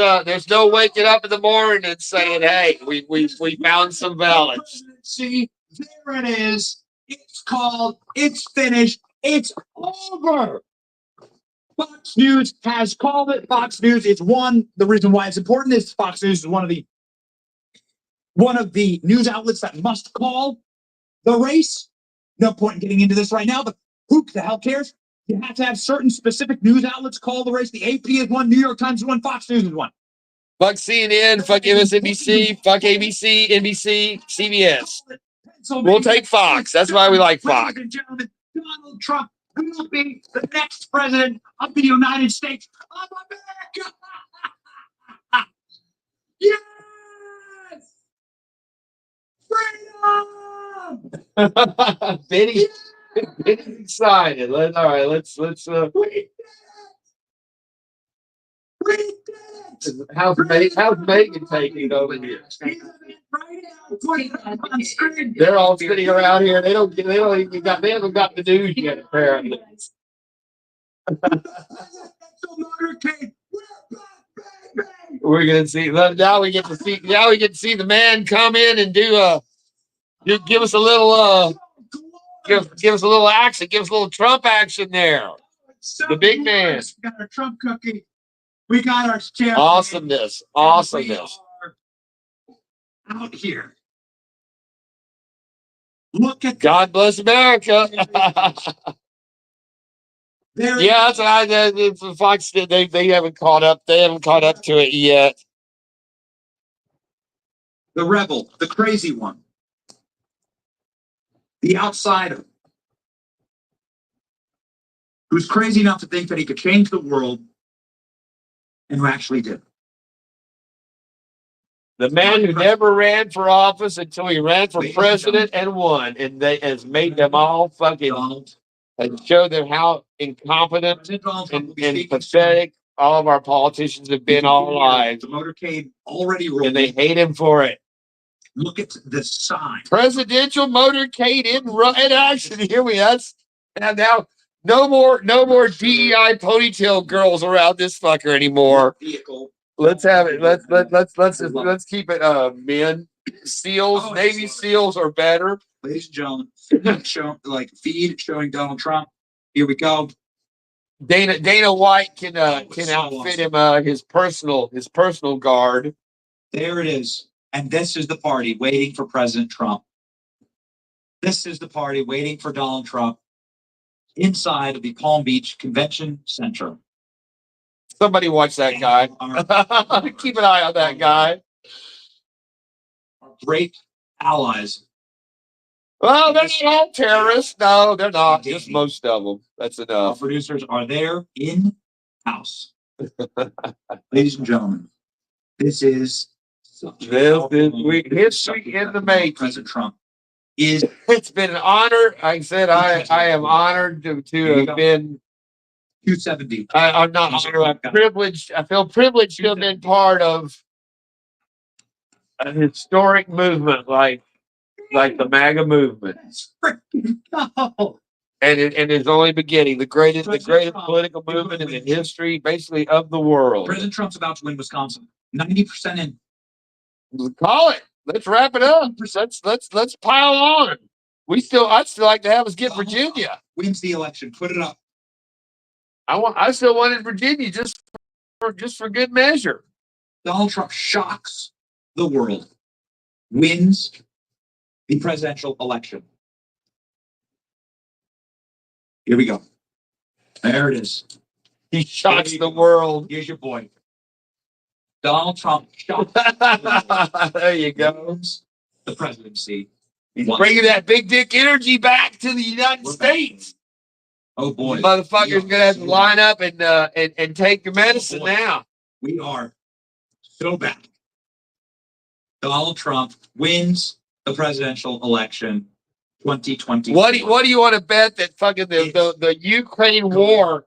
no waking up in the morning and saying, "Hey, we found some ballots." See, there it is. It's called. It's finished. It's over. Fox News has called it. Fox News is one. The reason why it's important is Fox News is one of the news outlets that must call the race. No point in getting into this right now, but who the hell cares? You have to have certain specific news outlets call the race. The AP is one, New York Times is one, Fox News is one. Fuck CNN, fuck MSNBC, fuck ABC, NBC, CBS. We'll take Fox. That's why we like Fox. Ladies and gentlemen, Donald Trump will be the next president of the United States of America. Yes! Freedom! Benny's excited. Let's how's Megan taking it over here? They're all sitting around here. They haven't got the news yet, apparently. We're gonna see now we get to see the man come in and give us a little give us a little action, give us a little Trump action there. The big man. We got our Trump cookie. We got our chair. Awesomeness. Out here. Look at God bless America. Yeah, that's what Fox did. They haven't caught up. They haven't caught up to it yet. The rebel, the crazy one, the outsider, who's crazy enough to think that he could change the world, and who actually did. The man who never ran for office until he ran for president and won, and they has made them all fucking and showed them how incompetent and pathetic all of our politicians have been all lives. The motorcade already rolled, and they hate him for it. Look at the sign. Presidential motorcade in action. Here we are. And now no more DEI ponytail girls around this fucker anymore. Let's have it. Let's keep it men. SEALs, Navy SEAls are better. Ladies and gentlemen, feed showing Donald Trump. Here we go. Dana White can outfit him his personal guard. There it is. And this is the party waiting for President Trump. This is the party waiting for Donald Trump inside of the Palm Beach Convention Center. Somebody watch that guy. Keep an eye on that guy. Our great allies. Well, they're not all terrorists. No, they're not. Just most of them. That's Our enough. producers are there in house. Ladies and gentlemen, this is history in the making. President Trump is. It's been an honor. Like I said, I am honored to have been. 270. I'm not honored. I'm privileged. I feel privileged to have been part of a historic movement like the MAGA movement. And it's only beginning. The greatest political movement in the history, basically, of the world. President Trump's about to win Wisconsin. 90% in. Call it. Let's wrap it up. Let's pile on. I'd still like to have us get Virginia. Wins the election. Put it up. I still wanted Virginia just for good measure. Donald Trump shocks the world. Wins the presidential election. Here we go. There it is. He shocks the world. Here's your boy. Donald Trump shocks there you go. The presidency. He's bringing that big dick energy back to the United States. Oh boy. Motherfuckers gonna have to line up and take the medicine now. We are so back. Donald Trump wins the presidential election 2020. What do you want to bet that fucking the Ukraine war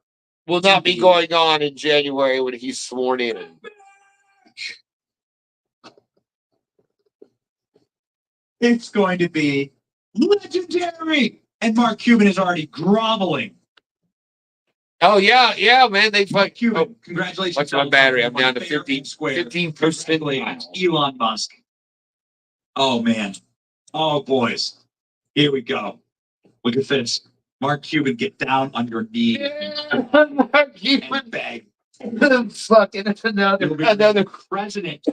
will not be going on in January when he's sworn in. It's going to be legendary. And Mark Cuban is already groveling. Oh yeah, yeah, man. They Mark fuck. Cuban, Oh, congratulations. what's my battery? I'm down to Fair 15 and square. 15%. Elon Musk. Oh man. Oh boys. Here we go. Look at this. Mark Cuban, get down on your knee. Mark Cuban Bag. fucking another President.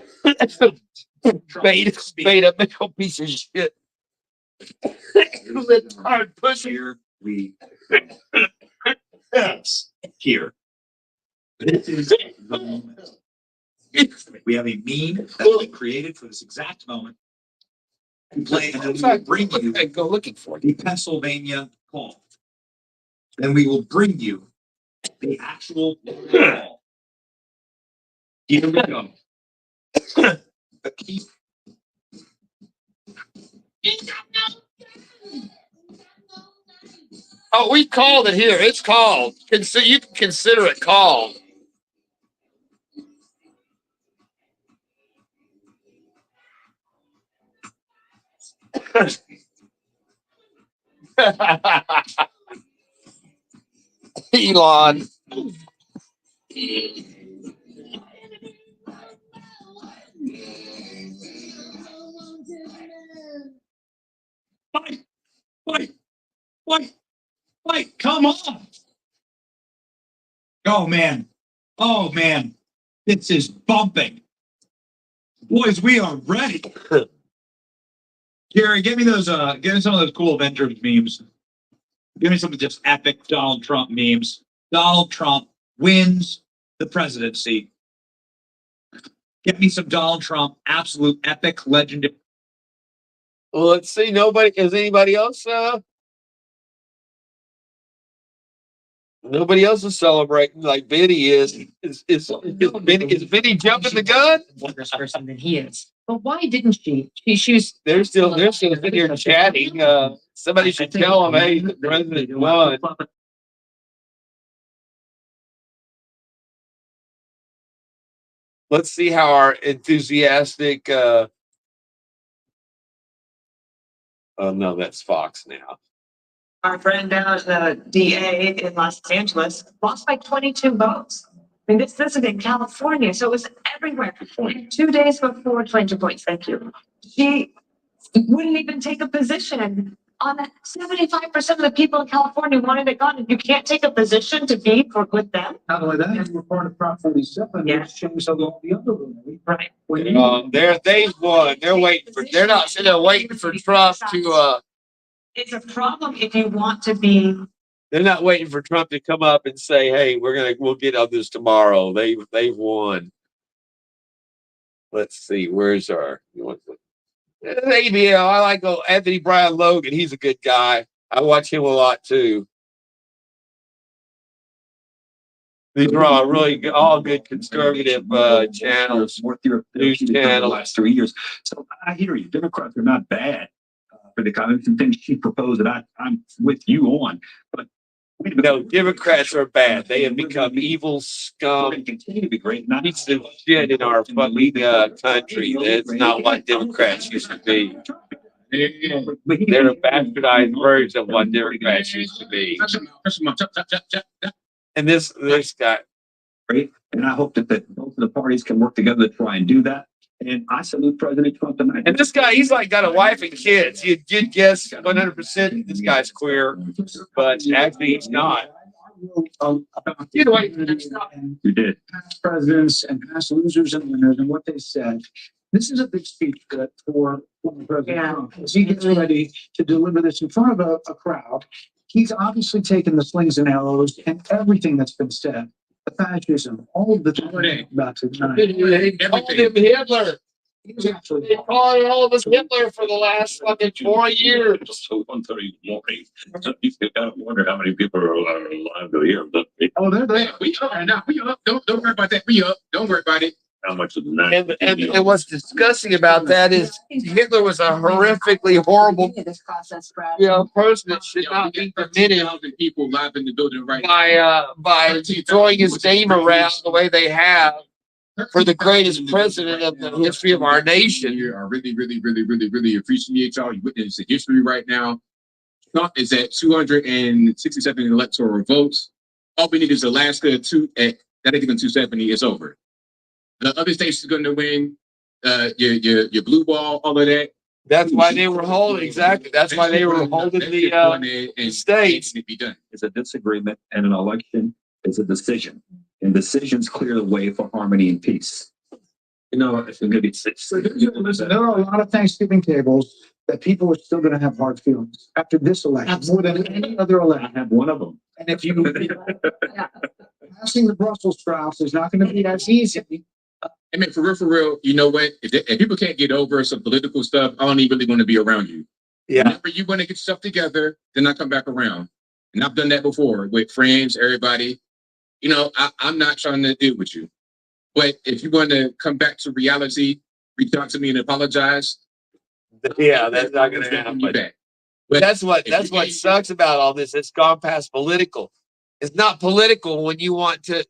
beta male piece of shit. Hard pussy. Here we go. Yes. Here. This is the moment. We have a meme that's been created for this exact moment. And play, and then we will bring you Go looking for it. the Pennsylvania call. Then we will bring you the actual call. Here we go. The key. Oh, we called it here. It's called. You can consider it called. Elon. Wait, come on. Oh man. Oh man. This is bumping. Boys, we are ready. Gary, give me some of those cool Avengers memes. Give me some of just epic Donald Trump memes. Donald Trump wins the presidency. Get me some Donald Trump, absolute epic legendary. Well, let's see. Is anybody else? Nobody else is celebrating like Vinny is. Is Vinny jumping the gun? Worse person than he is. But why didn't she? She was. They're still sitting here chatting. Somebody should tell them, hey, the president won. Let's see how our enthusiastic. Oh no, that's Fox now. Our friend down at the DA in Los Angeles lost by 22 votes. I mean, this isn't in California, so it was everywhere. 2 days before 22 points, thank you. She wouldn't even take a position on that. 75% of the people in California wanted it gone, and you can't take a position to be with them. Not only that, you were part of Prop 47, Yeah. which changed all the other rules. Right. When you They've won. They're waiting for. They're not sitting there waiting for Trump to. It's a problem if you want to be. They're not waiting for Trump to come up and say, "Hey, we'll get on this tomorrow." They've won. Let's see. Where's our? Maybe I like Anthony Brian Logan. He's a good guy. I watch him a lot too. These are all good conservative channels, news the channels. last 3 years. So I hear you. Democrats are not bad for the kind of things she proposed that I'm with you on. But wait a minute. No, Democrats are bad. They have become evil We're scum. going to continue to be great. Not Piece of shit in our fucking country. That's not what Democrats used to be. They're a bastardized version of what Democrats used to be. And this guy. great. And I hope that both of the parties can work together to try and do that. And I salute President Trump tonight. And this guy, he's like got a wife and kids. You'd guess 100% this guy's queer, but actually he's not. Either way, you did. Past presidents and past losers and winners and what they said. This is a big speech for President Trump. As he gets ready to deliver this in front of a crowd, he's obviously taken the slings and arrows and everything that's been said. The fascism, all of the things about tonight. They called him Hitler. They called all of us Hitler for the last fucking 4 years. So 1:30 in the morning. You kind of wonder how many people are alive to hear them. Oh, they're there. We up right now. We up. Don't worry about that. We up. Don't worry about it. how much of the. And what's disgusting about that is Hitler was a horrifically horrible, person that should not be permitted people live in the building right by throwing his name around the way they have for the greatest president of the history of our nation. I really appreciate y'all. You witness the history right now. Trump is at 267 electoral votes. All we need is Alaska that ain't even 270. It's over. The other states is going to win. Your blue ball, all of that. That's why they were holding, exactly. That's why they were holding the states. It's a disagreement, and an election is a decision. And decisions clear the way for harmony and peace. You know, it's going to be Listen, there are a lot of Thanksgiving tables that people are still going to have hard feelings after this election, more than any other election. I have one of them. And if you passing the Brussels sprouts is not going to be as easy. I mean, for real, you know what? If people can't get over some political stuff, I don't even really want to be around you. Yeah. Whenever you want to get stuff together, then I come back around. And I've done that before with friends, everybody. You know, I'm not trying to deal with you. But if you want to come back to reality, reach out to me and apologize. Yeah, that's not going to happen. But that's what sucks about all this. It's gone past political. It's not political when you want to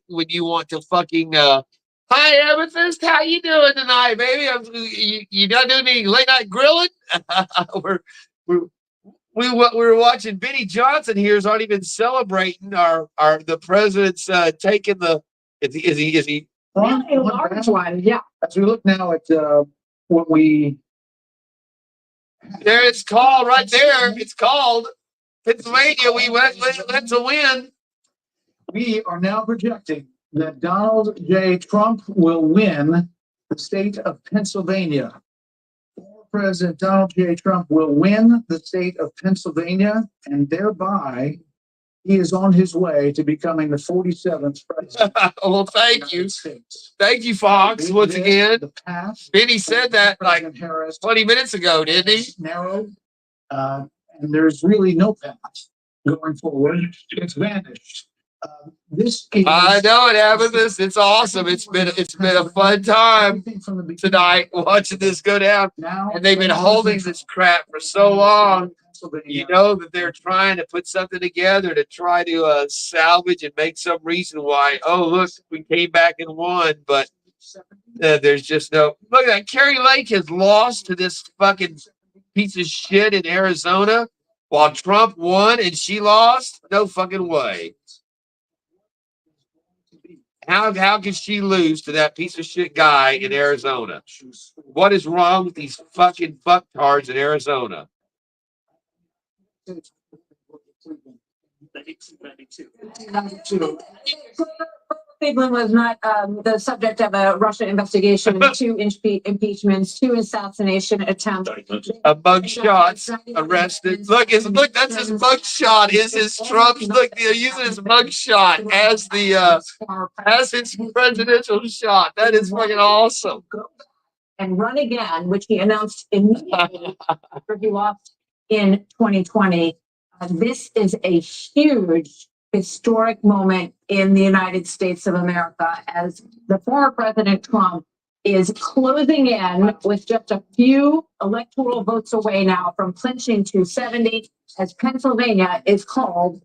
fucking hi Amethyst, how you doing tonight, baby? You not doing any late night grilling? We were watching Benny Johnson here has already been celebrating the president's taking the is he Really a large one, yeah. As we look now at what we there it's called right there. It's called Pennsylvania. We went to win. We are now projecting that Donald J. Trump will win the state of Pennsylvania. Former President Donald J. Trump will win the state of Pennsylvania, and thereby he is on his way to becoming the 47th president. Well, thank you. Thank you, Fox, once again. Benny said that like 20 minutes ago, didn't he? Narrow, and there's really no path going forward. It's vanished. This is, I know it, Amethyst. It's awesome. It's been a fun time tonight watching this go down. And they've been holding this crap for so long. You know that they're trying to put something together to try to salvage and make some reason why. Oh, look, we came back and won, but there's just no. Look at that. Carrie Lake has lost to this fucking piece of shit in Arizona, while Trump won and she lost. No fucking way. How can she lose to that piece of shit guy in Arizona? What is wrong with these fucking fucktards in Arizona? Cleveland was not the subject of a Russia investigation, 2 impeachments, 2 assassination attempts. A mugshot arrested. Look, that's his mugshot. Is his Trump's? Look, they're using his mugshot as his presidential shot. That is fucking awesome. And run again, which he announced immediately after he lost in 2020. This is a huge historic moment in the United States of America as the former President Trump is closing in with just a few electoral votes away now from clinching 270 as Pennsylvania is called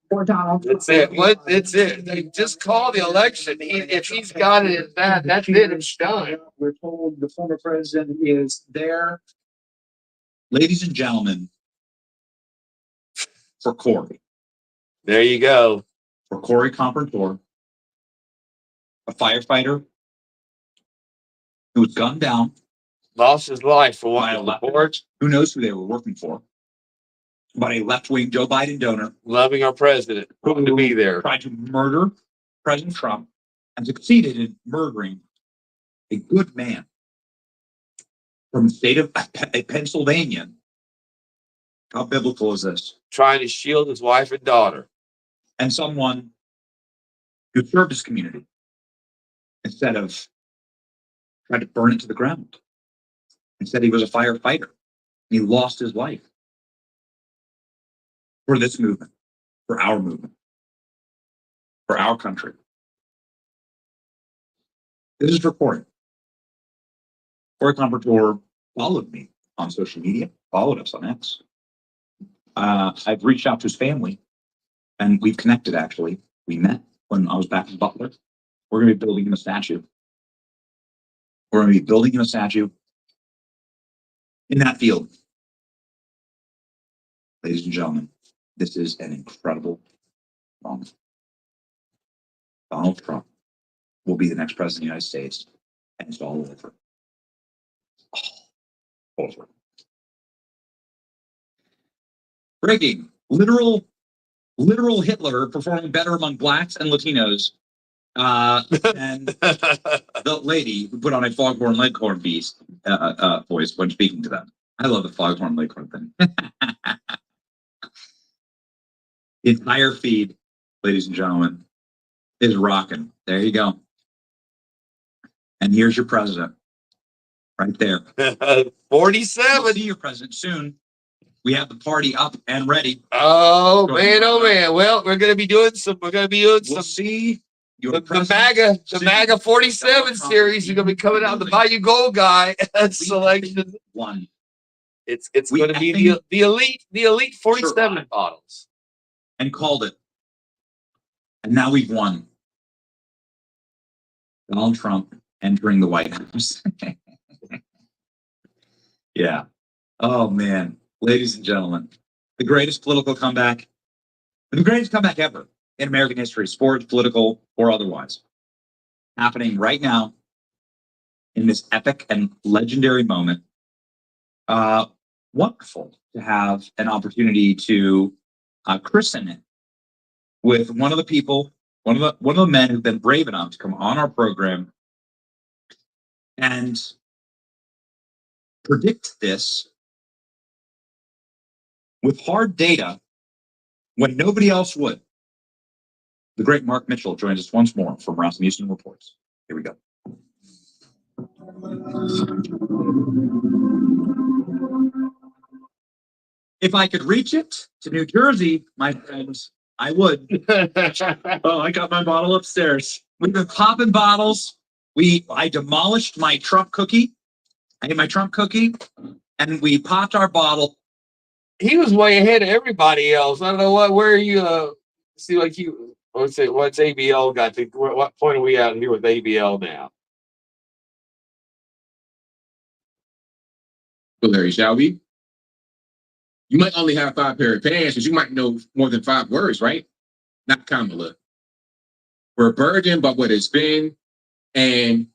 for Donald Trump. That's it. It's it. They just call the election. If he's got it, that's it. It's done. We're told the former president is there. Ladies and gentlemen, for Corey. There you go. For Corey Comprador, a firefighter who was gunned down. Lost his life for by one a left. Who knows who they were working for? By a left-wing Joe Biden donor. Loving our president. Hoping to be there. Tried to murder President Trump and succeeded in murdering a good man from the state of Pennsylvania. How biblical is this? Trying to shield his wife and daughter. And someone who served his community instead of trying to burn it to the ground. Instead, he was a firefighter. He lost his life for this movement, for our country. This is for Corey. Cory Combertor followed me on social media, followed us on X. I've reached out to his family and we've connected actually. We met when I was back in Butler. We're going to be building him a statue. We're going to be building him a statue in that field. Ladies and gentlemen, this is an incredible moment. Donald Trump will be the next president of the United States, and it's all over. Over. Breaking. Literal Hitler performing better among blacks and Latinos and the lady who put on a foghorn leghorn beast voice when speaking to them. I love the foghorn leghorn thing. The entire feed, ladies and gentlemen, is rocking. There you go. And here's your president. Right there. 47. We'll see your president soon. We have the party up and ready. Oh man, oh man. Well, we're gonna be doing some. We'll see the MAGA 47 series is gonna be coming out. The Bayou Gold guy selection. One. It's gonna be the elite 47 models. And called it. And now we've won. Donald Trump entering the White House. Yeah. Oh man. Ladies and gentlemen, the greatest political comeback, the greatest comeback ever in American history, sports, political, or otherwise, happening right now in this epic and legendary moment. Wonderful to have an opportunity to christen it with one of the people, one of the men who've been brave enough to come on our program and predict this with hard data when nobody else would. The great Mark Mitchell joins us once more from Rasmussen Reports. Here we go. If I could reach it to New Jersey, my friends, I would. Oh, I got my bottle upstairs. We've been popping bottles. I demolished my Trump cookie. I ate my Trump cookie, and we popped our bottle. He was way ahead of everybody else. I don't know where you see like you. What's ABL got to? What point are we out here with ABL now? Well, Larry, shall we? You might only have 5 pair of pants, but you might know more than 5 words, right? Not Kamala. We're a burden about what it's been, and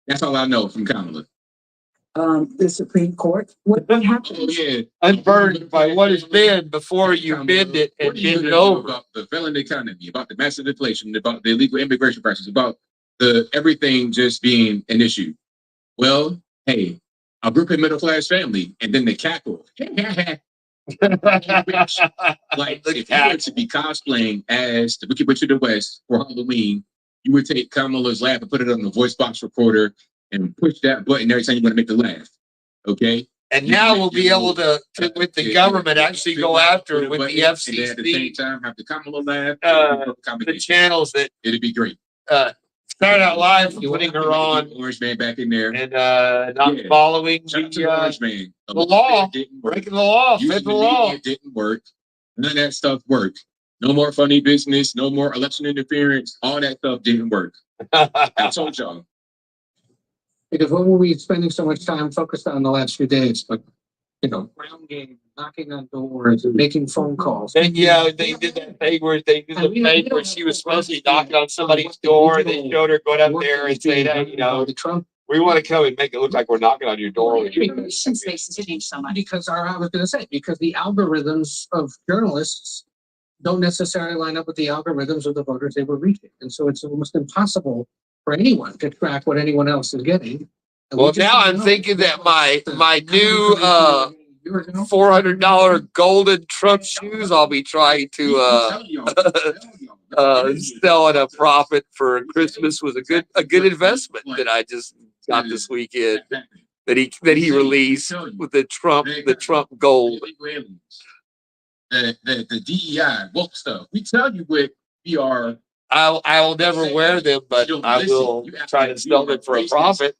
that's all I know from Kamala. The Supreme Court. What happened? Oh, yeah. Unburdened by what has been before you bend it and bend it over. About the felon economy, about the massive inflation, about the illegal immigration process, about the everything just being an issue. Well, hey, a group of middle class family, and then they cackle. Like if you were to be cosplaying as the Wicked Witch of the West for Halloween, you would take Kamala's laugh and put it on the voice box recorder and push that button every time you want to make the laugh. Okay. And now we'll be able to with the government actually go after it with the FCC. And at the same time, have the Kamala laugh. The channels that it'd be great. Start out live for putting her on Orange Man back in there and not following the law, breaking the law, federal law. It didn't work. None of that stuff worked. No more funny business. No more election interference. All that stuff didn't work. I told y'all. Because what were we spending so much time focused on the last few days? But ground game, knocking on doors, and making phone calls. And they did that thing where she was supposed to be knocking on somebody's door. And they showed her going up there and saying, "Hey, Trump, we want to come and make it look like we're knocking on your door." Since they changed so much. Because I was going to say, because the algorithms of journalists don't necessarily line up with the algorithms of the voters they were reaching, and so it's almost impossible for anyone to track what anyone else is getting. Well, now I'm thinking that my new $400 golden Trump shoes I'll be trying to sell at a profit for Christmas was a good investment that I just got this weekend that he released with the Trump gold. The DEI woke stuff. We tell you what we are. I will never wear them, but I will try to sell them for a profit.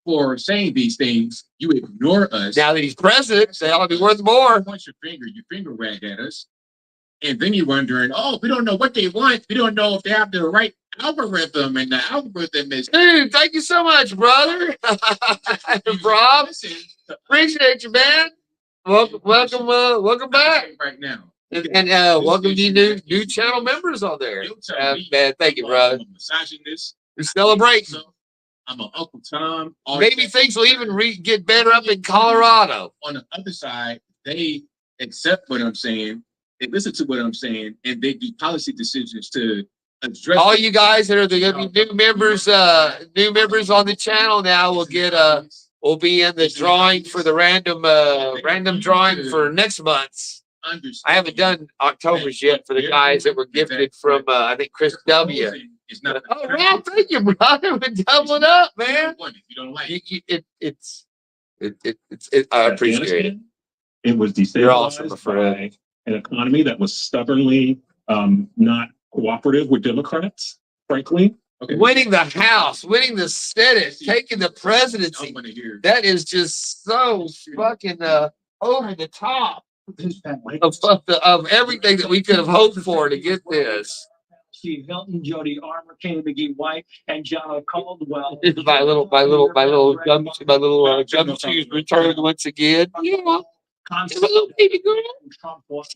for saying these things. You ignore us. Now that he's president, they ought to be worth more. Point your finger wag at us. And then you're wondering, oh, we don't know what they want. We don't know if they have the right algorithm, and the algorithm is. Dude, thank you so much, brother. Rob, appreciate you, man. Welcome back. Right now. And welcome to you new channel members on there. Man, thank you, brother. I'm massaging this. We're celebrating. I'm an Uncle Tom. Maybe things will even get better up in Colorado. On the other side, they accept what I'm saying, they listen to what I'm saying, and they do policy decisions to address. All you guys that are the new members on the channel now will get will be in the drawing for the random drawing for next month's. I haven't done October's yet for the guys that were gifted from I think Chris W. Oh, Rob, thank you, brother. We're doubling up, man. You don't like I appreciate it. It was You're awesome, destabilized friend. by an economy that was stubbornly not cooperative with Democrats, frankly. Winning the House, winning the Senate, taking the presidency. That is just so fucking over the top of everything that we could have hoped for to get this. Steve Hilton, Jody Armour, Kenny McGee White, and John Caldwell. My little gumshoes returned once again. Yeah. My little baby girl.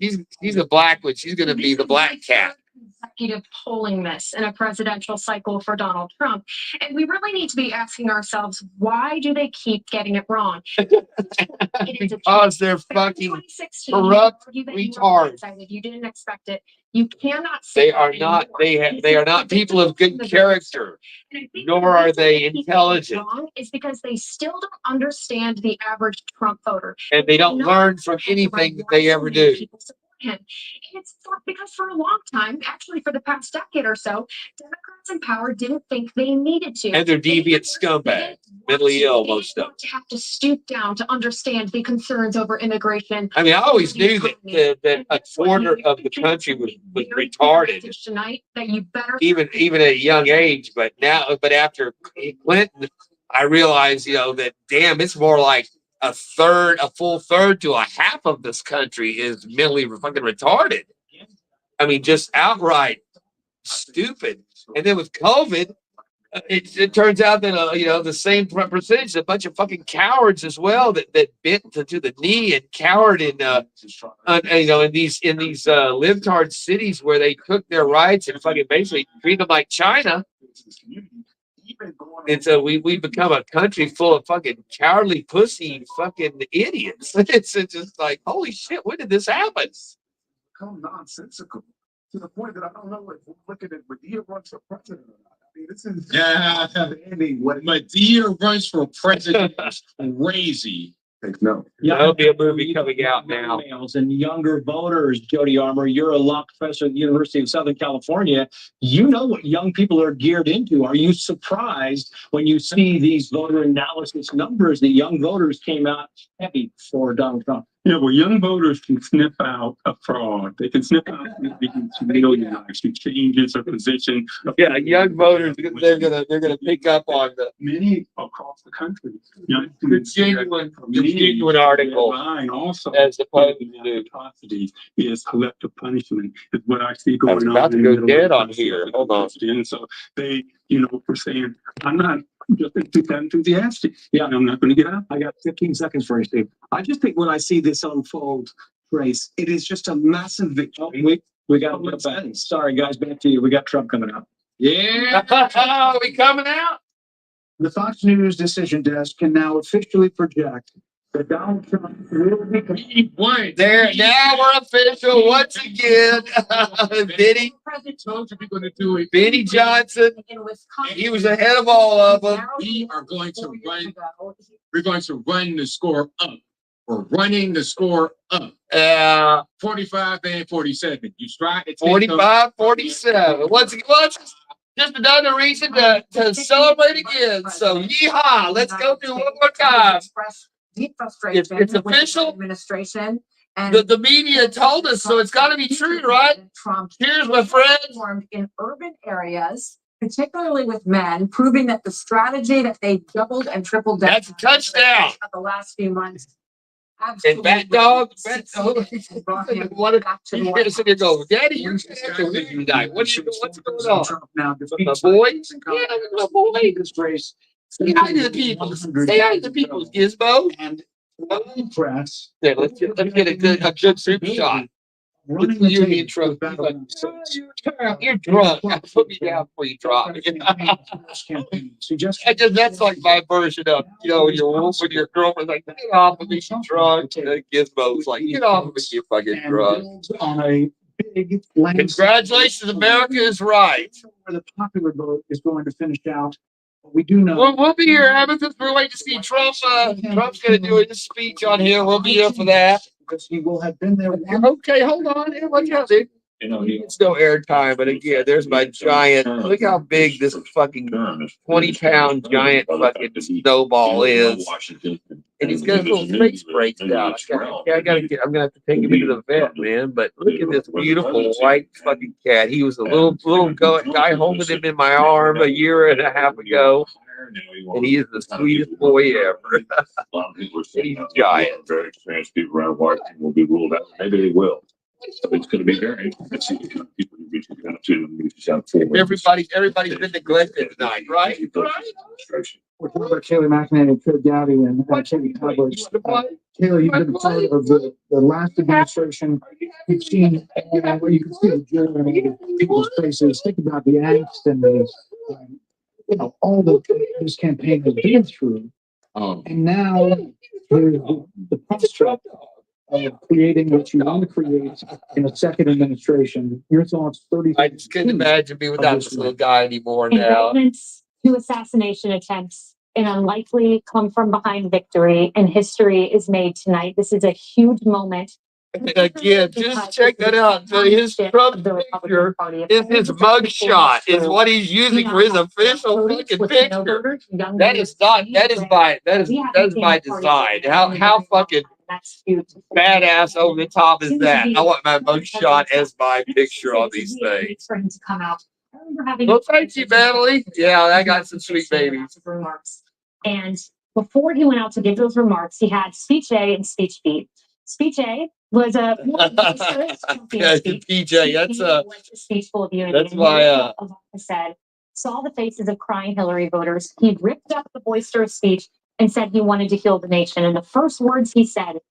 She's a black one. She's gonna be the black cat. Consecutive polling miss in a presidential cycle for Donald Trump. And we really need to be asking ourselves, why do they keep getting it wrong? Because they're fucking corrupt retards. You didn't expect it. You cannot say they are not they are not people of good character, nor are they intelligent. Is because they still don't understand the average Trump voter. And they don't learn from anything that they ever do. Him. And it's because for a long time, actually for the past decade or so, Democrats in power didn't think they needed to. And they're deviant scumbags, mentally ill, most of them. To have to stoop down to understand the concerns over immigration. I mean, I always knew that a quarter of the country was retarded. Tonight, that you better even at a young age, but after Clinton, I realized, that damn, it's more like a full third to a half of this country is mentally fucking retarded. I mean, just outright stupid. And then with COVID, it turns out that the same percentage, a bunch of fucking cowards as well that bent to the knee and cowered in these libtard cities where they took their rights and fucking basically treat them like China. And so we become a country full of fucking cowardly pussy fucking idiots. It's just like, holy shit, when did this happen? Become nonsensical to the point that I don't know if we're looking at Medea runs for president or not. I mean, this is Medea runs for president is crazy. No. That'll be a movie coming out now. And younger voters, Jody Armour, you're a law professor at the University of Southern California. You know what young people are geared into. Are you surprised when you see these voter analysis numbers that young voters came out heavy for Donald Trump? Yeah, well, young voters can sniff out a fraud. They can sniff out actually changes or position. Yeah, young voters, they're gonna pick up on the many across the country. The genuine article, also as opposed to atrocities is collective punishment is what I see going on. I was about to go dead on here. Hold on. And so they, were saying, I'm not just enthusiastic. Yeah, I'm not going to get out. I got 15 seconds for you, Steve. I just think when I see this unfold, Trace, it is just a massive victory. We got sorry guys, back to you. We got Trump coming out. Yeah, are we coming out? The Fox News decision desk can now officially project that Donald Trump will be there. Now we're official once again. Benny Johnson. He was ahead of all of them. We are going to run. We're going to run the score up. We're running the score up. 45 and 47. You try to 45, 47. Once just another reason to celebrate again. So yeehaw! Let's go through one more time. Deep frustration. It's official. Administration and the media told us, so it's got to be true, right? Trump. Cheers, my friends. Formed in urban areas particularly with men, proving that the strategy that they doubled and tripled down. That's a touchdown. Of the last few months. And Bat Dog, brought him what back to you the hear White sitting there House. go, Daddy, you're tonight. What's going on? My boys? Yeah, my boys. Say hi to the people. Say hi to the people, Gizmo. And Press. Yeah, let's get a good super shot. running You the in the table intro. with Battle Line Six. You're drunk. Put me down before you drop me. That's like my version of, when your girlfriend's like, get off of me, you drunk. And Gizmo's like, get off of me, you fucking drunk. On a big landscape. Congratulations, America is right. Where the popular vote is going to finish out. We do know. We'll be here, Amethyst. We're waiting to see Trump. Trump's going to do his speech on here. We'll be here for that. Because he will have been there. Okay, hold on. Watch out, dude. It's no airtime, but again, there's my giant. Look how big this fucking 20-pound giant fucking snowball is. And he's got his little face breaks out. I'm gonna have to take him into the vet, man. But look at this beautiful white fucking cat. He was a little guy holding him in my arm a year and a half ago. And he is the sweetest boy ever. He's giant. Very experienced people around Washington will be ruled out. Maybe they will. So it's going to be very interesting to see the kind of people you reach out to. Everybody's been neglected tonight, right? We're talking about Kayleigh McEnany and Trey Gowdy and Katie Cowboys. Kayleigh, you've been part of the last administration. You've seen, where you can see the joy in people's faces. Think about the angst and the, all this campaign has been through. And now there's the prospect of creating what you want to create in a second administration. Your thoughts, 30. I just couldn't imagine being without this little guy anymore now. Indictments to assassination attempts, an unlikely come from behind victory, and history is made tonight. This is a huge moment. And again, just check that out. So his Trump picture is his mugshot, is what he's using for his official fucking picture. That is by design. How fucking badass over the top is that? I want my mugshot as my picture on these things. For him to come out. I remember having Well, thank you, Natalie. Yeah, I got some sweet babies. Remarks. And before he went out to give those remarks, he had speech A and speech B. Speech A was a PJ. That's a speech full of unity. That's why said saw the faces of crying Hillary voters. He ripped up the boisterous speech and said he wanted to heal the nation. And the first words he said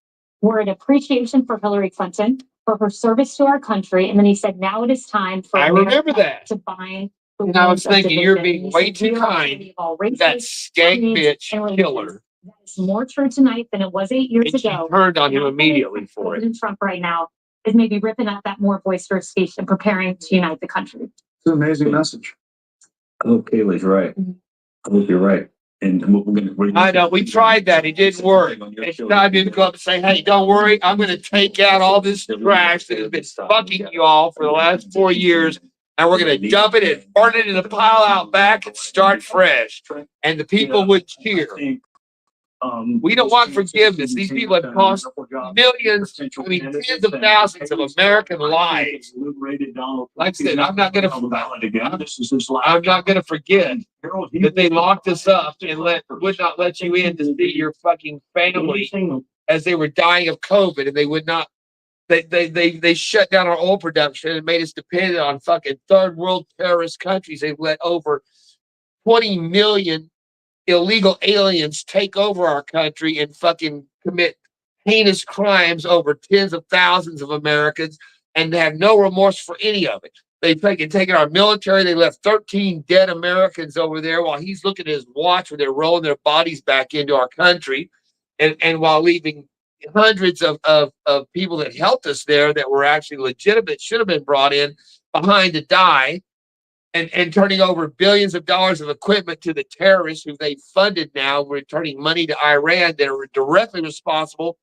were an appreciation for Hillary Clinton for her service to our country. And then he said, "Now it is time for I remember that to bind." And I was thinking, you're being way too kind. That skank bitch killer. That is more true tonight than it was 8 years And she ago. turned on him immediately for it. President Trump right now is maybe ripping up that more boisterous speech and preparing to unite the country. It's an amazing message. I hope Kayleigh's right. I hope you're right. And I know, we tried that. It didn't work. It's time to go up and say, hey, don't worry. I'm going to take out all this trash that has been fucking you all for the last 4 years. And we're going to dump it and burn it in a pile out back and start fresh. And the people would cheer. We don't want forgiveness. These people have cost millions, tens of thousands of American lives. Like I said, I'm not going to forget that they locked us up and would not let you in to see your fucking family as they were dying of COVID, and they would not. They shut down our oil production and made us dependent on fucking third world terrorist countries. They've let over 20 million illegal aliens take over our country and fucking commit heinous crimes over tens of thousands of Americans and have no remorse for any of it. They've taken our military. They left 13 dead Americans over there while he's looking at his watch where they're rolling their bodies back into our country, and while leaving hundreds of people that helped us there that were actually legitimate, should have been brought in behind to die, and turning over billions of dollars of equipment to the terrorists who they funded now, returning money to Iran that are directly responsible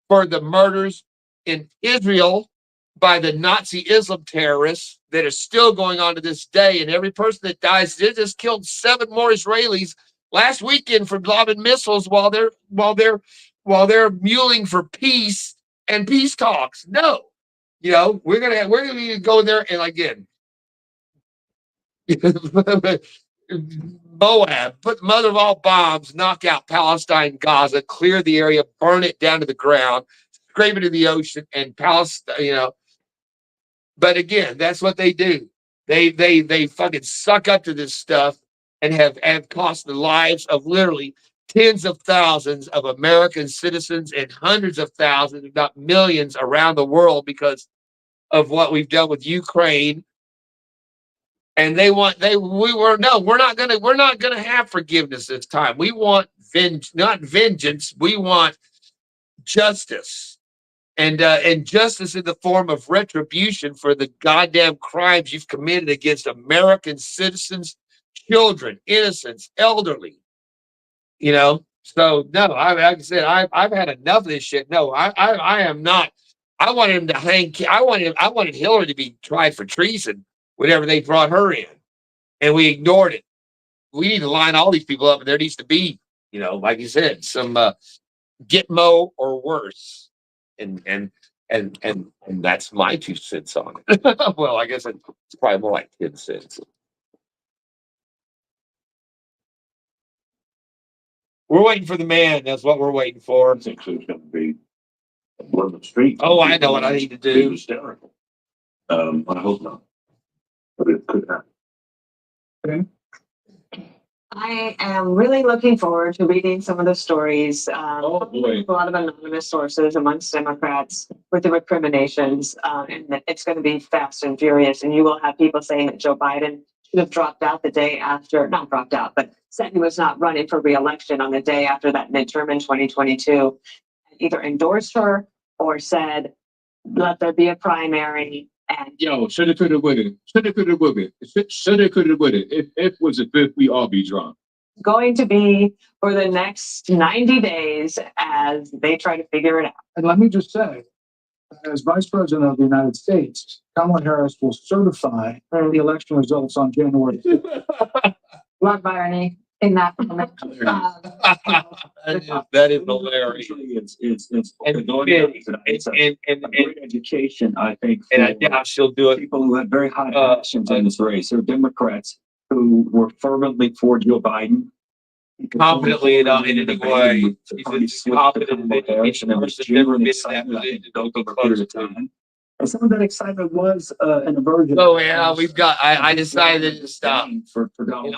for the murders in Israel by the Nazi Islam terrorists that are still going on to this day. And every person that dies, they just killed 7 more Israelis last weekend from lobbing missiles while they're muling for peace and peace talks. No, we're gonna go in there and again, Moab, put mother of all bombs, knock out Palestine, Gaza, clear the area, burn it down to the ground, scrape it to the ocean, and Palestine, you know. But again, that's what they do. They fucking suck up to this stuff and have cost the lives of literally tens of thousands of American citizens and hundreds of thousands, if not millions, around the world because of what we've done with Ukraine. And we're not gonna have forgiveness this time. We want not vengeance. We want justice, and justice in the form of retribution for the goddamn crimes you've committed against American citizens, children, innocents, elderly. You know, so no, like I said, I've had enough of this shit. No, I am not. I wanted him to hang. I wanted Hillary to be tried for treason whenever they brought her in, and we ignored it. We need to line all these people up, and there needs to be, you know, like you said, some Gitmo or worse, and that's my 2 cents on it. Well, I guess it's probably more like 10 cents. We're waiting for the man. That's what we're waiting for. I think so. It's going to be on the street. Oh, I know what I need to do. Hysterical. I hope not, but it could happen. I am really looking forward to reading some of the stories. Oh, boy. A lot of anonymous sources amongst Democrats with the recriminations, and that it's going to be fast and furious. And you will have people saying that Joe Biden should have dropped out the day after, not dropped out, but said he was not running for re-election on the day after that midterm in 2022. Either endorsed her or said, let there be a primary. And Yo, shoulda, coulda, woulda. Shoulda, coulda, woulda. Shoulda, coulda, woulda. If was a fifth, we all be drunk. going to be for the next 90 days as they try to figure it out. And let me just say, as Vice President of the United States, Kamala Harris will certify the election results on January 5th. Love irony in that moment. That is hilarious. And great education, I think. And I doubt she'll do it. People who had very high passions in this race. There are Democrats who were fervently for Joe Biden. Confidently in any way. He's confident that each person never been in that position. And some of that excitement was an aversion. Oh yeah, I decided to stop in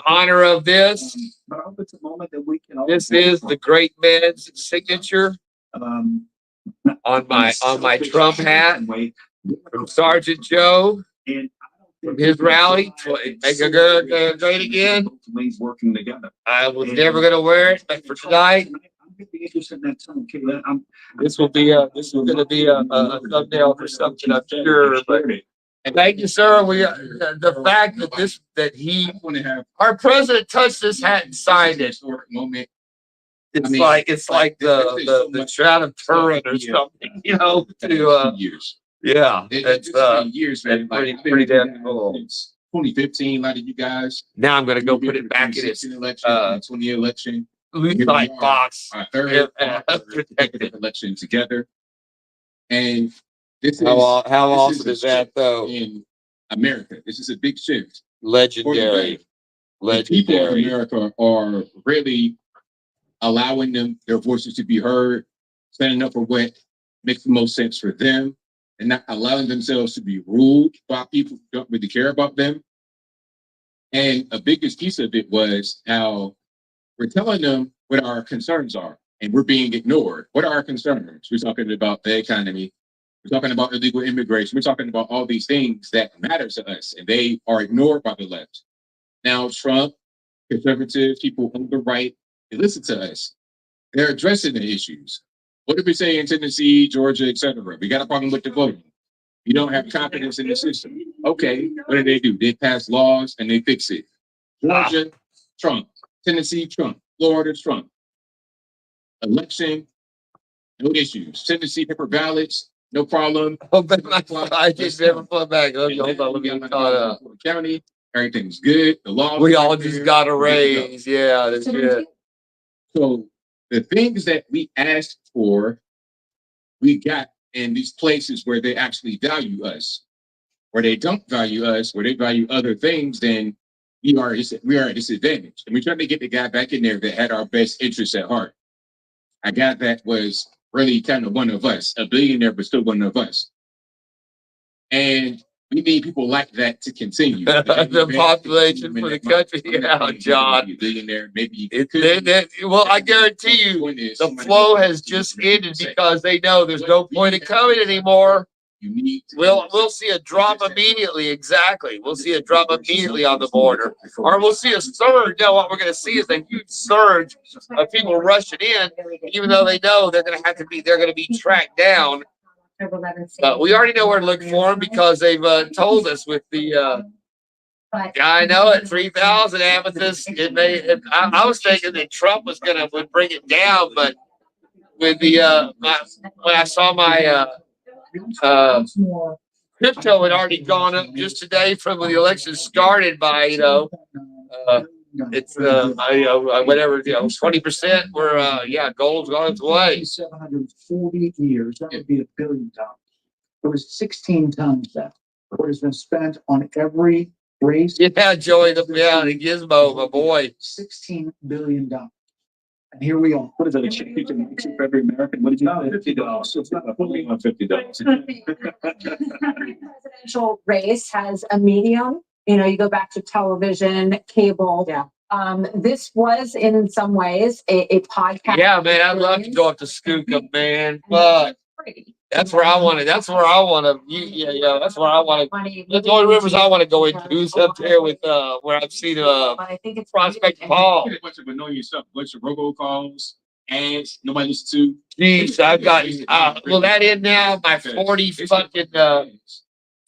honor of this. But I hope it's a moment that we can. This is the great man's signature on my Trump hat from Sergeant Joe from his rally. Make America great again. Working together. I was never gonna wear it, but for tonight. This will be going to be a thumbnail for something, I'm sure. But thank you, sir. The fact that our president touched this hat and signed it. It's like the Shroud of Turin or something, you know. Yeah, it's years, man. pretty damn cool. 2015, a lot of you guys. Now I'm going to go put it back in its 20 election. Lucite box. Our third protected election together. And this is how awesome is that though? In America, this is a big shift. Legendary. People in America are really allowing their voices to be heard, standing up for what makes the most sense for them, and not allowing themselves to be ruled by people who don't really care about them. And a biggest piece of it was how we're telling them what our concerns are, and we're being ignored. What are our concerns? We're talking about the economy. We're talking about illegal immigration. We're talking about all these things that matter to us, and they are ignored by the left. Now, Trump, conservatives, people on the right, they listen to us. They're addressing the issues. What did we say in Tennessee, Georgia, etc.? We got a problem with the voting. You don't have confidence in the system. Okay, what do? They pass laws and they fix it. Georgia, Trump. Tennessee, Trump. Florida, Trump. Election, no issues. Tennessee, paper ballots, no problem. I just never put back. Hold on, let me call it up. County, everything's good. The law. We all just got a raise. Yeah, that's good. So the things that we asked for, we got in these places where they actually value us. Where they don't value us, where they value other things, then we are at a disadvantage. And we're trying to get the guy back in there that had our best interests at heart. A guy that was really kind of one of us, a billionaire, but still one of us. And we need people like that to continue. The population for the country, yeah, John. Billionaire, maybe. Well, I guarantee you, the flow has just ended because they know there's no point in coming anymore. We'll see a drop immediately. Exactly. We'll see a drop immediately on the border, or we'll see a surge. No, what we're going to see is a huge surge of people rushing in, even though they know they're going to be tracked down. But we already know where to look for them because they've told us with the. Yeah, I know it. 3,000 amethyst. I was thinking that Trump would bring it down, but with the when I saw my crypto had already gone up just today from when the election started by it's whatever 20%. Where gold's gone its way. 740 years, that would be $1 billion. It was 16 times that. What has been spent on every race? Yeah, Joey, the Gizmo, my boy. $16 billion. And here we are. What is that? A chip you can keep every American? What did you know? $50. So it's not a fully on $50. Presidential race has a medium. You know, you go back to television, cable. Yeah. This was in some ways a podcast. Yeah, man, I'd love to go up to Skookum, man. But that's where I want to. That's where I want to. Yeah. That's where I want to. The only rivers I want to go into is up there with where I've seen Prospect Paul. A bunch of annoying stuff, a bunch of robocalls, ads nobody listens to. Jeez, I've got will that end now? My 40 fucking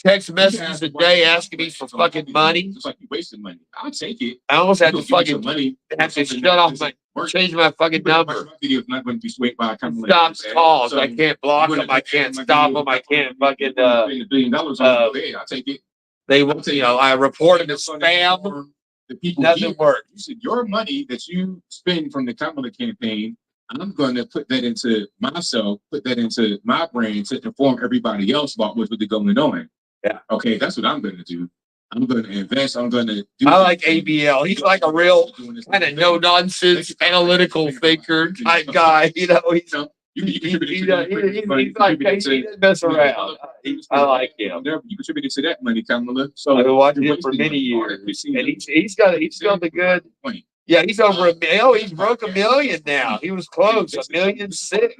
text messages a day asking me for fucking money. It's like you're wasting money. I'll take it. I almost had to fucking money. Have to shut off change my fucking number. Video is not going to be swayed by a company. Stops calls. I can't block them. I can't stop them. I can't fucking $1 billion on I'll take it. They want I reported the spam. The people doesn't work. You said your money that you spend from the Kamala campaign, I'm going to put that into myself, put that into my brain to inform everybody else about what's really going on. Yeah. Okay, that's what I'm going to do. I'm going to invest. I'm going to do. I like ABL. He's like a real kind of no nonsense, analytical thinker type guy. You know, he's like he doesn't mess around. I like him. You contributed to that money, Kamala. So I've been watching him for many years, and he's got a good. Yeah, he's over $1 million. He's broke $1 million now. He was close, $1.6 million.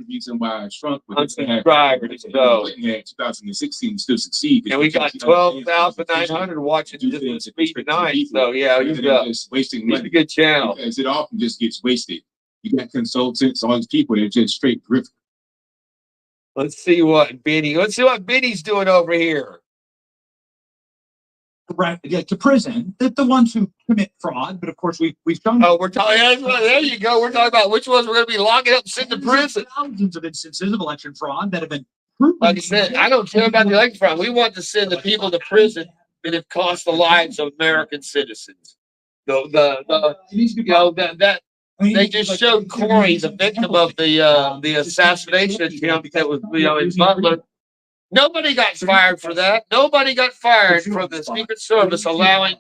Reason why I shrunk with subscribers. So 2016 still succeed. And we got 12,900 watching this speed tonight. So yeah, he's wasting money. He's a good channel. Because it often just gets wasted. You got consultants, all these people that just straight grift. Let's see what Benny's doing over here. Right, yeah, to prison. The ones who commit fraud, but of course we've done. Oh, we're talking. There you go. We're talking about which ones we're going to be locking up and sending to prison. Thousands of instances of election fraud that have been proven. Like I said, I don't care about the election fraud. We want to send the people to prison that have cost the lives of American citizens. They just showed Corey, the victim of the assassination attempt that was in Butler. Nobody got fired for that. Nobody got fired from the Secret Service allowing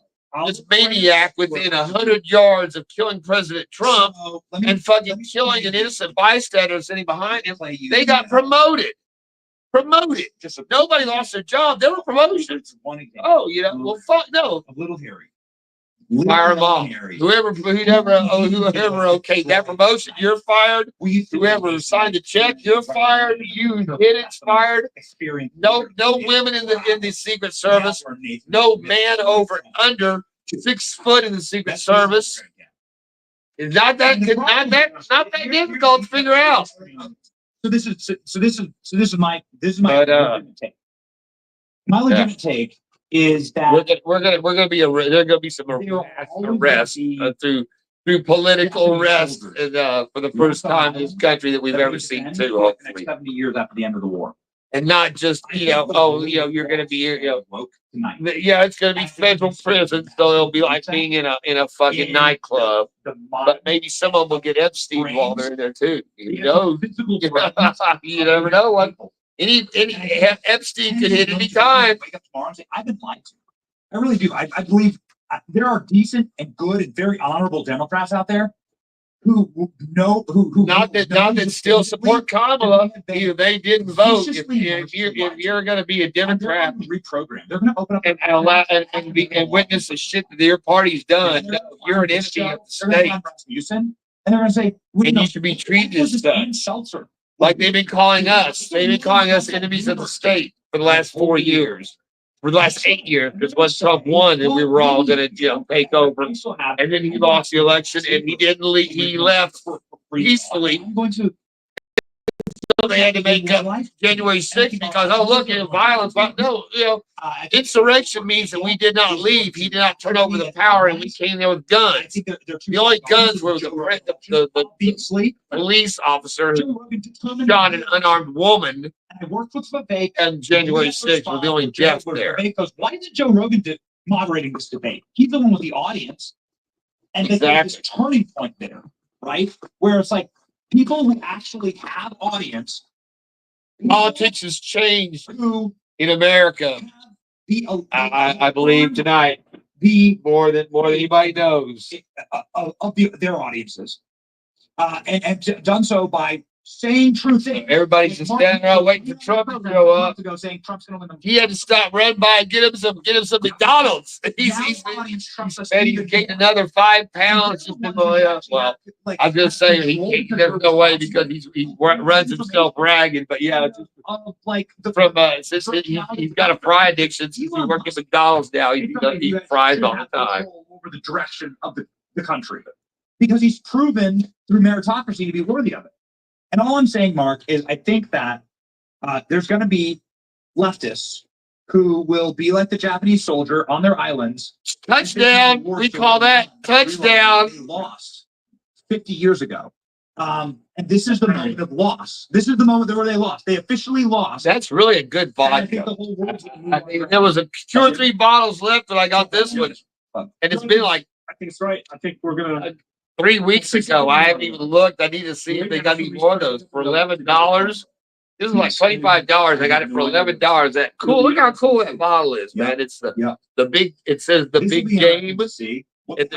this maniac within 100 yards of killing President Trump and fucking killing an innocent bystander sitting behind him. They got promoted. Nobody lost their job. There were promotions. Oh, well, fuck no. A little hairy. Fire them all. Whoever okayed that promotion, you're fired. Whoever signed the check, you're fired. You hit it's fired. No women in the Secret Service. No man under 6 foot in the Secret Service. It's not that difficult to figure out. So this is my legitimate take. My legitimate take is that we're gonna be there's gonna be some arrests through political arrest and for the first time in this country that we've ever seen too. Hopefully, 70 years after the end of the war, and not just you're gonna be yeah, it's gonna be federal prison, so it'll be like being in a fucking nightclub. But maybe some of them will get Epstein while they're in there too. You know, you never know what. Any Epstein could hit any time. Wake up tomorrow and say, I've been lied to. I really do. I believe there are decent and good and very honorable Democrats out there who know who Not that still support Kamala. They didn't vote. If you're going to be a Democrat, reprogram. They're going to open up and allow and witness the shit that your party's done, no, you're an enemy of the state. And they're going to say, And you should be treated as such. Like they've been calling us. They've been calling us enemies of the state for the last 4 years. For the last 8 years, because once Trump won, then we were all going to, take over. And then he lost the election, and he didn't leave. He left peacefully. I'm going to. So they had to make up January 6th because, oh, look, it was violence. But no, insurrection means that we did not leave. He did not turn over the power, and we came there with guns. The only guns were the police officer who shot an unarmed woman. I worked with Vivek, and January 6th was the only death there. Vivek goes, why isn't Joe Rogan moderating this debate? He's the one with the audience. And there's this turning point there, right? Where it's like people who actually have audience. Politics has changed in America. I believe tonight. More than anybody knows. Of their audiences. And done so by saying true things. Everybody's just standing around waiting for Trump to show up. Saying Trump's going to win. He had to stop, run by, and get him some McDonald's. He's gained another 5 pounds. Well, I'm just saying there's no way because he runs himself ragged. But yeah, since he's got a fry addiction, since he works at McDonald's now, he eats fries all the time. Over the direction of the country because he's proven through meritocracy to be worthy of it. And all I'm saying, Mark, is I think that there's going to be leftists who will be like the Japanese soldier on their islands. Touchdown. We call that touchdown. They lost 50 years ago. And this is the moment of loss. This is the moment where they lost. They officially lost. That's really a good vodka. There was 2 or 3 bottles left, and I got this one. And it's been like, I think it's right. I think we're going to. 3 weeks ago. I haven't even looked. I need to see if they got any more of those for $11. This is like $25. I got it for $11. That cool. Look how cool that bottle is, man. It's the big. It says the big game.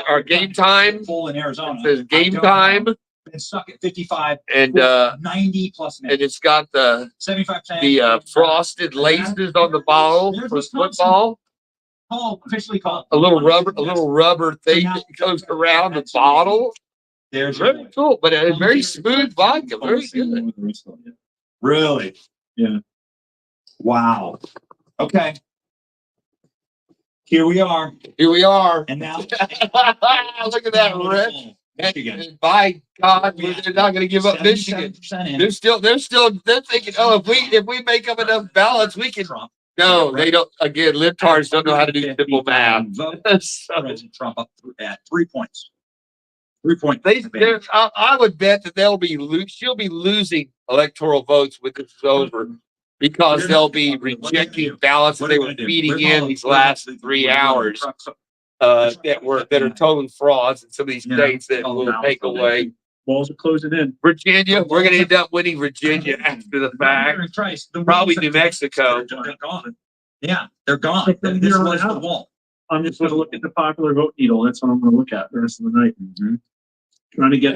Our game time. Full in Arizona. It says game time. It's stuck at 55 and 90 plus minutes. And it's got the 75% the frosted laces on the bottle for football. Officially called a little rubber thing that goes around the bottle. There's very cool, but a very smooth vodka, very good. Really? Yeah. Wow. Okay. Here we are. And now look at that red. And by God, they're not going to give up Michigan. They're thinking, oh, if we make up enough ballots, we can. No, they don't. Again, libtards don't know how to do simple math. President Trump up at 3 points. 3 points. I would bet that she'll be losing electoral votes when this is over because they'll be rejecting ballots that they were feeding in these last 3 hours that are total frauds in some of these states that will take away. Walls are closing in. Virginia, we're going to end up winning Virginia after the fact. Probably New Mexico. They're gone. Yeah, they're gone. This was the wall. I'm just going to look at the popular vote needle. That's what I'm going to look at the rest of the night. Trying to get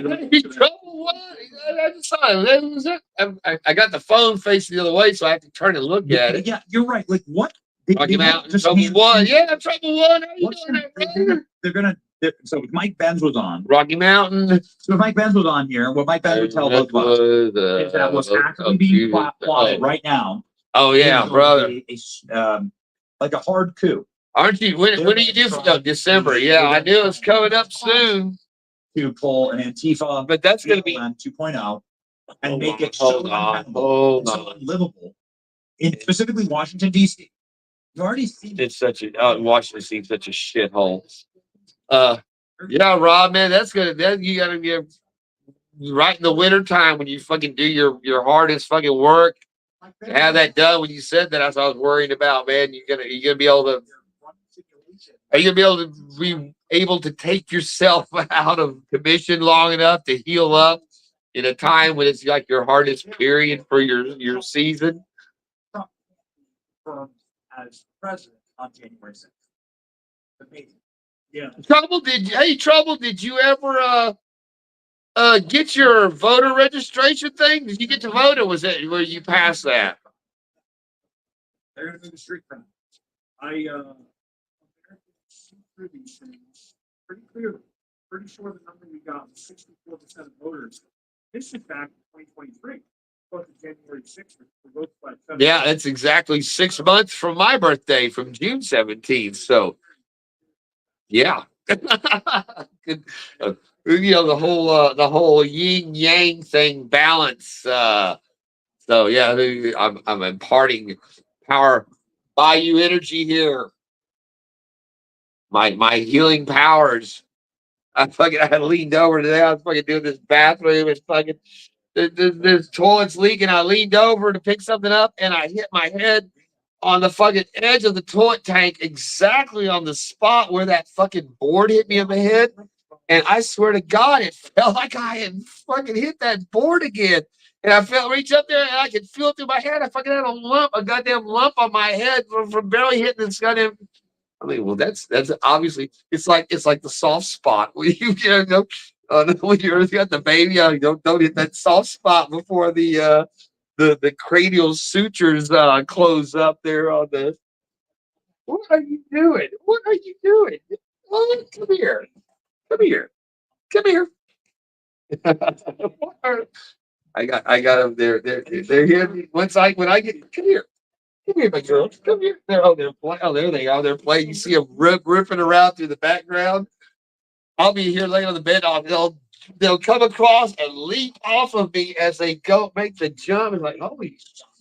I got the phone facing the other way, so I have to turn and look at it. Yeah, you're right. Like what? Rocky Mountain, trouble one. Yeah, trouble one. How you doing that, brother? They're gonna. So if Mike Benz was on Rocky Mountain. So if Mike Benz was on here, what Mike Benz would tell both of us is that what's actively being plotted right now. Oh yeah, brother. Like a hard coup. Aren't you? When do you do for December? Yeah, I knew it was coming up soon. To pull an Antifa, but that's going to be 2.0 and make it so unlivable in specifically Washington D.C. You've already seen it's such a Washington seems such a shithole. Yeah, Rob, man, you gotta get right in the winter time when you fucking do your hardest fucking work. To have that done when you said that, that's what I was worried about, man. Are you gonna be able to be able to take yourself out of commission long enough to heal up in a time when it's like your hardest period for your season? As president on January 6th. Amazing. Yeah. Trouble, did you ever get your voter registration thing? Did you get to vote, or was it where you passed that? They're gonna move the street from. I through these things pretty clearly. Pretty sure the number we got was 64% of voters. This is back in 2023. January 6th for votes by 7. Yeah, that's exactly 6 months from my birthday, from June 17th. So, yeah. Good. The whole yin yang thing balance. So yeah, I'm imparting power, Bayou energy here. My healing powers. I leaned over today. I was fucking doing this bathroom and fucking the toilet's leaking. I leaned over to pick something up and I hit my head on the fucking edge of the toilet tank, exactly on the spot where that fucking board hit me in the head. And I swear to God, it felt like I had fucking hit that board again. And I felt reach up there and I could feel it through my head. I fucking had a goddamn lump on my head from barely hitting this goddamn. I mean, well, that's obviously it's like the soft spot when you know when you're got the baby. Don't hit that soft spot before the cranial sutures close up there on the. What are you doing? What are you doing? Oh, come here. Come here. Come here. I got them there. They're here. When I get come here. Come here, my girl. Come here. There they are. They're playing. You see them ripping around through the background. I'll be here laying on the bed. They'll come across and leap off of me as they go make the jump. It's like, holy,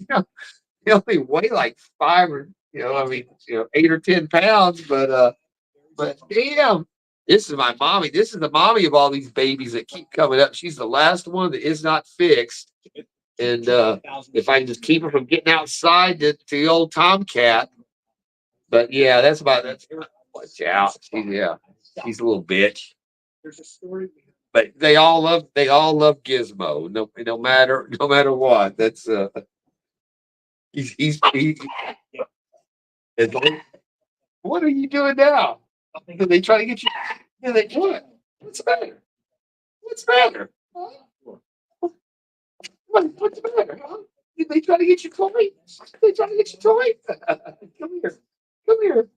they only weigh like 5 or 8 or 10 pounds, but damn, this is my mommy. This is the mommy of all these babies that keep coming up. She's the last one that is not fixed. And if I can just keep her from getting outside to the old tomcat. But yeah, that's watch out. She's a little bitch. There's a story. But they all love Gizmo. No matter what. That's he's what are you doing now? Are they trying to get you? What? What's the matter? What's the matter? What's the matter? Huh? Did they try to get you toy? They trying to get you toy? Come here. Come here.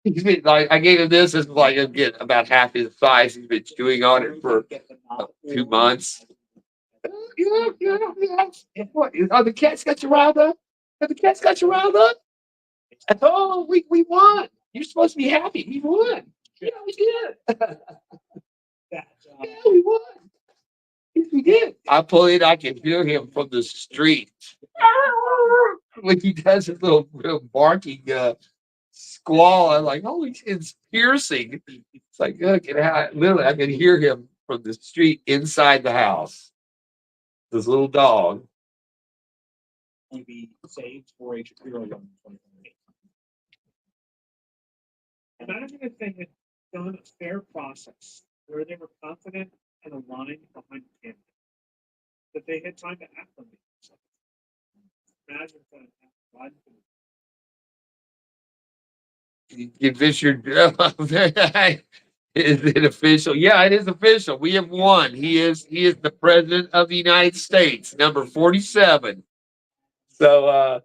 He's been I gave him this as like again about half his size. He's been chewing on it for 2 months. Yeah. What? Oh, the cat's got you riled up? The cat's got you riled up? Oh, we won. You're supposed to be happy. We won. Yeah, we did. Yeah, we won. Yes, we did. I pull it. I can hear him from the street when he does his little barking squall. I'm like, holy shit, it's piercing. It's like, literally, I can hear him from the street inside the house. This little dog. Will be saved for a Shapiro Young in 2028. Imagine if they had done a fair process where they were confident and aligned behind the candidate, that they had time to act on these. Imagine that. If it's your, is it official? Yeah, it is official. We have won. He is the president of the United States, number 47. So,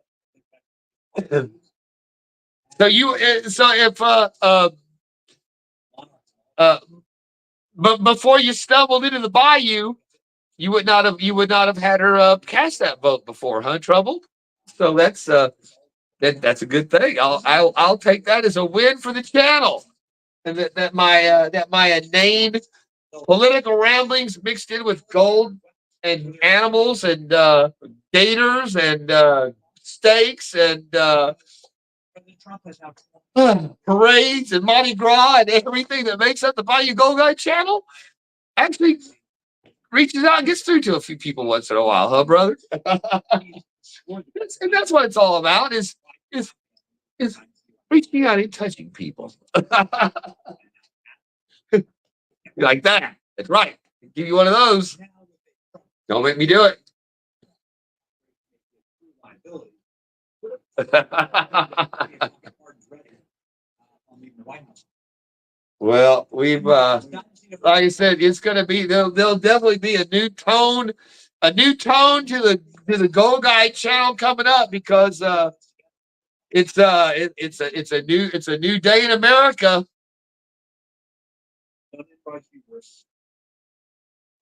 but before you stumbled into the bayou, you would not have had her cast that vote before, huh? Trouble. So that's a good thing. I'll take that as a win for the channel, and that my inane political ramblings mixed in with gold and animals and gators and steaks and parades and Mardi Gras and everything that makes up the Bayou Gold Guy channel actually reaches out and gets through to a few people once in a while, huh, brother? And that's what it's all about is reaching out and touching people. Like that. That's right. I'll give you one of those. Don't make me do it. Well, we've like I said, it's gonna be there'll definitely be a new tone to the Gold Guy channel coming up because it's a new day in America.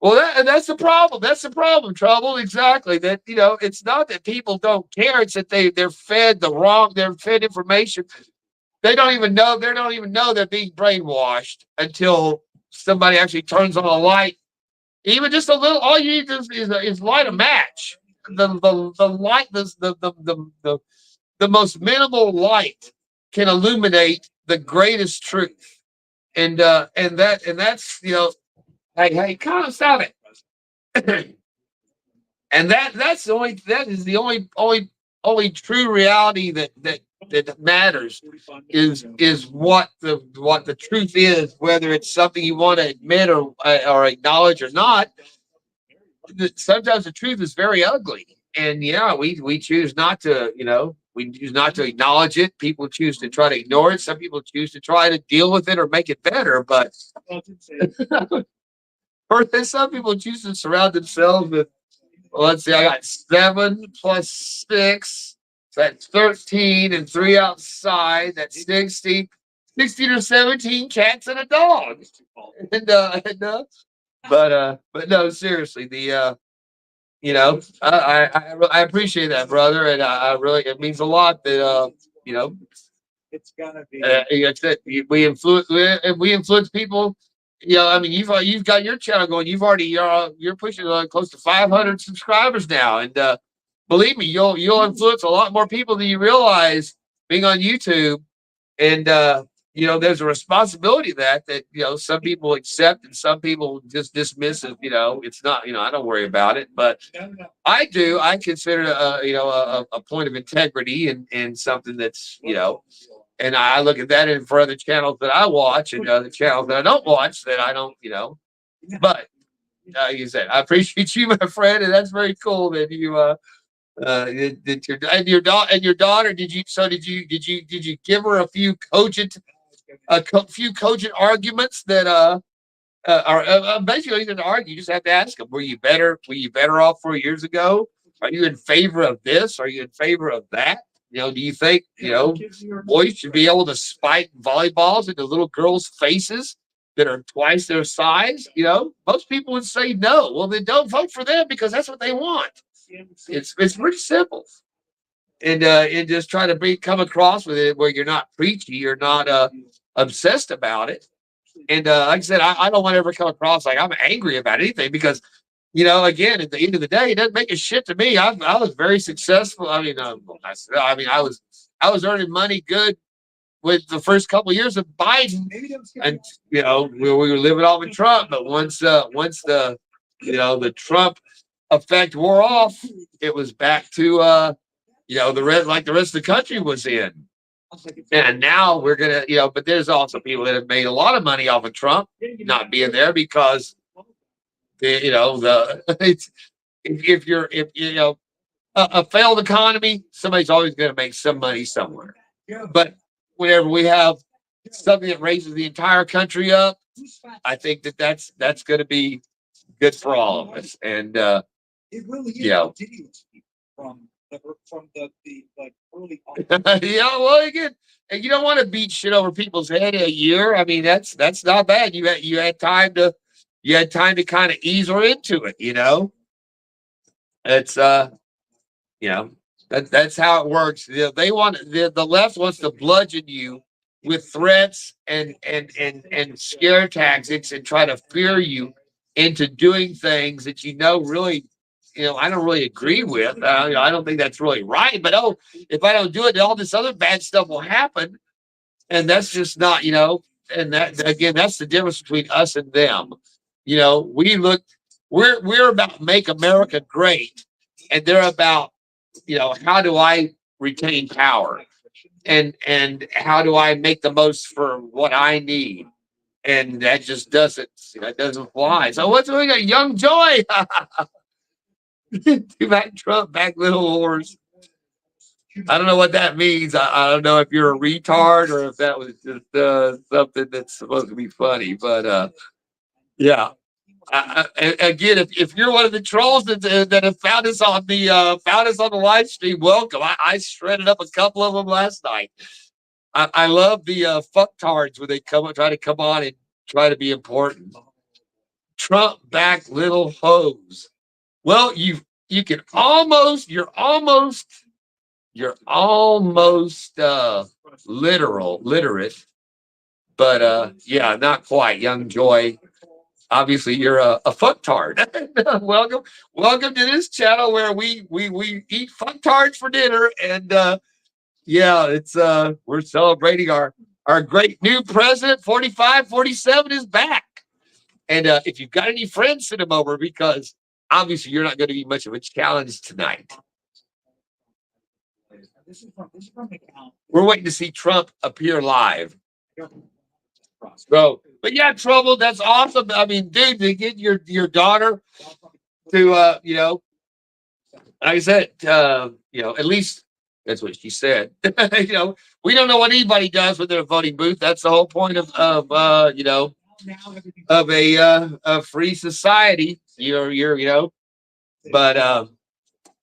Well, that's the problem. That's the problem. Trouble, exactly. That it's not that people don't care. It's that they're fed they're fed information. They don't even know. They don't even know they're being brainwashed until somebody actually turns on a light. Even just a little. All you need is light a match. The light the most minimal light can illuminate the greatest truth. And that's hey, kind of stop it. And that is the only true reality that matters is what the truth is, whether it's something you want to admit or acknowledge or not. Sometimes the truth is very ugly, and we choose not to we choose not to acknowledge it. People choose to try to ignore it. Some people choose to try to deal with it or make it better, but or some people choose to surround themselves with, well, let's see, I got 7 plus 6. So that's 13 and 3 outside. That's 16 or 17 cats and a dog. But no, seriously, I appreciate that, brother. And I really, it means a lot that, it's gonna be, we influence people. I mean, you've got your channel going. You're pushing close to 500 subscribers now, and believe me, you'll influence a lot more people than you realize being on YouTube. And there's a responsibility that some people accept and some people just dismiss it. It's not. I don't worry about it, but I do. I consider it a point of integrity and something that's And I look at that for other channels that I watch and other channels that I don't watch that I don't, But you said I appreciate you, my friend, and that's very cool that you your daughter. Did you give her a few cogent arguments that are basically you didn't argue. You just have to ask them. Were you better off 4 years ago? Are you in favor of this? Are you in favor of that? Do you think, boys should be able to spike volleyballs into little girls' faces that are twice their size? Most people would say no. Well, then don't vote for them because that's what they want. It's pretty simple. And just try to come across with it where you're not preachy, you're not obsessed about it. And like I said, I don't want to ever come across like I'm angry about anything because again, at the end of the day, it doesn't make a shit to me. I was very successful. I mean, I was earning money good with the first couple of years of Biden, and we were living off of Trump. But once the Trump effect wore off, it was back to the rest of the country was in. And now we're gonna but there's also people that have made a lot of money off of Trump not being there because if a failed economy, somebody's always going to make some money somewhere. But whenever we have something that raises the entire country up, I think that's going to be good for all of us. And it really is from the early well, again, and you don't want to beat shit over people's head a year. I mean, that's not bad. You had time to kind of ease her into it, It's that's how it works. They want the left wants to bludgeon you with threats and scare tactics and try to fear you into doing things that really I don't really agree with. I don't think that's really right. But if I don't do it, all this other bad stuff will happen, and that's just not And that again, that's the difference between us and them. We're about make America great, and they're about how do I retain power and how do I make the most for what I need, and that just doesn't fly. So what's we got? Young Joy. Too bad Trump back little whores. I don't know what that means. I don't know if you're a retard or if that was just something that's supposed to be funny. But yeah. Again, if you're one of the trolls that have found us on the live stream, welcome. I shredded up a couple of them last night. I love the fucktards when they try to come on and try to be important. Trump back little hoes. Well, you're almost literate, but yeah, not quite. Young Joy, obviously you're a fucktard. welcome to this channel where we eat fucktards for dinner, and yeah, it's we're celebrating our great new president. 4547 is back, and if you've got any friends, send them over, because obviously you're not going to be much of a challenge tonight. We're waiting to see Trump appear live. So, but yeah, Trouble, that's awesome. I mean, dude, to get your daughter to you know, like I said, you know, at least that's what she said. You know, we don't know what anybody does with their voting booth. That's the whole point of you know, of a free society. You're you know, but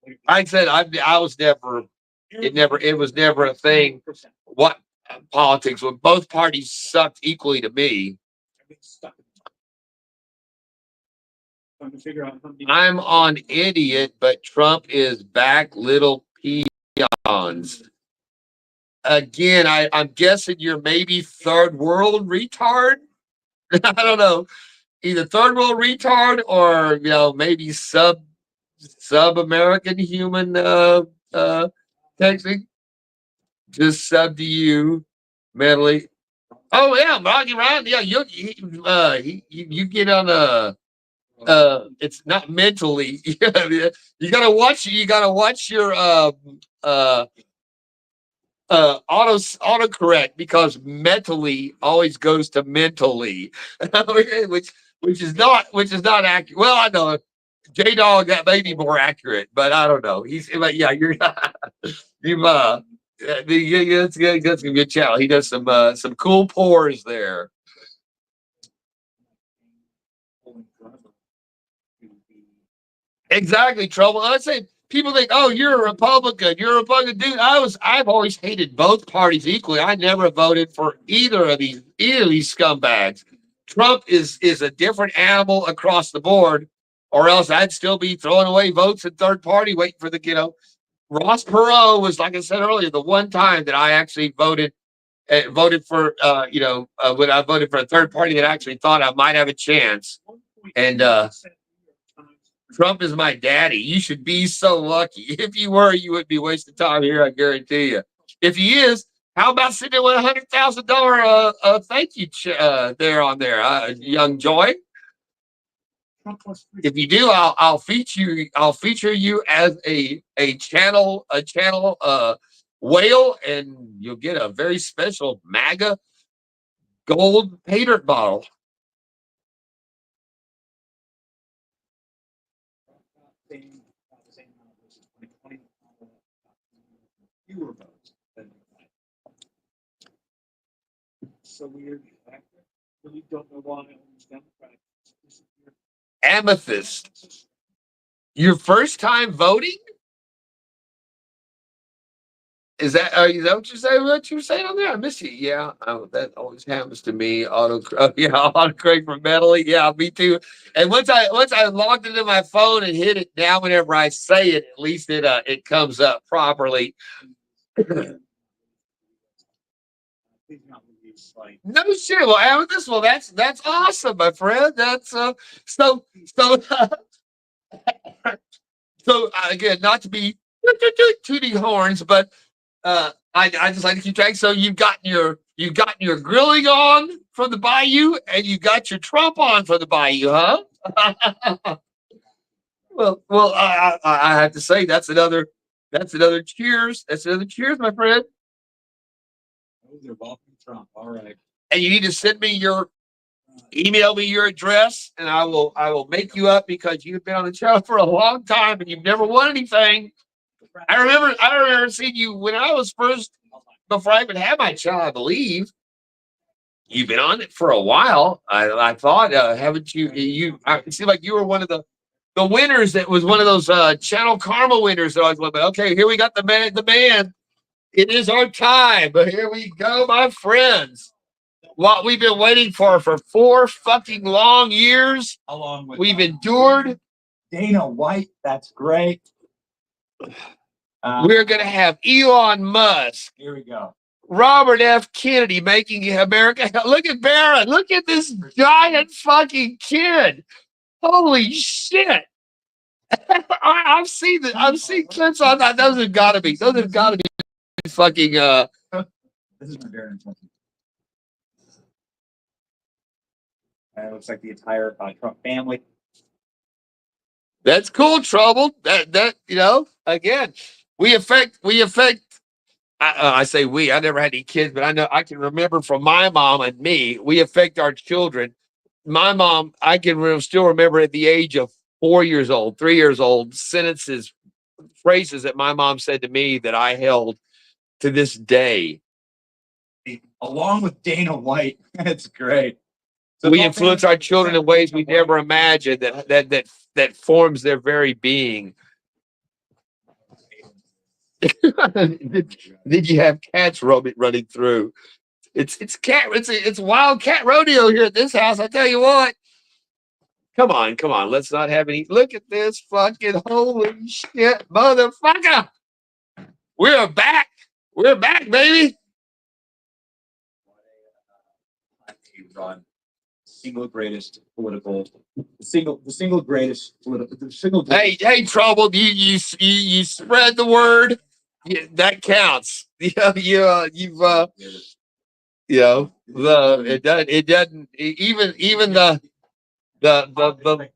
like I said, I was never, it was never a thing. What politics, when both parties sucked equally to me. I'm on idiot, but Trump is back little peons. Again, I'm guessing you're maybe third world retard. I don't know. Either third world retard or, you know, maybe sub American human texting. Just sub to you mentally. Oh yeah, Rocky Ryan. Yeah, you get on it's not mentally. You gotta watch your autocorrect, because mentally always goes to mentally, which is not accurate. Well, I know J Dog, that may be more accurate, but I don't know. He's like, yeah, you've that's good. That's a good channel. He does some cool pours there. Exactly, Trouble. I say people think, oh, you're a Republican. You're a Republican, dude. I've always hated both parties equally. I never voted for either of these scumbags. Trump is a different animal across the board, or else I'd still be throwing away votes in third party, waiting for the, you know. Ross Perot was, like I said earlier, the one time that I actually voted for, you know, when I voted for a third party that actually thought I might have a chance. And Trump is my daddy. You should be so lucky. If you were, you would be wasting time here, I guarantee you. If he is, how about sitting there with $100,000 thank you there on there, Young Joy? If you do, I'll feature you as a channel whale, and you'll get a very special MAGA gold pay dirt bottle. So weird. I really don't know why these Democrats disappeared. Amethyst, your first time voting? Is that what you say? What you were saying on there? I miss you. Yeah, that always happens to me. Autocorrect for mentally. Yeah, me too. And once I logged into my phone and hit it down, whenever I say it, at least it comes up properly. No shit. Well, Amethyst. Well, that's awesome, my friend. That's so again, not to be tooting horns, but I just like to keep track. So you've gotten your grilling on from the Bayou, and you got your Trump on from the Bayou, huh? well, I have to say that's another cheers. That's another cheers, my friend. They're welcome Trump. All right. And you need to email me your address, and I will make you up, because you've been on the channel for a long time and you've never won anything. I remember seeing you when I was first, before I even had my child, I believe. You've been on it for a while. I thought, haven't you? It seemed like you were one of the winners. That was one of those Channel Karma winners that I was like, okay, here we got the man. It is our time. But here we go, my friends. What we've been waiting for 4 fucking long years. Along with We've endured. Dana White. That's great. We're gonna have Elon Musk. Here we go. Robert F. Kennedy making America. Look at Barron. Look at this giant fucking kid. Holy shit. I've seen clips on that. Those have got to be fucking This is my Barron. It looks like the entire Trump family. That's cool, Troubled. That again, we affect I say we. I never had any kids, but I know I can remember from my mom and me. We affect our children. My mom, I can still remember at the age of 4 years old, 3 years old, sentences, phrases that my mom said to me that I held to this day. Along with Dana White, that's great. We influence our children in ways we never imagined. That forms their very being. Did you have cats running through? It's wild cat rodeo here at this house. I tell you what. Come on. Let's not have any. Look at this fucking holy shit, motherfucker. We're back, baby. Single greatest political, the single greatest political, Hey, Troubled, you spread the word. Yeah, that counts. It doesn't even the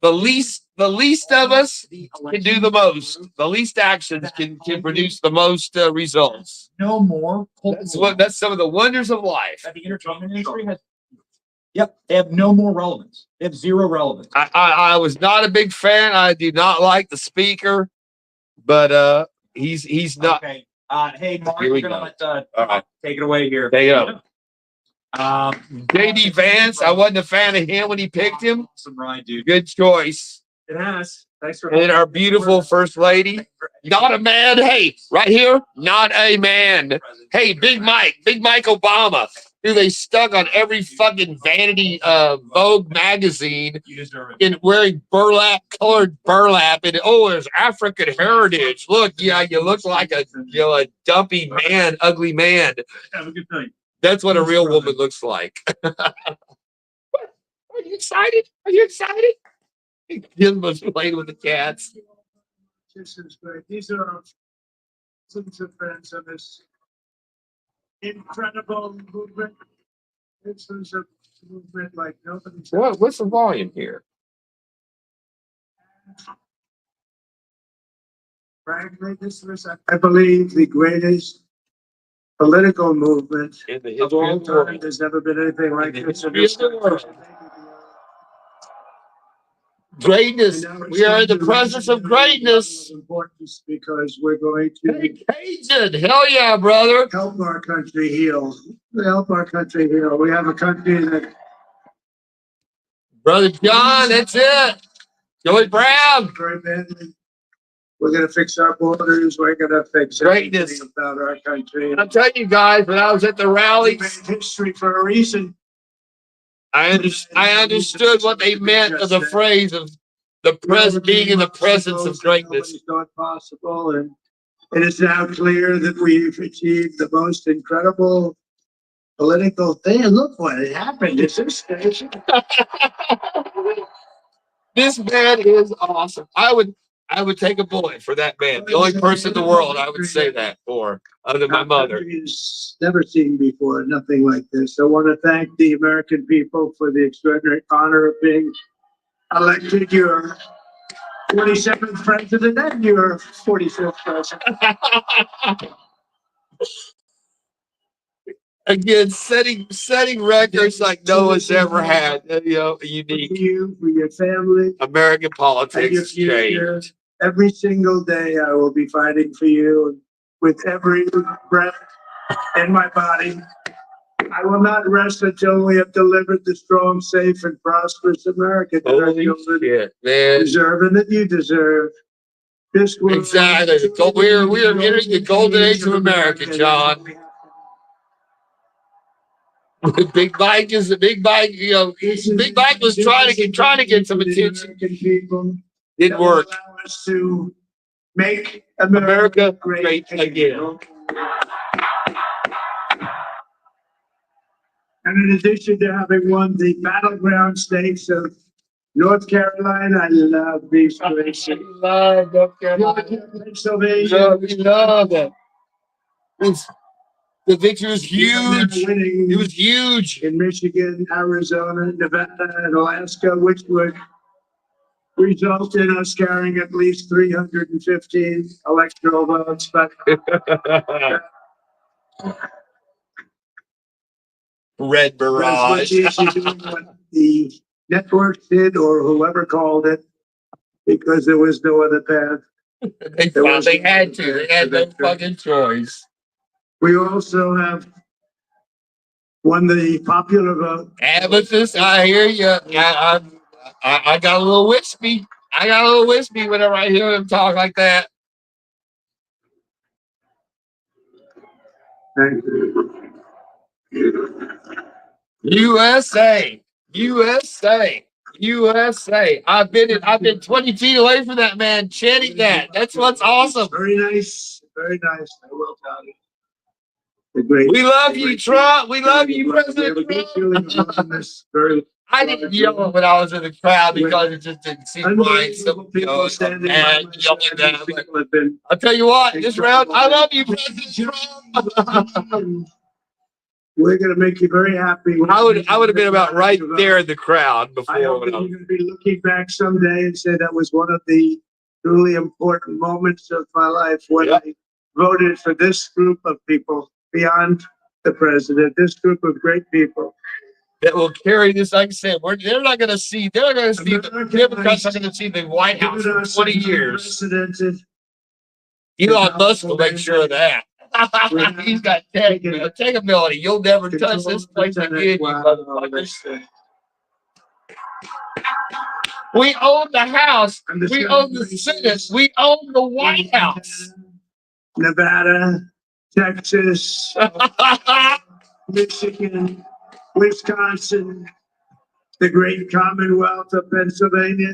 least of us can do the most. The least actions can produce the most results. No more. That's some of the wonders of life. That the entertainment industry has. Yep, they have no more relevance. They have zero relevance. I was not a big fan. I do not like the speaker, but he's not. Okay. Hey, Mark, Here we we're gonna go. let take it away here. Take it up. JD Vance, I wasn't a fan of him when he picked him. Awesome ride, dude. Good choice. It has. Thanks for. And our beautiful first lady. Not a man. Hey, right here, not a man. Hey, Big Mike Obama, who they stuck on every fucking vanity Vogue magazine in wearing colored burlap, and there's African heritage. Look, yeah, you look like a dumpy man, ugly man. Have a good night. That's what a real woman looks like. Are you excited? Jim was playing with the cats. This is great. These are citizens of friends on this incredible movement. This is a movement like nobody's. What's the volume here? Frankly, this was, I believe, the greatest political movement In the of history all of the world. time. There's never been anything like the this. history of the world. Greatness. We are in the presence of greatness. Importance because we're going to Cajun. Hell yeah, brother. help our country heal. Help our country heal. We have a country that Brother John, that's it. Joey Brown. very badly. We're gonna fix our borders. We're gonna fix Greatness. everything about our country. I'm telling you guys, when I was at the We rally, made history for a reason. I understood what they meant of the phrase of being in the presence of greatness. Nobody's thought possible, and it is now clear that we've achieved the most incredible political thing. And look what happened. It's this station. This man is awesome. I would take a bullet for that man. The only person in the world I would say that for, other than my mother. Country's never seen before, nothing like this. I want to thank the American people for the extraordinary honor of being elected your 47th president and your 45th president. Again, setting records like no one's ever had. Unique. For you, for your family, American and your politics future. changed. every single day I will be fighting for you with every breath in my body. I will not rest until we have delivered the strong, safe, and prosperous America that our Holy children shit, man. deserve and that you deserve. This will Exactly. We are entering the golden age of America, John. Big Mike is the Big Mike. You know, Big Mike was trying to get some attention. Didn't work. Allow us to make America great again. And in addition to having won the battleground states of North Carolina, I love these places. Love North Carolina. Pennsylvania. We love it. The victory was huge. It was huge. In Michigan, Arizona, Nevada, and Alaska, which would result in us carrying at least 315 electoral votes. But Red Barrage. That's what the network did, or whoever called it, because there was no other path. They had to. They had no fucking choice. We also have won the popular vote. Amethyst, I hear you. I got a little wispy. I got a little wispy whenever I hear him talk like that. Thank you. USA, USA, USA. I've been 20 feet away from that man chanting that. That's what's awesome. Very nice. Very nice. I will tell you. We love you, Trump. We love you, President Trump. I didn't yell when I was in the crowd because it just didn't seem right. So, you know, and yelling that. But I'll tell you what, this round, I love you, President Trump. We're going to make you very happy. I would have been about right there in the crowd before. I hope that you're going to be looking back someday and say that was one of the truly important moments of my life when I voted for this group of people beyond the president, this group of great people that will carry this. Like I said, they're not going to see. They're going to see the Democrats are going to see the White House for 20 years. Elon Musk will make sure of that. He's got tech ability. You'll never touch this place again, you motherfuckers. We own the House. We own the Senate. We own the White House. Nevada, Texas, Michigan, Wisconsin, the great Commonwealth of Pennsylvania.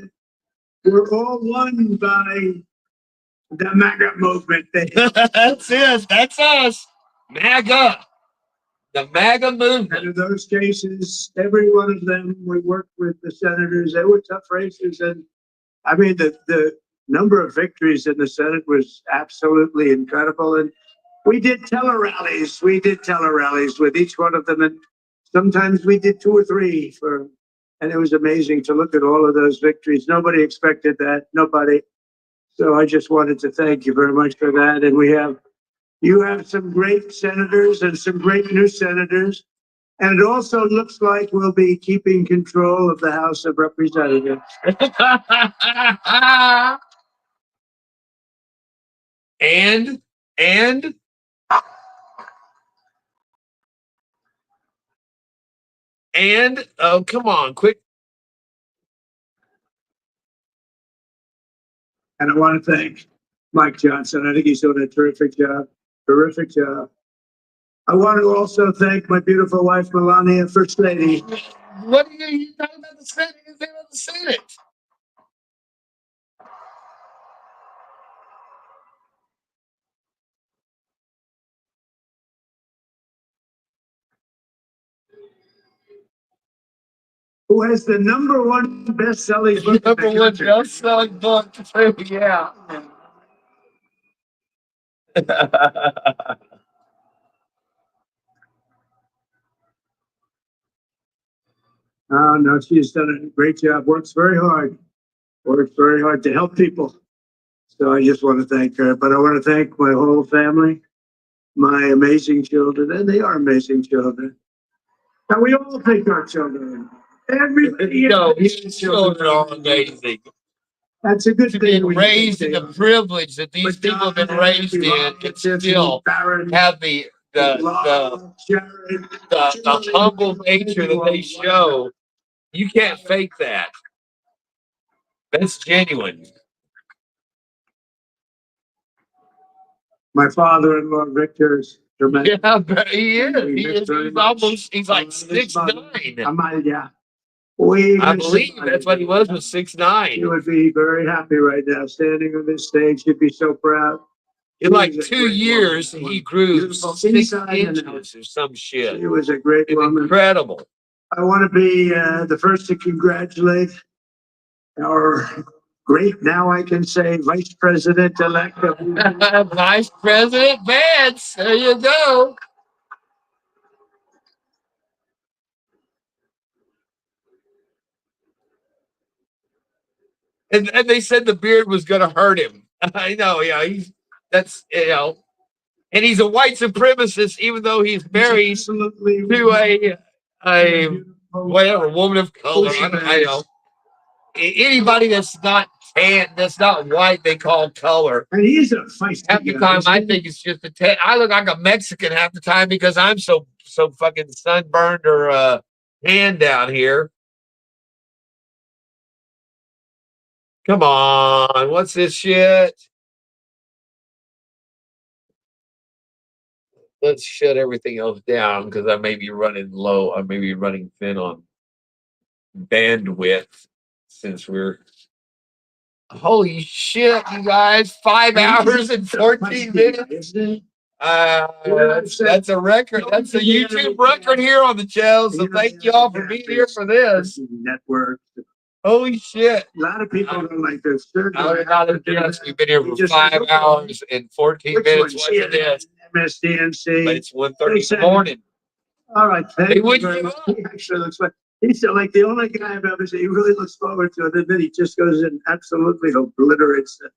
We're all won by the MAGA movement. That's it. That's us. MAGA. The MAGA movement. And in those cases, every one of them, we worked with the senators. They were tough races. And I mean, the number of victories in the Senate was absolutely incredible. And we did tele-rallies. We did tele-rallies with each one of them. And sometimes we did 2 or 3 and it was amazing to look at all of those victories. Nobody expected that. Nobody. So I just wanted to thank you very much for that. And you have some great senators and some great new senators. And it also looks like we'll be keeping control of the House of Representatives. And oh, come on, quick. And I want to thank Mike Johnson. I think he's doing a terrific job. Terrific job. I want to also thank my beautiful wife, Melania, First Lady. What are you talking about the Senate? You think about the Senate? Who has the #1 best-selling book? #1 best-selling book. Yeah. Oh, no, she's done a great job. Works very hard to help people. So I just want to thank her. But I want to thank my whole family, my amazing children, and they are amazing children. And we all think our children. Everybody. No, his children are amazing. That's a good to thing. be raised in the privilege that these people have been raised in, and still have the humble nature that they show. You can't fake that. That's genuine. My father-in-law, Victor, is tremendous. Yeah, but he is. We He miss is. very He's much. almost. He's like His mother, 6'9". Amalia. We I miss believe Amalia. that's what he was 6'9". He would be very happy right now, standing on this stage. He'd be so proud. In like She was a 2 great years, woman. he grew Beautiful 6 inside and out. inches or some shit. She was a great It's woman. incredible. I want to be the first to congratulate our great, now I can say, Vice President-elect of Vice President Vance. There you go. And they said the beard was going to hurt him. I know, yeah. And he's a white supremacist, even though he's married to a whatever woman of color. I know. Anybody that's not tan, that's not white, they call color. And he's a feisty Half the guy, time, I think it's just a tan. I look like a Mexican half the time because I'm so fucking sunburned or tan down here. Come on, what's this shit? Let's shut everything else down because I may be running low. I may be running thin on bandwidth since we're. Holy shit, you guys! 5 hours and 14 minutes. That's a record. That's a YouTube record here on the channel. So thank you all for being here for this. Network. Holy shit. A lot of people don't like this. I would not have guessed we've been here for 5 hours and 14 minutes watching this. MSDNC. But it's 1:30 in the morning. All right. Thank They you wouldn't very give much. up. He actually looks like he's like the only guy I've ever seen. He really looks forward to it. And then he just goes and absolutely obliterates it.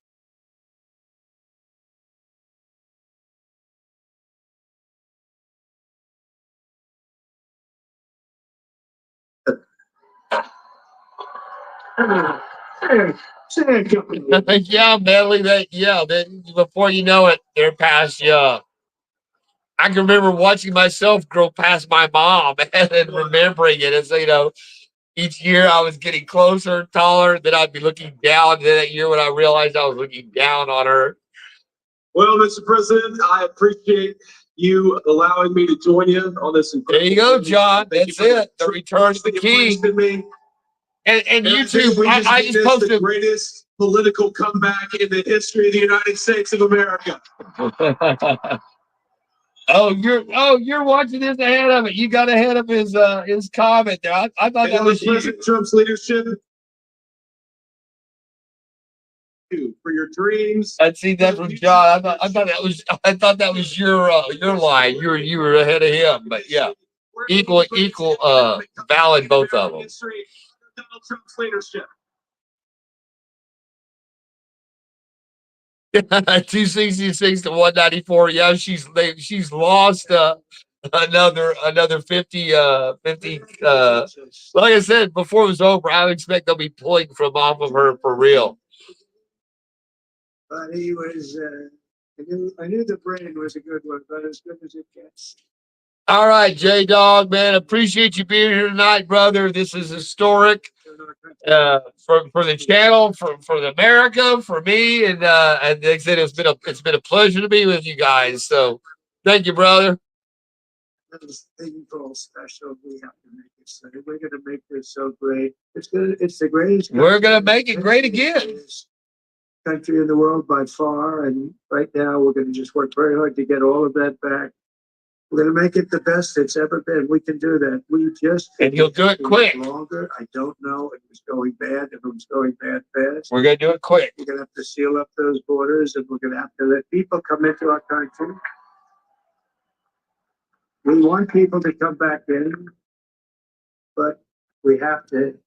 Yeah, Melly, before you know it, they're past you. I can remember watching myself grow past my mom and then remembering it as, each year I was getting closer, taller, then I'd be looking down. And then that year when I realized I was looking down on her. Well, Mr. President, I appreciate you allowing me to join you on this. There you go, John. That's it. The return of the king. And YouTube, I just posted the greatest political comeback in the history of the United States of America. you're watching this ahead of it. You got ahead of his comment there. I thought that was President Trump's leadership. For your dreams. I'd seen that from John. I thought that was your line. You were ahead of him, but yeah, equal valid, both of them. Donald Trump's leadership. 266 to 194. Yeah, she's lost another 50. Like I said before it was over, I would expect they'll be pulling from off of her for real. But he was. I knew the brain was a good one, but as good as it gets. All right, J Dog, man, appreciate you being here tonight, brother. This is historic for the channel, for the America, for me, and like I said, it's been a pleasure to be with you guys. So, thank you, brother. This thing called special. We have to make it. So we're gonna make this so great. It's the greatest. We're gonna make it great again. Country in the world by far, and right now we're going to just work very hard to get all of that back. We're going to make it the best it's ever been. We can do that. And he'll do it quick. Longer. I don't know if it was going bad. If it was going bad fast, we're going to do it quick. We're going to have to seal up those borders, and we're going to have to let people come into our country. We want people to come back in, but we have to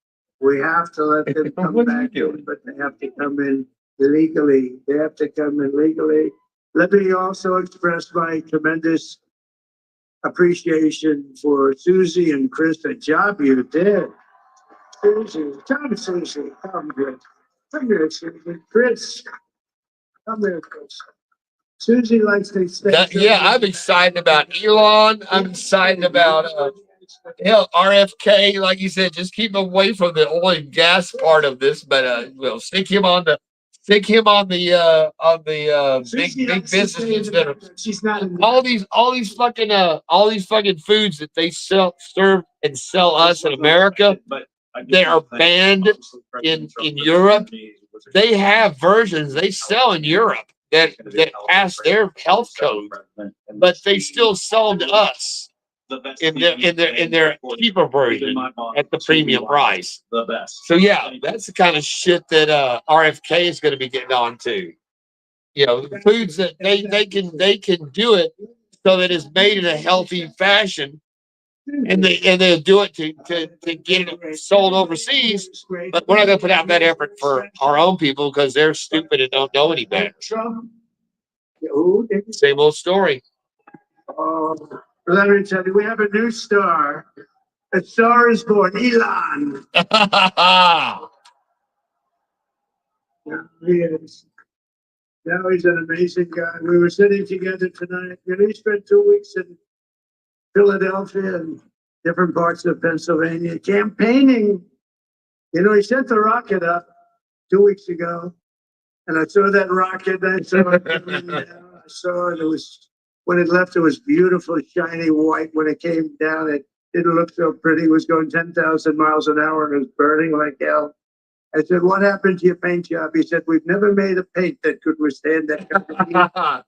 let them come back in, but they have to come in legally. They have to come in legally. Let me also express my tremendous appreciation for Susie and Chris, the job you did. Susie, come here. Come here, Susie. Chris. Come here, Chris. Susie likes to stay. Yeah, I'm excited about Elon. I'm excited about hell, RFK. Like you said, just keep away from the oil and gas part of this, but we'll stick him on the big businesses that are She's not in all these fucking foods that they serve and sell us in America. They are banned in Europe. They have versions they sell in Europe that pass their health code, but they still sell them to us in their cheaper version at the premium price. So yeah, that's the kind of shit that RFK is going to be getting on to. You know, the foods that they can do it so that it's made in a healthy fashion, and they'll do it to get it sold overseas. But we're not going to put out that effort for our own people because they're stupid and don't know any better. Same old story. Let me tell you, we have a new star. A star is born, Elon. He is. Now he's an amazing guy. We were sitting together tonight. He spent 2 weeks in Philadelphia and different parts of Pennsylvania campaigning. You know, he sent the rocket up 2 weeks ago, and I saw that rocket. I saw it coming down. I saw it. It was, when it left, it was beautiful, shiny white. When it came down, it didn't look so pretty. It was going 10,000 miles an hour and it was burning like hell. I said, "What happened to your paint job?" He said, "We've never made a paint that could withstand that kind of heat."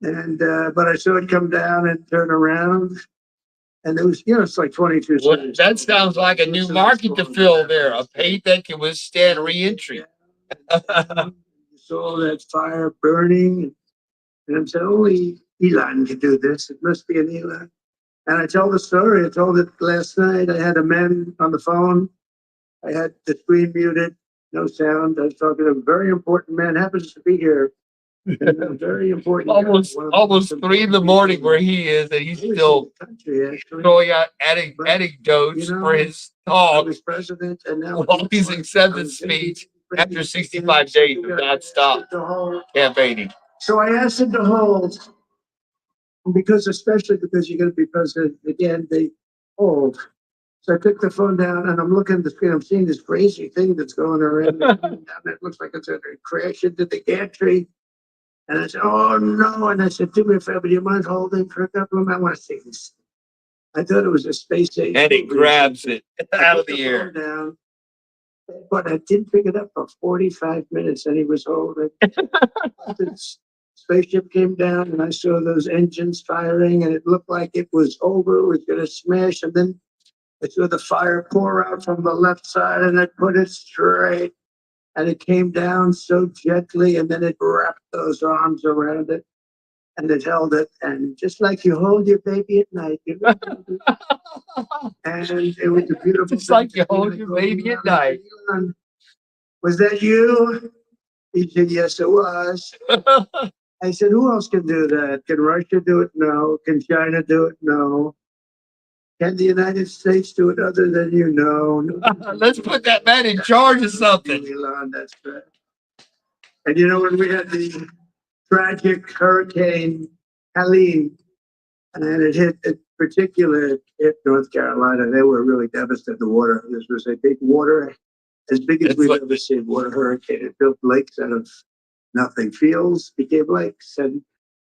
And but I saw it come down and turn around, and it was, you know, it's like 22 Well, that sounds like a new market to fill there. A paint that can withstand re-entry. Saw that fire burning, and I said, "Only Elon can do this. It must be an Elon." And I told the story. I told it last night. I had a man on the phone. I had the screen muted, no sound. I was talking to a very important man, happens to be here. Very important. Almost 3 in the morning where he is, and he's still throwing out anecdotes for his talk president, and now while he's accepted speech after 65 days of nonstop campaigning. So I asked him to hold, especially because you're going to be president again, they hold. So I took the phone down and I'm looking at the screen. I'm seeing this crazy thing that's going around. It looks like it's going to crash into the gantry. And I said, "Oh no!" And I said, "Do me a favor. Do you mind holding for a couple of minutes? I want to see this." I thought it was a space age. And he grabs it out of the air. Down, but I didn't pick it up for 45 minutes, and he was holding. The spaceship came down, and I saw those engines firing, and it looked like it was over. It was going to smash, and then I saw the fire pour out from the left side, and it put it straight. And it came down so gently, and then it wrapped those arms around it, and it held it. And just like you hold your baby at night, you know? And it was a beautiful. Just like you hold your baby at night. Was that you? He said, "Yes, it was." I said, "Who else can do that? Can Russia do it? No. Can China do it? No. Can the United States do it other than you? No. Let's put that man in charge of something." Elon, that's right. And you know, when we had the tragic Hurricane Helene, and it hit North Carolina, they were really devastated. The water, this was a big water, as big as we've ever seen, water hurricane. It built lakes out of nothing. Fields became lakes, and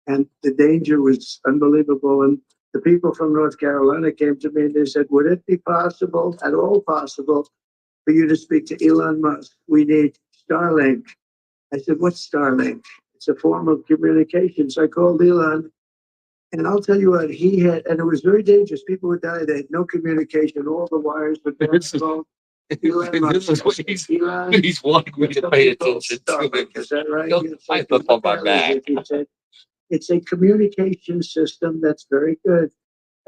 the danger was unbelievable. And the people from North Carolina came to me and they said, "Would it be possible, at all possible, for you to speak to Elon Musk? We need Starlink." I said, "What's Starlink?" It's a form of communication. So I called Elon, and I'll tell you what he had, and it was very dangerous. People would die. They had no communication. All the wires would go. This is what he's wanting me to pay attention to. Is that right? Don't pipe up on my back. It's a communication system that's very good.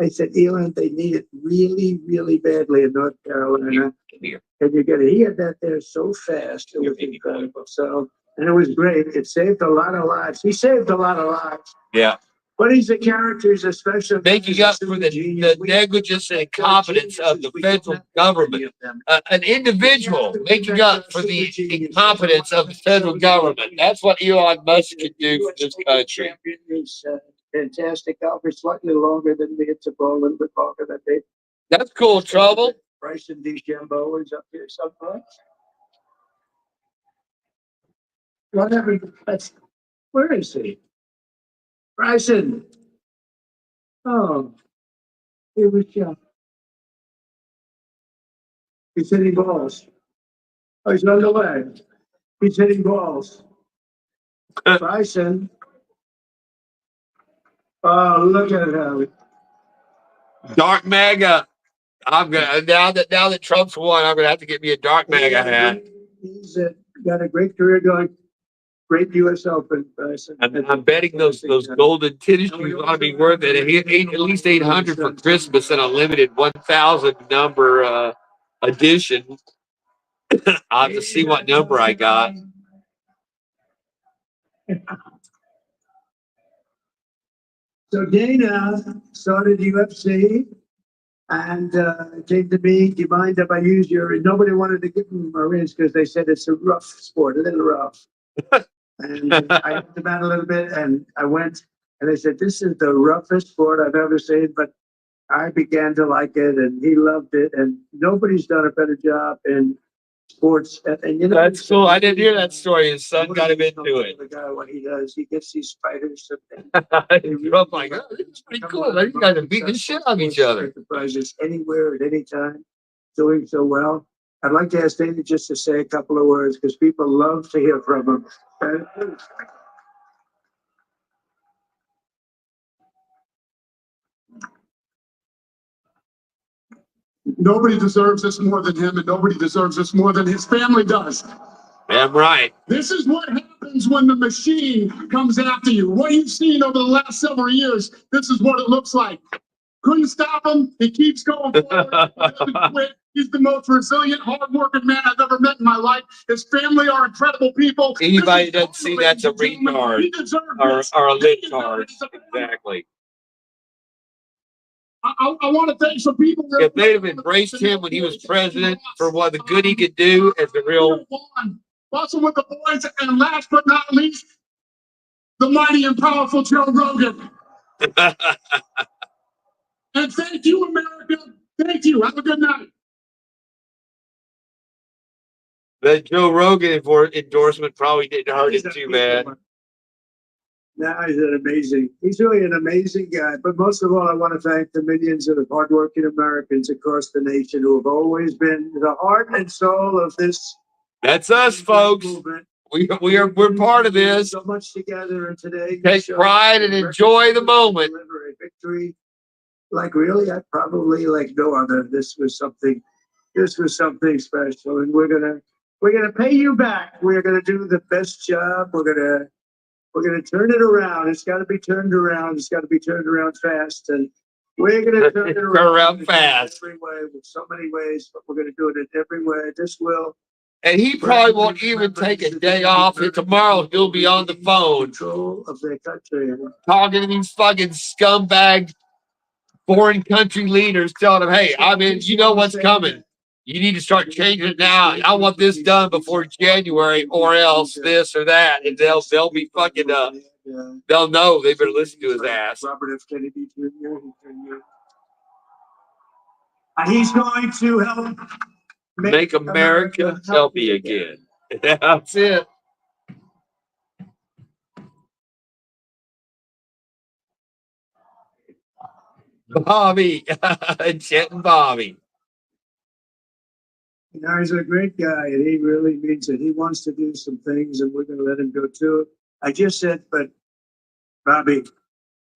I said, "Elon, they need it really, really badly in North Carolina. Can you get it?" He had that there so fast. It was incredible. So, and it was great. It saved a lot of lives. He saved a lot of lives. Yeah. But he's a character, he's a special. Making up for the negligence and incompetence of the federal government. An individual making up for the incompetence of the federal government. That's what Elon Musk can do for this country. Is fantastic. Albert slightly longer than me. It's a little bit longer than me. That's cool, Trouble. Bryson DeChambeau is up here sometimes. Whatever. Where is he? Bryson. Oh, here we go. He's hitting balls. Oh, he's on the leg. He's hitting balls. Bryson. Oh, look at him. Dark MAGA. I'm gonna now that Trump's won, I'm gonna have to get me a dark MAGA hat. He's got a great career going. Great U.S. Open. I'm betting those golden tennis shoes ought to be worth it. At least 800 for Christmas and a limited 1,000 number edition. I'll have to see what number I got. So Dana started UFC and came to me. Do you mind if I use your? Nobody wanted to give him a rinse because they said it's a rough sport, a little rough. And I helped him out a little bit, and I went, and they said, this is the roughest sport I've ever seen, but I began to like it, and he loved it, and nobody's done a better job in sports. And you know, that's cool. I didn't hear that story. His son got him into it. The guy, what he does, he gets these spiders. I'm like, oh, this is pretty cool. These guys are beating the shit out of each other. Enterprises anywhere at any time, doing so well. I'd like to ask Dana just to say a couple of words because people love to hear from him. Nobody deserves this more than him, and nobody deserves this more than his family does. Damn right. This is what happens when the machine comes after you. What you've seen over the last several years, this is what it looks like. Couldn't stop him. He keeps going forward. He doesn't quit. He's the most resilient, hard-working man I've ever met in my life. His family are incredible people. Anybody that doesn't see that's a retard or a litard. Exactly. I want to thank some people. If they'd have embraced him when he was president for what the good he could do as the real. Also with the boys, and last but not least, the mighty and powerful Joe Rogan. And thank you, America. Thank you. Have a good night. That Joe Rogan endorsement probably didn't hurt it too bad. Now he's he's really an amazing guy. But most of all, I want to thank the millions of hardworking Americans across the nation who have always been the heart and soul of this. That's us, folks. We're part of this. So much together, and today take pride and enjoy the moment. Deliver a victory, like really, I probably like no other. This was something special, and we're gonna pay you back. We're gonna do the best job. We're gonna turn it around. It's got to be turned around. It's got to be turned around fast, and we're gonna turn it around fast. Every way, with so many ways, but we're gonna do it in every way. This will. And he probably won't even take a day off. And tomorrow he'll be on the phone control of their country, talking to these fucking scumbag foreign country leaders, telling them, "Hey, I mean, you know what's coming. You need to start changing it now. I want this done before January, or else this or that." And they'll be fucking they'll know they better listen to his ass. Robert F. Kennedy Jr. He's going to help make America healthy again. That's it. Bobby, Chet and Bobby. You know, he's a great guy, and he really means it. He wants to do some things, and we're going to let him go to it. I just said, but Bobby,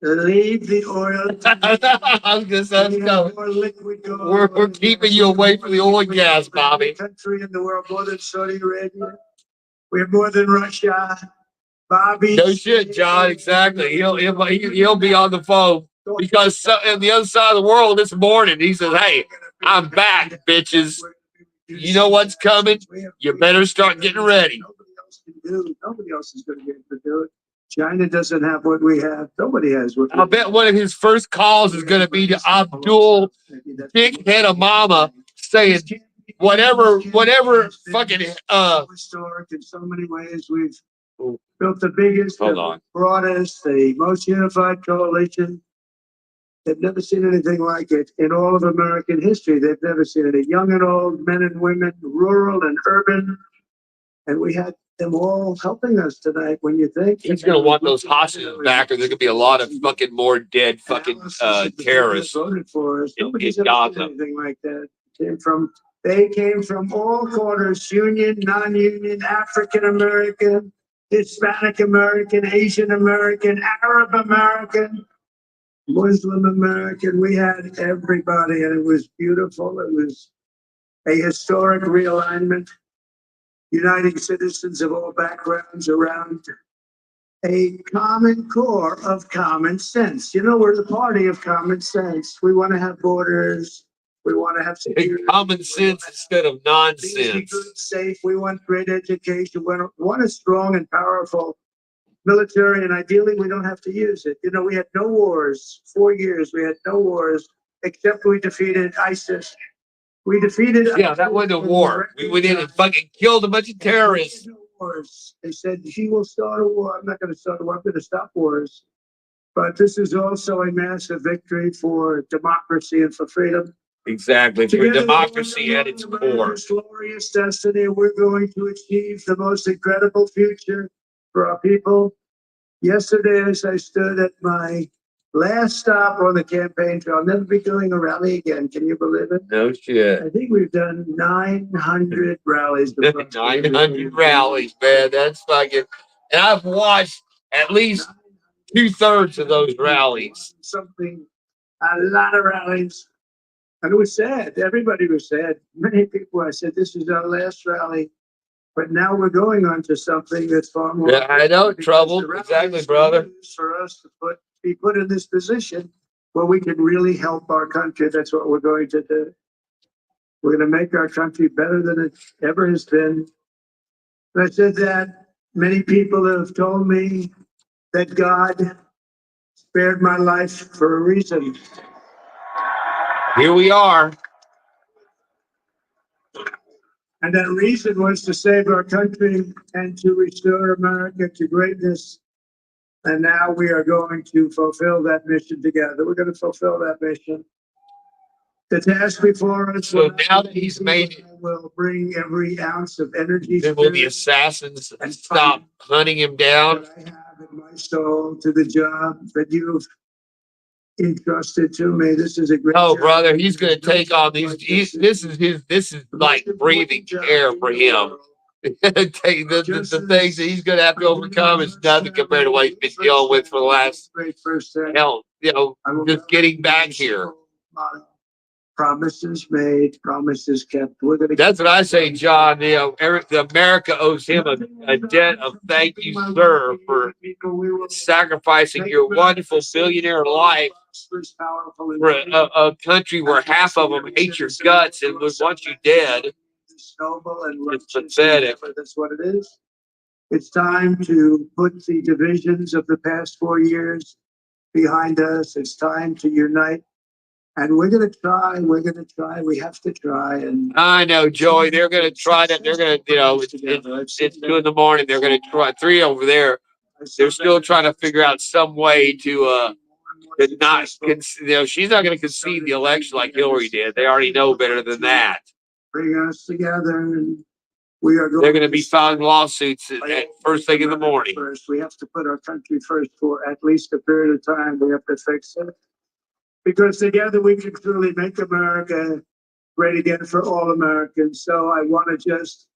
leave the oil. I was going to say, we're keeping you away from the oil and gas, Bobby. Country in the world more than Saudi Arabia. We have more than Russia. Bobby. No shit, John. Exactly. He'll be on the phone because on the other side of the world this morning he says, "Hey, I'm back, bitches. You know what's coming? You better start getting ready." Nobody else is going to be able to do it. China doesn't have what we have. Nobody has what. I'll bet one of his first calls is going to be to Abdul Dickhead of Mama saying whatever fucking Historic in so many ways. We've built the biggest, Hold on. broadest, the most unified coalition. They've never seen anything like it in all of American history. They've never seen it. Young and old, men and women, rural and urban. And we had them all helping us tonight. When you think he's going to want those hostages back, or there's going to be a lot of fucking more dead fucking terrorists voted for us. in Nobody's ever Gaza. seen anything like that. They came from all corners: union, non-union, African American, Hispanic American, Asian American, Arab American, Muslim American. We had everybody, and it was beautiful. It was a historic realignment, uniting citizens of all backgrounds around a common core of common sense. You know, we're the party of common sense. We want to have borders. We want to have security. Common sense instead of nonsense. Good, safe. We want great education. We want a strong and powerful military, and ideally, we don't have to use it. You know, we had no wars. 4 years, we had no wars, except we defeated ISIS. We defeated. Yeah, that wasn't a war. We went in and fucking killed a bunch of terrorists. Wars. They said he will start a war. I'm not going to start a war. I'm going to stop wars. But this is also a massive victory for democracy and for freedom. Exactly, for democracy at its core. Glorious destiny. We're going to achieve the most incredible future for our people. Yesterday, as I stood at my last stop on the campaign trail, I'll never be doing a rally again. Can you believe it? No shit. I think we've done 900 rallies. 900 rallies, man. That's fucking. And I've watched at least 2/3 of those rallies. A lot of rallies. And it was sad. Everybody was sad. Many people, I said, this is our last rally. But now we're going on to something that's far more. Yeah, I know, trouble. Exactly, brother. For us to be put in this position where we can really help our country. That's what we're going to do. We're going to make our country better than it ever has been. And I said that many people have told me that God spared my life for a reason. Here we are. And that reason was to save our country and to restore America to greatness. And now we are going to fulfill that mission together. We're going to fulfill that mission. The task before us. So now that he's made it, will bring every ounce of energy. then will the assassins stop hunting him down? I have in my soul to the job that you've entrusted to me. This is a great. Oh, job. brother, he's going to take on these. This is like breathing air for him. Take the things that he's going to have to overcome is nothing compared to what he's been dealing with for the last hell, just getting back here. Promises made, promises kept. We're gonna. That's what I say, John. America owes him a debt of thank you, sir, for sacrificing your wonderful billionaire life for a country where half of them hate your guts and would want you dead. It's pathetic. That's what it is. It's time to put the divisions of the past 4 years behind us. It's time to unite. And we're going to try. We have to try. And I know, Joey. They're going to try that. They're going to, it's 2 in the morning. They're going to try 3 over there. They're still trying to figure out some way to not, she's not going to concede the election like Hillary did. They already know better than that. Bring us together, and we are. They're going to be filing lawsuits at first thing in the morning. First, we have to put our country first for at least a period of time. We have to fix it. Because together we can truly make America great again for all Americans. So I want to just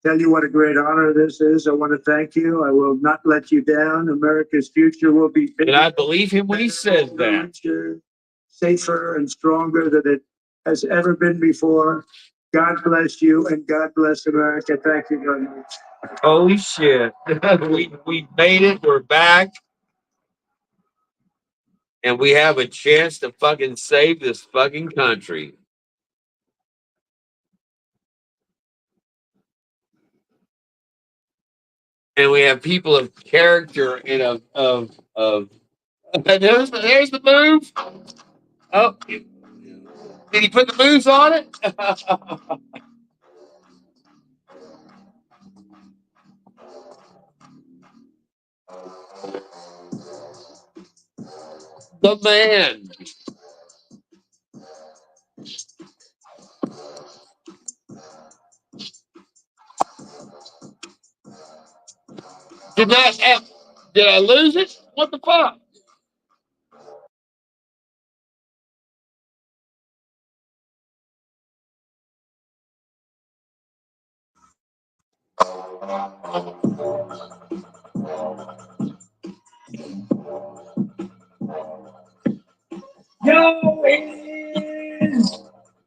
tell you what a great honor this is. I want to thank you. I will not let you down. America's future will be bigger, and I believe him when he says that. Richer, safer and stronger than it has ever been before. God bless you and God bless America. Thank you very much. Holy shit. we made it. We're back. And we have a chance to fucking save this fucking country. and we have people of character and of there's the move. Oh, did he put the moves on it? The man. Did I lose it? What the fuck? Yo, it is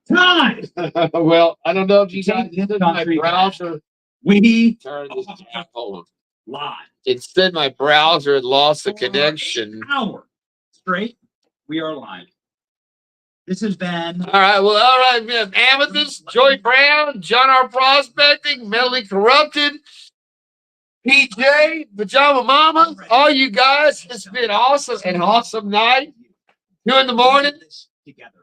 time. Well, I don't know if you guys hit my browser. We Turn this back on. live. Instead, my browser had lost the connection. Hour straight. We are live. This has been All right. Well, all right. We have Amethyst, Joy Brown, John R. Prospecting, Mentally Corrupted, PJ, Pajama Mama, all you guys. It's been awesome. An awesome night. 2 in the morning.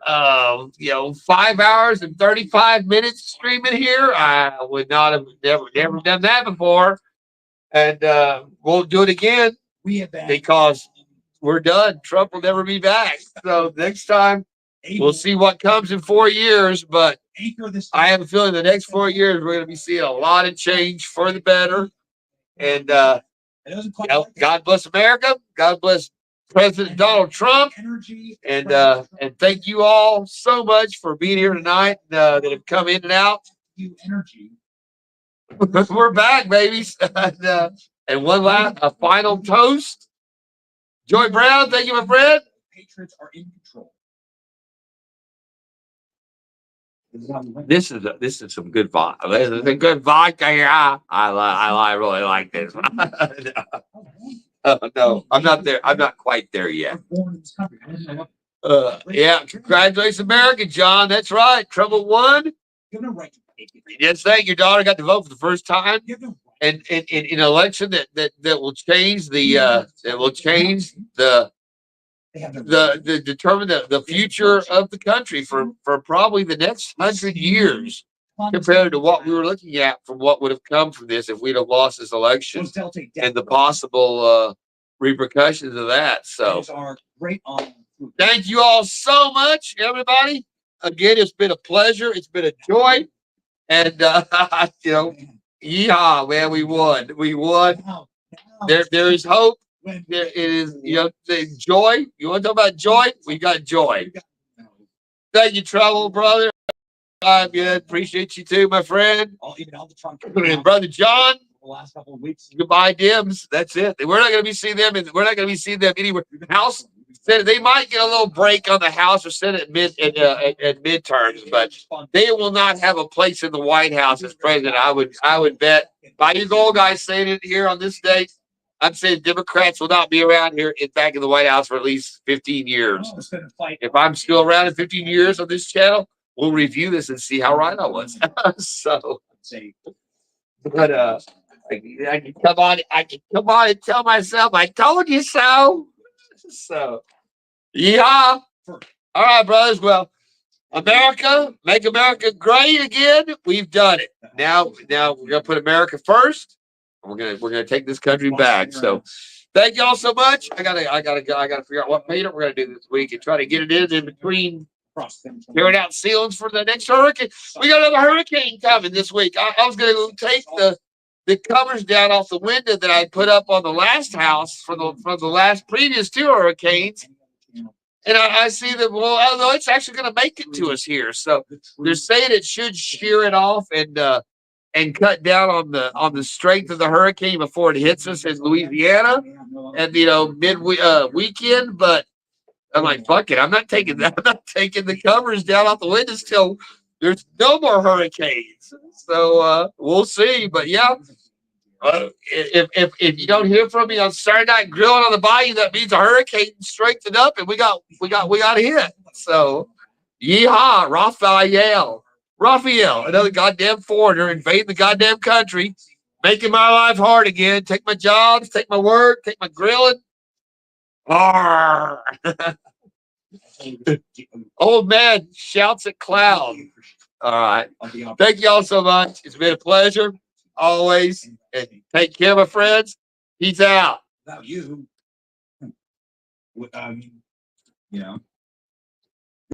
5 hours and 35 minutes streaming here. I would not have never done that before. And we'll do it again because we're done. Trump will never be back. So next time we'll see what comes in 4 years. But I have a feeling the next 4 years we're going to be seeing a lot of change for the better. And God bless America. God bless President Donald Trump, and thank you all so much for being here tonight that have come in and out. We're back, babies. And one last, a final toast. Joy Brown, thank you, my friend. Patriots are in control. This is some good vodka. This is a good vodka here. I really like this. No, I'm not there. I'm not quite there yet. Yeah, congratulations, America, John. That's right. Trouble won. Yes, thank your daughter got to vote for the first time, and in an election that will change determine the future of the country for probably the next 100 years compared to what we were looking at from what would have come from this if we'd have lost this election and the possible repercussions of that. So thank you all so much, everybody. Again, it's been a pleasure. It's been a joy. And yeehaw, man, we won. We won. There is hope. There it is, the joy. You want to talk about joy? We got joy. Thank you, Trouble, brother. I'm good. Appreciate you too, my friend. And brother John. The last couple of weeks. Goodbye, Dims. That's it. We're not going to be seeing them, and we're not going to be seeing them anywhere. House Senate, they might get a little break on the House or Senate at midterms, but they will not have a place in the White House as president. I would bet. By you gold guys saying it here on this day, I'm saying Democrats will not be around here back in the White House for at least 15 years. If I'm still around in 15 years on this channel, we'll review this and see how right I was. So, but I can come on and tell myself I told you so. So, yeah. All right, brothers. Well, America, make America great again. We've done it. Now we're gonna put America first. We're gonna take this country back. So, thank y'all so much. I gotta figure out what payment we're gonna do this week and try to get it in between tearing out ceilings for the next hurricane. We got another hurricane coming this week. I was gonna take the covers down off the window that I put up on the last house from the last previous 2 hurricanes. And I see that, well, although it's actually going to make it to us here. So they're saying it should shear it off and cut down on the strength of the hurricane before it hits us in Louisiana and, weekend. But I'm like, fuck it. I'm not taking that. I'm not taking the covers down off the windows till there's no more hurricanes. So we'll see. But yeah, if you don't hear from me on Saturday night grilling on the bayou, that means a hurricane strengthened up and we got hit. So yeehaw, Raphael, another goddamn foreigner invading the goddamn country. Making my life hard again. Take my jobs, take my work, take my grilling. Arr. Old man shouts at cloud. All right. Thank you all so much. It's been a pleasure. Always. And take care, my friends. Peace out. About you. You know.